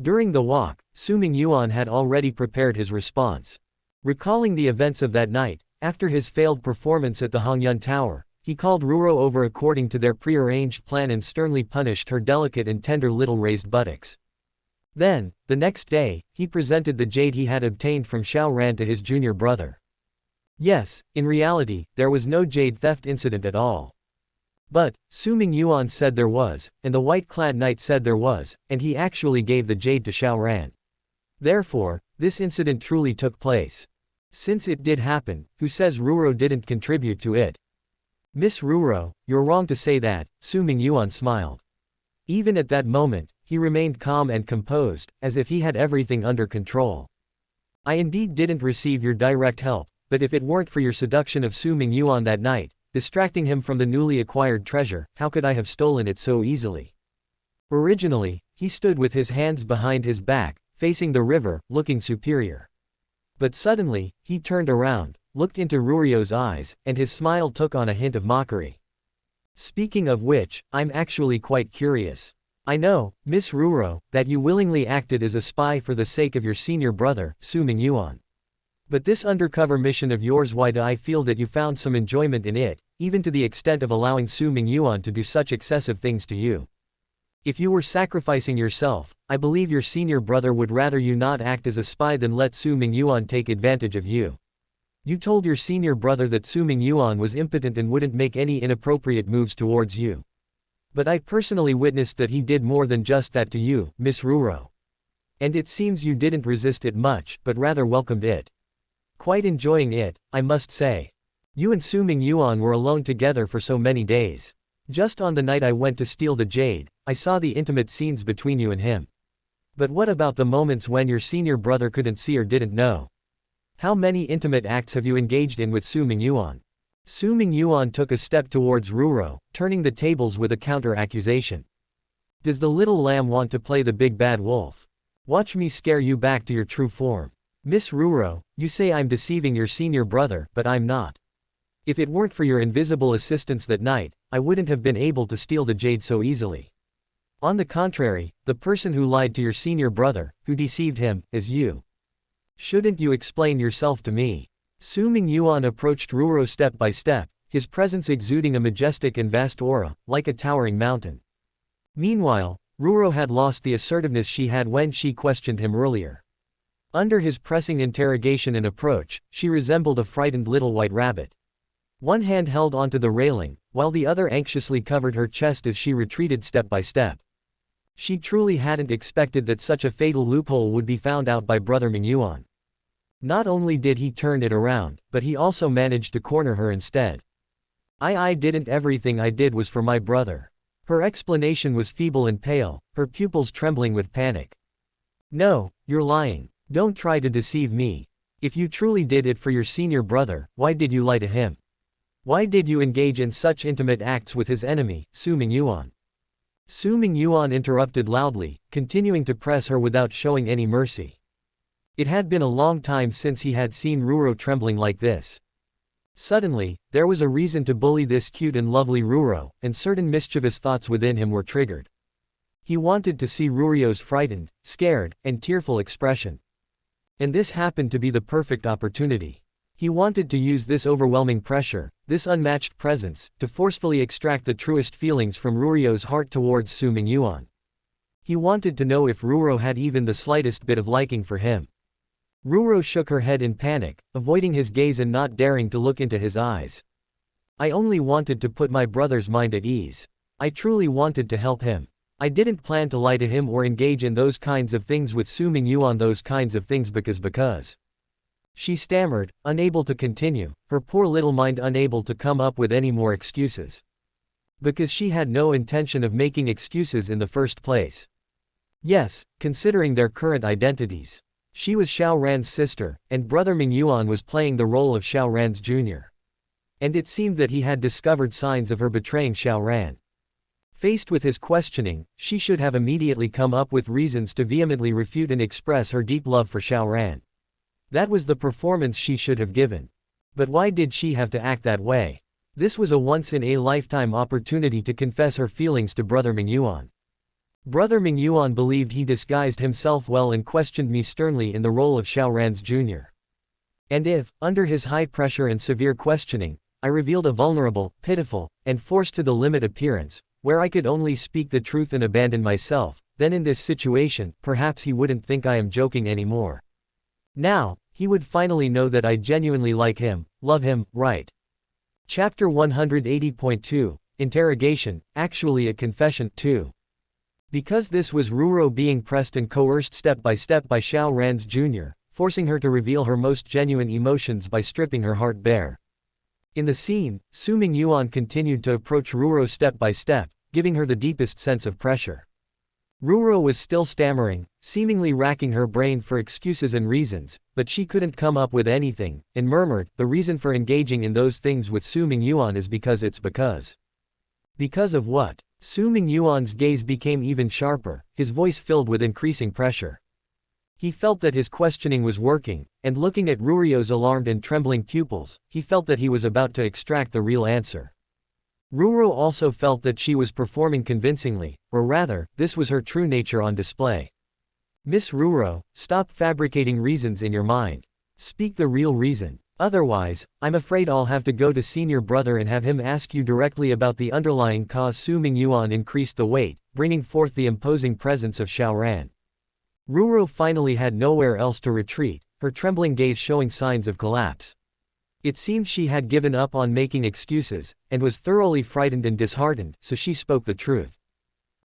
During the walk, Su Mingyuan had already prepared his response. Recalling the events of that night, after his failed performance at the Hongyun Tower, he called Ruoro over according to their prearranged plan and sternly punished her delicate and tender little raised buttocks. Then, the next day, he presented the jade he had obtained from Xiaoran to his junior brother. Yes, in reality, there was no jade theft incident at all. But, Su Mingyuan said there was, and the white-clad knight said there was, and he actually gave the jade to Xiaoran. Therefore, this incident truly took place. Since it did happen, who says Ruoro didn't contribute to it? Miss Ruoro, you're wrong to say that, Su Mingyuan smiled. Even at that moment, he remained calm and composed, as if he had everything under control. I indeed didn't receive your direct help, but if it weren't for your seduction of Su Mingyuan that night, distracting him from the newly acquired treasure, how could I have stolen it so easily? Originally, he stood with his hands behind his back, facing the river, looking superior. But suddenly, he turned around, looked into Ruorio's eyes, and his smile took on a hint of mockery. Speaking of which, I'm actually quite curious. I know, Miss Ruoro, that you willingly acted as a spy for the sake of your senior brother, Su Mingyuan. But this undercover mission of yours, why do I feel that you found some enjoyment in it, even to the extent of allowing Su Mingyuan to do such excessive things to you? If you were sacrificing yourself, I believe your senior brother would rather you not act as a spy than let Su Mingyuan take advantage of you. You told your senior brother that Su Mingyuan was impotent and wouldn't make any inappropriate moves towards you. But I personally witnessed that he did more than just that to you, Miss Ruoro. And it seems you didn't resist it much, but rather welcomed it. Quite enjoying it, I must say. You and Su Mingyuan were alone together for so many days. Just on the night I went to steal the jade, I saw the intimate scenes between you and him. But what about the moments when your senior brother couldn't see or didn't know? How many intimate acts have you engaged in with Su Mingyuan? Su Mingyuan took a step towards Ruoro, turning the tables with a counter-accusation. Does the little lamb want to play the big bad wolf? Watch me scare you back to your true form. Miss Ruoro, you say I'm deceiving your senior brother, but I'm not. If it weren't for your invisible assistance that night, I wouldn't have been able to steal the jade so easily. On the contrary, the person who lied to your senior brother, who deceived him, is you. Shouldn't you explain yourself to me? Su Mingyuan approached Ruoro step by step, his presence exuding a majestic and vast aura, like a towering mountain. Meanwhile, Ruoro had lost the assertiveness she had when she questioned him earlier. Under his pressing interrogation and approach, she resembled a frightened little white rabbit. One hand held onto the railing, while the other anxiously covered her chest as she retreated step by step. She truly hadn't expected that such a fatal loophole would be found out by brother Mingyuan. Not only did he turn it around, but he also managed to corner her instead. I didn't. Everything I did was for my brother. Her explanation was feeble and pale, her pupils trembling with panic. No, you're lying. Don't try to deceive me. If you truly did it for your senior brother, why did you lie to him? Why did you engage in such intimate acts with his enemy, Su Mingyuan? Su Mingyuan interrupted loudly, continuing to press her without showing any mercy. It had been a long time since he had seen Ruro trembling like this. Suddenly, there was a reason to bully this cute and lovely Ruro, and certain mischievous thoughts within him were triggered. He wanted to see Rurio's frightened, scared, and tearful expression. And this happened to be the perfect opportunity. He wanted to use this overwhelming pressure, this unmatched presence, to forcefully extract the truest feelings from Rurio's heart towards Su Mingyuan. He wanted to know if Ruro had even the slightest bit of liking for him. Ruro shook her head in panic, avoiding his gaze and not daring to look into his eyes. I only wanted to put my brother's mind at ease. I truly wanted to help him. I didn't plan to lie to him or engage in those kinds of things with Su Mingyuan, those kinds of things because. She stammered, unable to continue, her poor little mind unable to come up with any more excuses. Because she had no intention of making excuses in the first place. Yes, considering their current identities. She was Xiao Ran's sister, and brother Mingyuan was playing the role of Xiao Ran's junior. And it seemed that he had discovered signs of her betraying Xiao Ran. Faced with his questioning, she should have immediately come up with reasons to vehemently refute and express her deep love for Xiao Ran. That was the performance she should have given. But why did she have to act that way? This was a once-in-a-lifetime opportunity to confess her feelings to brother Mingyuan. Brother Mingyuan believed he disguised himself well and questioned me sternly in the role of Xiao Ran's junior. And if, under his high pressure and severe questioning, I revealed a vulnerable, pitiful, and forced-to-the-limit appearance, where I could only speak the truth and abandon myself, then in this situation, perhaps he wouldn't think I am joking anymore. Now, he would finally know that I genuinely like him, love him, right? Chapter 180.2, Interrogation, actually a confession, 2. Because this was Ruro being pressed and coerced step by Xiao Ran's junior, forcing her to reveal her most genuine emotions by stripping her heart bare. In the scene, Su Mingyuan continued to approach Ruro step by step, giving her the deepest sense of pressure. Ruro was still stammering, seemingly racking her brain for excuses and reasons, but she couldn't come up with anything, and murmured, the reason for engaging in those things with Su Mingyuan is because. Because of what? Su Mingyuan's gaze became even sharper, his voice filled with increasing pressure. He felt that his questioning was working, and looking at Rurio's alarmed and trembling pupils, he felt that he was about to extract the real answer. Ruro also felt that she was performing convincingly, or rather, this was her true nature on display. Miss Ruro, stop fabricating reasons in your mind. Speak the real reason. Otherwise, I'm afraid I'll have to go to senior brother and have him ask you directly about the underlying cause. Su Mingyuan increased the weight, bringing forth the imposing presence of Xiao Ran. Ruro finally had nowhere else to retreat, her trembling gaze showing signs of collapse. It seemed she had given up on making excuses, and was thoroughly frightened and disheartened, so she spoke the truth.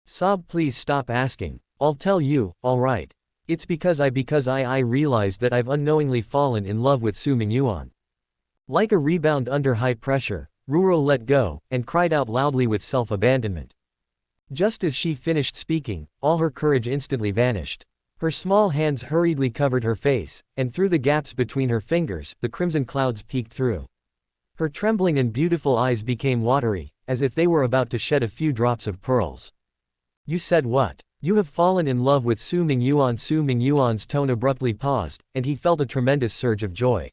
Sob, please stop asking. I'll tell you, alright. It's because I realized that I've unknowingly fallen in love with Su Mingyuan. Like a rebound under high pressure, Ruro let go, and cried out loudly with self-abandonment. Just as she finished speaking, all her courage instantly vanished. Her small hands hurriedly covered her face, and through the gaps between her fingers, the crimson clouds peeked through. Her trembling and beautiful eyes became watery, as if they were about to shed a few drops of pearls. You said what? You have fallen in love with Su Mingyuan. Su Mingyuan's tone abruptly paused, and he felt a tremendous surge of joy.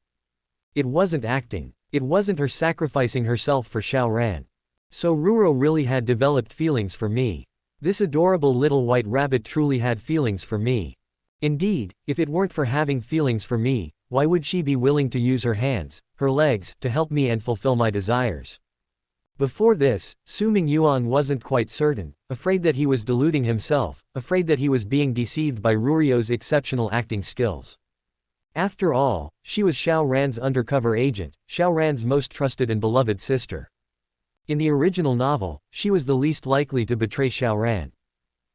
It wasn't acting. It wasn't her sacrificing herself for Xiao Ran. So Ruro really had developed feelings for me. This adorable little white rabbit truly had feelings for me. Indeed, if it weren't for having feelings for me, why would she be willing to use her hands, her legs, to help me and fulfill my desires? Before this, Su Mingyuan wasn't quite certain, afraid that he was deluding himself, afraid that he was being deceived by Rurio's exceptional acting skills. After all, she was Xiao Ran's undercover agent, Xiao Ran's most trusted and beloved sister. In the original novel, she was the least likely to betray Xiao Ran.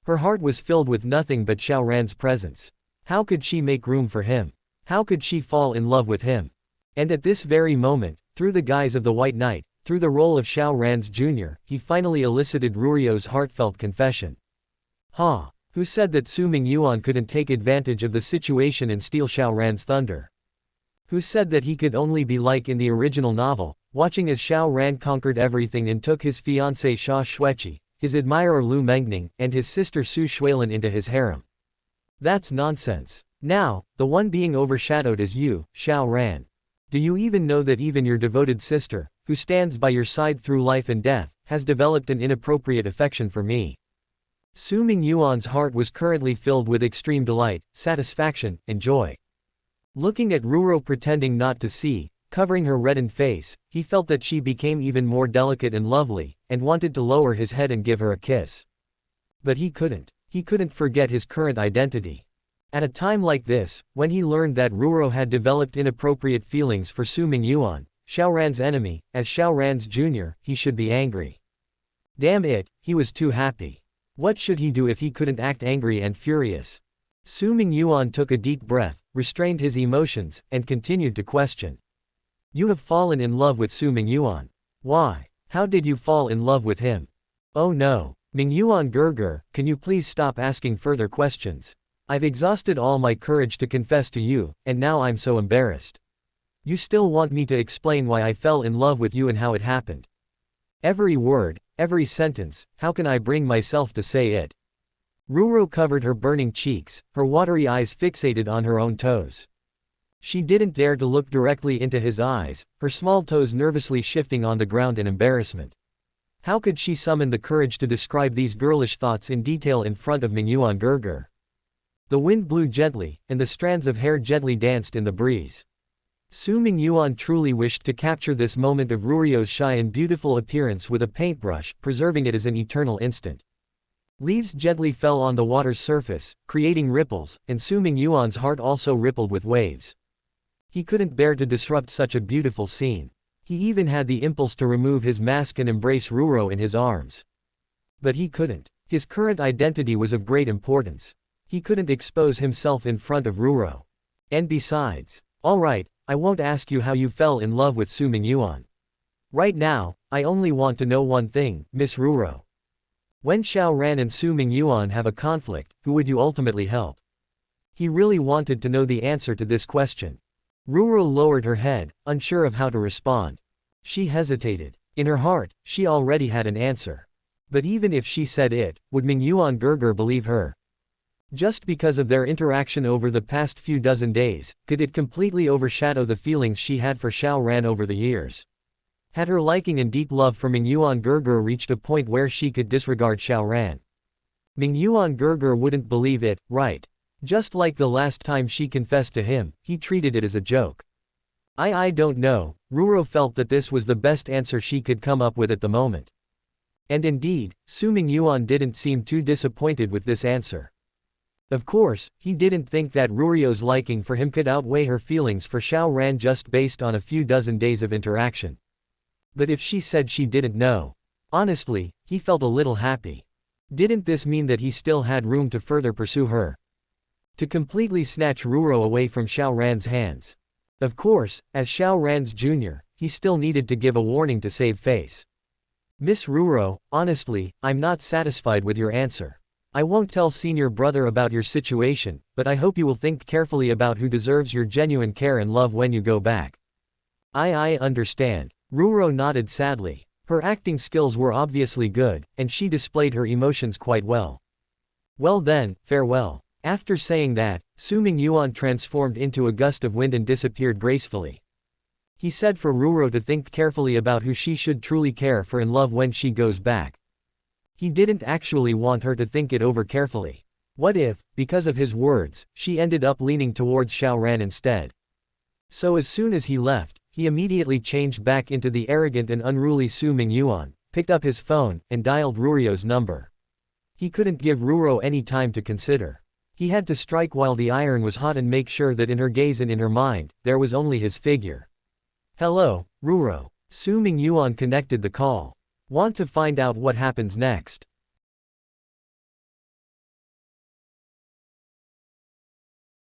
Her heart was filled with nothing but Xiao Ran's presence. How could she make room for him? How could she fall in love with him? And at this very moment, through the guise of the White Knight, through the role of Xiao Ran's junior, he finally elicited Rurio's heartfelt confession. Ha! Who said that Su Mingyuan couldn't take advantage of the situation and steal Xiao Ran's thunder? Who said that he could only be like in the original novel, watching as Xiao Ran conquered everything and took his fiancée Xia Xueqi, his admirer Lu Mengning, and his sister Su Shuilin into his harem? That's nonsense. Now, the one being overshadowed is you, Xiao Ran. Do you even know that even your devoted sister, who stands by your side through life and death, has developed an inappropriate affection for me? Su Mingyuan's heart was currently filled with extreme delight, satisfaction, and joy. Looking at Ruro pretending not to see, covering her reddened face, he felt that she became even more delicate and lovely, and wanted to lower his head and give her a kiss. But he couldn't. He couldn't forget his current identity. At a time like this, when he learned that Ruro had developed inappropriate feelings for Su Mingyuan, Xiao Ran's enemy, as Xiao Ran's junior, he should be angry. Damn it, he was too happy. What should he do if he couldn't act angry and furious? Su Mingyuan took a deep breath, restrained his emotions, and continued to question. You have fallen in love with Su Mingyuan. Why? How did you fall in love with him? Oh no. Mingyuan Gerger, can you please stop asking further questions? I've exhausted all my courage to confess to you, and now I'm so embarrassed. You still want me to explain why I fell in love with you and how it happened? Every word, every sentence, how can I bring myself to say it? Ruro covered her burning cheeks, her watery eyes fixated on her own toes. She didn't dare to look directly into his eyes, her small toes nervously shifting on the ground in embarrassment. How could she summon the courage to describe these girlish thoughts in detail in front of Mingyuan Gerger? The wind blew gently, and the strands of hair gently danced in the breeze. Su Mingyuan truly wished to capture this moment of Rurio's shy and beautiful appearance with a paintbrush, preserving it as an eternal instant. Leaves gently fell on the water's surface, creating ripples, and Su Mingyuan's heart also rippled with waves. He couldn't bear to disrupt such a beautiful scene. He even had the impulse to remove his mask and embrace Ruro in his arms. But he couldn't. His current identity was of great importance. He couldn't expose himself in front of Ruro. And besides, alright, I won't ask you how you fell in love with Su Mingyuan. Right now, I only want to know one thing, Miss Ruro. When Xiao Ran and Su Mingyuan have a conflict, who would you ultimately help? He really wanted to know the answer to this question. Ruro lowered her head, unsure of how to respond. She hesitated. In her heart, she already had an answer. But even if she said it, would Mingyuan Gerger believe her? Just because of their interaction over the past few dozen days, could it completely overshadow the feelings she had for Xiao Ran over the years? Had her liking and deep love for Mingyuan Gerger reached a point where she could disregard Xiao Ran? Mingyuan Gerger wouldn't believe it, right? Just like the last time she confessed to him, he treated it as a joke. I don't know, Ruro felt that this was the best answer she could come up with at the moment. And indeed, Su Mingyuan didn't seem too disappointed with this answer. Of course, he didn't think that Rurio's liking for him could outweigh her feelings for Xiao Ran just based on a few dozen days of interaction. But if she said she didn't know, honestly, he felt a little happy. Didn't this mean that he still had room to further pursue her? To completely snatch Ruro away from Xiao Ran's hands. Of course, as Xiao Ran's junior, he still needed to give a warning to save face. Miss Ruro, honestly, I'm not satisfied with your answer. I won't tell senior brother about your situation, but I hope you will think carefully about who deserves your genuine care and love when you go back. I understand. Ruro nodded sadly. Her acting skills were obviously good, and she displayed her emotions quite well. Well then, farewell. After saying that, Su Mingyuan transformed into a gust of wind and disappeared gracefully. He said for Ruro to think carefully about who she should truly care for and love when she goes back. He didn't actually want her to think it over carefully. What if, because of his words, she ended up leaning towards Xiao Ran instead? So as soon as he left, he immediately changed back into the arrogant and unruly Su Mingyuan, picked up his phone, and dialed Rurio's number. He couldn't give Ruro any time to consider. He had to strike while the iron was hot and make sure that in her gaze and in her mind, there was only his figure. Hello, Ruro. Su Mingyuan connected the call. Want to find out what happens next?